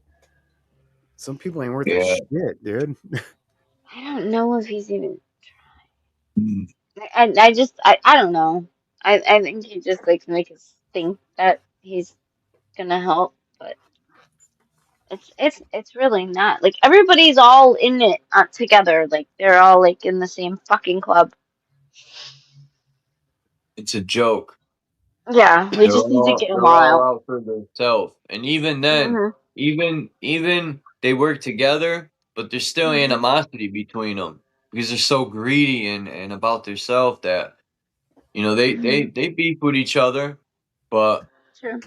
some people ain't worth a Yeah. shit, dude. I don't know if he's even trying. I don't know. I think he just likes to make us think that he's gonna help, but it's really not. Like everybody's all in it together. Like they're all like in the same fucking club. It's a joke. Yeah, we just need to get them They're all all out. out for themselves. And even then, even they work together, but there's still animosity between them because they're so greedy and about themselves that they beef with each other, but True.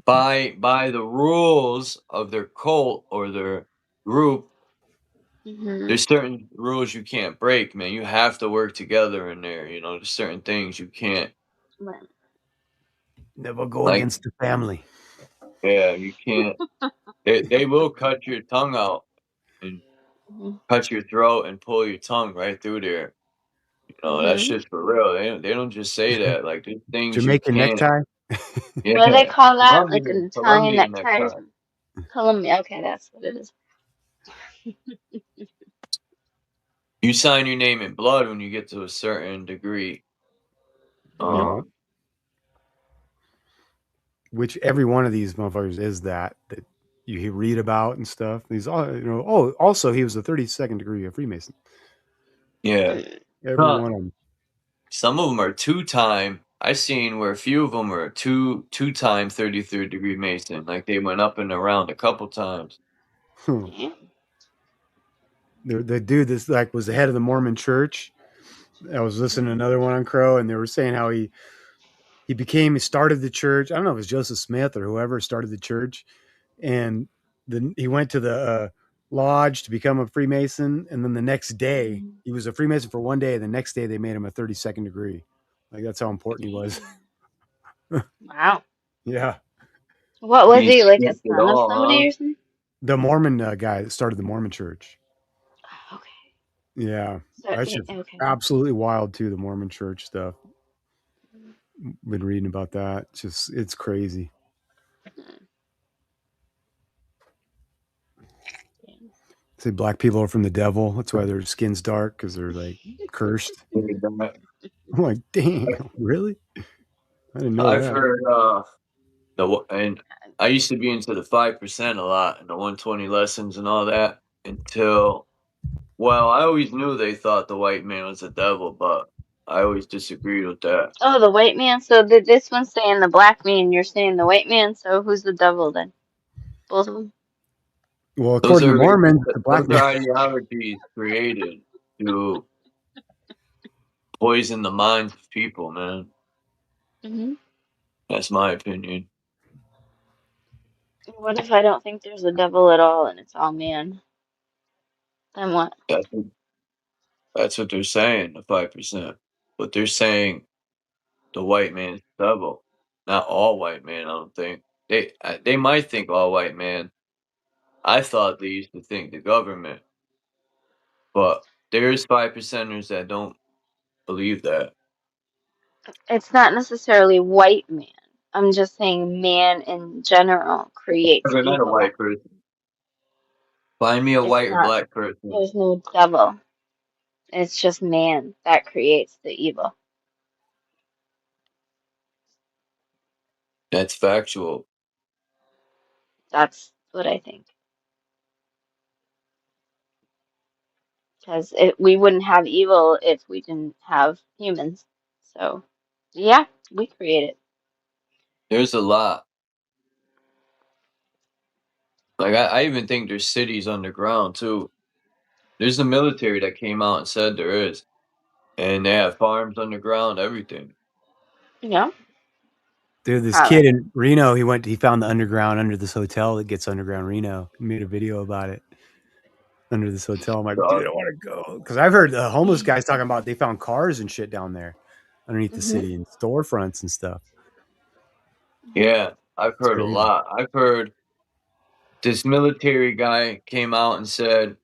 by the rules of their cult or their group, there's certain rules you can't break, man. You have to work together in there. There's certain things you can't. Right. Never go Like, against the family. yeah, you can't. They will cut your tongue out and cut your throat and pull your tongue right through there. That's just for real. They don't just say that. Like, there's things you Jamaican can't. necktie. Yeah, What do they call that? Like an Italian Colombian necktie or necktie. something? Columbia. Okay, that's what it is. You sign your name in blood when you get to a certain degree. Yeah. Which every one of these motherfuckers is that you read about and stuff. These all, also he was a 32nd degree of Freemason. Yeah. Every one of them. Some of them are two-time. I seen where a few of them are two-time 33rd degree Mason. Like they went up and around a couple times. The dude that's like was the head of the Mormon church. I was listening to another one on Crow, and they were saying how he he started the church. I don't know if it was Joseph Smith or whoever started the church, and then he went to the lodge to become a Freemason, and then the next day he was a Freemason for one day. The next day they made him a 32nd degree. Like that's how important he was. Wow. Yeah, What was He he, like a skipped it son of all, somebody huh? or something? the Mormon guy that started the Mormon church. Okay. Yeah, So, that shit's okay. absolutely wild too. The Mormon church stuff. Been reading about that. It's crazy. Say black people are from the devil. That's why their skin's dark because they're like cursed. I'm like, damn, really? I didn't know I've that. heard and I used to be into the 5% a lot and the 120 lessons and all that until, well, I always knew they thought the white man was the devil, but I always disagreed with that. Oh, the white man. So this one's saying the black man, you're saying the white man. So who's the devil then? Both of them? Well, Those according to are Mormons, the black those man. are ideologies created to poison the minds of people, man. Mm-hmm. That's my opinion. What if I don't think there's a devil at all and it's all man? Then what? That's what they're saying, the 5%. But they're saying the white man's the devil. Not all white man, I don't think. They might think all white man. I thought they used to think the government. But there's 5%ers that don't believe that. It's not necessarily white man. I'm just saying man in general creates Never met a evil. white person. Find me a It's white or not, black person. there's no devil. It's just man that creates the evil. That's factual. That's what I think. Because we wouldn't have evil if we didn't have humans. So, yeah, we create it. There's a lot. Like I even think there's cities underground too. There's the military that came out and said there is. And they have farms underground, everything. Yeah. Dude, this Probably. kid in Reno, he found the underground under this hotel that gets underground Reno. He made a video about it under this hotel. I'm like, dude, I want to go. Because I've heard homeless guys talking about they found cars and shit down there underneath the city and storefronts and stuff. Yeah, I've It's heard a crazy. lot. I've heard this military guy came out and said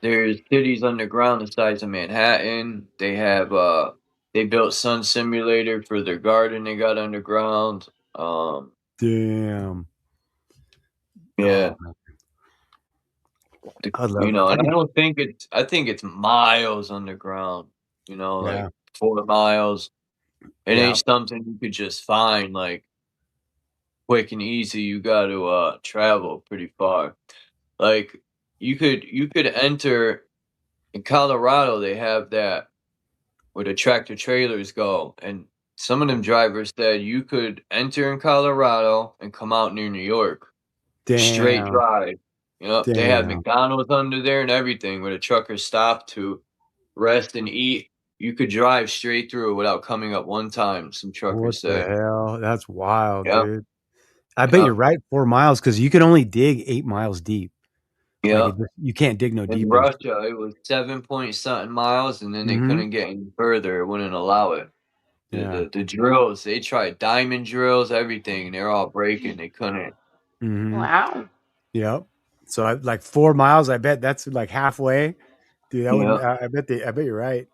there's cities underground the size of Manhattan. They have they built Sun Simulator for their garden they got underground. Damn. Yeah. Oh, And I think it's miles underground, Yeah. like 4 miles. It Yeah. ain't something you could just find like quick and easy. You got to travel pretty far. Like you could enter in Colorado, they have that where the tractor trailers go, and some of them drivers said you could enter in Colorado and come out near New York. Straight Damn. drive. They have Damn. McDonald's under there and everything where the truckers stop to rest and eat. You could drive straight through without coming up one time, some What truckers the say. hell? That's wild, Yep. dude. I bet you're Yep. right. 4 miles because you can only dig 8 miles deep. Like Yep. you can't dig no In deeper. Russia, it was 7 point something miles, and then they Mm-hmm. couldn't get any further. It wouldn't allow it. The, Yeah. the the drills, they tried diamond drills, everything, and they're all breaking. They couldn't. Mm-hmm. Wow. Yep. So like 4 miles, I bet that's like halfway. Dude, that wouldn't Yeah. I bet you're right.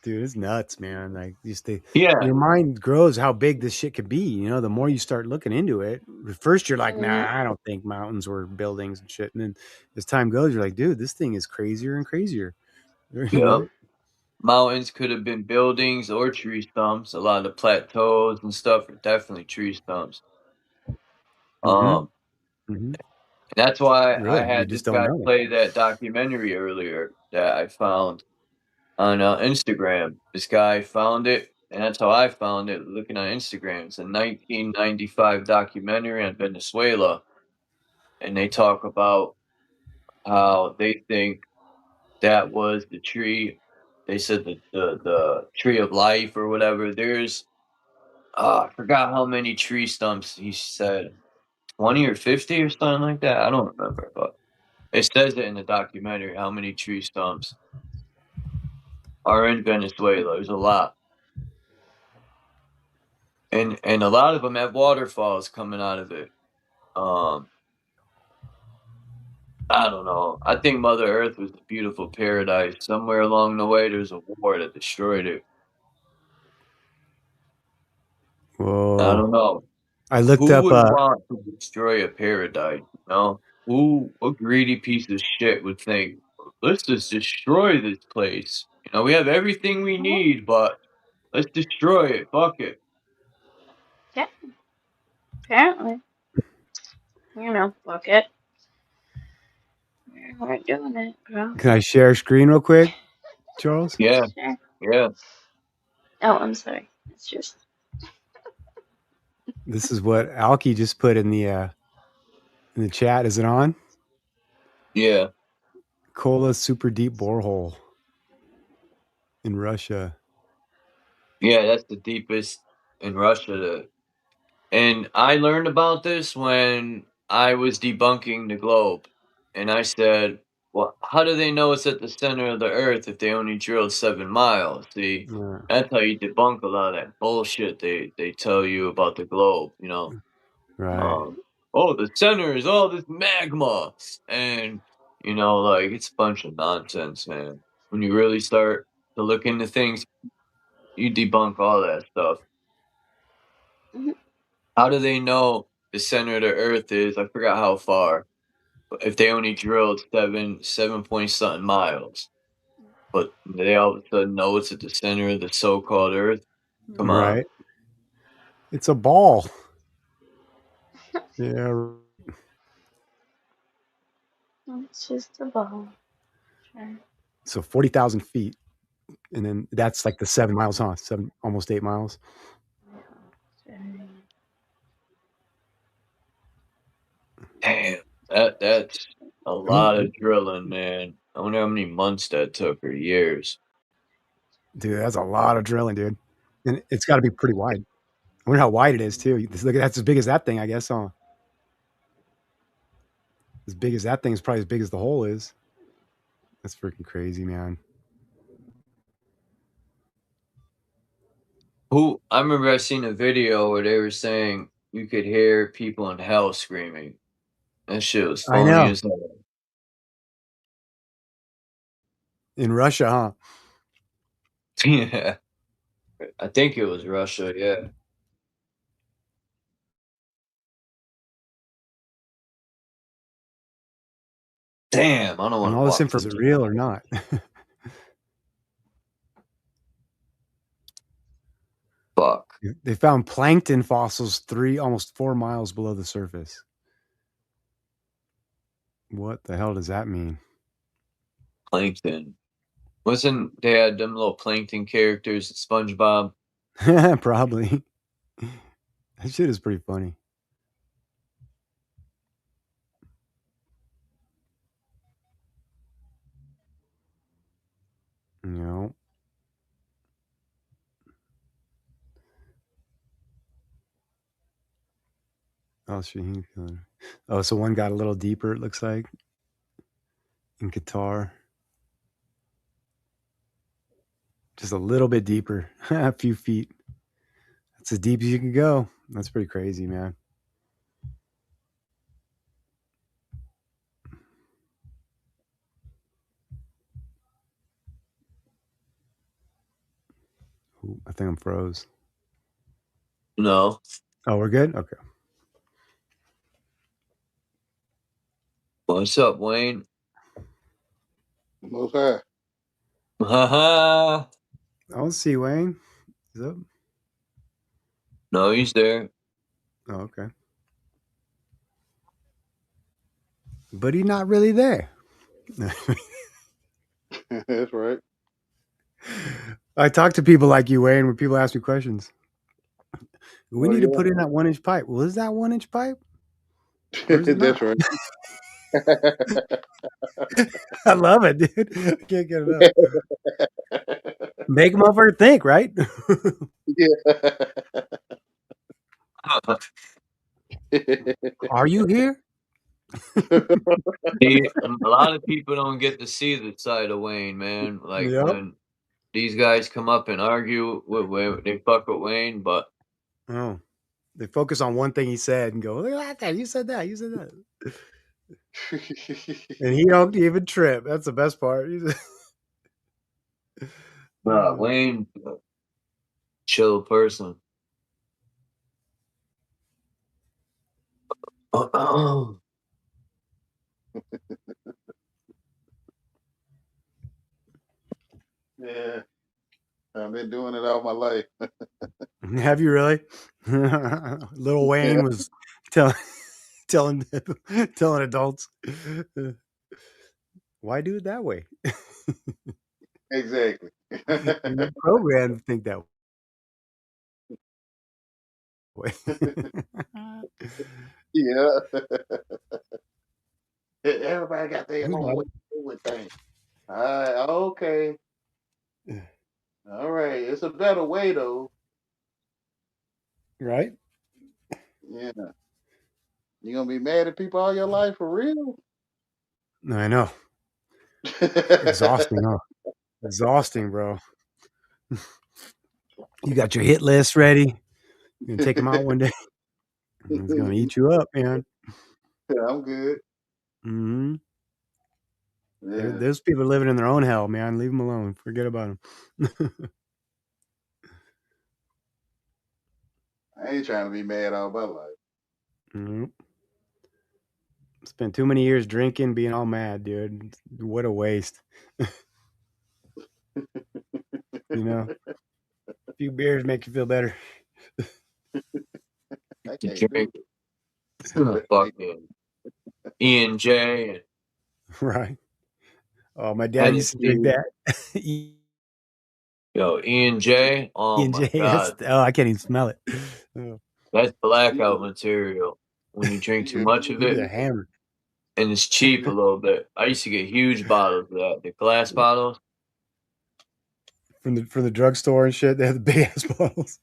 Dude, it's nuts, man. Like Yeah. your mind grows how big this shit could be. The more you start looking into it. At first you're like, Mm-hmm. nah, I don't think mountains were buildings and shit. And then as time goes, you're like, dude, this thing is crazier and crazier. Yep. Mountains could have been buildings or tree stumps. A lot of the plateaus and stuff are definitely tree stumps. Mm-hmm. Um, Mm-hmm. that's why I Really? You had this just don't guy know. play that documentary earlier that I found on Instagram. This guy found it, and that's how I found it, looking on Instagram. It's a 1995 documentary on Venezuela, and they talk about how they think that was the tree they said that the tree of life or whatever. There's I forgot how many tree stumps he said, 20 or 50 or something like that. I don't remember, but it says it in the documentary how many tree stumps are in Venezuela. There's a lot, and a lot of them have waterfalls coming out of it. I don't know. I think Mother Earth was a beautiful paradise. Somewhere along the way, there's a war that destroyed it. Whoa. I don't know. I looked Who up. would want to destroy a paradise? You know, a greedy piece of shit would think, let's just destroy this place. You know, we have everything we need, but let's destroy it. Fuck it. Yeah. Apparently. You know, fuck it. We're doing it, bro. Can I share screen real quick, Charles? Yeah. Sure. Yeah. Oh, I'm sorry. It's just. This is what Alki just put in the chat. Is it on? Yeah. Kola super deep borehole in Russia. Yeah, that's the deepest in Russia. And I learned about this when I was debunking the globe. And I said, well, how do they know it's at the center of the earth if they only drilled 7 miles? See, that's how you debunk a lot of that bullshit they tell you about the globe, you know. Right. Oh, the center is all this magma. And, you know, like, it's a bunch of nonsense, man. When you really start to look into things, you debunk all that stuff. How do they know the center of the earth is? I forgot how far. If they only drilled 7 point something miles, but they all of a sudden know it's at the center of the so-called earth. Come on. Right. It's a ball. Yeah. It's just a ball. Sure. So 40,000 feet. And then that's like the 7 miles, huh? Almost 8 miles. Damn, that's a lot of drilling, man. I wonder how many months that took or years. Dude, that's a lot of drilling, dude. And it's got to be pretty wide. I wonder how wide it is, too. Look, that's as big as that thing, I guess, huh? As big as that thing is probably as big as the hole is. That's freaking crazy, man. I remember I seen a video where they were saying you could hear people in hell screaming. That shit was I phony know. as hell. In Russia, huh? Yeah. I think it was Russia, yeah. Damn, I don't And want to all this walk info, is through it real or not? Fuck. They found plankton fossils almost 4 miles below the surface. What the hell does that mean? Plankton. Wasn't they had them little plankton characters at SpongeBob? Probably. That shit is pretty funny. You know. Oh, oh, so one got a little deeper, it looks like. In Qatar. Just a little bit deeper. A few feet. That's as deep as you can go. That's pretty crazy, man. Ooh, I think I'm froze. No. Oh, we're good? Okay. What's up, Wayne? Most high. Haha. I don't see Wayne. Is up? No, he's there. Oh, okay. But he's not really there. That's right. I talk to people like you, Wayne, when people ask me questions. We need to put in that 1-inch pipe. Well, is that 1-inch pipe? Or is it That's not? right. I love it, dude. I can't get it up. Make a motherfucker think, right? Are you here? See, a lot of people don't get to see the side of Wayne, man. Like Yep. when these guys come up and argue with they fuck with Wayne, but Oh, they focus on one thing he said and go, "Look at that! You said that. You said that." And he don't even trip. That's the best part. Wayne, chill person. Yeah, I've been doing it all my life. Have you really? Lil Wayne was telling adults, why do it that way? Exactly. You're programmed to think that way. Yeah. Everybody got their We own got way it. to do with things. All right, okay. All right, it's a better way though. Right? Yeah. You gonna be mad at people all your life for real? I know. Exhausting, huh? Exhausting, bro. You got your hit list ready. You're gonna take him out one day. He's gonna eat you up, man. Yeah, I'm good. Mm-hmm. Yeah. There's people living in their own hell, man. Leave them alone. Forget about them. I ain't trying to be mad all my life. Mm-hmm. Spent too many years drinking, being all mad, dude. What a waste. You know, a few beers make you feel better. I To can't drink do it. fucking E&J, Right. Oh, my dad used to drink Hennessy. that. Yo, E&J. Oh my E&J. god, Oh, I can't even smell it. Oh, that's blackout material. When you drink too much of it's it, a hammer. and it's cheap a little bit. I used to get huge bottles of that, the glass bottles. From the drugstore and shit. They have the big ass bottles.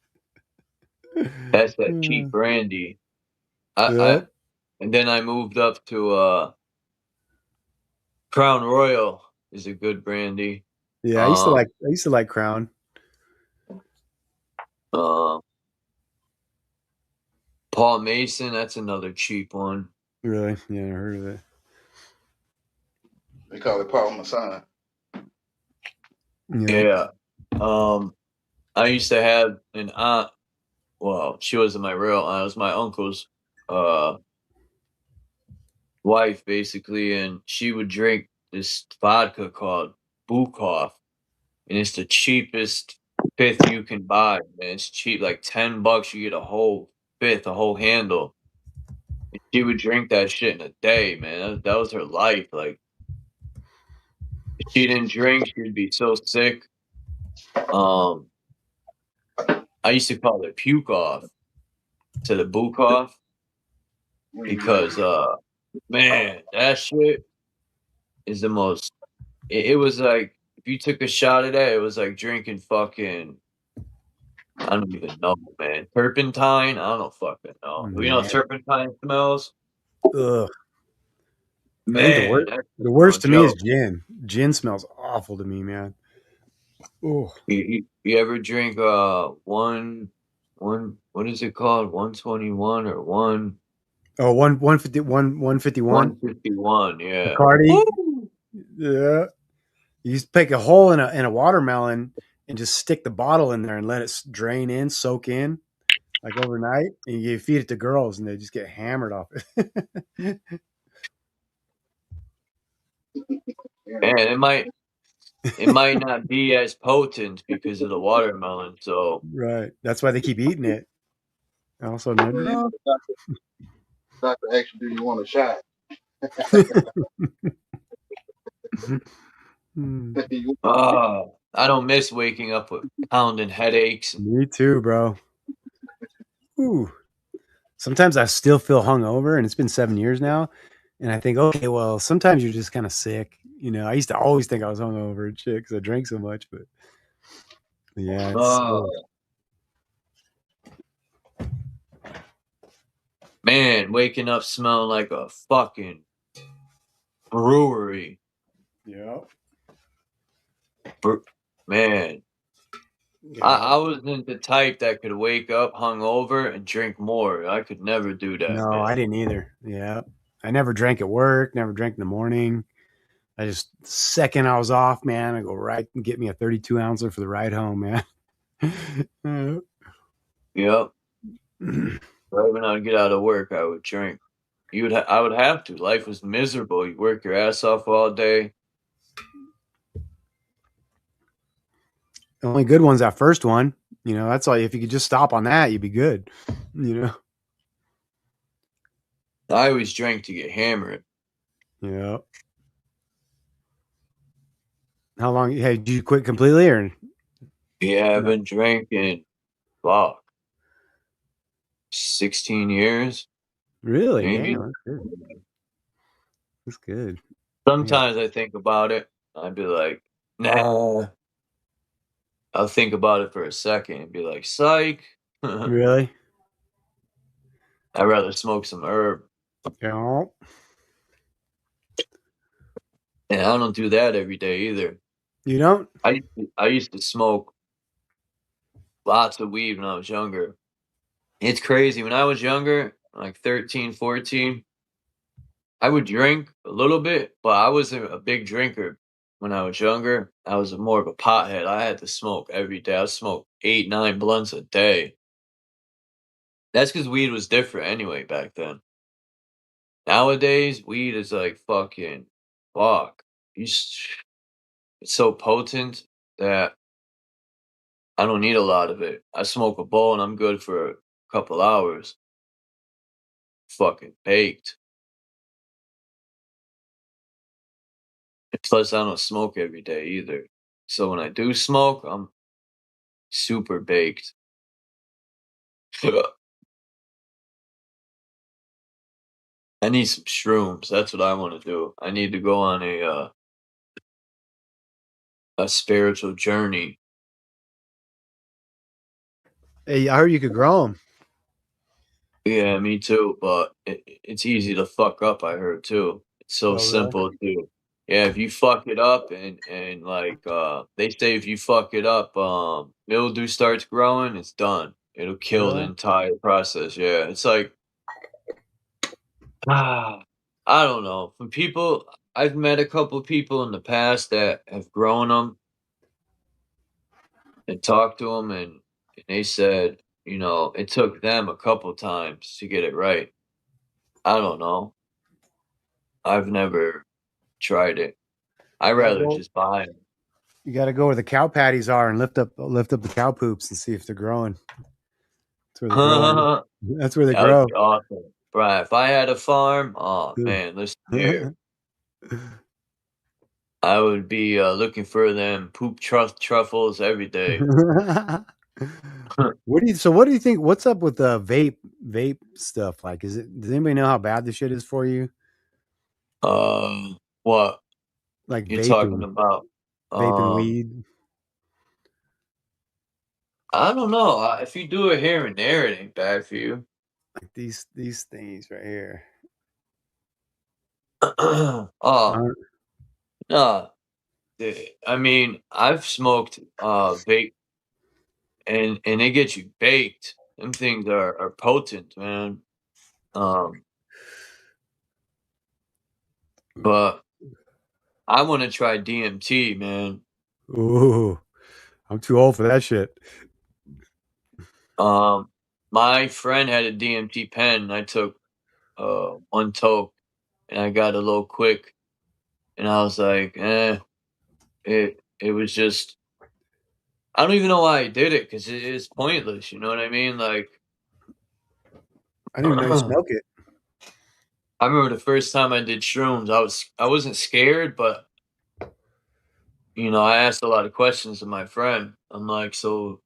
That's that cheap brandy. I Yep. and then I moved up to Crown Royal is a good brandy. Yeah, I used to like Crown. Paul Mason, that's another cheap one. Really? Yeah, I heard of it. They call it Parmesan. Yeah. I used to have an aunt. Well, she wasn't my real aunt. It was my uncle's wife, basically, and she would drink this vodka called Bukov, and it's the cheapest fifth you can buy. Man, it's cheap, like $10. You get a whole fifth, a whole handle. And she would drink that shit in a day, man. That was her life. Like, if she didn't drink, she'd be so sick. I used to call it puke off to the Bukov because man, that shit is the most. It was like if you took a shot of that, it was like drinking fucking. I don't even know, man. Turpentine. I don't fucking know. You know, Man. turpentine smells. Ugh. I think Man, that's the worst no to me is joke. gin. Gin smells awful to me, man. Oh, You ever drink one what is it called? 121 or 151. 151? Yeah. Bacardi. Yeah. You just pick a hole in a watermelon and just stick the bottle in there and let it drain in, soak in, like overnight, and you feed it to girls and they just get hammered off it. Man, it might not be as potent because of the watermelon. So Right. That's why they keep eating it. Also, no. Yeah, doctor asked you, do you want a shot? I don't miss waking up with pounding headaches. Me too, bro. Ooh. Sometimes I still feel hungover, and it's been 7 years now. And I think, okay, well, sometimes you're just kind of sick. You know, I used to always think I was hungover and shit because I drank so much, but yeah, it's Man, waking up smelling like a fucking brewery. yeah. Man. I wasn't the type that could wake up hungover and drink more. I could never do that, No, man. I didn't either. Yeah. I never drank at work, never drank in the morning. I just, the second I was off, man, I go right and get me a 32 ouncer for the ride home, man. Yep. Right when I would get out of work, I would drink. I would have to. Life was miserable. You work your ass off all day. The only good one's that first one. You know, that's all. If you could just stop on that, you'd be good. You know? I always drank to get hammered. Yeah. How long? Hey, did you quit completely or? Yeah, I've been drinking, fuck, 16 years. Really? Maybe. Damn, that's good. That's good. Sometimes I think about it. I'd be like, nah. I'll think about it for a second and be like, psych. Really? I'd rather smoke some herb. Yeah. And I don't do that every day either. You don't? I used to smoke lots of weed when I was younger. It's crazy. When I was younger, like 13, 14, I would drink a little bit, but I wasn't a big drinker when I was younger. I was more of a pothead. I had to smoke every day. I smoked 8, 9 blunts a day. That's because weed was different anyway back then. Nowadays, weed is like fucking fuck. It's so potent that I don't need a lot of it. I smoke a bowl and I'm good for a couple hours. Fucking baked. Plus, I don't smoke every day either. So when I do smoke, I'm super baked. I need some shrooms. That's what I want to do. I need to go on a spiritual journey. Hey, I heard you could grow them. Yeah, me too. But it's easy to fuck up. I heard too. It's so Oh, really? simple too. Yeah, if you fuck it up and like they say if you fuck it up, mildew starts growing, it's done. It'll kill the Really? entire process. Yeah, it's like I don't know. From people, I've met a couple of people in the past that have grown them and talked to them, and they said, you know, it took them a couple times to get it right. I don't know. I've never tried it. I Gotta rather go. just buy them. You got to go where the cow patties are and lift up the cow poops and see if they're growing. That's where they grow. That That's where they would grow. be awesome. Right. If I had a farm, oh man, listen here. I would be looking for them poop truffles every day. What do you think? What's up with the vape stuff? Like, does anybody know how bad this shit is for you? What? Like You're talking about? vaping weed. I don't know. If you do it here and there, it ain't bad for you. Like these things right here. Oh, no. I mean, I've smoked vape and they get you baked. Them things are potent, man. But I want to try DMT, man. Ooh, I'm too old for that shit. My friend had a DMT pen, and I took one toke, and I got a little quick, and I was like, it was just. I don't even know why I did it because it is pointless. You know what I mean? Like, I didn't even know you smoke it. I remember the first time I did shrooms. I wasn't scared, but you know, I asked a lot of questions of my friend. I'm like, so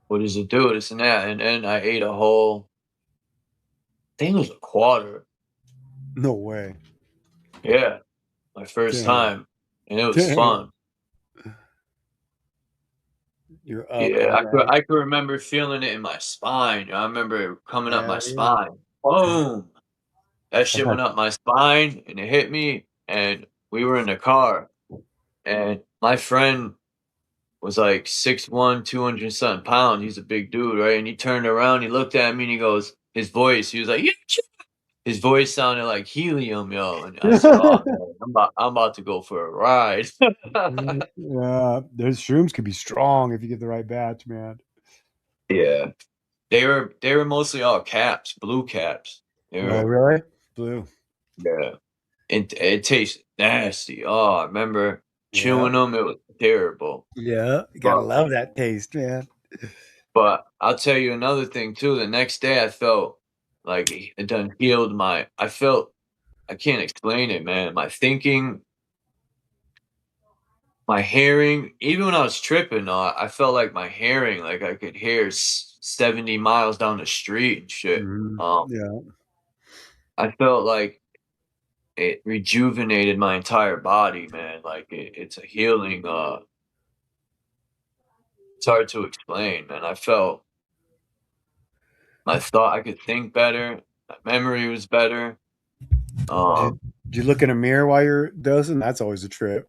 what does it do? This and that, and then I ate a whole. I think it was a quarter. No way. Yeah, my first Damn. time, and it was Damn. fun. You're up Yeah, all night. I could remember feeling it in my spine. I remember it coming up my Hell yeah. spine. Boom! That shit went up my spine, and it hit me, and we were in the car, and my friend was like 6'1", 200 something pounds. He's a big dude, right? And he turned around, he looked at me, and he goes, his voice, he was like, yeah, his voice sounded like helium, yo. And I said, oh man, I'm about to go for a ride. Yeah, those shrooms could be strong if you get the right batch, man. Yeah. They were mostly all caps, blue caps. They Oh, were, really? Blue. yeah. It tastes nasty. Oh, I remember Yeah. chewing them. It was terrible. Yeah. You gotta But love that taste, man. but I'll tell you another thing too. The next day I felt like it done healed my. I can't explain it, man. My thinking, my hearing. Even when I was tripping, I felt like my hearing, like I could hear 70 miles down the street and shit. Yeah. I felt like it rejuvenated my entire body, man. Like it's a healing. It's hard to explain, man. I felt I could think better. My memory was better. Did you look in a mirror while you're dosing? That's always a trip.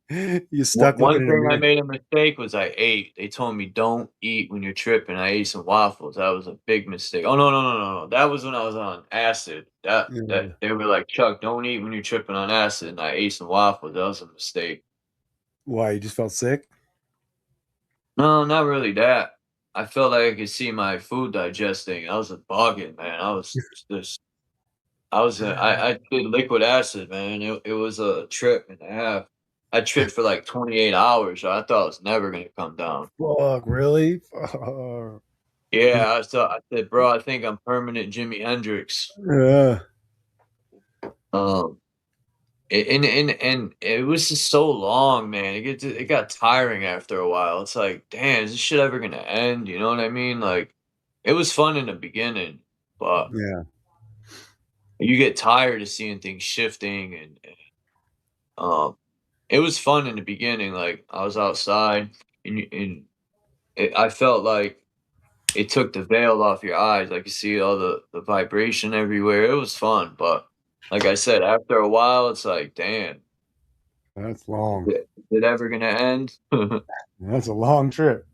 Yeah. You stuck looking One in a thing I mirror. made a mistake was I ate. They told me don't eat when you're tripping. I ate some waffles. That was a big mistake. Oh no. That was when I was on acid. That Yeah. they were like, Chuck, don't eat when you're tripping on acid. And I ate some waffles. That was a mistake. Why? You just felt sick? No, not really that. I felt like I could see my food digesting. I was a bugging, man. I did liquid acid, man. It was a trip and a half. I tripped for like 28 hours. So I thought I was never gonna come down. Fuck, really? Fuck. Yeah, I said, bro, I think I'm permanent Jimi Hendrix. Yeah. Um, and it was just so long, man. It got tiring after a while. It's like, damn, is this shit ever gonna end? You know what I mean? Like, it was fun in the beginning, but Yeah. you get tired of seeing things shifting, and it was fun in the beginning. Like I was outside, and I felt like it took the veil off your eyes. Like you see all the vibration everywhere. It was fun, but like I said, after a while, it's like, damn, That's long. is it ever gonna end? That's a long trip.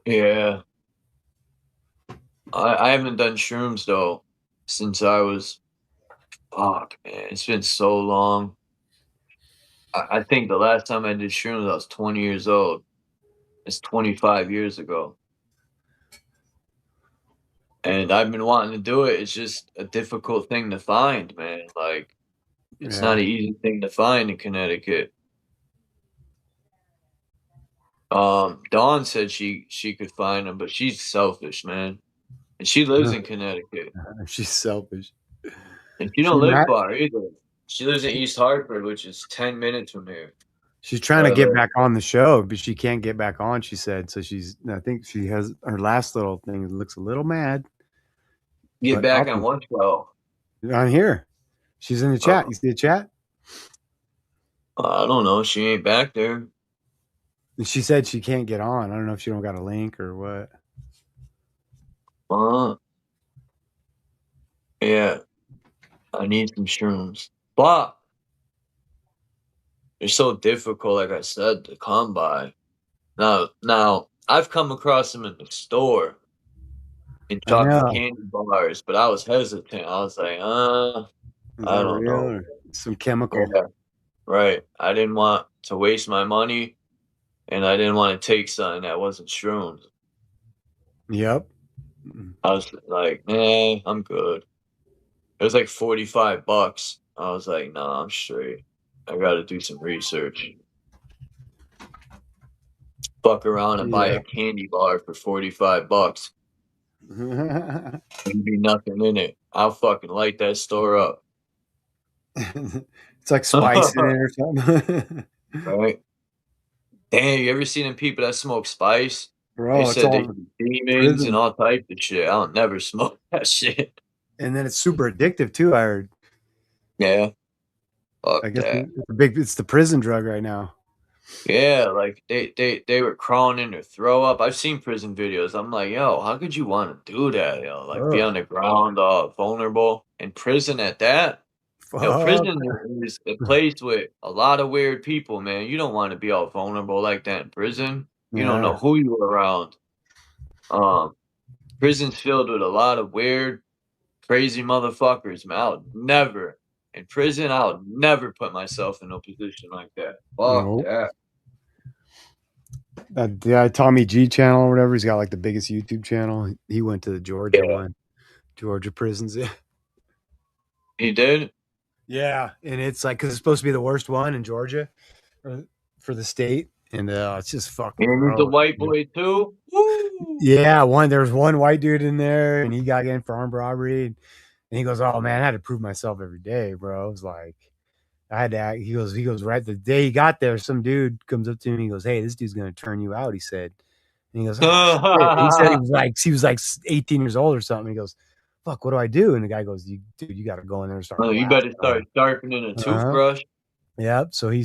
Yeah, I haven't done shrooms though since I was fuck, man. It's been so long. I think the last time I did shrooms, I was 20 years old. It's 25 years ago. And I've been wanting to do it. It's just a difficult thing to find, man. Like, it's not Yeah. an easy thing to find in Connecticut. Dawn said she could find them, but she's selfish, man. And she lives in Connecticut. She's selfish. And she She don't live not. far either. She lives in East Hartford, which is 10 minutes from here. She's trying to get back on the show, but she can't get back on. She said so. I think she has her last little thing. Looks a little mad. Get But back on awesome. one show. On here, she's in the chat. You see the chat? I don't know. She ain't back there. And she said she can't get on. I don't know if she don't got a link or what. Yeah. I need some shrooms. But they're so difficult, like I said, to come by. Now I've come across them in the store in I chocolate know. candy bars, but I was hesitant. I was like, Is I that don't real know. or some chemical? Yeah, right. I didn't want to waste my money, and I didn't want to take something that wasn't shrooms. Yep. I was like, nah, I'm good. It was like $45. I was like, nah, I'm straight. I got to do some research. Fuck around and buy Yeah. a candy bar for $45. There'd be nothing in it. I'll fucking light that store up. It's like spice in it or something. Right? Damn, you ever seen them people that smoke spice? Bro, They it's said they all see demons and prison. all types of shit. I'll never smoke that shit. And then it's super addictive too, I heard. Yeah. Fuck I guess that. it's the prison drug right now. Yeah, like they were crawling in their throw up. I've seen prison videos. I'm like, yo, how could you want to do that? Like be Ugh. on the ground, vulnerable in prison at that. Fuck. Prison is a place with a lot of weird people, man. You don't want to be all vulnerable like that in prison. You don't know Yeah. who you're around. Prison's filled with a lot of weird, crazy motherfuckers, man. In prison, I would never put myself in a position like that. Fuck Nope. that. That Tommy G channel or whatever, he's got like the biggest YouTube channel. He went to the Georgia one. Georgia prisons. He did? Yeah. And it's like, because it's supposed to be the worst one in Georgia for the state. And it's just fucking And he's a gross. white boy too? Yeah, there was one white dude in there, and he got in for armed robbery, and he goes, "Oh man, I had to prove myself every day, bro." I was like, I had to act. He goes, right the day he got there, some dude comes up to me, and he goes, "Hey, this dude's gonna turn you out," he said, and he goes, "Oh shit." He said he was like 18 years old or something. He goes, "Fuck, what do I do?" And the guy goes, "Dude, you got to go in there and start Oh, you blasting better start sharpening a toothbrush. Yep. So he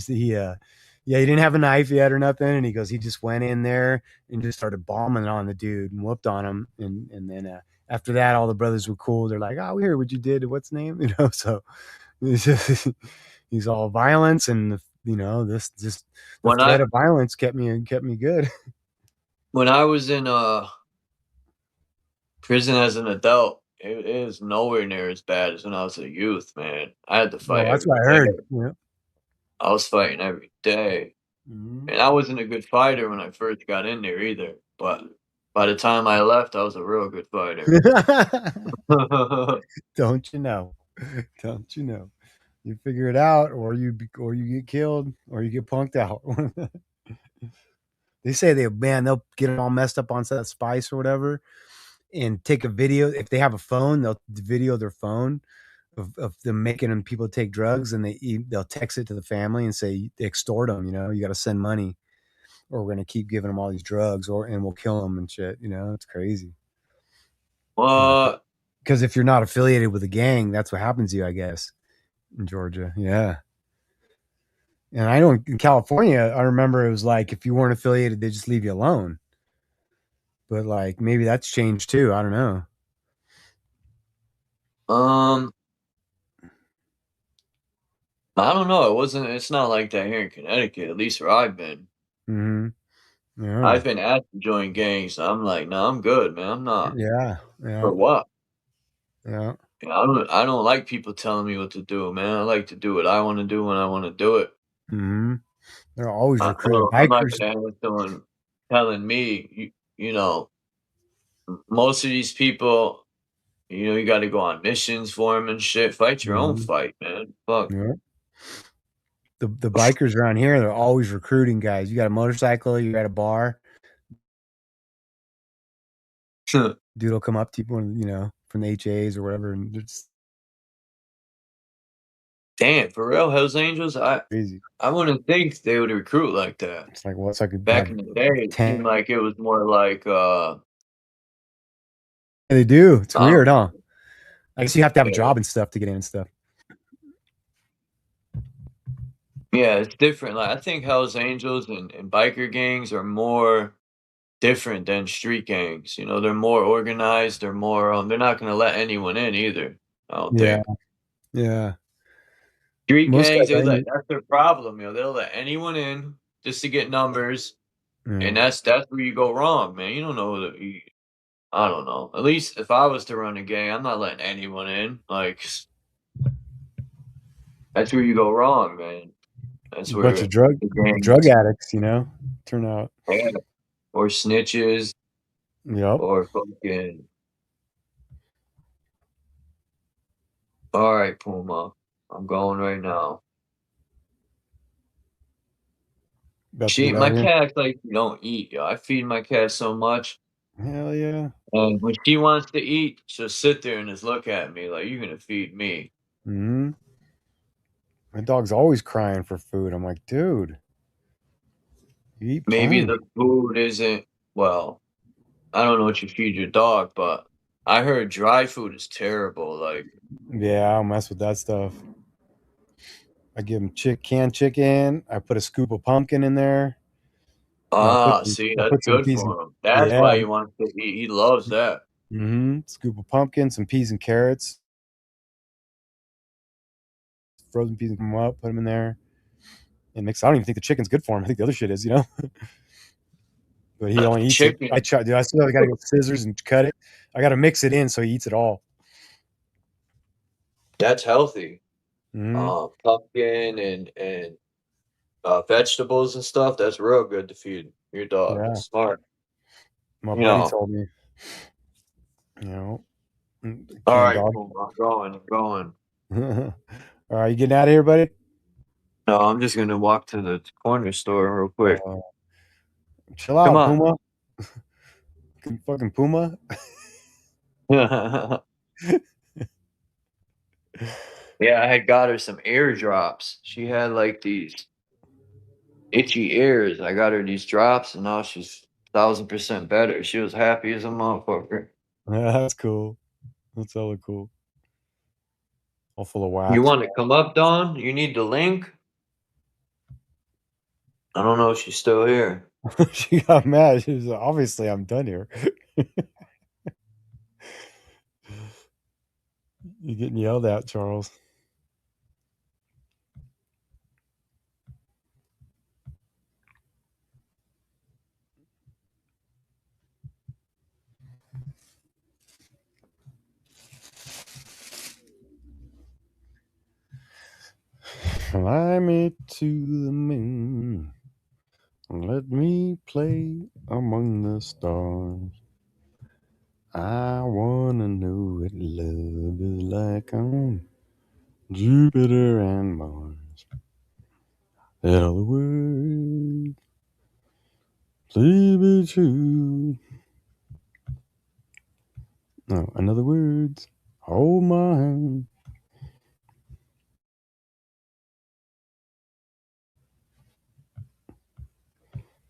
didn't have a knife yet or nothing, and he goes, he just went in there and just started bombing on the dude and whooped on him, and then after that, all the brothers were cool. They're like, "Oh, we heard what you did. What's name?" So he's all violence, and this just the When threat I of violence kept me good. when I was in prison as an adult, it is nowhere near as bad as when I was a youth, man. I had to Well, fight that's every what I day. heard. Yeah. I was fighting every day. Mhm. And I wasn't a good fighter when I first got in there either. But by the time I left, I was a real good fighter. Don't you know? Don't you know? You figure it out, or you get killed, or you get punked out. They say they'll get it all messed up on that spice or whatever, and take a video. If they have a phone, they'll video their phone of them making people take drugs, and they'll text it to the family and say they extort them. You got to send money, or we're gonna keep giving them all these drugs, and we'll kill them and shit. It's crazy. What? Because if you're not affiliated with a gang, that's what happens to you, I guess, in Georgia. Yeah. And I know in California, I remember it was like if you weren't affiliated, they just leave you alone. But like maybe that's changed too. I don't know. I don't know. It's not like that here in Connecticut, at least where I've been. Mm-hmm. Yeah. I've been asked to join gangs. I'm like, no, I'm good, man. I'm not. Yeah. For what? Yeah. I don't like people telling me what to do, man. I like to do what I want to do when I want to do it. Mm-hmm. They're always recruiting I'm not bikers. gonna have someone telling me, most of these people, you got to go on missions for them and shit. Fight your own fight, man. Fuck. Yeah. The bikers around here, they're always recruiting guys. You got a motorcycle, you got a bar. Dude will come up to you, from the HAs or whatever, and it's damn, for real, Hells Angels. crazy. I wouldn't think they would recruit like that. It's like, what's like Back in the day, it seemed like it was more like they do. It's I don't weird, know. huh? I guess you have to have a Yeah. job and stuff to get in and stuff. Yeah, it's different. Like I think Hells Angels and biker gangs are more different than street gangs. They're more organized. They're more. They're not going to let anyone in either. I don't Yeah. think. Yeah. Street Most gangs, guys that's their problem. They'll let anyone in just to get numbers, Yeah. and that's where you go wrong, man. You don't know I don't know. At least if I was to run a gang, I'm not letting anyone in. Like that's where you go wrong, man. That's a bunch where of drug the gangs addicts, turn out. or snitches Yep. or fucking. All right, Puma. I'm going right now. About to get out My of here. cat's like you don't eat, yo. I feed my cat so much. Hell yeah. And when she wants to eat, she'll sit there and just look at me like, you're going to feed me. Mm-hmm. My dog's always crying for food. I'm like, dude, you eat Maybe plenty. the food isn't well, I don't know what you feed your dog, but I heard dry food is terrible. Like, Yeah, I don't mess with that stuff. I give him canned chicken. I put a scoop of pumpkin in there. see, I that's put some good peas and for him. That's yeah. why you want to eat. He loves that. Scoop of pumpkin, some peas and carrots, frozen peas and come up, put them in there, and mix. I don't even think the chicken's good for him. I think the other shit is, But he only eats it. I Chicken, try, dude. I still got to get scissors and cut it. I got to mix it in so he eats it all. that's healthy. Mm-hmm. Pumpkin and vegetables and stuff. That's real good to feed your dog. Yeah, It's smart. my You buddy know. told me. All Canned right, dog. cool. I'm going. I'm going. All right, you getting out of here, buddy? No, I'm just gonna walk to the corner store real quick. Chill Come out, on. Puma. Fucking Puma. Yeah, I had got her some ear drops. She had like these itchy ears. I got her these drops, and now she's 1,000% better. She was happy as a motherfucker. Yeah, that's cool. That's hella cool. All full of You wax. want to come up, Dawn? You need the link? I don't know if she's still here. She got mad. She was like, obviously, I'm done here. You're getting yelled at, Charles. Fly me to the moon. Let me play among the stars. I wanna know what love is like on Jupiter and Mars. In other words, please be true. No, in other words, hold my hand.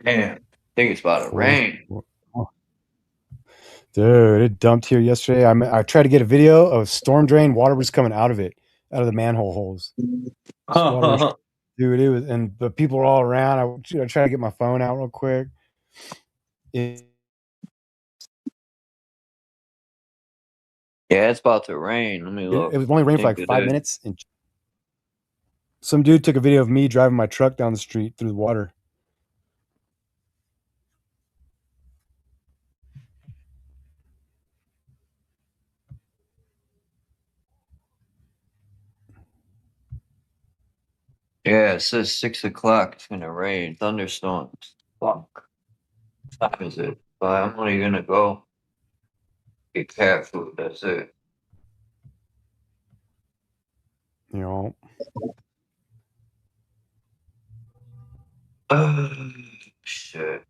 Damn, I think it's about to rain. Dude, it dumped here yesterday. I tried to get a video of storm drain. Water was coming out of it, out of the manhole holes. Water was, dude, it was, and the people were all around. I tried to get my phone out real quick. Yeah, it's about to rain. Let me look. It was only rained for like 5 minutes, and some dude took a video of me driving my truck down the street through the water. Yeah, it says 6 o'clock. It's gonna rain. Thunderstorms. Fuck. What time is it? But I'm only gonna go get cat food. That's it. You know, Shit.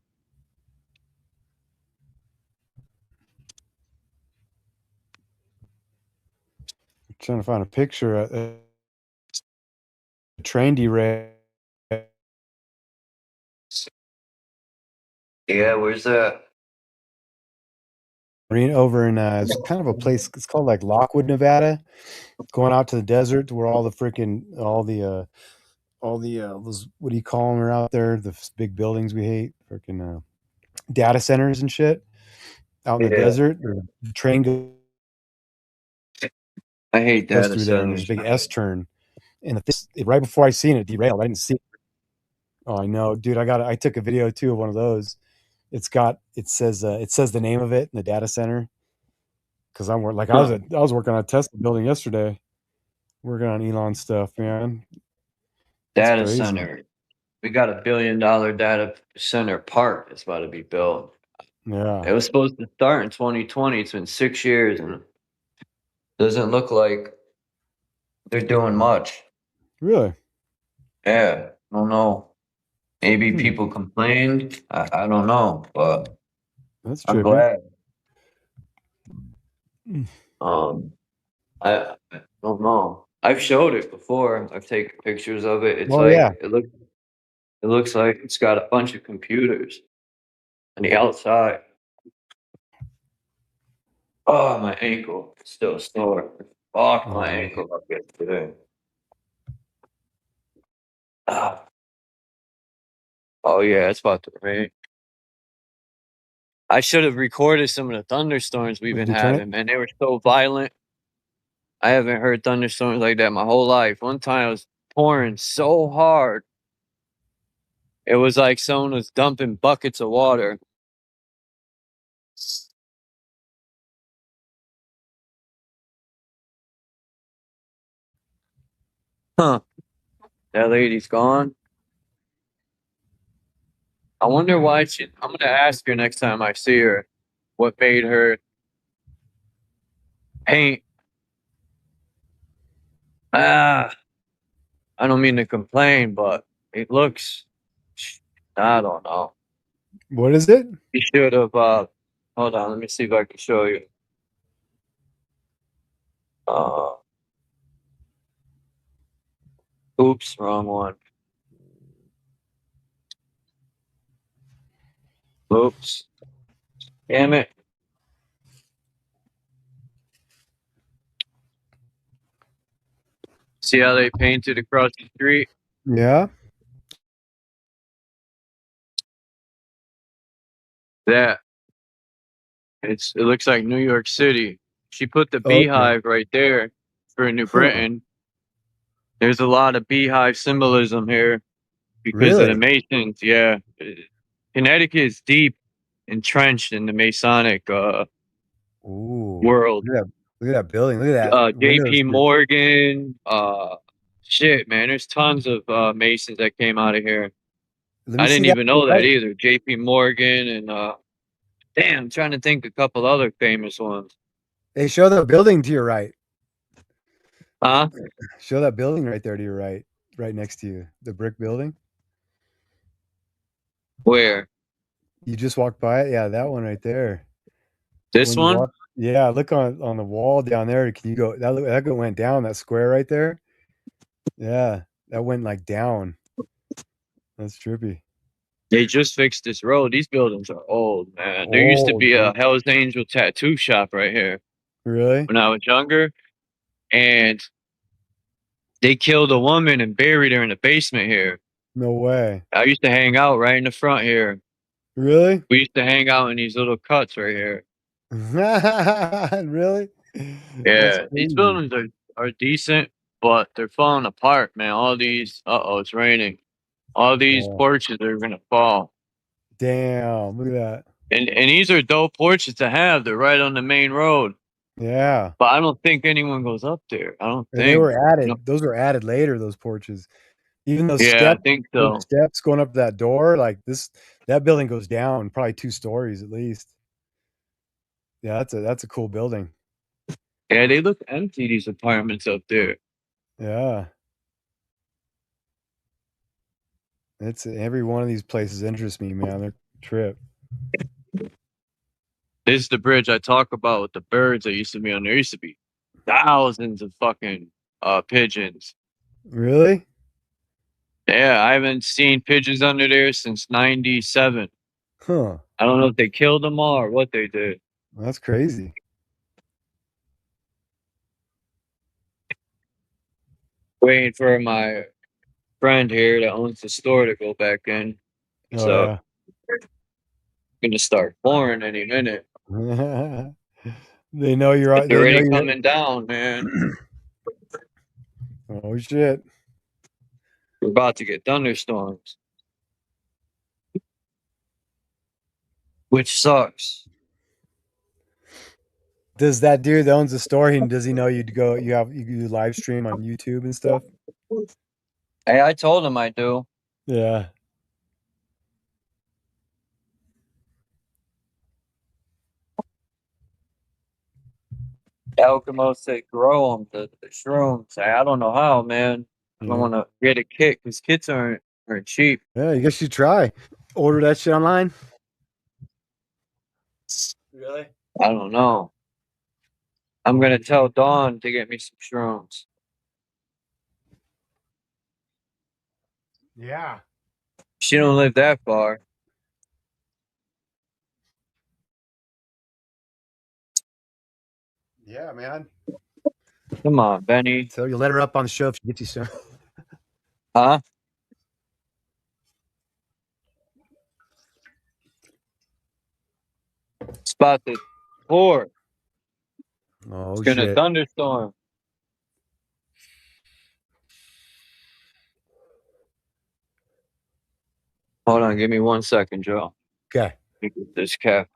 trying to find a picture of a train derail. Yeah, where's that? Over in it's kind of a place. It's called like Lockwood, Nevada. Going out to the desert, where all the freaking those, what do you call them, are out there? The big buildings we hate, freaking data centers and shit, out in the Yeah. desert. Or the train goes I hate data through there, and there's a centers. big S turn. And right before I seen it derailed, I didn't see it. Oh, I know, dude. I took a video too of one of those. It says the name of it in the data center. Because I was working on a Tesla building yesterday, working on Elon stuff, man. It's Data crazy. center. We got $1 billion data center park that's about to be built. Yeah. It was supposed to start in 2020. It's been 6 years and it doesn't look like they're doing much. Really? Yeah, I don't know. Maybe people complained. I don't know, but That's I'm trippy. glad. Mm. I don't know. I've showed it before. I've taken pictures of it. It's Oh, like yeah. it looks like it's got a bunch of computers. on the outside. Oh, my ankle still sore. Fuck my ankle up yesterday. Ah. Oh yeah, it's about to rain. I should have recorded some of the thunderstorms we've been Did you turn it? having, man. They were so violent. I haven't heard thunderstorms like that my whole life. One time it was pouring so hard. It was like someone was dumping buckets of water. Huh. That lady's gone. I wonder why I'm gonna ask her next time I see her what made her paint. I don't mean to complain, but it looks, I don't know. What is it? You should have, hold on, let me see if I can show you. Oops, wrong one. Oops. Damn it. See how they painted across the street? Yeah. That. It looks like New York City. She put the Okay. beehive right there for New Huh. Britain. There's a lot of beehive symbolism here because of the Really? Masons. Yeah. Connecticut is deep entrenched in the Masonic Ooh. world. Look at that. Look at that building. Look at that windows. JP Morgan, shit, man, there's tons of Masons that came out of here. Let me I see didn't that. even know that Right. either. JP Morgan and damn, I'm trying to think a couple other famous ones. Hey, show the building to your right. Huh? Show that building right there to your right. Right next to you. The brick building. Where? You just walked by it? Yeah, that one right there. This When you one? walk, yeah, look on the wall down there. Can you go that went down, that square right there? Yeah, that went like down. That's trippy. They just fixed this road. These buildings are old, man. There used to Oh, be a dude. Hell's Angel tattoo shop right here Really? when I was younger, and they killed a woman and buried her in the basement here. No way. I used to hang out right in the front here. Really? We used to hang out in these little cuts right here. Really? That's Yeah, these crazy. buildings are decent, but they're falling apart, man. All these, it's raining. All these Oh, porches are gonna fall. damn. Look at that. And these are dope porches to have. They're right on the main road. Yeah. But I don't think anyone goes up there. I don't And they think. were added. Those were added later, those porches. Even Yeah, I think those so. steps going up to that door, like that building goes down probably 2 stories at least. Yeah, that's a cool building. Yeah, they look empty, these apartments up there. Yeah. It's every one of these places interests me, man. They're a trip. This is the bridge I talk about with the birds that used to be on there. Used to be thousands of fucking pigeons. Really? Yeah, I haven't seen pigeons under there since '97. Huh. I don't know if they killed them all or what they did. That's crazy. Waiting for my friend here that owns the store to go back in. Oh So yeah. gonna start pouring any minute. They know you're It's they know already you're coming down, man. Oh shit. We're about to get thunderstorms. Which sucks. Does that dude that owns the store, does he know you do live stream on YouTube and stuff? Hey, I told him I do. Yeah. Alchemo said grow them, the shrooms. I don't know how, man. I don't Yeah. want to get a kit because kits aren't cheap. Yeah, you guess you try. Order that shit online. Really? I don't know. I'm gonna tell Dawn to get me some shrooms. Yeah. She don't live that far. Yeah, man. Come on, Benny. So you let her up on the show if she gets you some. Huh? It's about to pour. Oh It's gonna shit. thunderstorm. Hold on, give me 1 second, Joe. Okay. Get this cap.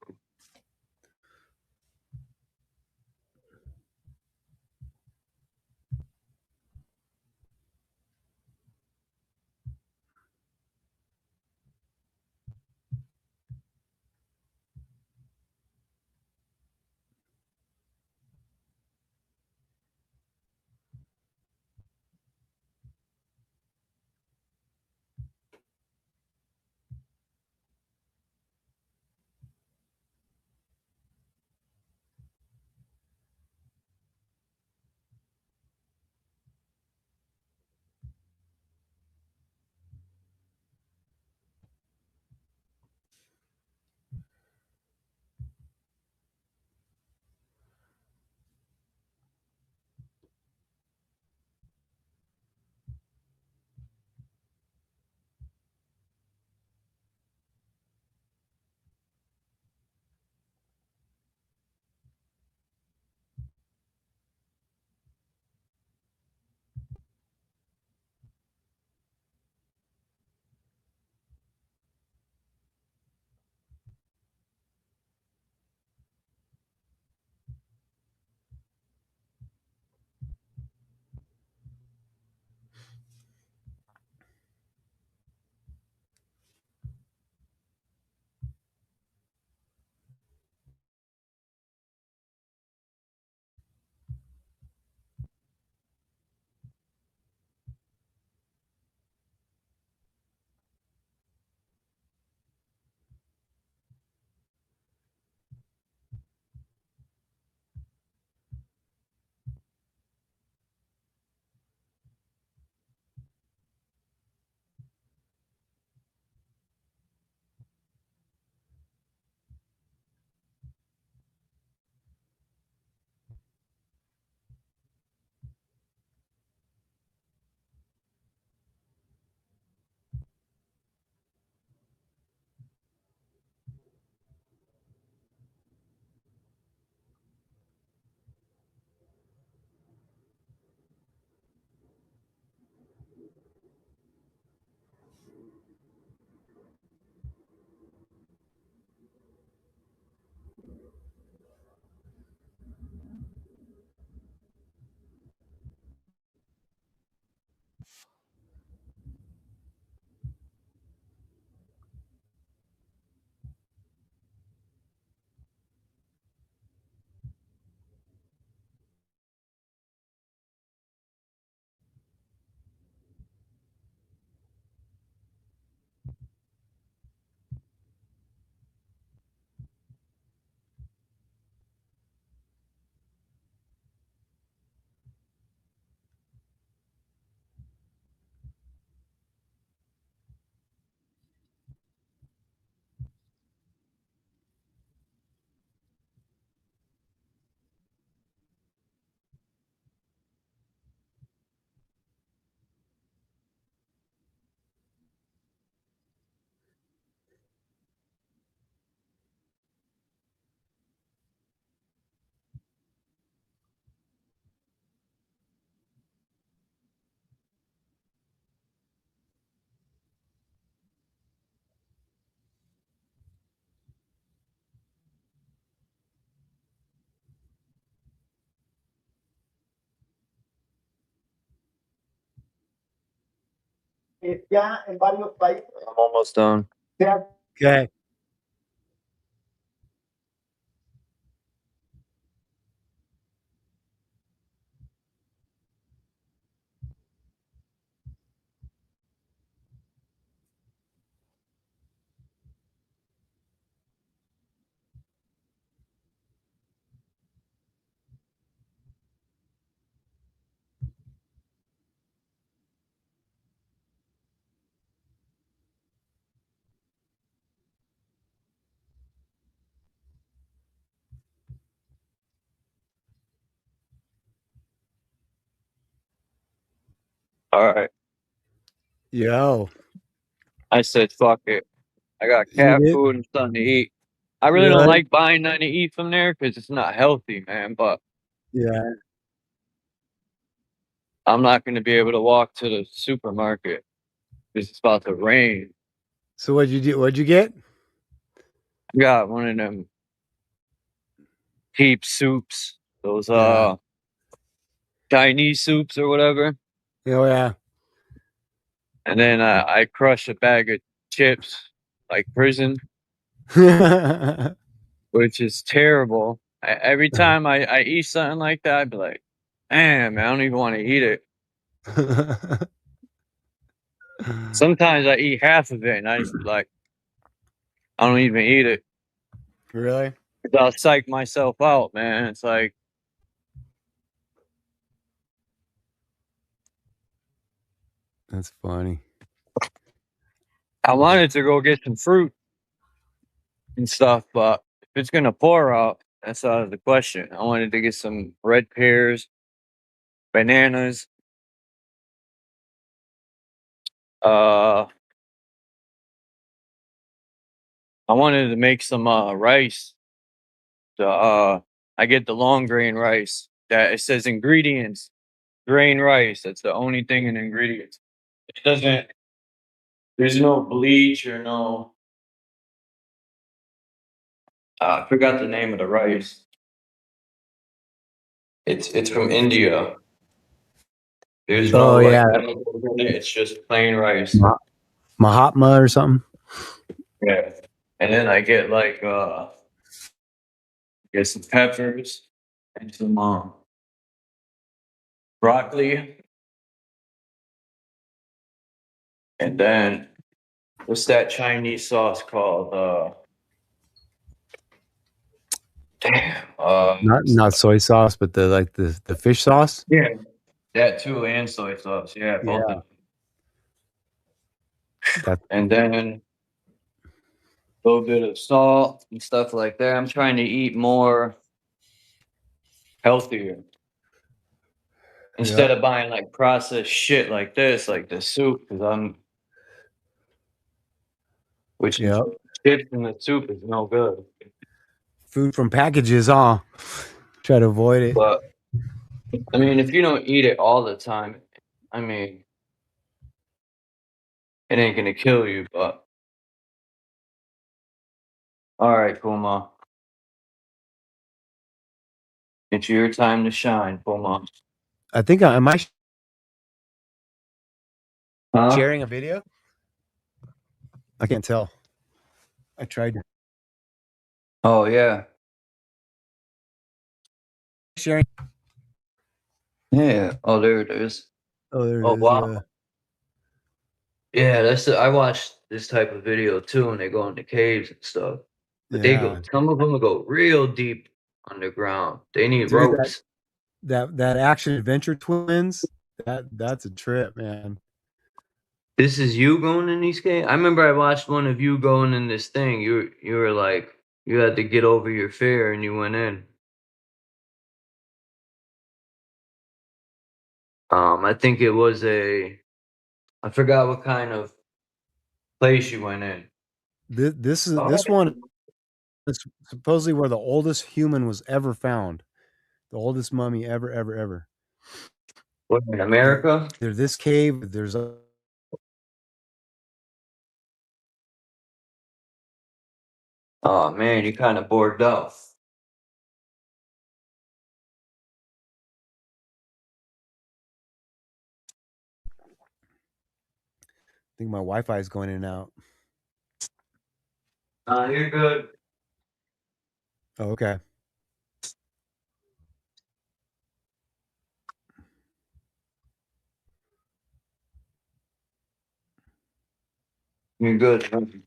I'm almost done. Okay. All right. Yo. I said, fuck it. I got You cat did? food and something to eat. I really don't Really? like buying nothing to eat from there because it's not healthy, man. But Yeah. I'm not going to be able to walk to the supermarket because it's about to rain. So what'd you do? What'd you get? I got one of them heap soups, those Yeah. Chinese soups or whatever. Oh yeah. And then I crush a bag of chips like prison, which is terrible. Every time I eat something like that, I'd be like, damn, man, I don't even want to eat it. Sometimes I eat half of it and I just be like, I don't even eat it. Really? 'Cause I'll psych myself out, man. It's like, That's funny. I wanted to go get some fruit and stuff, but if it's gonna pour out, that's out of the question. I wanted to get some red pears, bananas, I wanted to make some rice. I get the long grain rice that it says ingredients, grain rice. That's the only thing in ingredients. It doesn't, there's no bleach or no, I forgot the name of the rice. It's from India. There's no Oh like yeah. chemicals in it. It's just plain rice. Mahatma or something. Yeah. And then I get like get some peppers and some broccoli. And then what's that Chinese sauce called? Damn. Not soy sauce, but the fish sauce. Yeah. That too, and soy sauce. Yeah, both of them. And then a little bit of salt and stuff like that. I'm trying to eat more healthier. Instead of buying like processed shit like this, like the soup, because chips in the soup is no good. Food from packages, huh? Try to avoid it. But I mean, if you don't eat it all the time, I mean, it ain't gonna kill you. But all right, Puma, it's your time to shine, Puma. I think am I Huh? sharing a video? I can't tell. I tried Oh yeah, sharing. yeah. Oh, there it is. Oh, there it Oh is. wow. Yeah, I watched this type of video too, and they go into caves and stuff. But they go, Yeah. some of them go real deep underground. They need Dude, ropes. that action adventure twins. That's a trip, man. This is you going in these caves? I remember I watched one of you going in this thing. You were like, you had to get over your fear and you went in. I think it was I forgot what kind of place you went in. This one is supposedly where the oldest human was ever found. The oldest mummy ever. What, in America? There's this cave. There's a Oh man, you kind of bored out. I think my Wi-Fi is going in and out. You're good. Oh, okay. You're good.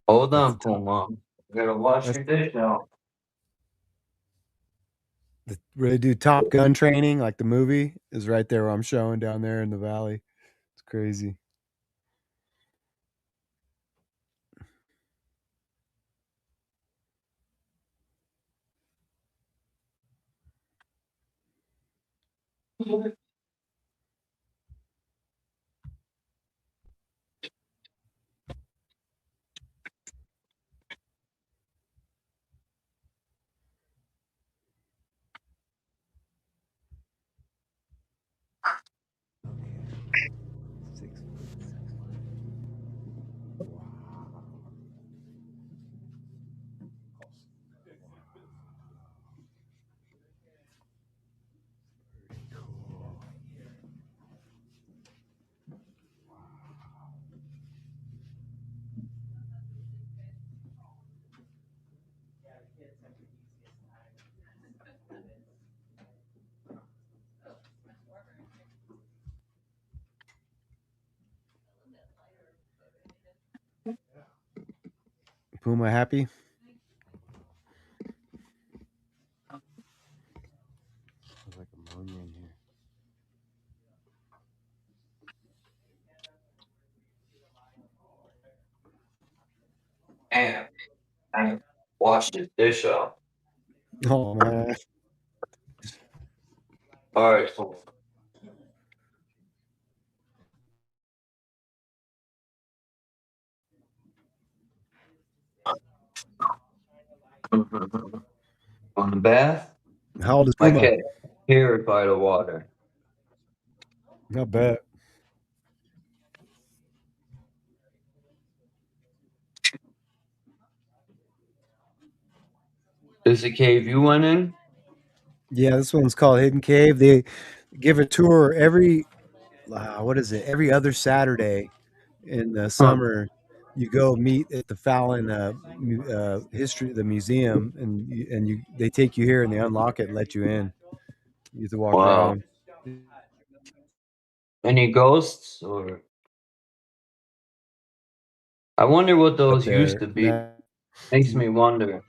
Hold on, Puma. I gotta wash your dish out. Where they do Top Gun training, like the movie, is right there where I'm showing down there in the valley. It's crazy. Puma happy? There's like ammonia in here. Damn, I washed this dish up. Oh man. All right, so on the bath, How old is my Puma? cat purified the water. Not bad. This is the cave you went in? Yeah, this one's called Hidden Cave. They give a tour every what is it? Every other Saturday in the Huh. summer. You go meet at the Fallon history, the museum, and they take you here and they unlock it and let you in. You have to walk Wow. around. Any ghosts or? I wonder what Up those used there. to be. Makes me wonder.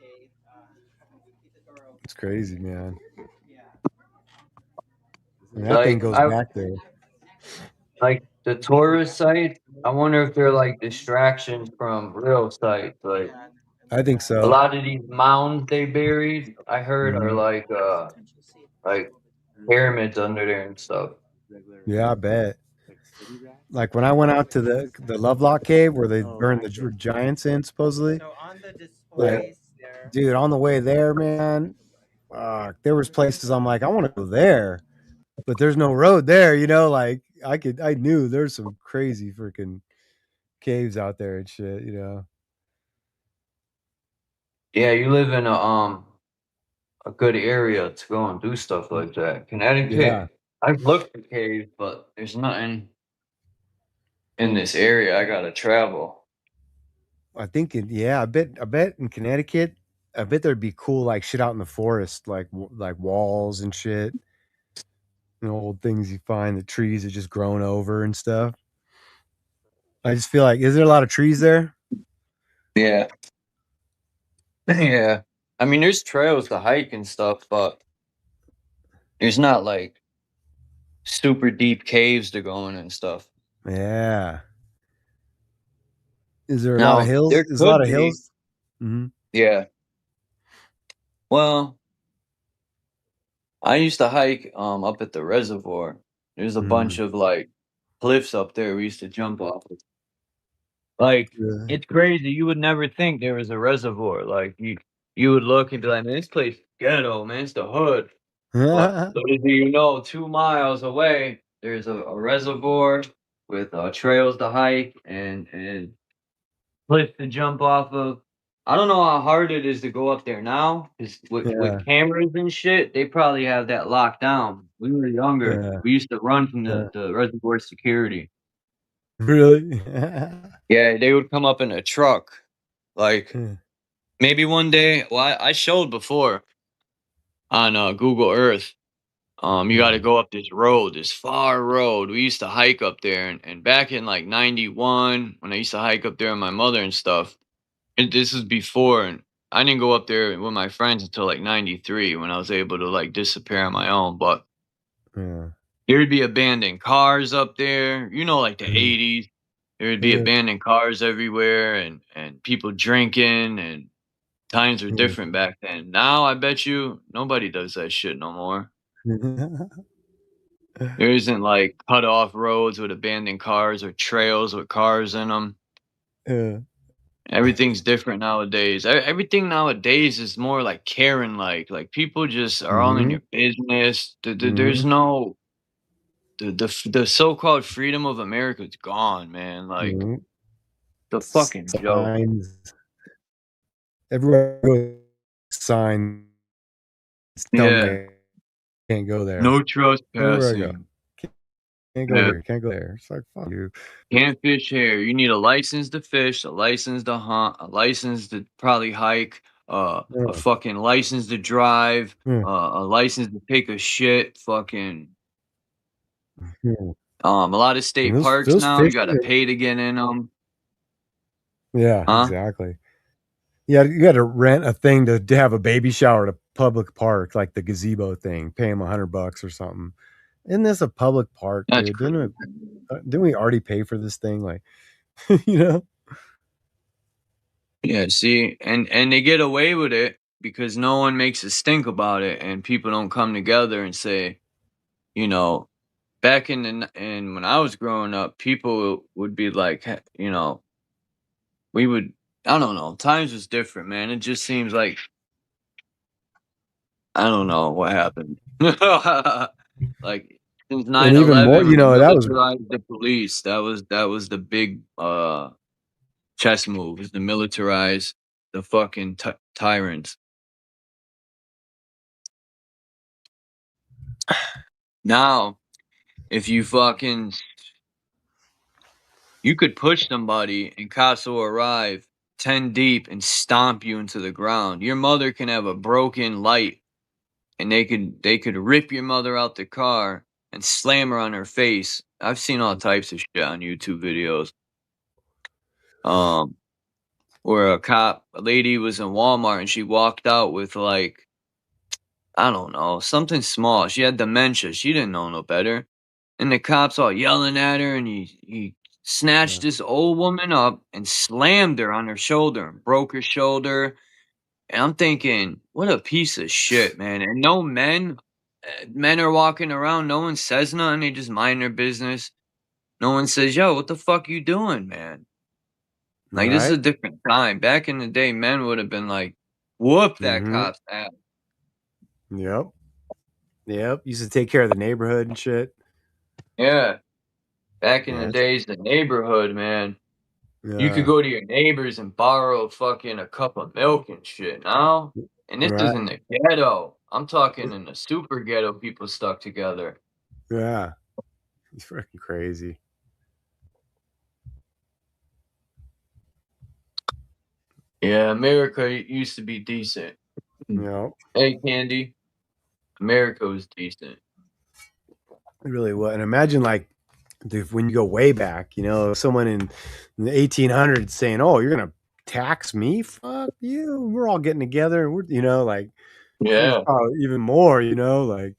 It's crazy, man. And that thing Like goes I back there. like the tourist sites. I wonder if they're like distractions from real sites. Like I think a so. lot of these mounds they buried, I heard are Mhm. like pyramids under there and stuff. Yeah, I bet. Like when I went out to the Lovelock Cave where they burned the giants in supposedly. Yeah. Like, dude, on the way there, man, there was places I'm like, I want to go there, but there's no road there. Like I knew there's some crazy freaking caves out there and shit. Yeah, you live in a good area to go and do stuff like that. Yeah, Connecticut, I've looked for caves, but there's nothing in this area. I gotta travel. I think I bet in Connecticut, I bet there'd be cool like shit out in the forest, like walls and shit. Old things you find, the trees are just grown over and stuff. I just feel like, is there a lot of trees there? Yeah. Yeah. I mean, there's trails to hike and stuff, but there's not like super deep caves to go in and stuff. Yeah. Is there a lot of Now, hills? there There's a lot could of be. hills. Hmm. Yeah. Well, I used to hike up at the reservoir. There's a bunch Mm. of like cliffs up there we used to jump off of. Like, Really? it's crazy. You would never think there was a reservoir. Like you would look and be like, man, this place is ghetto, man. It's the hood. But little do you know, 2 miles away, there's a reservoir with trails to hike and cliffs to jump off of. I don't know how hard it is to go up there now, 'cause with Yeah. cameras and shit, they probably have that locked down. We were younger. Yeah. We used to run from Yeah. the reservoir security. Really? Yeah, they would come up in a truck. Like Yeah. maybe one day. Well, I showed before on Google Earth. You got to Mhm. go up this road, this far road. We used to hike up there, and back in like '91, when I used to hike up there with my mother and stuff. And this is before, and I didn't go up there with my friends until like '93 when I was able to like disappear on my own. But Yeah. there would be abandoned cars up there, like the Mhm. '80s. There would be Yeah. abandoned cars everywhere, and people drinking, and times were Yeah. different back then. Now I bet you nobody does that shit no more. There isn't like cut off roads with abandoned cars or trails with cars in them. Yeah. Everything's different nowadays. Everything nowadays is more like Karen like people just are all in Mm-hmm. your business. There's Mm-hmm. no the so-called freedom of America is gone, man. Like Mm-hmm. the fucking joke. Signs. Everywhere I go, signs tell me Yeah. I can't go there. No Everywhere I go. trespassing. Can't go Yeah. here. Can't go there. It's like, fuck you. Can't fish here. You need a license to fish, a license to hunt, a license to probably hike, a Yeah. fucking license to drive, Yeah. a license to take a shit, fucking Yeah. a lot of state And parks those now, you fish. gotta pay to get in them. Yeah, Huh? exactly. Yeah, you got to rent a thing to have a baby shower at a public park, like the gazebo thing. Pay them $100 or something. Isn't this a public park, That's dude? crazy. Didn't we already pay for this thing? Like, you know? Yeah, see, and they get away with it because no one makes a stink about it, and people don't come together and say, you know, back in and when I was growing up, people would be like, we would, I don't know, times was different, man. It just seems like I don't know what happened. Like since And even more, 9/11, we that was militarized the police. That was the big chess move, is to militarize the fucking tyrants. Now, if you could push somebody and cops will arrive 10 deep and stomp you into the ground. Your mother can have a broken light and they could rip your mother out the car and slam her on her face. I've seen all types of shit on YouTube videos. Where a lady was in Walmart and she walked out with like, I don't know, something small. She had dementia. She didn't know no better. And the cops all yelling at her, and he snatched this old woman up and slammed her on her shoulder and broke her shoulder. And I'm thinking, what a piece of shit, man. And no men are walking around. No one says nothing. They just mind their business. No one says, yo, what the fuck you doing, man? Like, this is a right. different time. Back in the day, men would have been like, whoop that Mm-hmm. cop's ass. Yep. Yep. Used to take care of the neighborhood and shit. Yeah. Back in the Yes. days, the neighborhood, man. You could Yeah. go to your neighbors and borrow fucking a cup of milk and shit now. And this is Right. in the ghetto. I'm talking in the super ghetto, people stuck together. Yeah. It's freaking crazy. Yeah, America used to be decent. Yep. Hey, Candy, America was decent. It really was. And imagine, like, when you go way back, someone in the 1800s saying, "Oh, you're gonna tax me? Fuck you! We're all getting together, and like, there's Yeah. probably even more, like,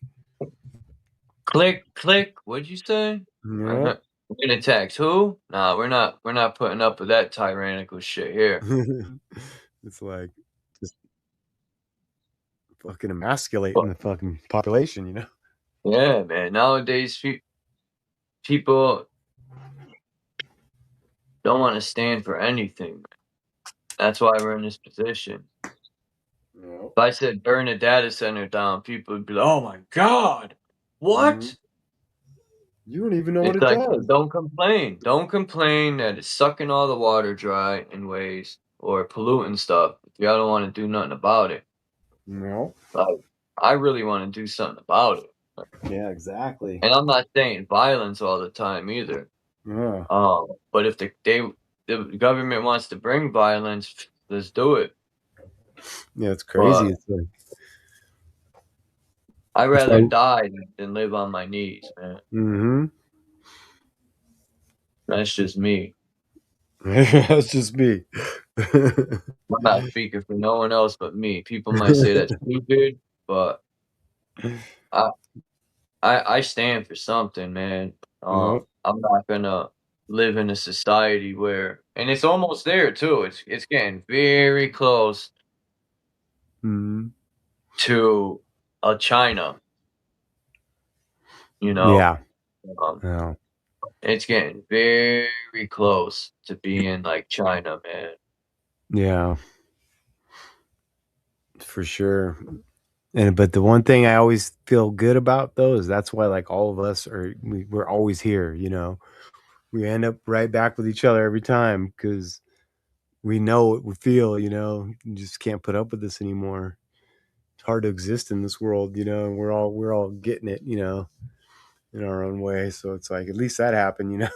Click, click. What'd you say? yep. We're gonna tax who? Nah, we're not. We're not putting up with that tyrannical shit here. It's like just fucking emasculating the fucking population, Yeah, man. Nowadays, people don't want to stand for anything. That's why we're in this position. Yep. If I said burn a data center down, people would be like, "Oh my god, what?" Mhm. You don't even know what It's it like, does. don't complain. Don't complain that it's sucking all the water dry in ways or polluting stuff if y'all don't want to do nothing about it. No. Like, I really want to do something about it. Yeah, exactly. And I'm not saying violence all the time either. Yeah. But if the government wants to bring violence, let's do it. Yeah, it's crazy. But It's like I'd it's rather like die than live on my knees, man. mm-hmm. That's just me. That's just me. I'm not speaking for no one else but me. People might say that's stupid, but I stand for something, man. Yep. I'm not gonna live in a society where, and it's almost there too. It's getting very close Mm-hmm. to a China. You know, Yeah. um, Yeah. it's getting very close to being like China, man. Yeah. For sure. But the one thing I always feel good about though is that's why like all of us we're always here, you know. We end up right back with each other every time because we know what we feel, you know. You just can't put up with this anymore. It's hard to exist in this world, you know, and we're all getting it, you know, in our own way. So it's like at least that happened, you know.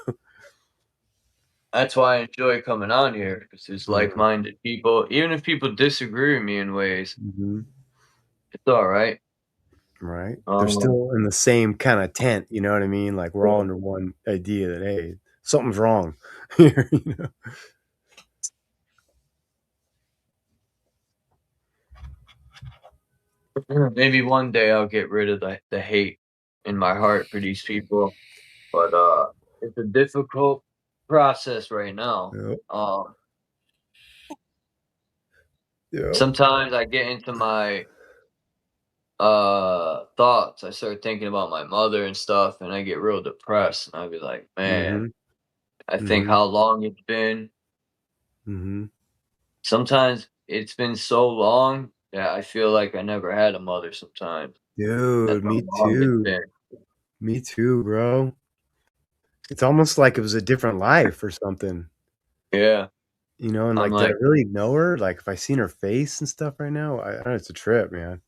That's why I enjoy coming on here because there's Yeah. like-minded people. Even if people disagree with me in ways, Mm-hmm. it's all right. Right. They're still in the same kind of tent, you know what I mean? Like we're all under one idea that hey, something's wrong here, you know. Maybe one day I'll get rid of the hate in my heart for these people, but it's a difficult process right now. Yep. Um, Yep. sometimes I get into my thoughts. I start thinking about my mother and stuff, and I get real depressed. And I'll be like, man, Mm-hmm. I think Mm-hmm. how long it's been. Mm-hmm. Sometimes it's been so long that I feel like I never had a mother. Sometimes that's Dude, how me long it's too. been. Me too, bro. It's almost like it was a different life or something. Yeah, You know, and I'm like, did I like, really know her? Like, if I seen her face and stuff right now, I don't know, it's a trip, man.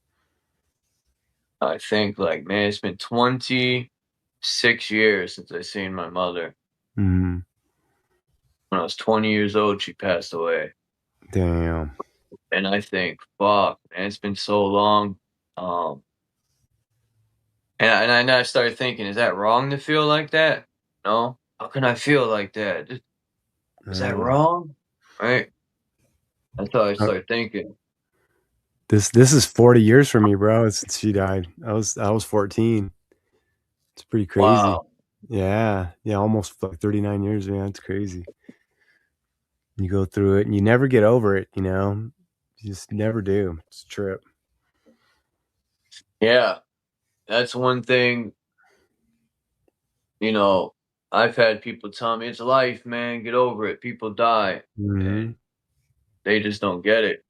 I think like, man, it's been 26 years since I seen my mother. Mm, When I was 20 years old, she passed away. damn. And I think, fuck, man, it's been so long. Um, and I started thinking, is that wrong to feel like that? No. How can I feel like that? Is that Oh. wrong? Right? That's how I Uh, started thinking. this is 40 years for me, bro, since she died. I was 14. It's pretty crazy. Wow. Yeah. Yeah, almost like 39 years, man. It's crazy. You go through it and you never get over it, you know. You just never do. It's a trip. Yeah. That's one thing, you know, I've had people tell me, it's life, man, get over it. People die. Mm-hmm. And they just don't get it.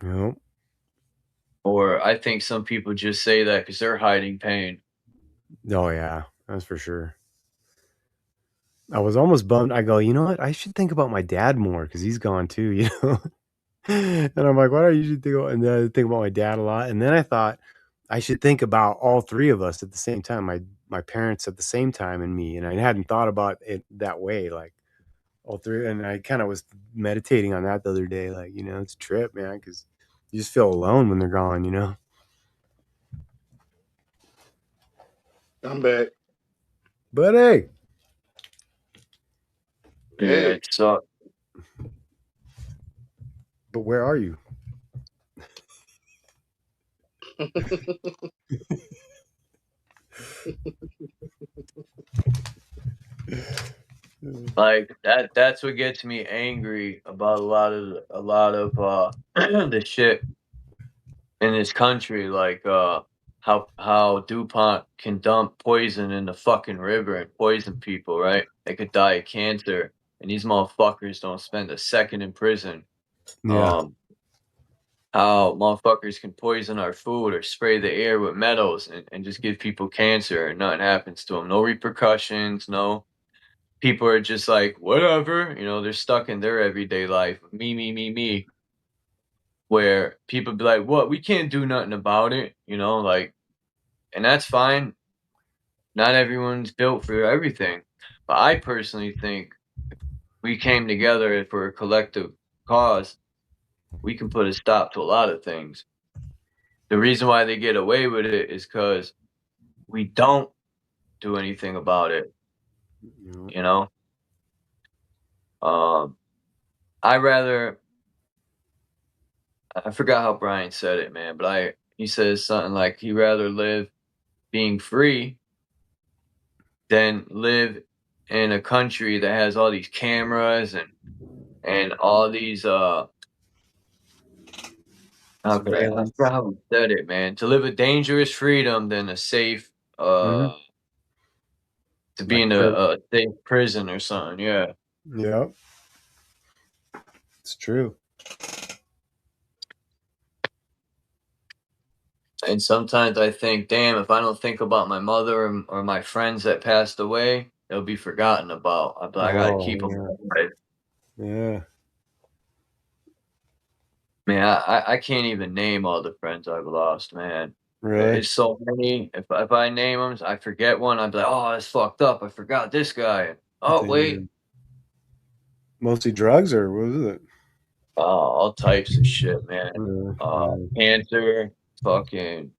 Yep. Or I think some people just say that because they're hiding pain. Oh yeah, that's for sure. I was almost bummed. I go, you know what? I should think about my dad more because he's gone too, you know. And I'm like, why do I usually think about? And then I think about my dad a lot. And then I thought I should think about all three of us at the same time. My parents at the same time and me. And I hadn't thought about it that way, like all three. And I kind of was meditating on that the other day, like you know, it's a trip, man, because you just feel alone when they're gone, you know. I'm back. But hey, Yeah, Hey. it sucks. but where are you? Like that's what gets me angry about a lot of the shit in this country, like how DuPont can dump poison in the fucking river and poison people, right? They could die of cancer, and these motherfuckers don't spend a second in prison. Yeah. Um, how motherfuckers can poison our food or spray the air with metals and just give people cancer and nothing happens to them. No repercussions, no. People are just like, whatever, you know, they're stuck in their everyday life. Me. Where people be like, what? We can't do nothing about it, you know, like, and that's fine. Not everyone's built for everything. But I personally think we came together for a collective cause. We can put a stop to a lot of things. The reason why they get away with it is because we don't do anything about it, you know? Um, I rather, I forgot how Brian said it, man, but he says something like he rather live being free than live in a country that has all these cameras and all these I Surveillance. forgot how he said it, man. To live a dangerous freedom than a safe uh, Mhm. to be Like in credit. a safe prison or something. Yeah. Yep. It's true. And sometimes I think, damn, if I don't think about my mother or my friends that passed away, they'll be forgotten about. I gotta keep them Oh, alive. yeah. Yeah. Man, I can't even name all the friends I've lost, man. Really? It's so many. If I name them, I forget one. I'd be like, oh, that's fucked up. I forgot this guy. Oh, wait. Damn. Mostly drugs, or what was it? All types of shit, man. Cancer, fucking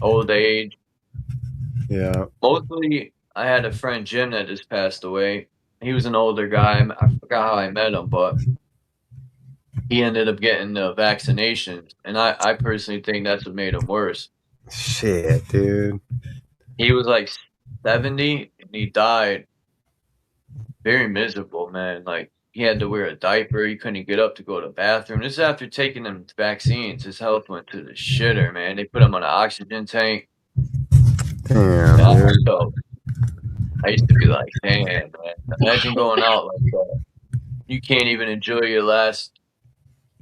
old age. Yeah. Mostly, I had a friend, Jim, that just passed away. He was an older guy. I forgot how I met him, but he ended up getting the vaccinations. And I personally think that's what made him worse. Shit, dude. He was like 70 and he died very miserable, man. Like, he had to wear a diaper. He couldn't get up to go to the bathroom. This is after taking them vaccines. His health went to the shitter, man. They put him on an oxygen tank. Damn, Yeah, dude. so I used to be like, damn, man. Imagine going out like that. You can't even enjoy your last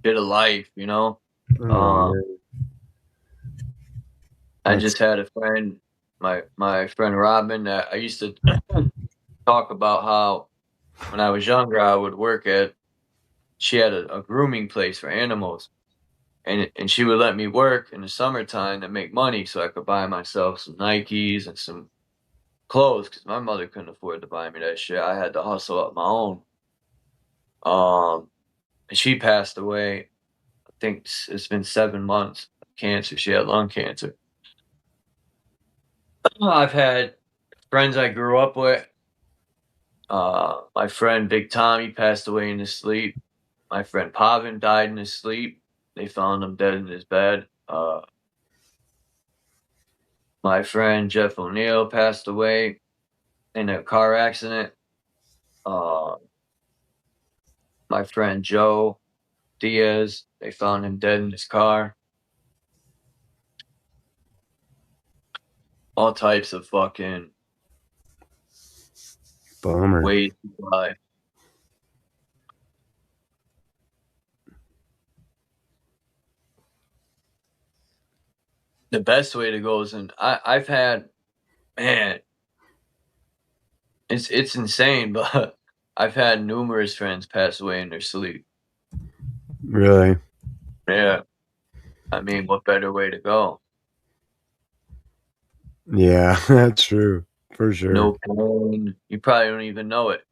bit of life, you know? Oh, man. I That's just had a friend, my friend Robin, that I used to talk about how when I was younger, I would work at, she had a grooming place for animals. And she would let me work in the summertime to make money so I could buy myself some Nikes and some clothes because my mother couldn't afford to buy me that shit. I had to hustle up my own. And she passed away. I think it's been 7 months of cancer. She had lung cancer. I've had friends I grew up with. My friend Big Tom, he passed away in his sleep. My friend Pavin died in his sleep. They found him dead in his bed. My friend Jeff O'Neill passed away in a car accident. My friend Joe Diaz, they found him dead in his car. All types of fucking bummer. ways to die. The best way to go is, and I've had, man, it's insane, but I've had numerous friends pass away in their sleep. Really? Yeah. I mean, what better way to go? Yeah, that's true. For sure. No pain. You probably don't even know it.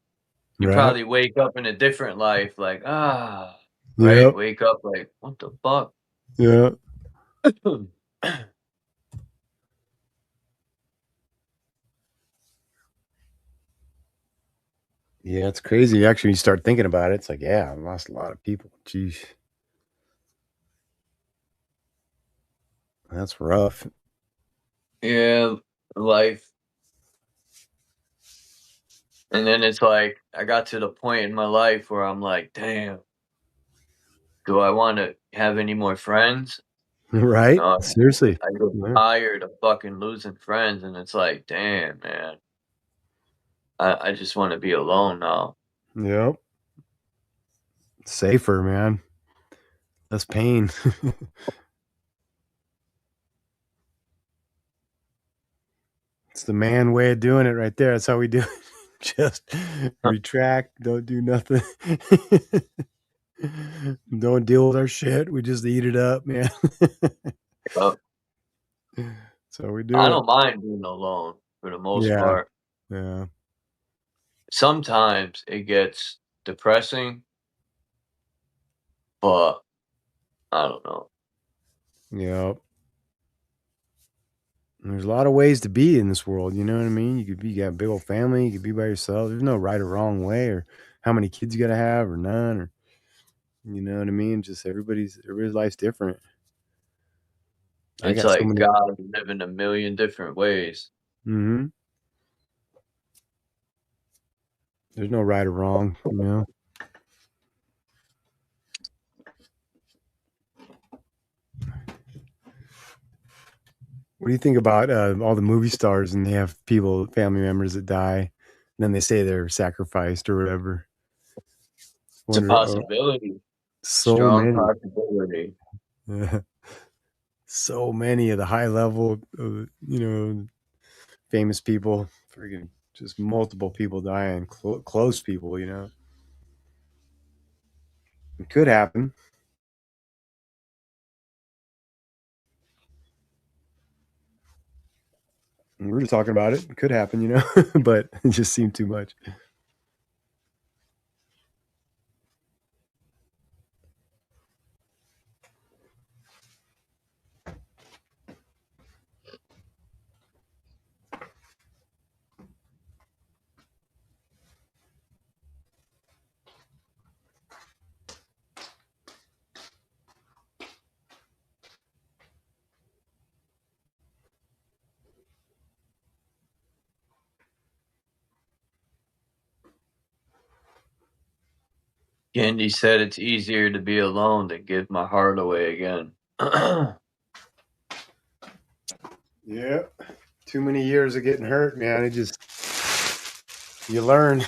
You Right? probably wake up in a different life, like, right? Yep. Wake up like, what the fuck? Yeah. Yeah, it's crazy. Actually, you start thinking about it, it's like, yeah, I lost a lot of people. Jeez. That's rough. Yeah, life. And then it's like, I got to the point in my life where I'm like, damn, do I want to have any more friends? Right? Seriously. I get Yeah. tired of fucking losing friends, and it's like, damn, man. I just want to be alone now. Yep. Safer, man. Less pain. It's the man way of doing it right there. That's how we do it. Just retract, don't do nothing. Don't deal with our shit. We just eat it up, man. But So we do I it. don't mind being alone for the most Yeah. part. Yeah. Sometimes it gets depressing, but I don't know. Yep. There's a lot of ways to be in this world, you know what I mean? You got a big old family, you could be by yourself. There's no right or wrong way, or how many kids you gotta have, or none, or you know what I mean? Just everybody's life's different. I It's got so like many. God live in a million different ways. Mm-hmm. There's no right or wrong, you know. What do you think about all the movie stars and they have people, family members that die, and then they say they're sacrificed or whatever? It's a Wonder, possibility. so Strong many, possibility. so many of the high level, famous people, freaking just multiple people dying, close people, It could happen. We were just talking about it. It could happen, but it just seemed too much. Candy said it's easier to be alone than give my heart away again. Yeah. Too many years of getting hurt, man. You learn. I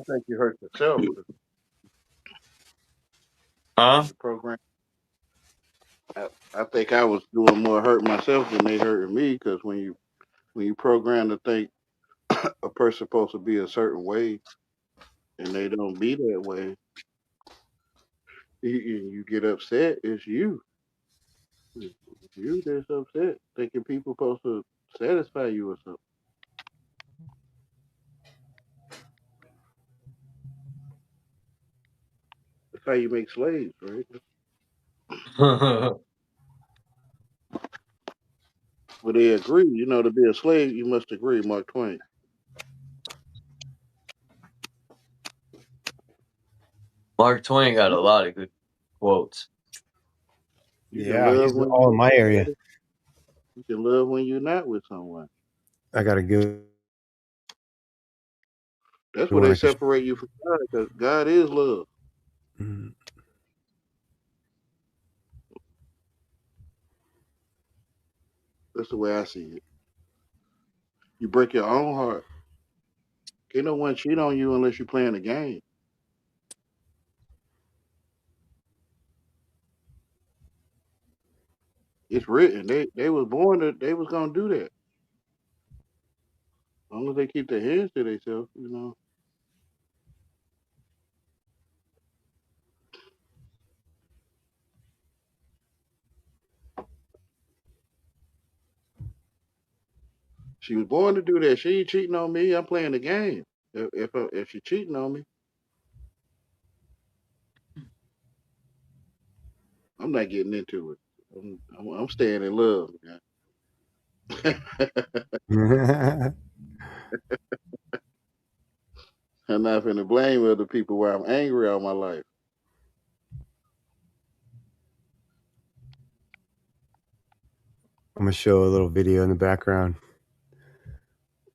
think you hurt yourself. Huh? The program. I think I was doing more hurt myself than they hurting me, because when you program to think a person's supposed to be a certain way and they don't be that way, you get upset. It's you. It's you that's upset, thinking people supposed to satisfy you or something. That's how you make slaves, right? Well, they agree. To be a slave, you must agree, Mark Twain. Mark Twain got a lot of good quotes. You Yeah, can love he's when all in you're my area. with somebody. You can love when you're not with someone. I got a good That's where one. they separate you from God, because God is love. Mhm. That's the way I see it. You break your own heart. Can't no one cheat on you unless you're playing a game. It's written. They was born that they was gonna do that. As long as they keep their hands to themselves. She was born to do that. She ain't cheating on me. I'm playing the game. If she cheating on me, I'm not getting into it. I'm staying in love, man. I'm not finna blame other people where I'm angry all my life. I'm gonna show a little video in the background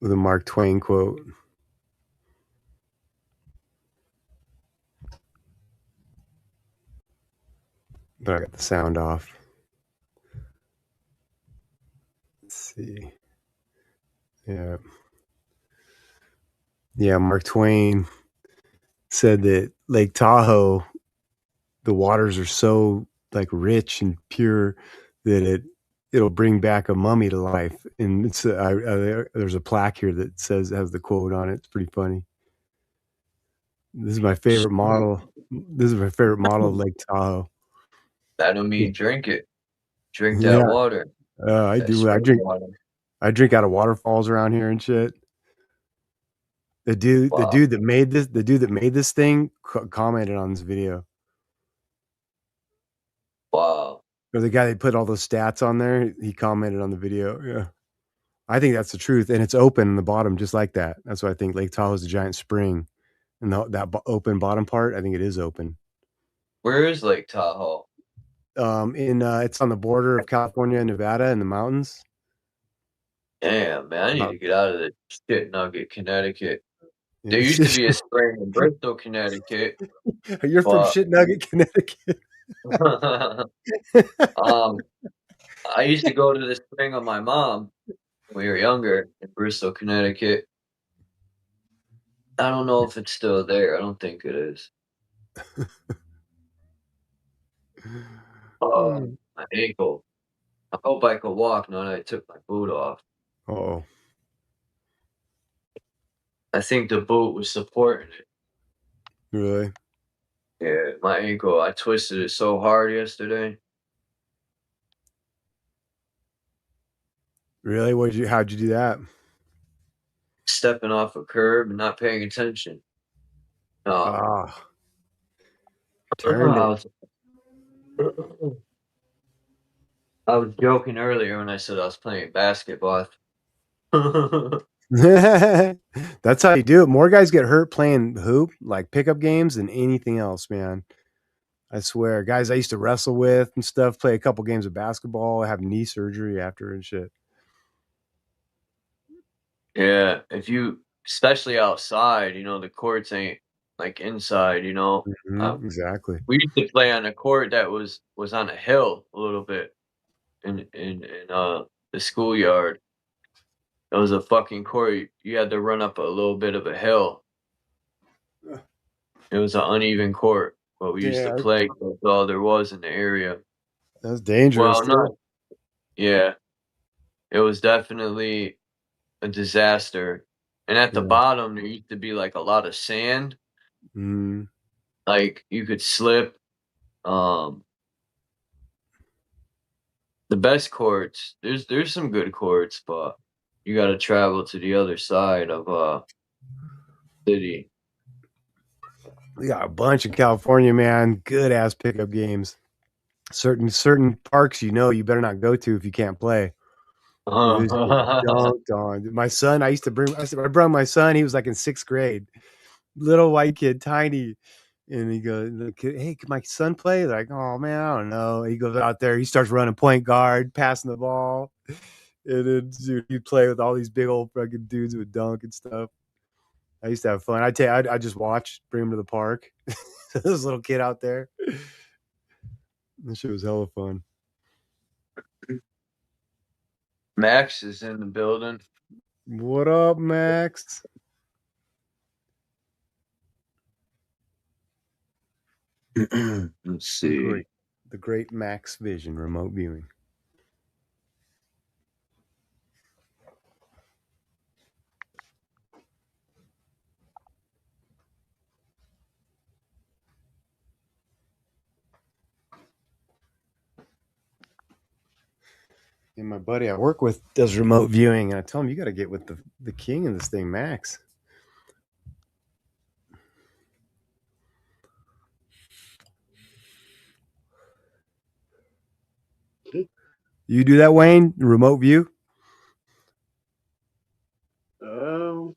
with a Mark Twain quote. But I got the sound off. Let's see. Yeah. Yeah, Mark Twain said that Lake Tahoe, the waters are so like rich and pure that it'll bring back a mummy to life. And it's there's a plaque here that has the quote on it. It's pretty funny. This is my favorite model. This is my favorite model of Lake Tahoe. That don't mean drink it. Drink Yeah, that water. I That do. I spring drink. water. I drink out of waterfalls around here and shit. The dude that made this thing commented on this video. Wow. Or the guy that put all those stats on there, he commented on the video. Yeah. I think that's the truth. And it's open in the bottom, just like that. That's why I think Lake Tahoe is a giant spring. And that open bottom part, I think it is open. Where is Lake Tahoe? It's on the border of California and Nevada in the mountains. Damn, man, I need to get out of the shit nugget, Connecticut. There used to be a spring in Bristol, Connecticut. You're from but Shit Nugget, Connecticut. I used to go to this thing with my mom when we were younger in Bristol, Connecticut. I don't know if it's still there. I don't think it is. Hmm. My ankle. I hope I could walk now that I took my boot off. Oh, I think the boot was supporting it. really? Yeah, my ankle. I twisted it so hard yesterday. Really? How'd you do that? Stepping off a curb and not paying attention. Ah, turned it. I was joking earlier when I said I was playing basketball. That's how you do it. More guys get hurt playing hoop, like pickup games, than anything else, man. I swear. Guys I used to wrestle with and stuff, play a couple games of basketball, have knee surgery after and shit. Yeah, if you, especially outside, the courts ain't like inside. Exactly. We used to play on a court that was on a hill a little bit in the schoolyard. It was a fucking court. You had to run up a little bit of a hill. It was an uneven court, but we used to Yeah. play. That's all there was in the area. That's dangerous. Well, not. Yeah, it was definitely a disaster. And at the Yeah. bottom, there used to be like a lot of sand. Mm. Like you could slip. The best courts, there's some good courts, but you got to travel to the other side of city. We got a bunch in California, man. Good ass pickup games. Certain parks, you better not go to if you can't play. You just get dunked on. My son, I brought my son. He was like in 6th grade, little white kid, tiny, and he goes, "Hey, can my son play?" They're like, "Oh man, I don't know." He goes out there. He starts running point guard, passing the ball, and then dude, he'd play with all these big old fucking dudes who would dunk and stuff. I used to have fun. I just watch, bring him to the park. This little kid out there. This shit was hella fun. Max is in the building. What up, Max? Let's see. The great Max Vision remote viewing. And my buddy I work with does remote viewing, and I tell him, you got to get with the king of this thing, Max. You do that, Wayne? Remote view? I don't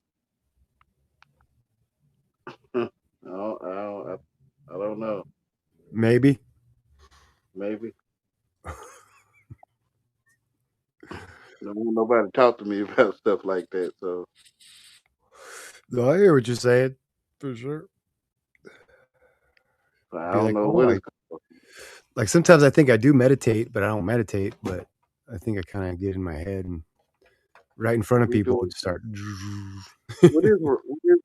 know. Maybe. Maybe. Don't want nobody to talk to me about stuff like that. So No, I hear what you're saying, for sure. I Be don't like, know oh, what it's called. like sometimes I think I do meditate, but I don't meditate. But I think I kind of get in my head and right in front of people would start. What is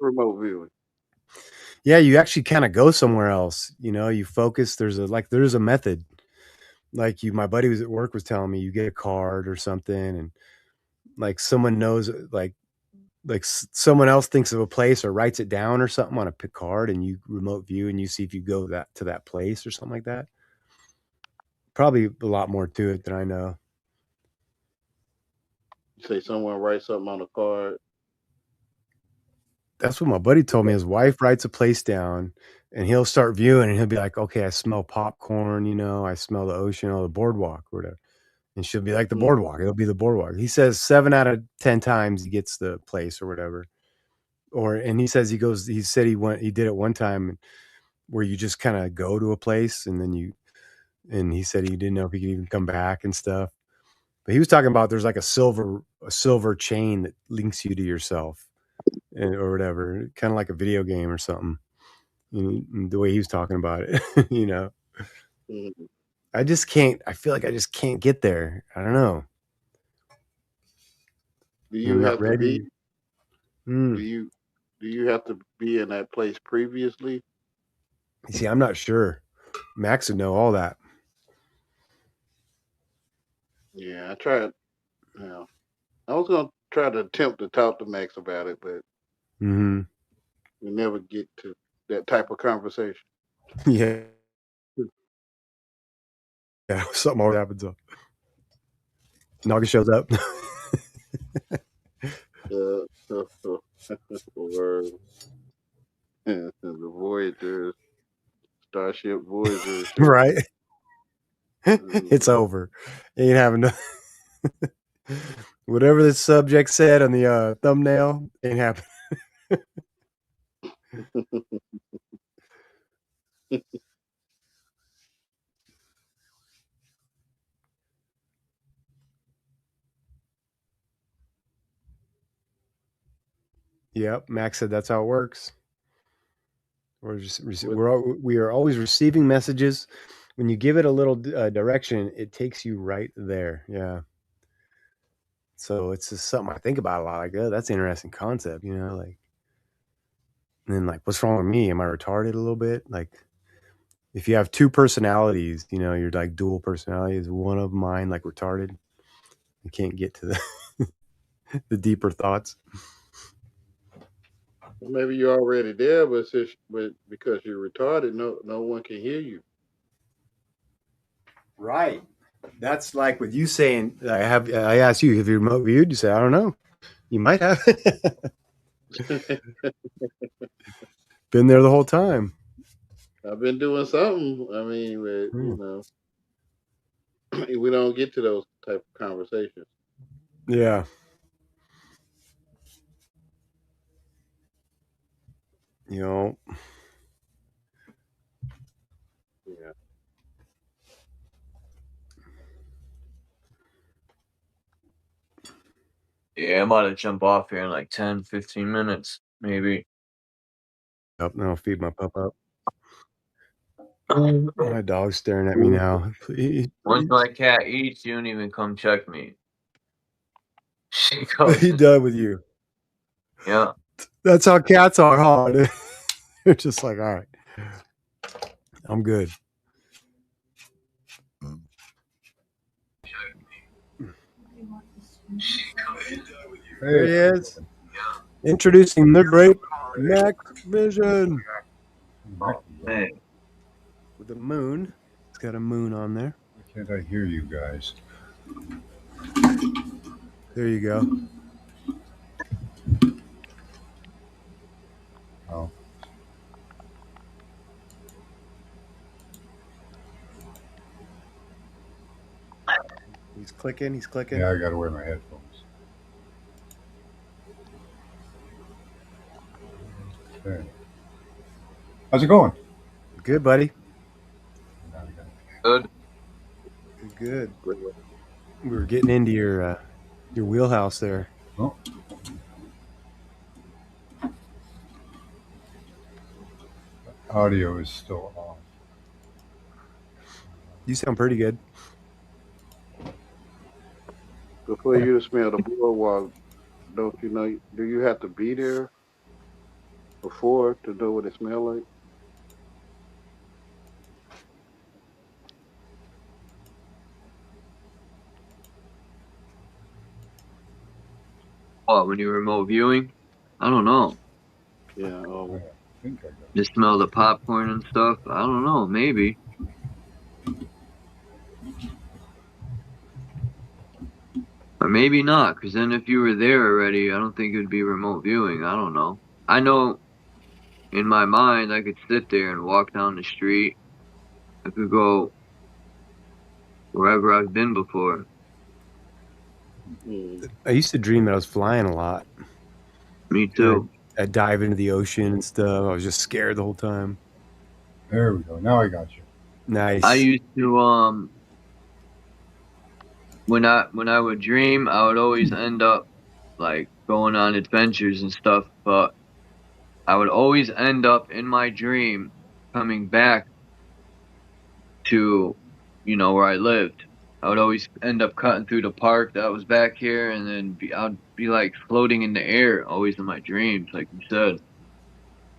remote viewing? Yeah, you actually kind of go somewhere else. You focus. There's a method. Like my buddy was at work was telling me, you get a card or something, and like someone knows, like someone else thinks of a place or writes it down or something on a card, and you remote view and you see if you go to that place or something like that. Probably a lot more to it than I know. You say someone writes something on a card. That's what my buddy told me. His wife writes a place down, and he'll start viewing, and he'll be like, "Okay, I smell popcorn. I smell the ocean or the boardwalk or whatever." And she'll be like, "The boardwalk." It'll be the boardwalk. He says 7 out of 10 times he gets the place or whatever. And he says he said he did it one time where you just kind of go to a place and then and he said he didn't know if he could even come back and stuff. But he was talking about there's like a silver chain that links you to yourself or whatever, kind of like a video game or something. The way he was talking about it, Mhm. I just can't. I feel like I just can't get there. I don't know. Do I'm you not have to be? ready. Mm. Do you have to be in that place previously? You see, I'm not sure. Max would know all that. Yeah, I tried. You know, I was gonna try to attempt to talk to Max about it, but Mm-hmm. we never get to that type of conversation. Yeah. Yeah. Something always happens. Naga shows up. Or the Voyager, Starship Voyager show. Right. It's over. Ain't having no. Whatever the subject said on the thumbnail ain't happening. Yep. Max said that's how it works. We are always receiving messages. When you give it a little direction, it takes you right there. Yeah. So it's just something I think about a lot. Like, oh, that's an interesting concept, like. And then, like, what's wrong with me? Am I retarded a little bit? Like, if you have two personalities, you're like dual personalities. One of mine, like, retarded. I can't get to the deeper thoughts. Well, maybe you're already there, but because you're retarded, no one can hear you. Right. That's like with you saying, I asked you if you're remote viewed. You say, I don't know. You might have been there the whole time. I've been doing something. I mean, but, we don't get to those type of conversations. Yeah. Yeah. Yeah, I'm about to jump off here in like 10, 15 minutes, maybe. Up, and I'll feed my pup up. My dog's staring at me now. Please. Once my cat eats, you don't even come check me. She goes. He done with you. Yeah. That's how cats are, huh? They're just like, all right, I'm good. There he is. Introducing the great Max Vision. Oh, man. With the moon. It's got a moon on there. Why can't I hear you guys? There you go. Oh. He's clicking. Yeah, I gotta wear my headphones. Okay. How's it going? Good, buddy. Good. Good. We were getting into your wheelhouse there. Oh. Audio is still on. You sound pretty good. Before you smell the boardwalk, do you have to be there before to know what it smells like? What, when you remote viewing? I don't know. Yeah. I think I got You smell the popcorn and stuff? I don't know. Maybe. Or maybe not, because then if you were there already, I don't think it would be remote viewing. I don't know. I know in my mind I could sit there and walk down the street. I could go wherever I've been before. I used to dream that I was flying a lot. Me too. I'd dive into the ocean and stuff. I was just scared the whole time. There we go. Now I got you. Nice. I used to when I would dream, I would always end up like going on adventures and stuff, but I would always end up in my dream coming back to, where I lived. I would always end up cutting through the park that was back here, and then I'd be like floating in the air, always in my dreams, like you said.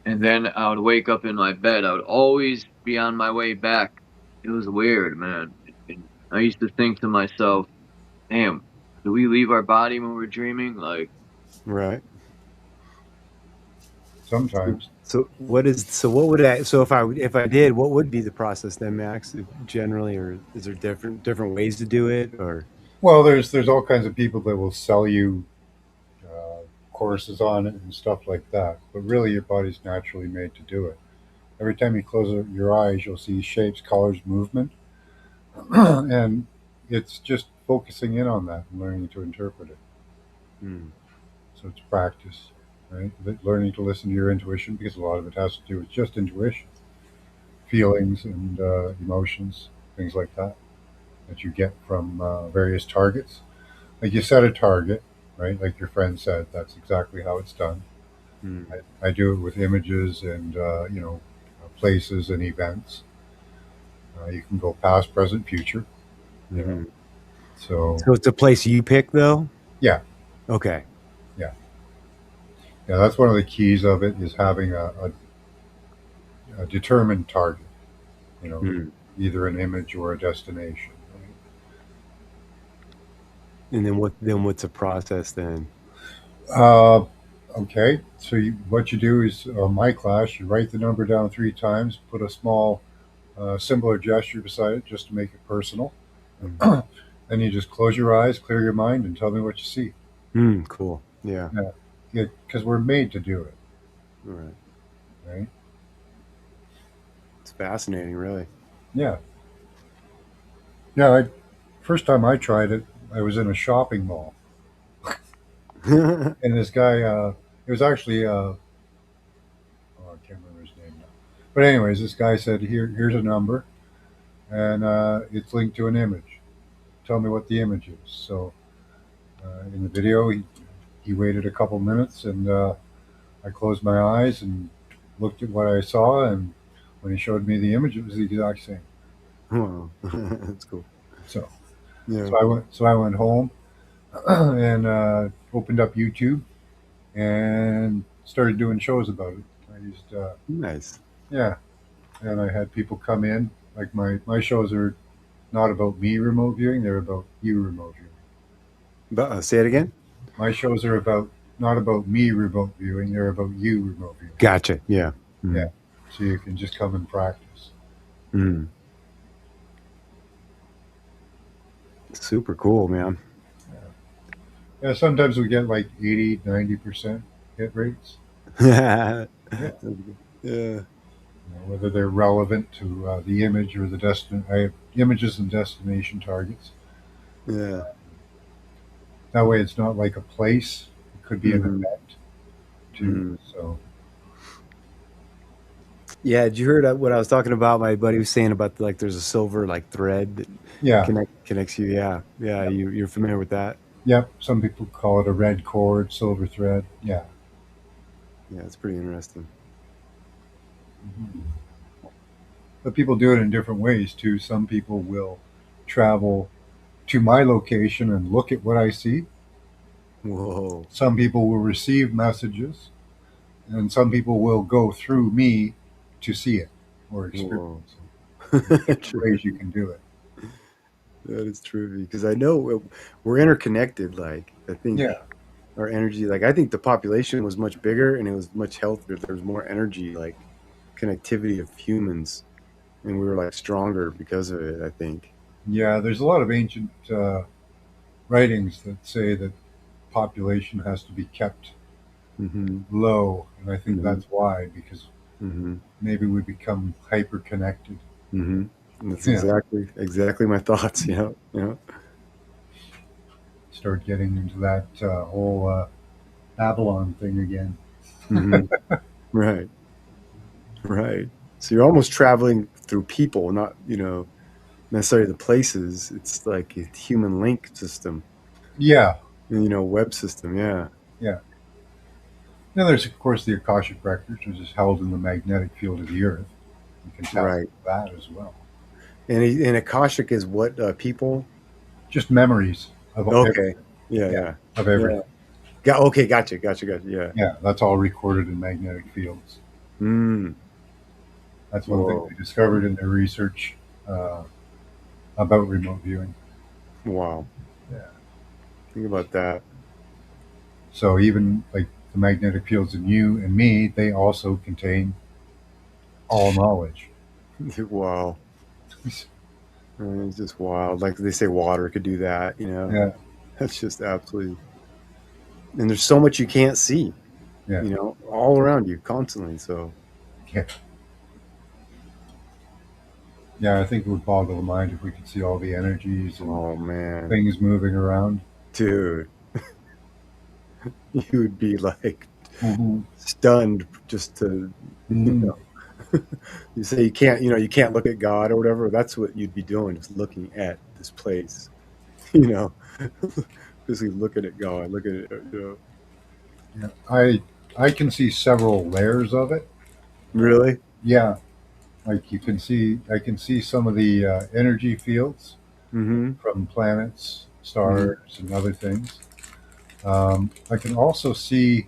And then I would wake up in my bed. I would always be on my way back. It was weird, man. And I used to think to myself, damn, do we leave our body when we're dreaming? Like, Right. Sometimes. So what would I, so if I did, what would be the process then, Max, generally, or is there different ways to do it, or? Well, there's all kinds of people that will sell you courses on it and stuff like that. But really, your body's naturally made to do it. Every time you close your eyes, you'll see shapes, colors, movement, and it's just focusing in on that and learning to interpret it. Hmm. So it's practice, right? Learning to listen to your intuition, because a lot of it has to do with just intuition, feelings and emotions, things like that you get from various targets. Like you set a target, right? Like your friend said, that's exactly how it's done. Hmm. I do it with images and places and events. You can go past, present, future. You know? So it's a place you pick, though. Yeah. Okay. Yeah. Yeah, that's one of the keys of it, is having a determined target. Either an image or a destination. And then what's the process then? Okay, so what you do is, on my class, you write the number down 3 times, put a small symbol or gesture beside it just to make it personal. Then you just close your eyes, clear your mind, and tell me what you see. Cool. Yeah. Yeah, because we're made to do it. All right. Right? It's fascinating, really. Yeah. Yeah, first time I tried it, I was in a shopping mall. And this guy, it was actually, I can't remember his name now. But anyways, this guy said, here's a number, and it's linked to an image. Tell me what the image is. So in the video, he waited a couple minutes, and I closed my eyes and looked at what I saw, and when he showed me the image, it was the exact same. Wow. That's cool. So, yeah. So I went home and opened up YouTube and started doing shows about it. I used nice. Yeah, and I had people come in. Like my shows are not about me remote viewing; they're about you remote viewing. But say it again. My shows are not about me remote viewing; they're about you remote viewing. Gotcha. Yeah. Yeah. So you can just come and practice. Super cool, man. Yeah, sometimes we get like 80, 90% hit rates. Yeah. Whether they're relevant to the image or the I have images and destination targets. Yeah. That way, it's not like a place; it could be an event too. So. Yeah, did you hear what I was talking about? My buddy was saying about there's a silver thread that connects you. Yeah, yeah, you're familiar with that? Yep. Some people call it a red cord, silver thread. Yeah. Yeah, it's pretty interesting. But people do it in different ways too. Some people will travel to my location and look at what I see. Whoa. Some people will receive messages, and some people will go through me to see it or experience it. Ways you can do it. That is true, because I know we're interconnected. I think our energy, I think the population was much bigger and it was much healthier. There was more energy, connectivity of humans, and we were stronger because of it, I think. Yeah, there's a lot of ancient writings that say that population has to be kept low, and I think that's why, because maybe we become hyper connected. That's exactly my thoughts. Yeah. Start getting into that whole Babylon thing again. Right. So you're almost traveling through people, not necessarily the places. It's like a human link system. Yeah. Web system. Yeah. Yeah. Then there's of course the Akashic records, which is held in the magnetic field of the earth. You can tap that as well. And Akashic is what people? Just memories of Okay. Yeah. of everything. Okay, gotcha. Yeah. Yeah, that's all recorded in magnetic fields. That's one thing Whoa. they discovered in their research about remote viewing. Wow. Yeah. Think about that. So even like the magnetic fields in you and me, they also contain all knowledge. Wow. It's just wild. Like they say water could do that, Yeah. That's just absolutely. And there's so much you can't see, Yeah. all around you constantly. So Yeah. Yeah, I think it would boggle the mind if we could see all the energies and things moving around. Dude, you would be like Mhm. stunned just to, Mhm. you say you can't look at God or whatever. That's what you'd be doing, just looking at this place, basically looking at God, looking at it. Yeah, I can see several layers of it. Really? Yeah, like I can see some of the energy fields from planets, stars, and other things. I can also see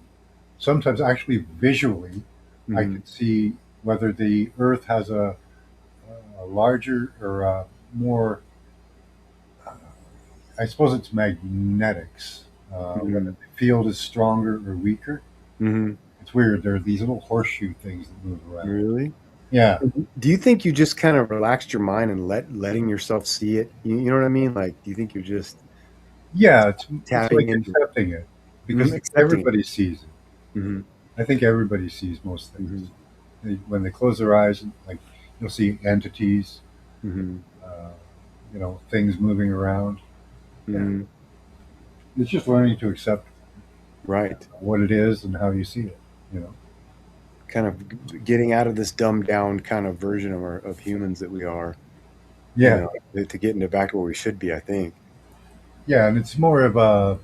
sometimes actually visually. I can see whether the Earth has a larger or a more. I suppose it's magnetics. Whether the field is stronger or weaker. It's weird. There are these little horseshoe things that move around. Really? Yeah. Do you think you just kind of relaxed your mind and letting yourself see it? You know what I mean? Like, do you think you're just Yeah, it's tapping like into accepting it because accepting everybody sees it. it? I think everybody sees most things. When they close their eyes, like you'll see entities, things moving around. Yeah. It's just learning to accept what it is and how you see it. Kind of getting out of this dumbed down kind of version of humans that we are. Yeah. To get into back to where we should be, I think. Yeah, and it's more of a.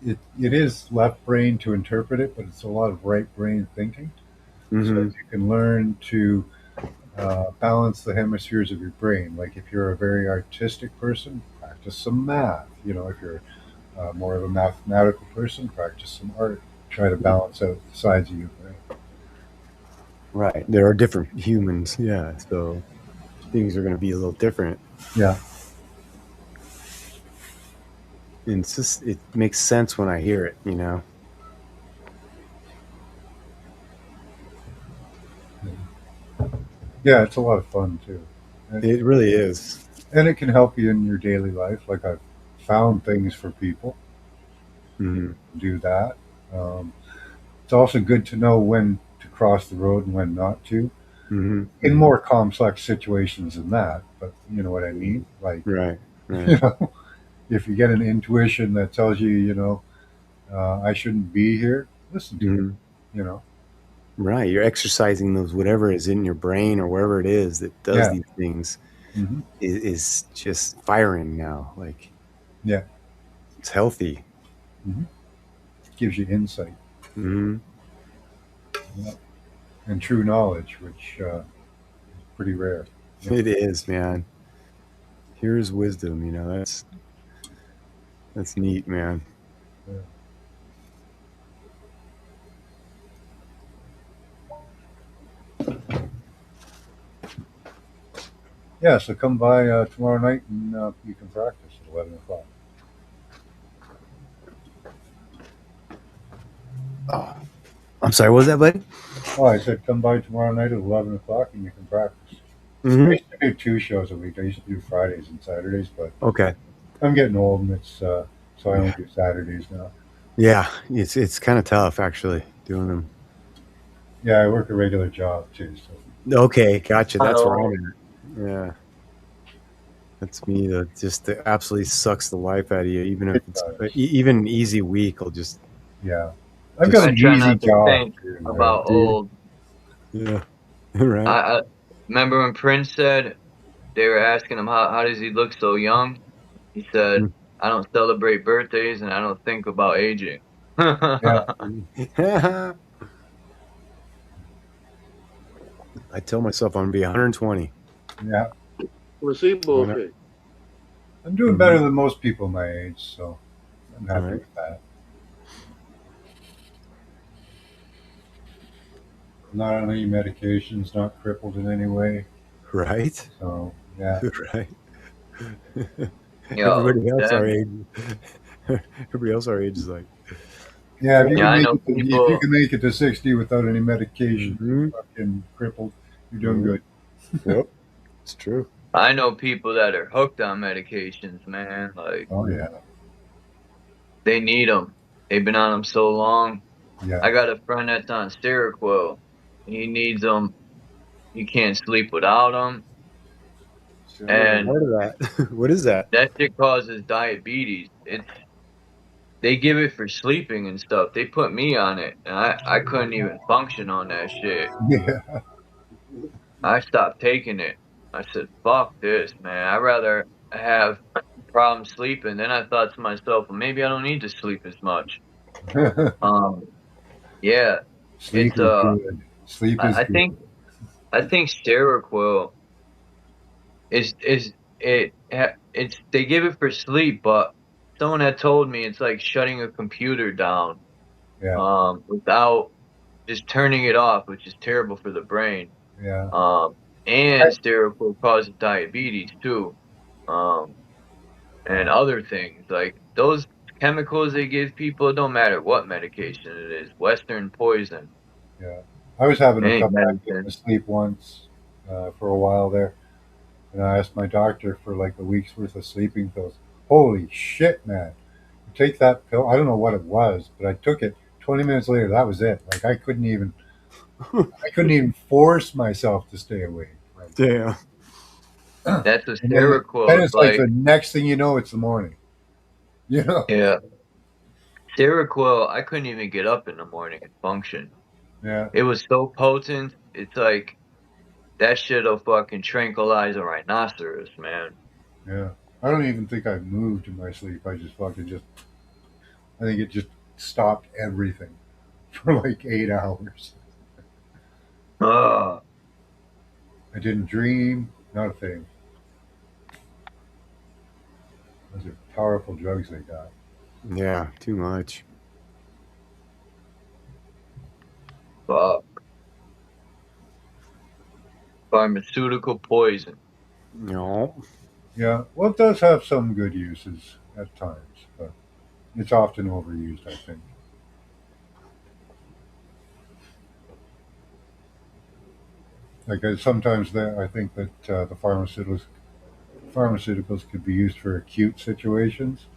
It is left brain to interpret it, but it's a lot of right brain thinking. So if you can learn to balance the hemispheres of your brain, like if you're a very artistic person, practice some math. If you're more of a mathematical person, practice some art. Try to balance out the sides of your brain. Right. There are different humans. Yeah. So things are going to be a little different. Yeah. And it makes sense when I hear it, Yeah, it's a lot of fun too. It really is. And it can help you in your daily life. Like I've found things for people. Do that. It's also good to know when to cross the road and when not to. In more complex situations than that, but you know what I mean? Like, right. If you get an intuition that tells you, I shouldn't be here, listen to it, Right. You're exercising those, whatever is in your brain or wherever it is that does these things is just firing now. Like, yeah, it's healthy. Gives you insight. Mm-hmm. Yeah. And true knowledge, which is pretty rare. It is, man. Here's wisdom, that's neat, man. Yeah, so come by tomorrow night and you can practice at 11 o'clock. Oh, I'm sorry, what was that, buddy? Oh, I said come by tomorrow night at 11 o'clock and you can practice. I used to do 2 shows a week. I used to do Fridays and Saturdays, but okay, I'm getting old and it's so I only do Saturdays now. Yeah, it's kind of tough actually doing them. Yeah, I work a regular job too. So. Okay, gotcha. That's where I'm at. Yeah, that's me. That absolutely sucks the life out of you. Even if it's even an easy week, will just I've got an try easy not to job think about old. Yeah, right. I remember when Prince said they were asking him how does he look so young. He said, "I don't celebrate birthdays and I don't think about aging." Yeah. I tell myself I'm gonna be 120. Yeah. Placebo Why not? effect. I'm doing better than most people my age, so I'm happy Right. with that. Not on any medications, not crippled in any way. Right. So yeah. Right. Yo, Everybody else our that age. Everybody else our age is like. Yeah, if you yeah, can I make know it to, if you people. can make it to 60 without any medication, Mm-hmm. fucking crippled, you're doing Yep. good. Yep. It's true. I know people that are hooked on medications, man. Like Oh yeah. they need them. They've been on them so long. Yeah. I got a friend that's on Seroquel. He needs them. He can't sleep without them, See, I never and heard of that. What is that? that shit causes diabetes. It's they give it for sleeping and stuff. They put me on it, and I couldn't even function on that shit. Yeah. I stopped taking it. I said, "Fuck this, man. I'd rather have problems sleeping." Then I thought to myself, well, maybe I don't need to sleep as much. Yeah, Sleep it's is good. Sleep is I good. think Seroquel is it's they give it for sleep, but someone had told me it's like shutting a computer down Yeah. without just turning it off, which is terrible for the brain. Yeah. And Seroquel causes diabetes too. Um, and other things like those chemicals they give people. It don't matter what medication it is. Western poison. Yeah. I was having It a ain't tough time getting medicine. to sleep once for a while there. And I asked my doctor for like a week's worth of sleeping pills. Holy shit, man. You take that pill. I don't know what it was, but I took it. 20 minutes later, that was it. Like I couldn't even force myself to stay awake. Like, Damn. That's a and then Seroquel. It's it's like like the next thing you know, it's the morning. You know? yeah, Seroquel. I couldn't even get up in the morning and function. Yeah. It was so potent. It's like that shit'll fucking tranquilize a rhinoceros, man. Yeah. I don't even think I moved in my sleep. I think it just stopped everything for like 8 hours. Ah, I didn't dream, not a thing. Those are powerful drugs they got. Yeah, too much. fuck. Pharmaceutical poison. No. Yeah. Well, it does have some good uses at times, but it's often overused, I think. Like sometimes I think that the pharmaceuticals could be used for acute situations,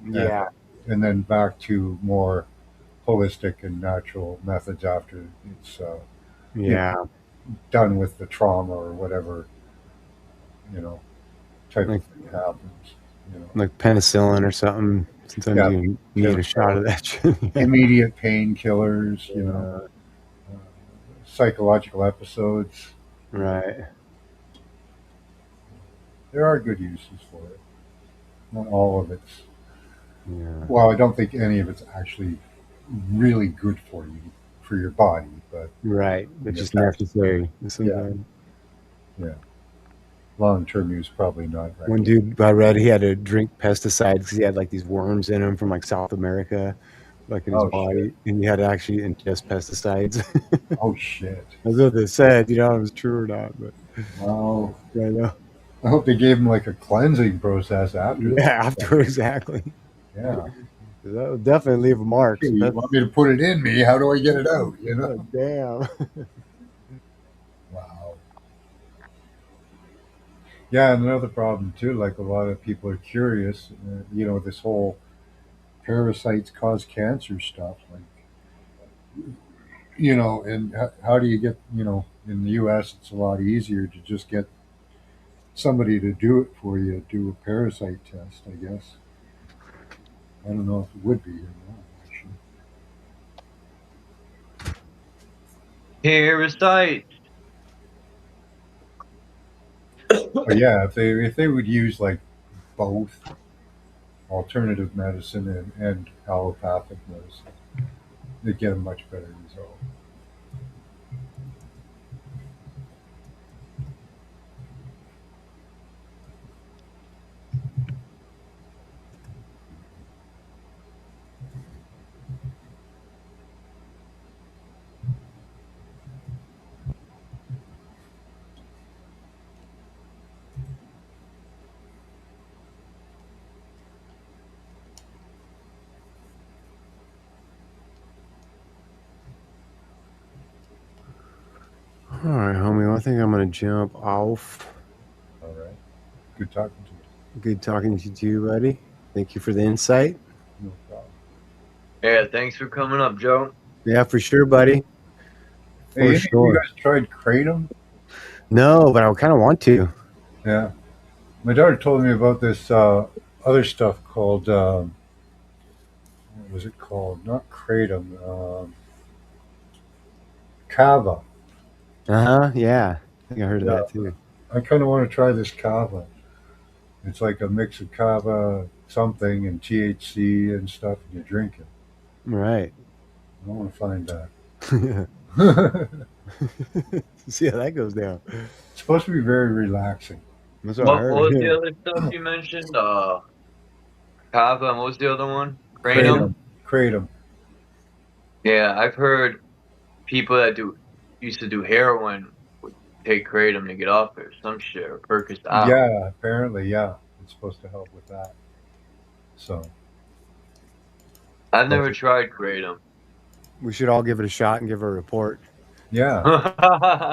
and, Yeah. and then back to more holistic and natural methods after it's you know, Yeah. done with the trauma or whatever you know type Like of thing happens. You know, like penicillin or something. Sometimes yeah, you need a shot of that shit. Yeah. immediate painkillers. You know, Yeah. psychological episodes. Right. There are good uses for it. Not all of it's. Yeah. Well, I don't think any of it's actually really good for you, for your body, but Right. It's yeah, just necessary yeah, sometimes. yeah. Long term use probably not One recommended. dude I read he had to drink pesticides because he had like these worms in him from like South America, like in his Oh shit! body, and he had to actually ingest pesticides. Oh shit! That's what they said. You know, if it was true or not, but Well, I know. I hope they gave him like a cleansing process after Yeah, that. after exactly. Yeah. That would definitely leave a mark. Okay, you want me to put it in me? How do I get it out? You know? Oh, damn. Wow. Yeah, and another problem too. Like a lot of people are curious. This whole parasites cause cancer stuff. Like, and how do you get? In the U.S., it's a lot easier to just get somebody to do it for you. Do a parasite test, I guess. I don't know if it would be or not. Actually. Parasite. But yeah, if they would use like both alternative medicine and allopathic medicine, they'd get a much better result. All right, homie. Well, I think I'm gonna jump off. All right. Good talking to you. Good talking to you, buddy. Thank you for the insight. No problem. Yeah, thanks for coming up, Joe. Yeah, for sure, buddy. Hey, For any of you sure. guys tried kratom? No, but I kind of want to. Yeah. My daughter told me about this other stuff called, what was it called? Not kratom, kava. Yeah. I think I heard of Yeah. that too. I kind of want to try this kava. It's like a mix of kava something and THC and stuff, and you drink it. Right. I want to find that. See how that goes down. It's supposed to be very relaxing. That's what I heard. What was Yeah. the other stuff you mentioned? Kava, and what was the other one? Kratom. Kratom. Yeah, I've heard people that used to do heroin would take kratom to get off it or some shit, or Percocet. I don't know. Yeah, apparently, yeah. It's supposed to help with that. So, I've never tried kratom. We should all give it a shot and give a report. yeah.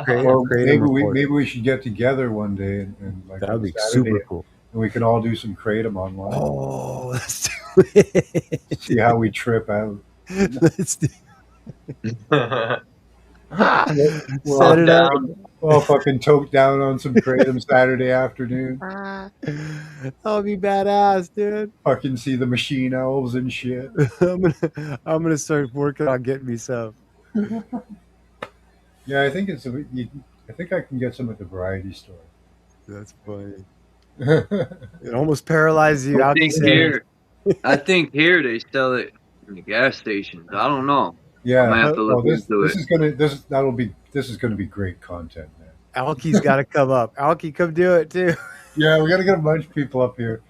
Create Well, a kratom report. maybe we should get together one day and like That on would be Saturday, super cool. and we can all do some kratom online. Oh, let's do it. See how we trip out. Let's do Well, Set it up. Well, fucking toke down on some kratom Saturday afternoon. That would be badass, dude. Fucking see the machine elves and shit. I'm gonna start working on getting me some. Yeah, I think I think I can get some at the variety store. That's funny. It almost paralyzes you. I think here they sell it in the gas stations. I don't know. Yeah, I might have to look into it. This is gonna be great content, man. Alky's got to come up. Alky, come do it too. Yeah, we got to get a bunch of people up here.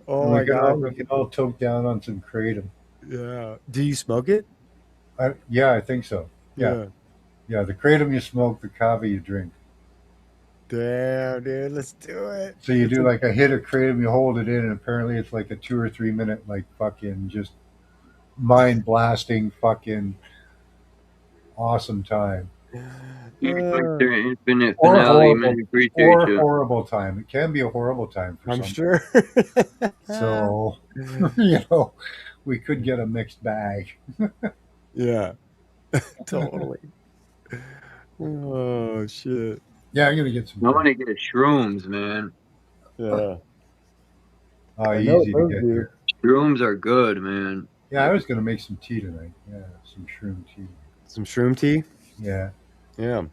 Oh my god, we can all toke down on some kratom. Yeah. Do you smoke it? Yeah, I think so. Yeah. The kratom you smoke, the kava you drink. Damn, dude, let's do it. So you do like a hit of kratom, you hold it in, and apparently it's like a 2 or 3 minute, like fucking just mind blasting, fucking awesome time. Infinite finale, man. Appreciate you. Horrible time. It can be a horrible time for I'm some. sure. So, we could get a mixed bag. Yeah. Totally. Oh shit. Yeah, I'm gonna get some. I want to get shrooms, man. Yeah. Oh, easy to get here. Shrooms are good, man. Yeah, I was gonna make some tea tonight. Yeah, some shroom tea. Some shroom tea? Yeah. Yeah.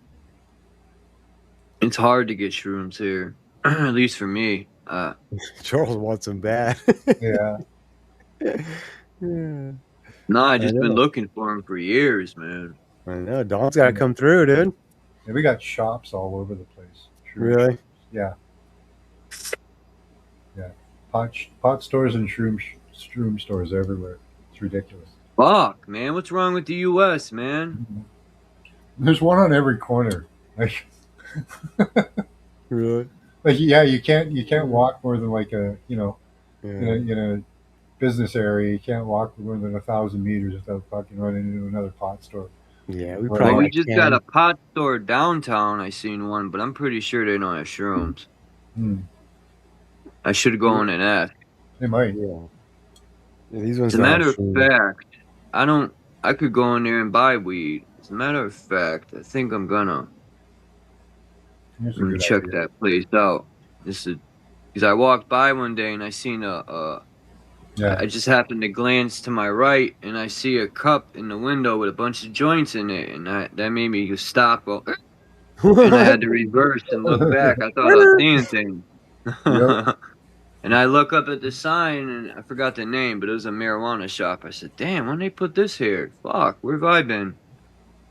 It's hard to get shrooms here, at least for me. Charles wants them bad. Yeah. Yeah. No, I just been looking for them for years, man. I know. Don's got to come through, dude. Yeah, we got shops all over the place. Really? Yeah. Yeah. Pot stores and shroom stores everywhere. It's ridiculous. Fuck, man. What's wrong with the U.S., man? There's one on every corner. Like, really? Like, yeah, you can't walk more than like in a business area. You can't walk more than 1,000 meters without fucking running into another pot store. Yeah, we just got a pot store downtown. I seen one, but I'm pretty sure they don't have shrooms. I should go in and ask. They might. Yeah. These ones. As a matter of fact, I could go in there and buy weed. As a matter of fact, I think I'm gonna check that place out. This is because I walked by one day and I seen I just happened to glance to my right and I see a cup in the window with a bunch of joints in it, and that made me stop. And I had to reverse and look back. I thought I was seeing things. Yep. And I look up at the sign and I forgot the name, but it was a marijuana shop. I said, "Damn, when they put this here? Fuck, where have I been?"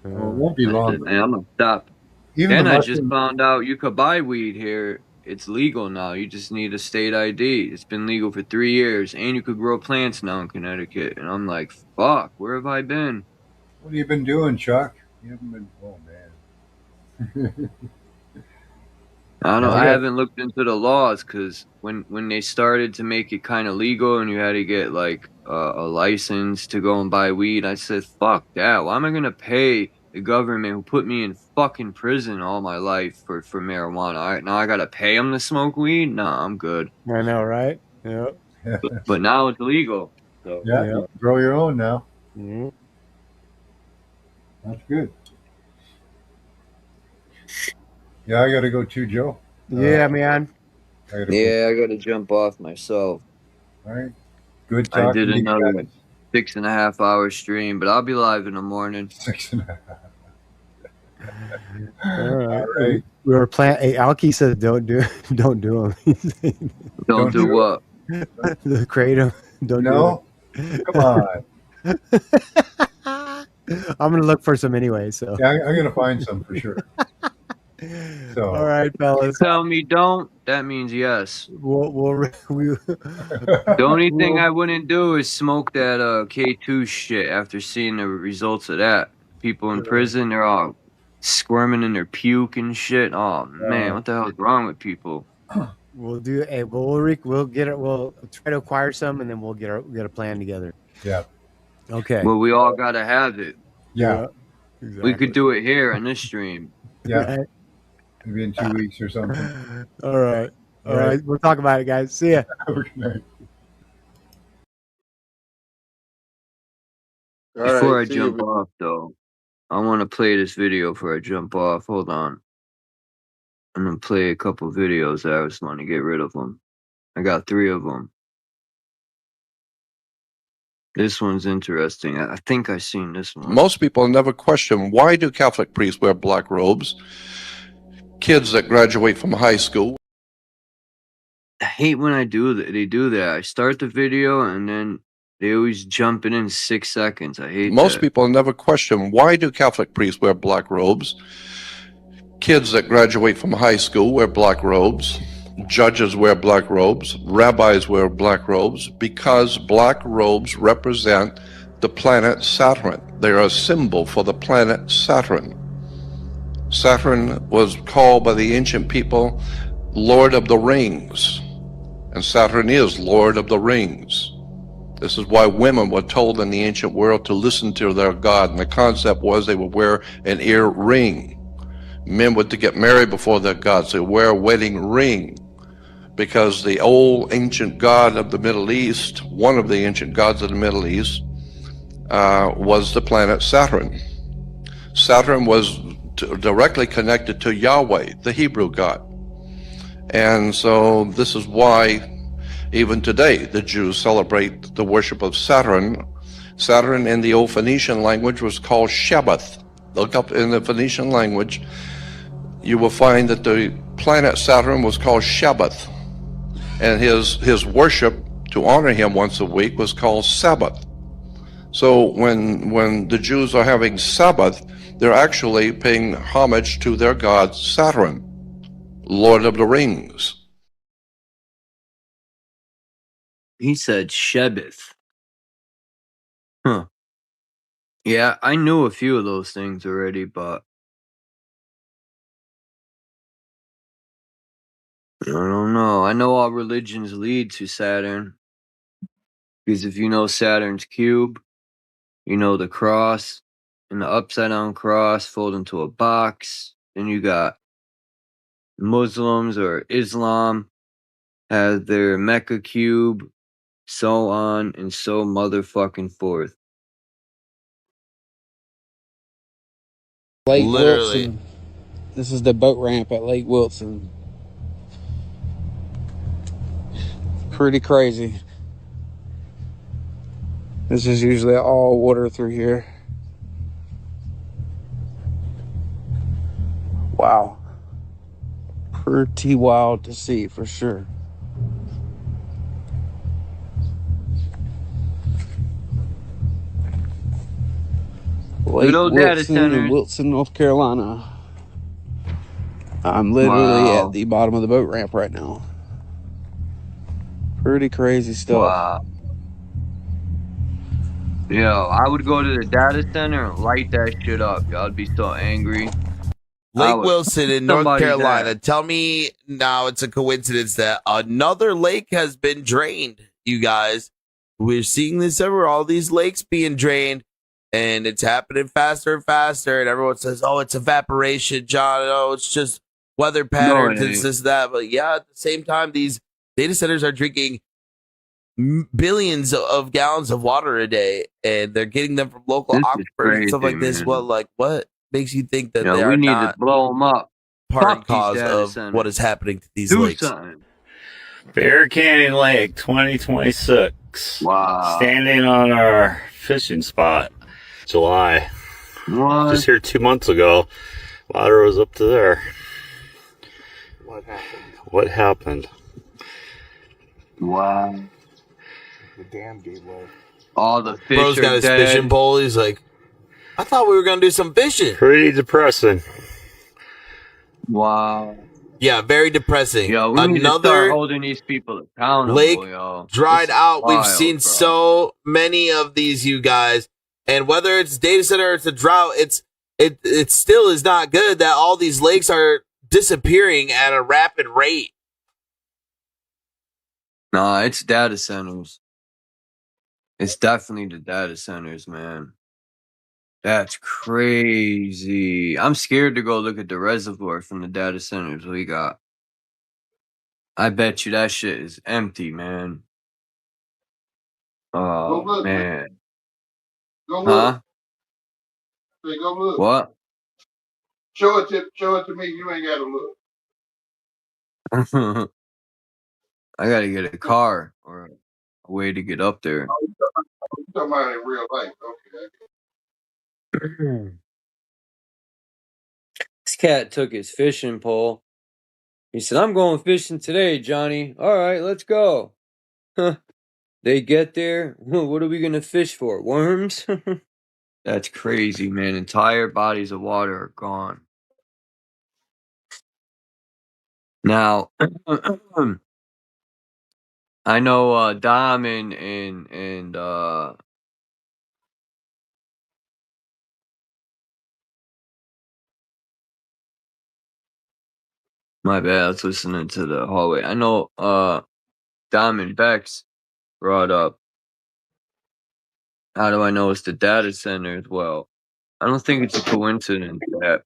Well, it won't be long. Man, I'm gonna stop. And I just found out you could buy weed here. It's legal now. You just need a state ID. It's been legal for 3 years, and you could grow plants now in Connecticut. And I'm like, fuck, where have I been? What have you been doing, Chuck? You haven't been. Oh man. I don't know. I haven't looked into the laws because when they started to make it kind of legal and you had to get like a license to go and buy weed, I said, fuck that. Why am I gonna pay the government who put me in fucking prison all my life for marijuana. Now I gotta pay them to smoke weed? Nah, I'm good. I know, right? Yeah. But now it's legal. So Yeah, you can grow your own now. Yeah. That's good. Yeah, I got to go too, Joe. Yeah, man. I gotta yeah, I gotta jump off myself. All right. Good I talking did to you another guys. 6.5 hour stream, but I'll be live in the morning. 6.5. All right. All right. We were planning. Hey, Alki says don't do them. Don't do what? The kratom. Don't No? do Come on. I'm gonna look for some anyway. So Yeah, I'm gonna find some for sure. So all right, fellas. Tell me don't. That means yes. The only thing I wouldn't do is smoke that K2 shit after seeing the results of that. People in prison, they're all squirming in their puke and shit. Oh man, what the hell is wrong with people? We'll do. Hey, we'll get it. We'll try to acquire some, and then we'll get a plan together. Yeah. Okay. Well, we all gotta have it. Yeah. We could do it here on this stream. Yeah. Maybe in 2 weeks or something. All right. All right. We'll talk about it, guys. See ya. Good night. Before I see you, jump off, though, I want to play this video before I jump off. Hold on. I'm going to play a couple videos that I just want to get rid of them. I got 3 of them. This one's interesting. I think I've seen this one. Most people never question, why do Catholic priests wear black robes? Kids that graduate from high school. I hate when they do that. I start the video and then they always jump in 6 seconds. I hate Most that. people never question, why do Catholic priests wear black robes? Kids that graduate from high school wear black robes. Judges wear black robes. Rabbis wear black robes because black robes represent the planet Saturn. They are a symbol for the planet Saturn. Saturn was called by the ancient people Lord of the Rings, and Saturn is Lord of the Rings. This is why women were told in the ancient world to listen to their god, and the concept was they would wear an ear ring. Men were to get married before their gods. They wear a wedding ring because the old ancient god of the Middle East, one of the ancient gods of the Middle East, was the planet Saturn. Saturn was directly connected to Yahweh, the Hebrew God. And so this is why even today the Jews celebrate the worship of Saturn. Saturn in the old Phoenician language was called Shabbath. Look up in the Phoenician language, you will find that the planet Saturn was called Shabbath. And his worship to honor him once a week was called Sabbath. So when the Jews are having Sabbath, they're actually paying homage to their god Saturn, Lord of the Rings. He said Shebeth. Huh. Yeah, I knew a few of those things already, but I don't know. I know all religions lead to Saturn. Because if you know Saturn's cube, you know the cross, and the upside down cross fold into a box. Then you got Muslims or Islam has their Mecca cube, so on and so motherfucking forth. Lake Literally. Wilson. This is the boat ramp at Lake Wilson. Pretty crazy. This is usually all water through here. Wow. Pretty wild to see for sure. Lake Good old data Wilson in centers. Wilson, North Carolina. I'm literally Wow. at the bottom of the boat ramp right now. Pretty crazy stuff. Wow. Yo, I would go to the data center and light that shit up. Yo, I'd be so angry. Lake Wilson in North somebody's Carolina. ass. Tell me now it's a coincidence that another lake has been drained, you guys. We're seeing this everywhere. All these lakes being drained. and it's happening faster and faster. And everyone says, "Oh, it's evaporation, John. Oh, it's just weather No, patterns. it It's ain't. this, that." But yeah, at the same time, these data centers are drinking billions of gallons of water a day, and they're getting them from local This is aquifers and stuff crazy, like this. Well, man. like, what makes you think that Yeah, they we are need to not blow them up. part and Fuck these cause data of what centers. is happening to these Do lakes? something. Bear Canyon Lake 2026. Wow. Standing on our fishing spot. July. What? Just here 2 months ago. Water was up to there. What happened? What happened? Wow. The dam gave way. All the fish Bro's are got his dead. fishing pole. He's like, I thought we were gonna do some fishing. Pretty depressing. Wow. Yeah, very depressing. Yo, we need to start Another holding these people accountable, lake yo. dried This is out. We've wild, seen bro. so many of these, you guys. And whether it's data center or it's a drought, it still is not good that all these lakes are disappearing at a rapid rate. Nah, it's data centers. It's definitely the data centers, man. That's crazy. I'm scared to go look at the reservoir from the data centers we got. I bet you that shit is empty, man. Go Oh, look, man. man. Go look. Huh? Say, go look. What? Show it to me. You ain't got to look. I gotta get a car or a way to get up there. You talking about in real life. Okay. This cat took his fishing pole. He said, I'm going fishing today, Johnny. All right, let's go. They get there. What are we going to fish for? Worms? That's crazy, man. Entire bodies of water are gone. Now, I know Dom and my bad, I was listening to the hallway. I know Dom and Bex brought up, how do I know it's the data centers? Well, I don't think it's a coincidence that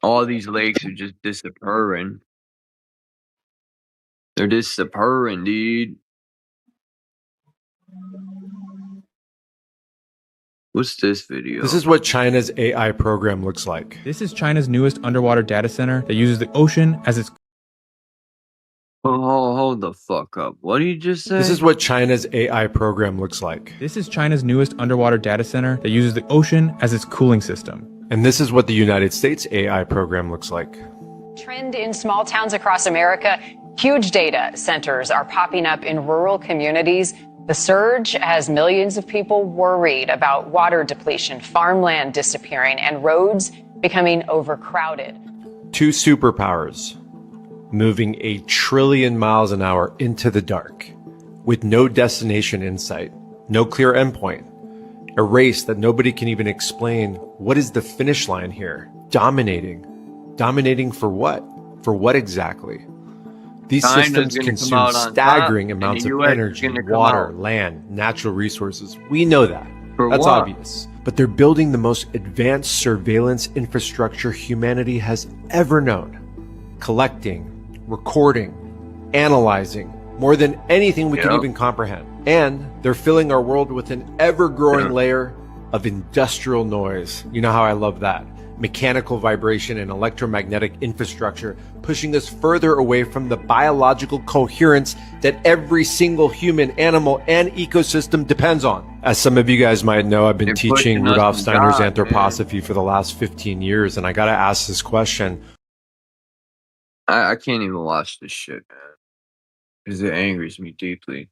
all these lakes are just disappearing. They're disappearing, dude. What's this video? This is what China's AI program looks like. This is China's newest underwater data center that uses the ocean as its... Hold the fuck up. What did you just say? This is what China's AI program looks like. This is China's newest underwater data center that uses the ocean as its cooling system. And this is what the United States AI program looks like. Trend in small towns across America. Huge data centers are popping up in rural communities. The surge has millions of people worried about water depletion, farmland disappearing, and roads becoming overcrowded. Two superpowers moving 1 trillion miles an hour into the dark with no destination in sight, no clear endpoint, a race that nobody can even explain. What is the finish line here? Dominating for what? For what exactly? These China's systems gonna come consume out on staggering top, and amounts the of US is energy, gonna come water, out. land, natural resources. We know that. For That's what? obvious. But they're building the most advanced surveillance infrastructure humanity has ever known. Collecting, recording, analyzing, more than anything we can Yep. even comprehend. And they're filling our world with an ever-growing layer of industrial noise. You know how I love that. Mechanical vibration and electromagnetic infrastructure, pushing us further away from the biological coherence that every single human, animal, and ecosystem depends on. As some of you guys might know, I've been They're teaching pushing us Rudolf from Steiner's God, anthroposophy for the last 15 years, and I gotta ask this question. I can't even watch this shit, man. Because it angers me deeply.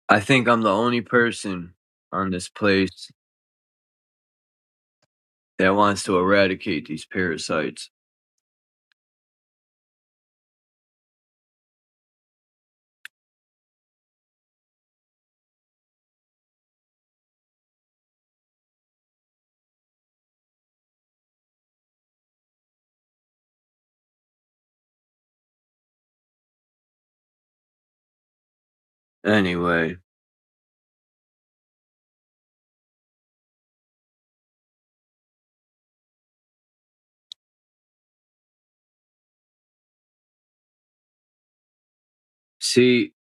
I think I'm the only person on this place that wants to eradicate these parasites. Anyway. See,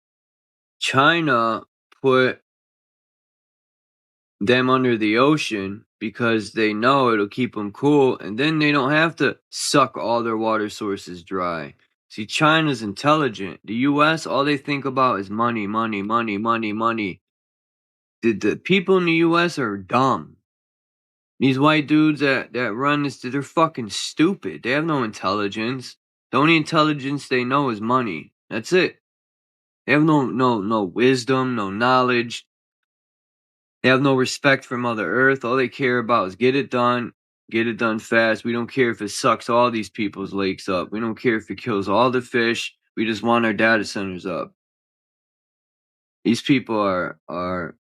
China put them under the ocean because they know it'll keep them cool, and then they don't have to suck all their water sources dry. See, China's intelligent. The U.S., all they think about is money, money, money, money, money. The people in the U.S. are dumb. These white dudes that run this, they're fucking stupid. They have no intelligence. The only intelligence they know is money. That's it. They have no wisdom, no knowledge. They have no respect for Mother Earth. All they care about is get it done fast. We don't care if it sucks all these people's lakes up. We don't care if it kills all the fish. We just want our data centers up. These people are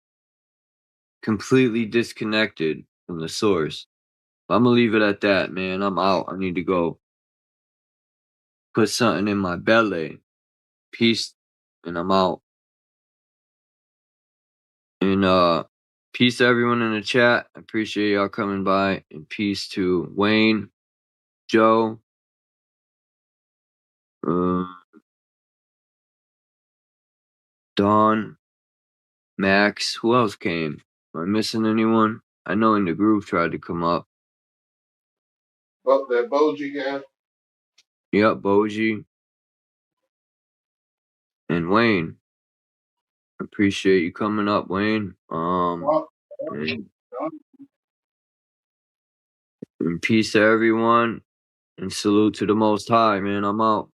completely disconnected from the source. I'm gonna leave it at that, man. I'm out. I need to go put something in my belly. Peace, and I'm out. And peace to everyone in the chat. I appreciate y'all coming by. And peace to Wayne, Joe, Dawn, Max. Who else came? Am I missing anyone? I know in the group tried to come up. Well, that Boji guy. Yep, Boji. And Wayne. Appreciate you coming up, Wayne. And peace to everyone. And salute to the Most High, man. I'm out.